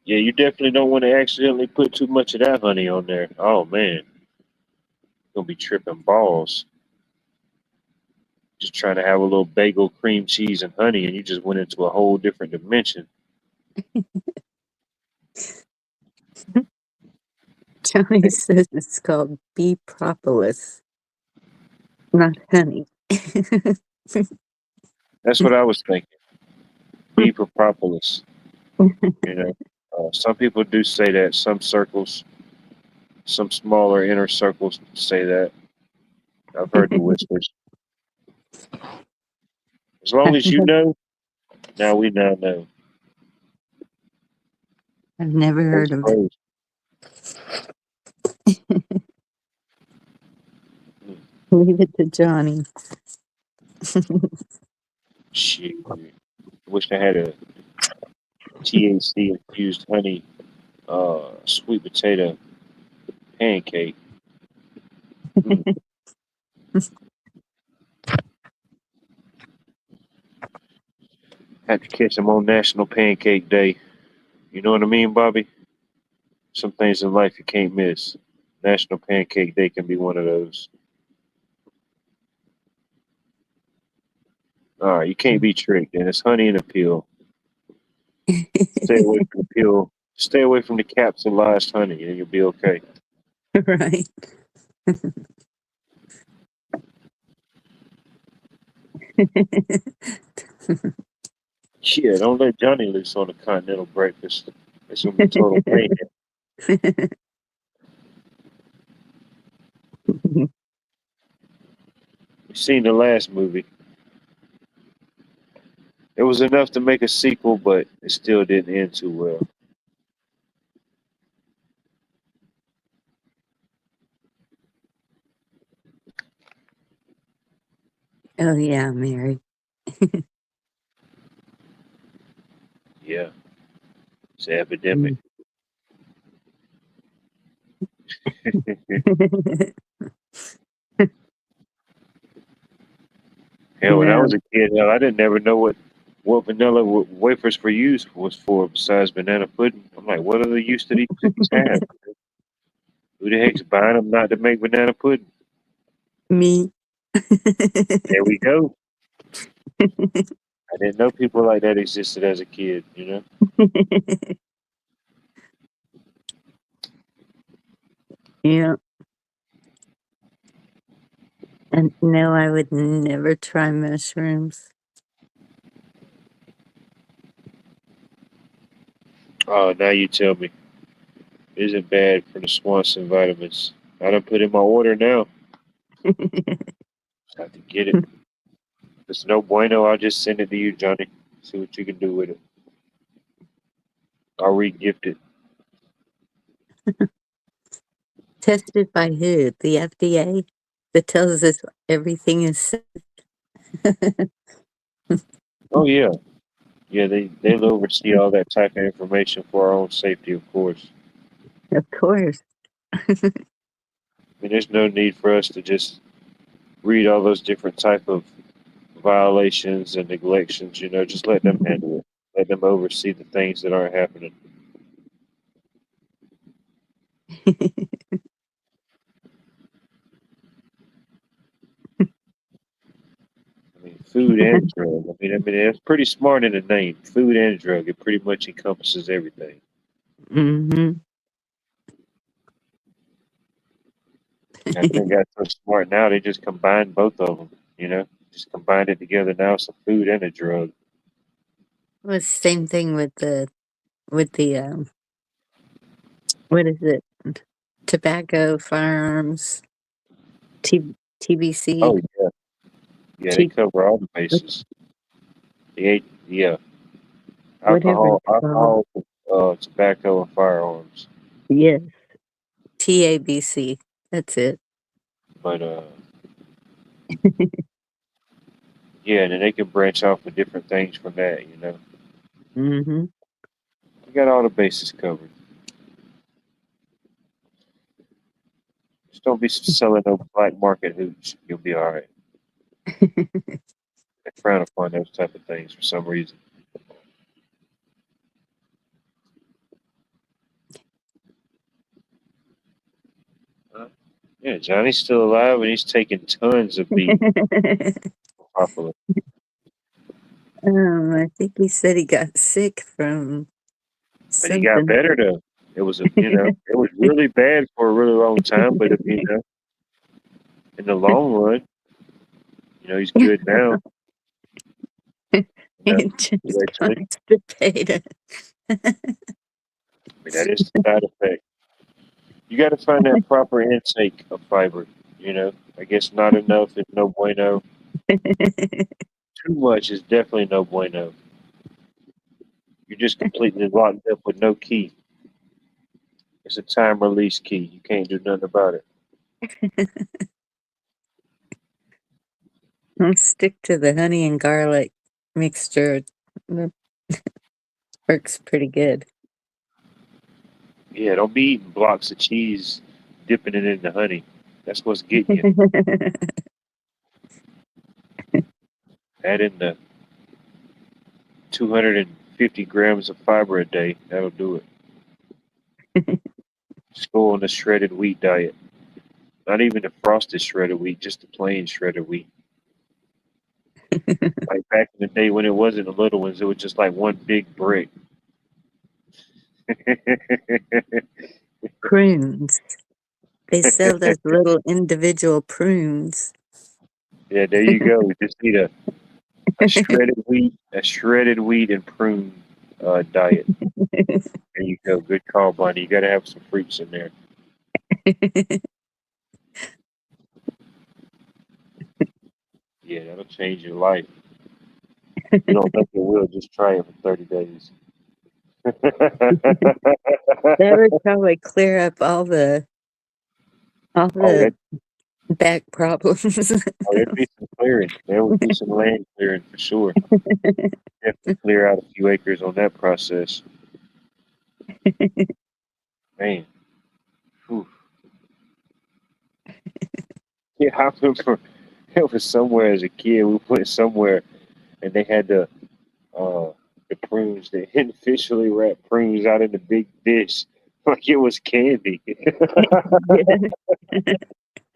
Yeah, you definitely don't want to accidentally put too much of that honey on there. Oh man, you're gonna be tripping balls. Just trying to have a little bagel, cream cheese, and honey, and you just went into a whole different dimension. Johnny says it's called bee propolis, not honey. That's what I was thinking. Bee propolis. You know, some people do say that. Some circles, some smaller inner circles say that. I've heard the whispers. As long as you know, now we now know. I've never heard Case of it. closed. Leave it to Johnny. Shit. Wish I had a THC infused honey sweet potato pancake. Mm. Had to catch them on National Pancake Day. You know what I mean, Bobby? Some things in life you can't miss. National Pancake Day can be one of those. All right, you can't be tricked, and it's honey and a pill. Stay away from the pill. Stay away from the capsulized honey, and you'll be okay. Right. Yeah, don't let Johnny loose on a continental breakfast. It's gonna be total pain. You've seen the last movie. It was enough to make a sequel, but it still didn't end too well. Oh yeah, Mary. Yeah, it's an epidemic. Hell, when I Yeah, was a kid, hell, I didn't ever know what vanilla wafers were used was for besides banana pudding. I'm like, what other use do these cookies have? Who the heck's buying them not to make banana pudding? me. There we go. I didn't know people like that existed as a kid, you know? Yeah. And no, I would never try mushrooms. Oh, now you tell me. Isn't bad for the Swanson vitamins. I done put in my order now. Have to get it. If it's no bueno, I'll just send it to you, Johnny. See what you can do with it. I'll re-gift it. Tested by who? The FDA? That tells us everything is safe. Oh yeah. Yeah, they'll oversee all that type of information for our own safety, of course. Of course. I mean, there's no need for us to just read all those different type of violations and neglections. You know, just let them handle it. Let them oversee the things that aren't happening. I mean, food and drug. I mean, it's pretty smart in the name. Food and drug. It pretty much encompasses everything. Hmm. I think got so smart now they just combine both of them. You know, just combine it together. Now it's a food and a drug. Well, same thing with the what is it? Tobacco, firearms, TBC, Oh yeah, yeah. They T- cover all the bases. Yeah, whatever alcohol, it's called. tobacco, and firearms. Yes, TABC. That's it. But Yeah, and then they can branch off with different things from that. Mm-hmm. You got all the bases covered. Just don't be selling no black market hooch. You'll be all right. They frown upon those type of things for some reason. Yeah, Johnny's still alive and he's taking tons of beef. Popular. I think he said he got sick from But he got something. better though. It was it was really bad for a really long time, but in the long run, he's good now. He You know, just eventually. constipated. I mean, that is the side effect. You got to find that proper intake of fiber. I guess not enough is no bueno. Too much is definitely no bueno. You're just completely locked up with no key. It's a time release key. You can't do nothing about it. I'll stick to the honey and garlic mixture. That works pretty good. Yeah, don't be eating blocks of cheese, dipping it in the honey. That's what's getting you. Add in the 250 grams of fiber a day. That'll do it. Just go on the shredded wheat diet. Not even the frosted shredded wheat, just the plain shredded wheat. Like back in the day when it wasn't the little ones, it was just like one big brick. Prunes. They sell those little individual prunes. Yeah, there you go. We just need a shredded wheat and prune diet. There you go. Good call, Bonnie. You got to have some fruits in there. Yeah, that'll change your life. If you don't think it will, just try it for 30 days. That would probably clear up all the Oh, back problems. there'd be some clearing. There would be some land clearing for sure. Definitely clear out a few acres on that process. Man. Whew. Yeah, I remember it was somewhere as a kid. We went somewhere and they had the prunes, the officially wrapped prunes out in the big dish like it was candy.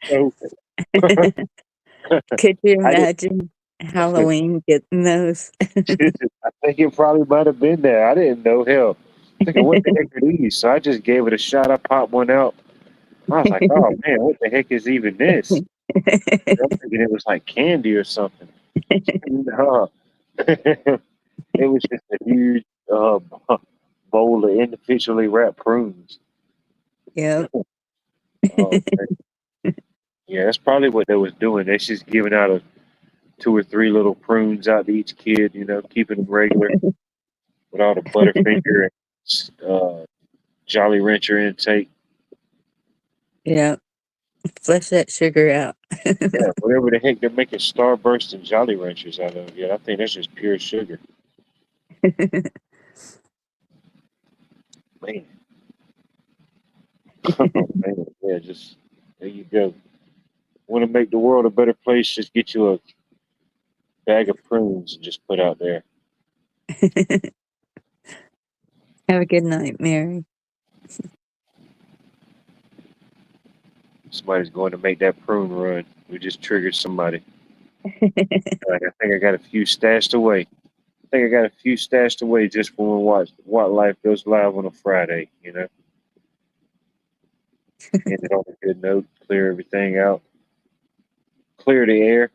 So, Could you I, didn't, imagine Halloween getting those? I think it probably might have been there. I didn't know. Hell, I think what the heck are these? So I just gave it a shot. I popped one out. I was like, oh man, what the heck is even this? I'm thinking it was like candy or something. No. It was just a huge bowl of individually wrapped prunes. Yep. Oh, yeah, that's probably what they was doing. They just giving out 2 or 3 little prunes out to each kid, keeping them regular with all the Butterfinger and Jolly Rancher intake. Yeah. Flush that sugar out. Yeah, whatever the heck they're making Starburst and Jolly Ranchers out of. Yeah, I think that's just pure sugar. Man. Oh, man. Yeah, just there you go. Want to make the world a better place? Just get you a bag of prunes and just put out there. Have a good night, Mary. Somebody's going to make that prune run. We just triggered somebody. Like, I think I got a few stashed away. Just for when What Life goes live on a Friday, End it on a good note, clear everything out. Clear the air.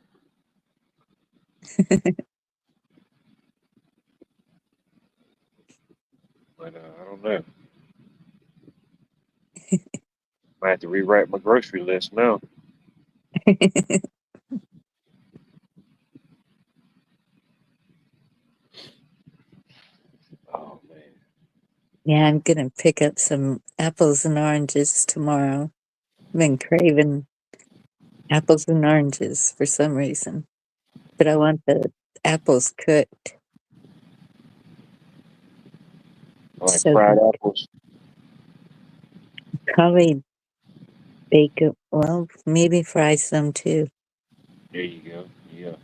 But I don't know. Might have to rewrite my grocery list now. Oh man. Yeah, I'm gonna pick up some apples and oranges tomorrow. I've been craving apples and oranges for some reason. but I want the apples cooked. I like So fried good. apples. Probably bake it. Well, maybe fry some too. There you go. Yeah,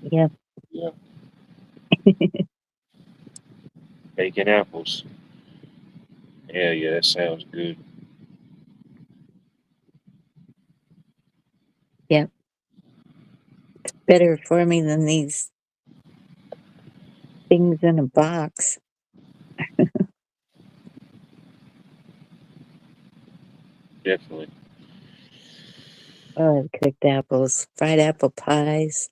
Yeah. yeah. Bacon apples. Yeah, yeah. That sounds good. Yeah. Better for me than these things in a box. Definitely. Oh, cooked apples, fried apple pies.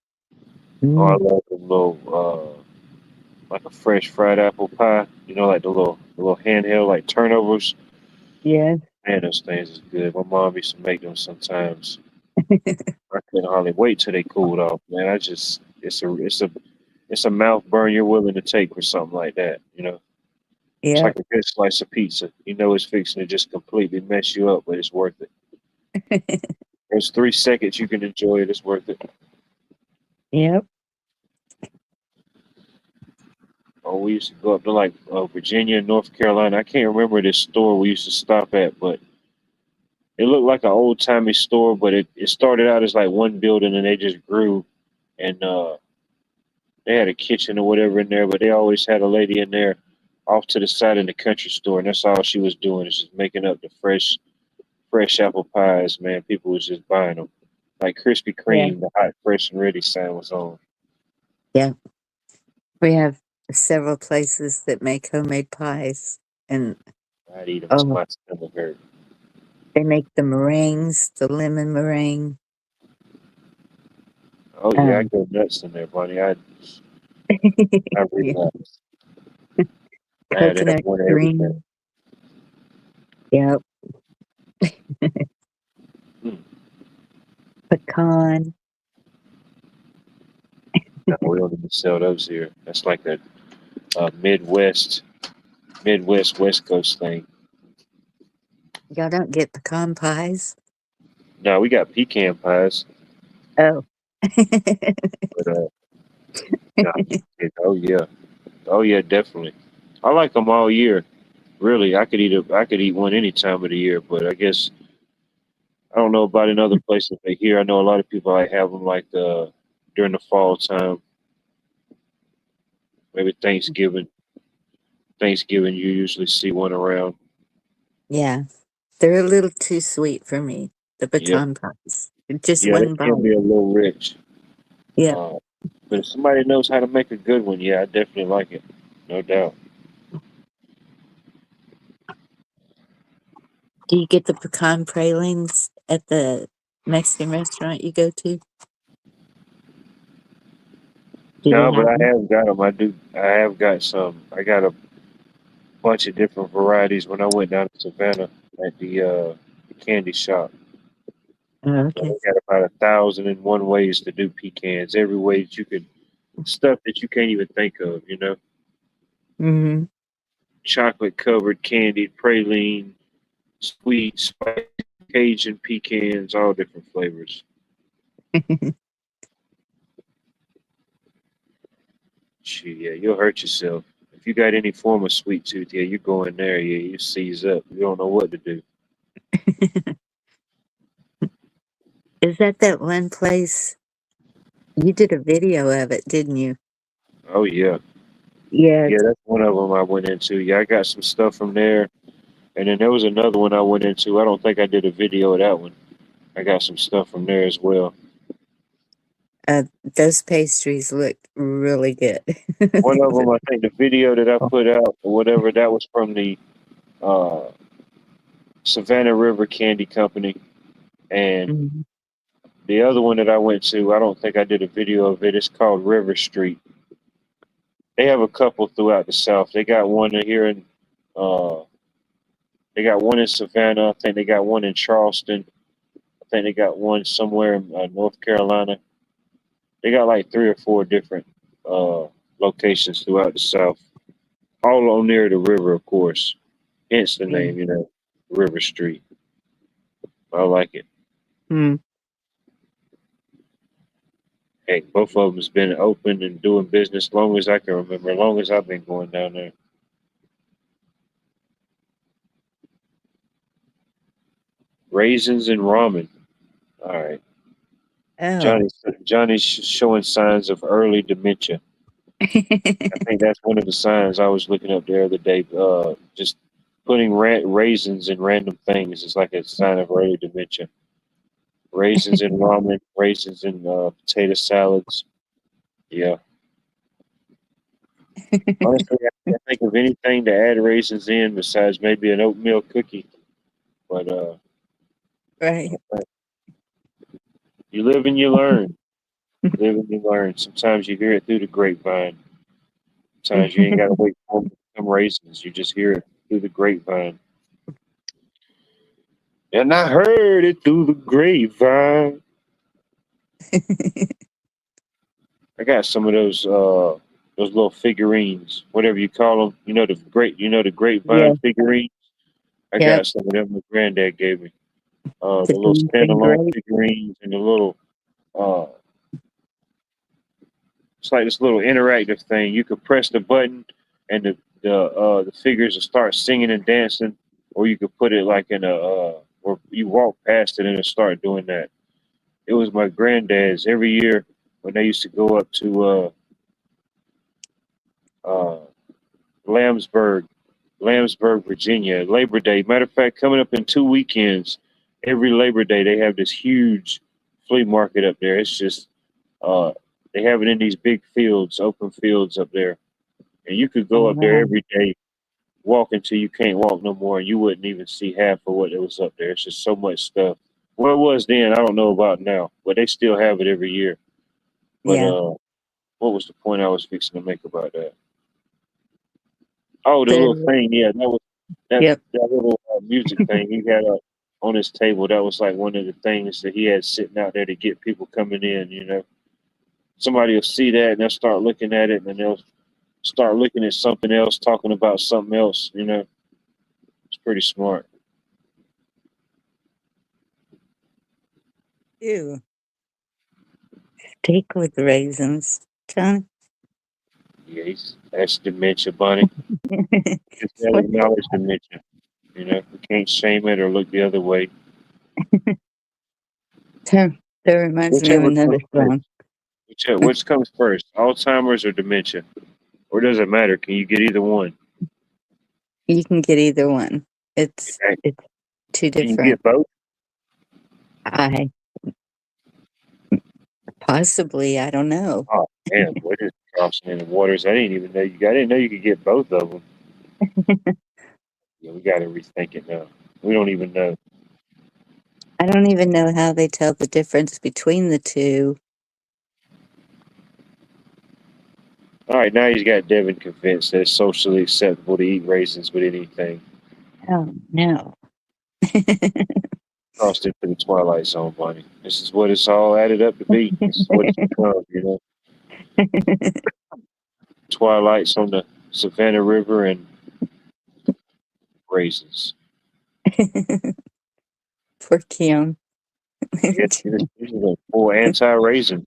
Oh, I Mm, love the little, like a fresh fried apple pie. You know, like the little handheld, like turnovers. yeah. Man, those things is good. My mom used to make them sometimes. I couldn't hardly wait till they cooled off. Man, it's a mouth burn you're willing to take for something like that. You know, it's Yeah. like a good slice of pizza. You know, it's fixing to just completely mess you up, but it's worth it. There's 3 seconds you can enjoy it. It's worth it. Yep. Oh, we used to go up to like Virginia and North Carolina. I can't remember this store we used to stop at, but it looked like an old timey store. But it started out as like one building, and they just grew. And they had a kitchen or whatever in there, but they always had a lady in there off to the side in the country store, and that's all she was doing is just making up the fresh apple pies. Man, people was just buying them. Like Krispy Yeah. Kreme, the hot, fresh, and ready sign was on. Yeah. We have several places that make homemade pies, and I'd eat them till oh, my stomach hurt. they make the meringues, the lemon meringue, Oh yeah, I um, go nuts in there, buddy. I yeah, relapse. I had to have coconut one of everything. cream. Yep, Mm. pecan. No, we don't even sell those here. That's like a Midwest West Coast thing. Y'all don't get pecan pies? No, we got pecan pies, Oh. but no, oh yeah, definitely. I like them all year. Really, I could eat one any time of the year. But I guess I don't know about in other places. But here, I know a lot of people like have them like during the fall time, maybe Thanksgiving. Thanksgiving, you usually see one around. Yeah, they're a little too sweet for me, the Yep. pecan pies. Just Yeah, they one can bite. be a little rich. Yeah. Uh, but if somebody knows how to make a good one, yeah, I definitely like it. No doubt. Do you get the pecan pralines at the Mexican restaurant you go to? Do they No, but have I them? have got them. I do. I have got some. I got a bunch of different varieties when I went down to Savannah at the candy shop. Oh, So okay. they got about 1,001 ways to do pecans. Every way that you could, stuff that you can't even think of. You know, Mm-hmm. chocolate covered candied praline, sweet, spicy, Cajun pecans, all different flavors. Shoot, yeah, you'll hurt yourself. If you got any form of sweet tooth, yeah, you go in there, yeah, you seize up. You don't know what to do. Is that one place? You did a video of it, didn't you? Oh yeah, Yeah. yeah, that's one of them I went into. Yeah, I got some stuff from there, and then there was another one I went into. I don't think I did a video of that one. I got some stuff from there as well. Those pastries look really good. One of them, I think, the video that I put out or whatever, that was from the uh, Savannah River Candy Company, and Mhm. the other one that I went to, I don't think I did a video of it. It's called River Street. They have a couple throughout the South. They got one here in, uh, they got one in Savannah. I think they got one in Charleston. I think they got one somewhere in North Carolina. They got like 3 or 4 different uh, locations throughout the South, all on near the river, of course. Hence the Yeah. name, River Street. I like it. Hmm. Heck, both of them's been open and doing business long as I can remember, long as I've been going down there. Raisins and ramen. All right. Oh. Johnny's showing signs of early dementia. I think that's one of the signs I was looking up the other day. Just putting raisins in random things is like a sign of early dementia. Raisins in ramen, raisins in potato salads. Yeah. Honestly, I can't think of anything to add raisins in besides maybe an oatmeal cookie. But Right. you live and you learn. You live and you learn. Sometimes you hear it through the grapevine. Sometimes you ain't got to wait for them to become raisins. You just hear it through the grapevine. And I heard it through the grapevine. I got some of those little figurines, whatever you call them. The Yeah. grapevine figurines. I Yep. got some of them my granddad gave me. The The little dancing standalone grape. figurines and the little uh it's like this little interactive thing. You could press the button and the figures will start singing and dancing, or you could put it like in or you walk past it and it'll start doing that. It was my granddad's every year when they used to go up to uh, Lambsburg, Virginia, Labor Day. Matter of fact, coming up in 2 weekends, every Labor Day they have this huge flea market up there. It's just uh, they have it in these big fields, open fields up there, and you could Oh, go up there wow. every day, walk until you can't walk no more, and you wouldn't even see half of what was up there. It's just so much stuff. Where it was then, I don't know about now, but they still have it every year. But Yeah. what was the point I was fixing to make about that? Oh, the little The thing, yeah, that was Yep. that little music thing he had on his table. That was like one of the things that he had sitting out there to get people coming in. Somebody will see that and they'll start looking at it, and then they'll start looking at something else, talking about something else. It's pretty smart. Ew. Steak with raisins, John. Yeah, that's dementia, Bunny. Just gotta What? acknowledge dementia. We can't shame it or look the other way. That reminds me of Whichever another comes first. song. Which comes first, Alzheimer's or dementia? Or does it matter? Can you get either one? You can get either one. It's Okay. it's two Can you different. get both? I possibly, I don't know. Oh man, what is crossing in the waters? I didn't know you could get both of them. Yeah, we got to rethink it now. We don't even know. I don't even know how they tell the difference between the two. All right, now he's got Devin convinced that it's socially acceptable to eat raisins with anything. Oh no. Crossed into the Twilight Zone, Bunny. This is what it's all added up to be. This is what it's become. Twilight's on the Savannah River and raisins. Poor Kim. This is a full anti-raisin.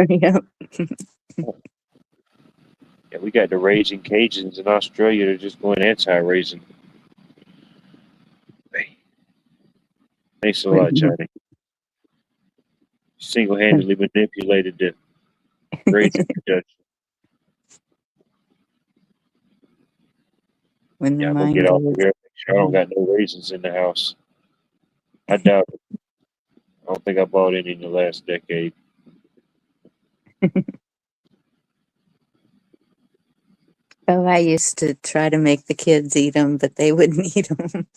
Yep. Yeah, we got the Raging Cajuns in Australia. They're just going anti-raisin. Hey, thanks a lot, Johnny. Single-handedly manipulated the raisin production. When the Yeah, I'm gonna mind get off of goes. here. Make sure I don't got no raisins in the house. I doubt it. I don't think I bought any in the last decade. Oh, I used to try to make the kids eat them, but they wouldn't eat them.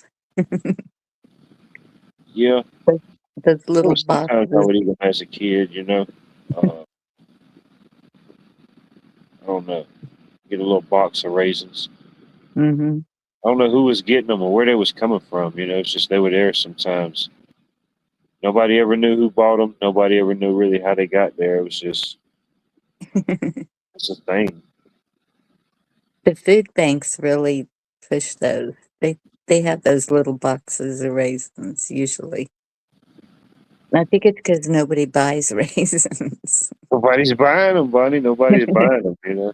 Yeah, Those there little was sometimes I boxes. would eat them as a kid. I don't know. Get a little box of raisins. Hmm. I don't know who was getting them or where they was coming from. It's just they were there sometimes. Nobody ever knew who bought them. Nobody ever knew really how they got there. It was just it's a thing. The food banks really push those. They have those little boxes of raisins usually. I think it's because nobody buys raisins, Nobody's buying them, Bonnie. Nobody's buying them, you know.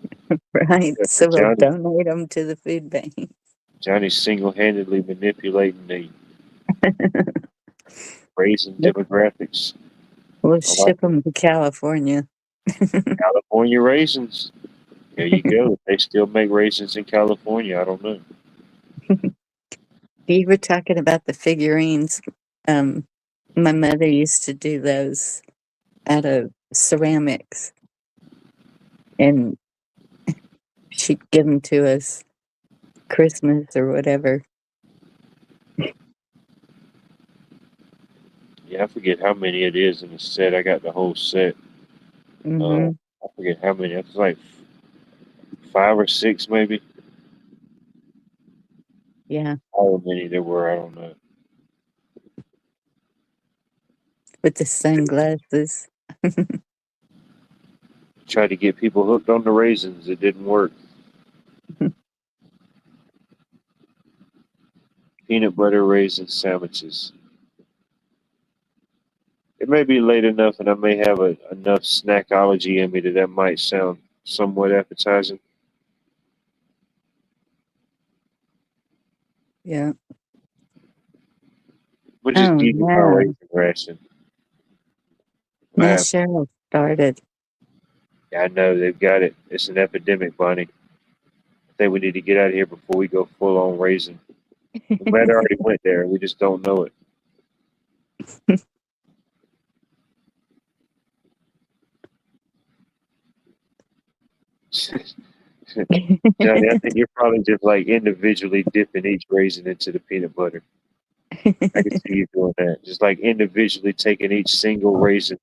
right? Except for So we'll Johnny. donate them to the food bank. Johnny's single-handedly manipulating the raisin demographics. We'll I like ship them to California. California raisins. There you go. They still make raisins in California. I don't know. You were talking about the figurines. My mother used to do those out of ceramics, and she'd give them to us Christmas or whatever. Yeah, I forget how many it is in the set. I got the whole set. Hmm I forget how many. It's like 5 or 6, maybe. Yeah, How many there were, I don't know. with the sunglasses. Tried to get people hooked on the raisins. It didn't work. Peanut butter raisin sandwiches. It may be late enough, and I may have enough snackology in me that might sound somewhat appetizing. Yeah. But just Oh give me my no, raisin ration. now Man, Cheryl started. I know they've got it. It's an epidemic, Bonnie. I think we need to get out of here before we go full on raisin. We might have already went there. We just don't know it. Johnny, I think you're probably just like individually dipping each raisin into the peanut butter. I can see you doing that. Just like individually taking each single raisin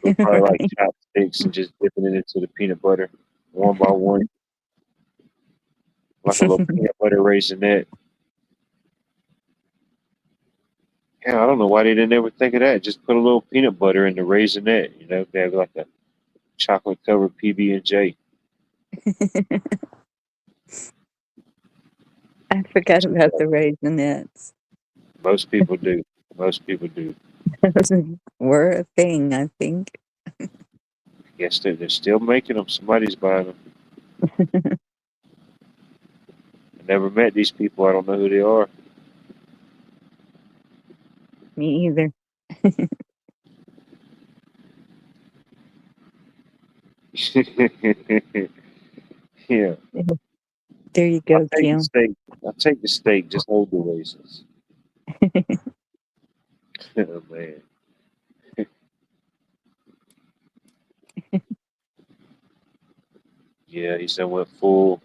with probably like chopsticks and just dipping it into the peanut butter one by one, like a little peanut butter raisinette. Yeah, I don't know why they didn't ever think of that. Just put a little peanut butter in the raisinette. You know, they have like a chocolate covered PB and J. I forgot about the Raisinets. Most people do. Most people do. Those were a thing, I think. Guess they're still making them. Somebody's buying them. I never met these people. I don't know who they are. Me either. Yeah, There you I'll go, take the Kim. steak. I'll take the steak. Just hold the raisins. Oh man. Yeah, he said went full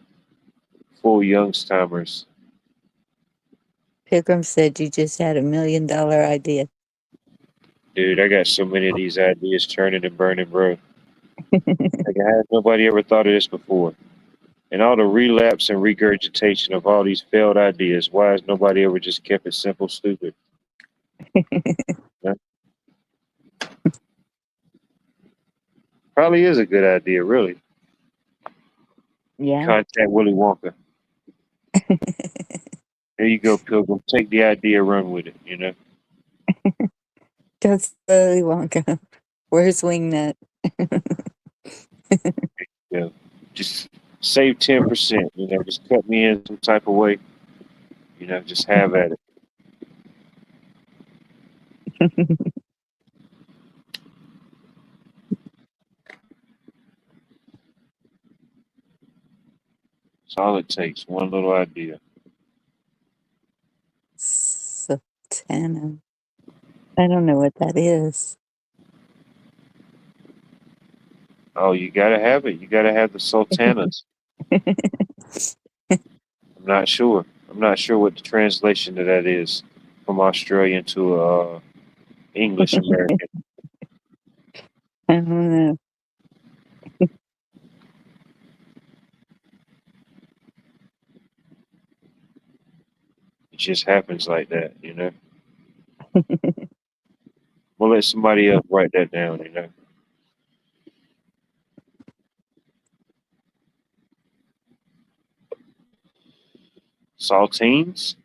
youngstimers. Pilgrim said you just had $1 million idea. Dude, I got so many of these ideas churning and burning, bro. Like, has nobody ever thought of this before? And all the relapse and regurgitation of all these failed ideas. Why has nobody ever just kept it simple, stupid? Huh? Probably is a good idea, really. Yeah. Contact Willy Wonka. There you go, Pilgrim. Take the idea, run with it. You know. Just slowly Wonka. Where's Wingnut? Yeah. Just save 10%. You know, just cut me in some type of way. You know, just have at it. That's all it takes. One little idea. Sultana. I don't know what that is. Oh, you gotta have it. You gotta have the sultanas. I'm not sure. I'm not sure what the translation of that is from Australian to English American. I don't know. It just happens like that, you know. We'll let somebody else write that down, you know. Saltines?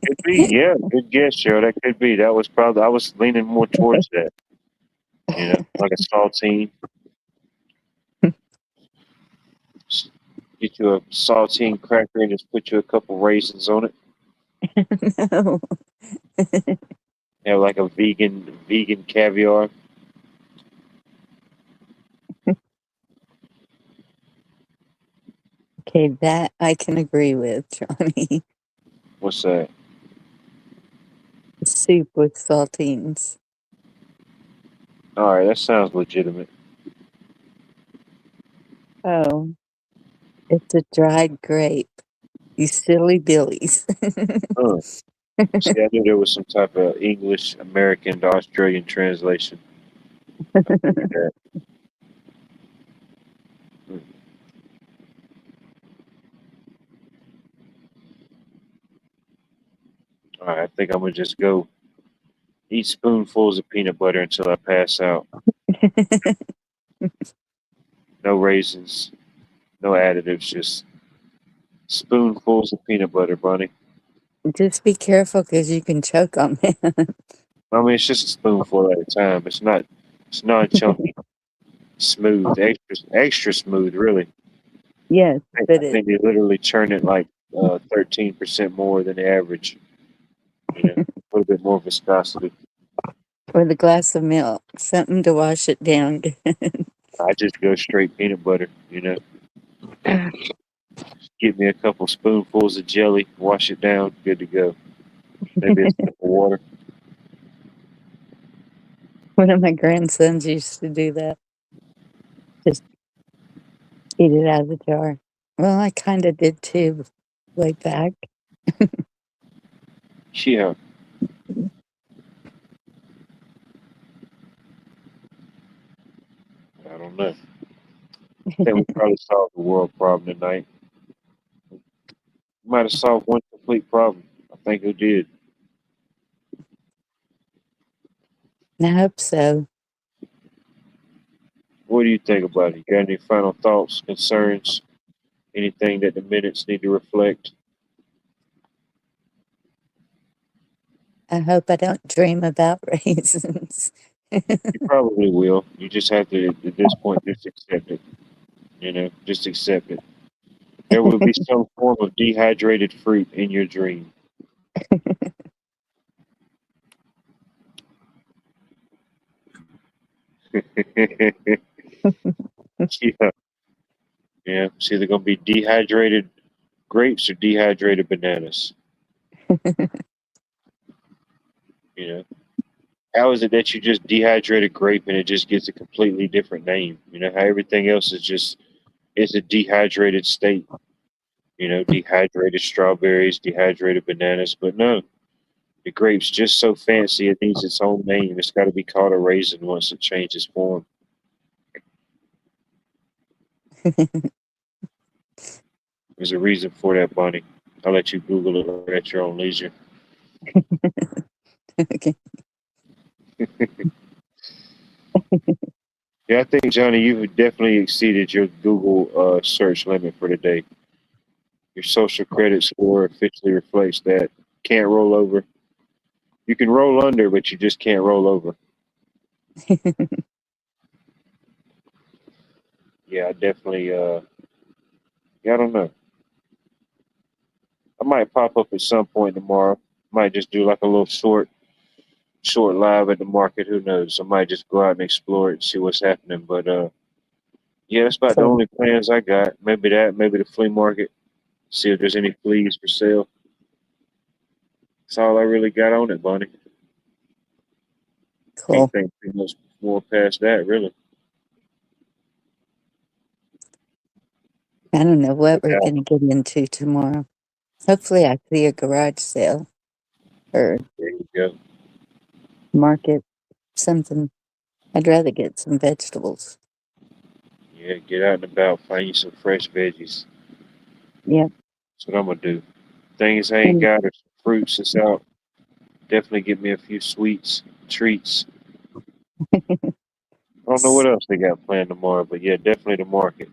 Could be, yeah. Good guess, Cheryl. That could be. That was probably. I was leaning more towards that. Like a saltine. S- Get you a saltine cracker and just put you a couple raisins on it. No. Have like a vegan caviar. Okay, that I can agree with, Johnny. What's that? Soup with saltines. All right, that sounds legitimate. Oh, it's a dried grape. You silly billies. Huh. See, I knew there was some type of English American to Australian translation. Figured that. Hmm. All right, I think I'm gonna just go eat spoonfuls of peanut butter until I pass out. No raisins, no additives, just spoonfuls of peanut butter, Bunny. Just be careful because you can choke on that. I mean, it's just a spoonful at a time. It's not chunky, smooth, extra smooth, really. Yes, but I think they literally churn it like 13% more than the average. A little bit more viscosity. with a glass of milk, something to wash it down. I just go straight peanut butter. Get me a couple spoonfuls of jelly, wash it down, good to go. Maybe a sip of water. One of my grandsons used to do that. Just eat it out of the jar. Well, I kind of did too, way back. Yeah, I don't know. I think we probably solved the world problem tonight. Might have solved one complete problem. I think we did. I hope so. What do you think about it? You got any final thoughts, concerns, anything that the minutes need to reflect? I hope I don't dream about raisins. You probably will. You just have to, at this point, just accept it. Just accept it. There will be some form of dehydrated fruit in your dream. Yeah. Yeah. It's either going to be dehydrated grapes or dehydrated bananas. You know, how is it that you just dehydrated grape and it just gets a completely different name? How everything else is just it's a dehydrated state. Dehydrated strawberries, dehydrated bananas, but no, the grape's just so fancy it needs its own name. It's got to be called a raisin once it changes form. There's a reason for that, Bunny. I'll let you Google it at your own leisure. Okay. Yeah, I think Johnny, you've definitely exceeded your Google search limit for today. Your social credit score officially reflects that. Can't roll over. You can roll under, but you just can't roll over. Yeah, I definitely. Yeah, I don't know. I might pop up at some point tomorrow. Might just do like a little short live at the market. Who knows? I might just go out and explore it and see what's happening. But yeah, that's about the Cool. only plans I got. Maybe that. Maybe the flea market. See if there's any fleas for sale. That's all I really got on it, Bunny. Can't Cool. think too much more past that, really. I don't know what But we're going to get into tomorrow. Hopefully, I see a garage sale or there you go. market, something. I'd rather get some vegetables. Yeah, get out and about, find you some fresh veggies. Yep. That's what I'm gonna do. Things I ain't And got are some fruits that's out. Definitely get me a few sweets, treats. I don't know what else they got planned tomorrow, but yeah, definitely the market.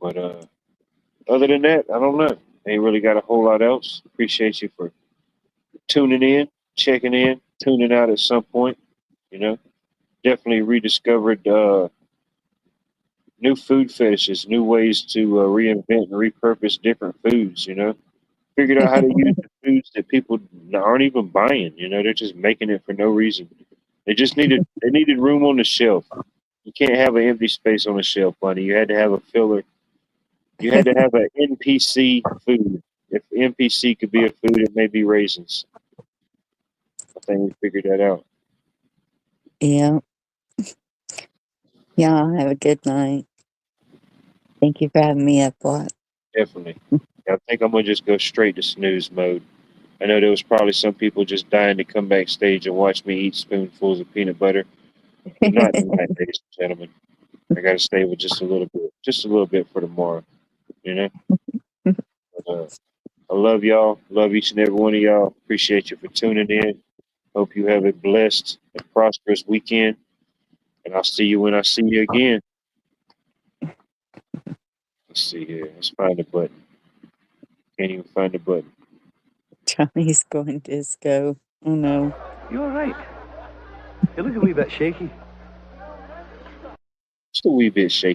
But Other than that, I don't know. Ain't really got a whole lot else. Appreciate you for tuning in, checking in, tuning out at some point. You know, definitely rediscovered new food fetishes, new ways to reinvent and repurpose different foods. You know, figured out how to use the foods that people aren't even buying. You know, they're just making it for no reason. They needed room on the shelf. You can't have an empty space on the shelf, buddy. You had to have a filler. You had to have an NPC food. If NPC could be a food, it may be raisins. I think we figured that out. Yeah. Y'all have a good night. Thank you for having me up, Watt. Definitely. I think I'm gonna just go straight to snooze mode. I know there was probably some people just dying to come backstage and watch me eat spoonfuls of peanut butter, but not tonight, ladies and gentlemen. I gotta stay with just a little bit for tomorrow. You know. But, I love y'all. Love each and every one of y'all. Appreciate you for tuning in. Hope you have a blessed and prosperous weekend. And I'll see you when I see you again. Let's see here. Let's find the button. Can't even find the button. Johnny's going disco. Oh no. You all right? You look a wee bit shaky. Just a wee bit shaky.